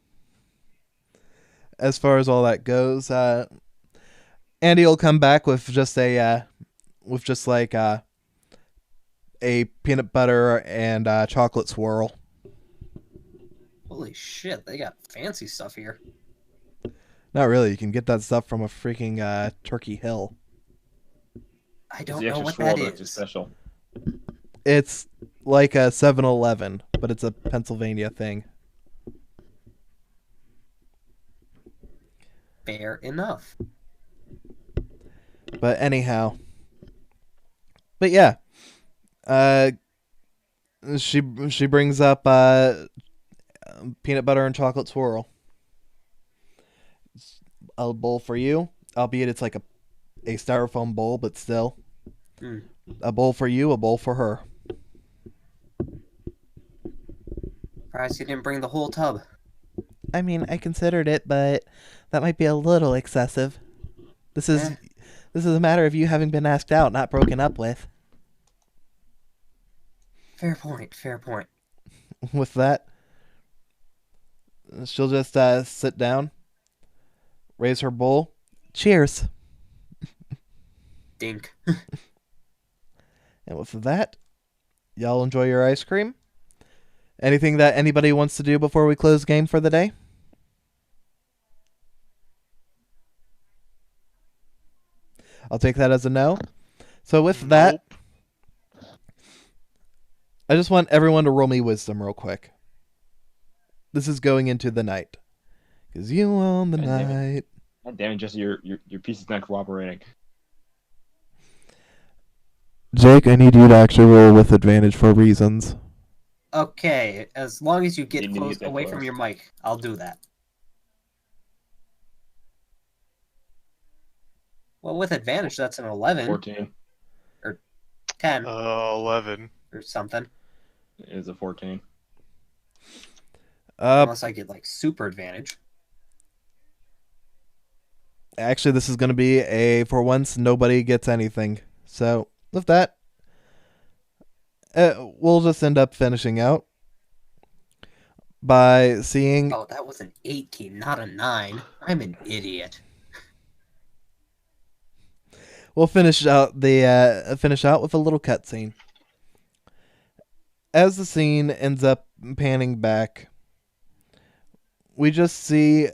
as far as all that goes, Andy will come back with just a peanut butter and chocolate swirl. Holy shit, they got fancy stuff here. Not really. You can get that stuff from a freaking Turkey Hill. I It's don't the know extra what swirl that that's is. special. It's like a 7-Eleven, but it's a Pennsylvania thing. Fair enough. But anyhow. But yeah. She brings up peanut butter and chocolate swirl. A bowl for you, albeit it's like a styrofoam bowl, but still. Mm. A bowl for you, a bowl for her. Surprised you didn't bring the whole tub. I mean, I considered it, but that might be a little excessive. This is a matter of you having been asked out, not broken up with. Fair point. Fair point. With that, she'll just sit down, raise her bowl. Cheers. Dink. And with that, y'all enjoy your ice cream. Anything that anybody wants to do before we close game for the day? I'll take that as a no. So with that, I just want everyone to roll me wisdom real quick. This is going into the night. Because you own the night. God damn it, Jesse, your piece is not cooperating. Jake, I need you to actually roll with advantage for reasons. Okay, as long as you You get need to close get that away close. from your mic, I'll do that. Well, with advantage, that's an 11 14 or 10 11. or something. is a 14. Unless I get like super advantage. Actually, this is going to be a for once nobody gets anything. So with that, we'll just end up finishing out by seeing. Oh, that was an 18, not a 9. I'm an idiot. We'll finish out with a little cutscene. As the scene ends up panning back, we just see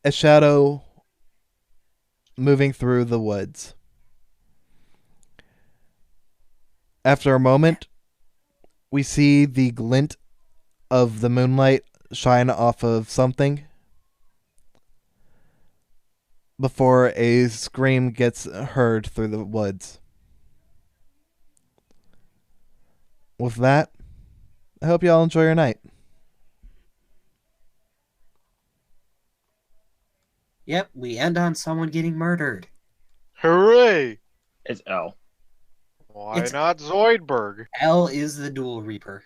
a shadow moving through the woods. After a moment, we see the glint of the moonlight shine off of something before a scream gets heard through the woods. With that, I hope you all enjoy your night. Yep, we end on someone getting murdered. Hooray! It's L. Why It's- not Zoidberg? L is the Duel Reaper.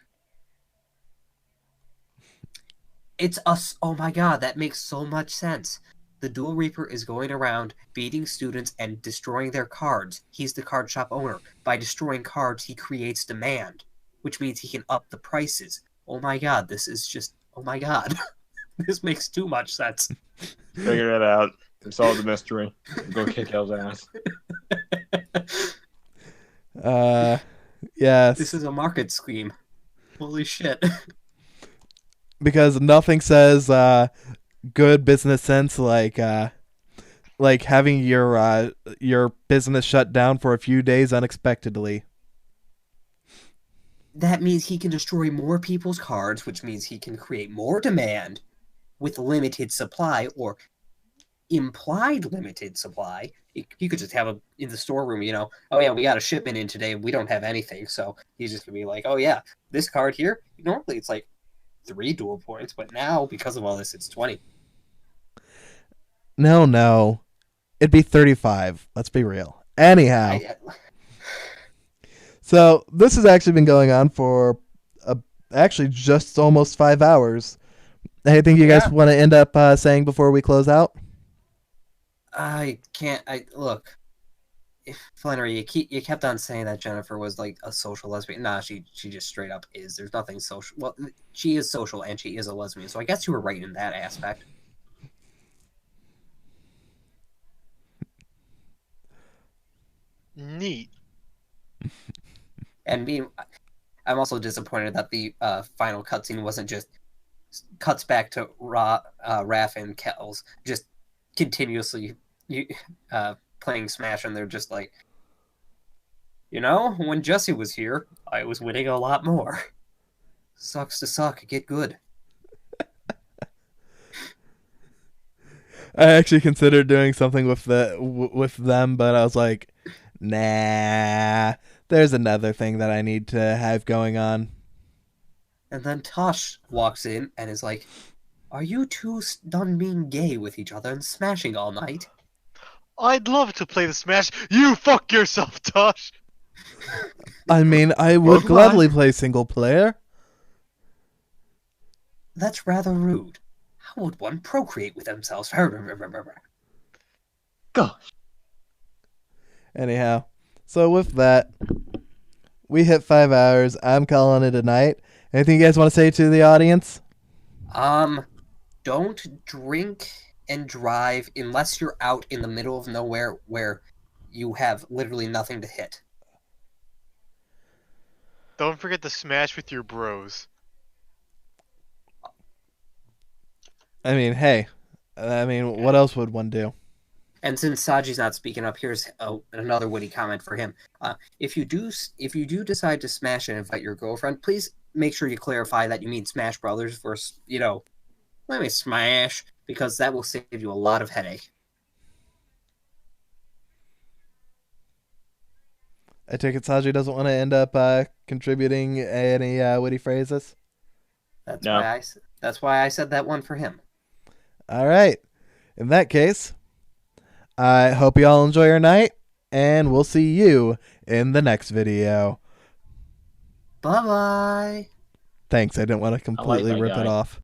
It's us. Oh my god, that makes so much sense. The Duel Reaper is going around beating students and destroying their cards. He's the card shop owner. By destroying cards, he creates demand, which means he can up the prices. Oh my god, this is just... Oh my god. This makes too much sense. Figure it out. Solve the mystery. Go kick L's ass. Yes. This is a market scheme. Holy shit. Because nothing says good business sense like having your business shut down for a few days unexpectedly. That means he can destroy more people's cards, which means he can create more demand with limited supply or implied limited supply. You could just have a in the storeroom, you know, oh yeah, we got a shipment in today, we don't have anything, so he's just gonna be like, oh yeah, this card here, normally it's like 3 dual points, but now because of all this, it's 20. No, it'd be 35. Let's be real. Anyhow, so this has actually been going on for actually just almost 5 hours. Anything you guys want to end up saying before we close out? I can't. Look, Flannery, you kept on saying that Jennifer was like a social lesbian. Nah, she just straight up is. There's nothing social. Well, she is social and she is a lesbian, so I guess you were right in that aspect. Neat. And I'm also disappointed that the final cutscene wasn't just cuts back to Raph and Kells just continuously playing Smash, and they're just like, you know, when Jesse was here, I was winning a lot more. Sucks to suck, get good. I actually considered doing something with them, but I was like, nah. There's another thing that I need to have going on. And then Tosh walks in and is like, are you two done being gay with each other and smashing all night? I'd love to play the Smash. You fuck yourself, Tosh. I mean, I would gladly play single player. That's rather rude. How would one procreate with themselves? Gosh. Anyhow, so with that, we hit 5 hours. I'm calling it a night. Anything you guys want to say to the audience? Don't drink and drive unless you're out in the middle of nowhere where you have literally nothing to hit. Don't forget to smash with your bros. I mean, hey. What else would one do? And since Saji's not speaking up, here's another witty comment for him. If you do decide to smash and invite your girlfriend, please make sure you clarify that you mean Smash Brothers versus, let me smash, because that will save you a lot of headache. I take it Saji doesn't want to end up contributing any witty phrases? That's why I said that one for him. All right. In that case, I hope you all enjoy your night, and we'll see you in the next video. Bye-bye. Thanks. I didn't want to completely that rip it guy. off.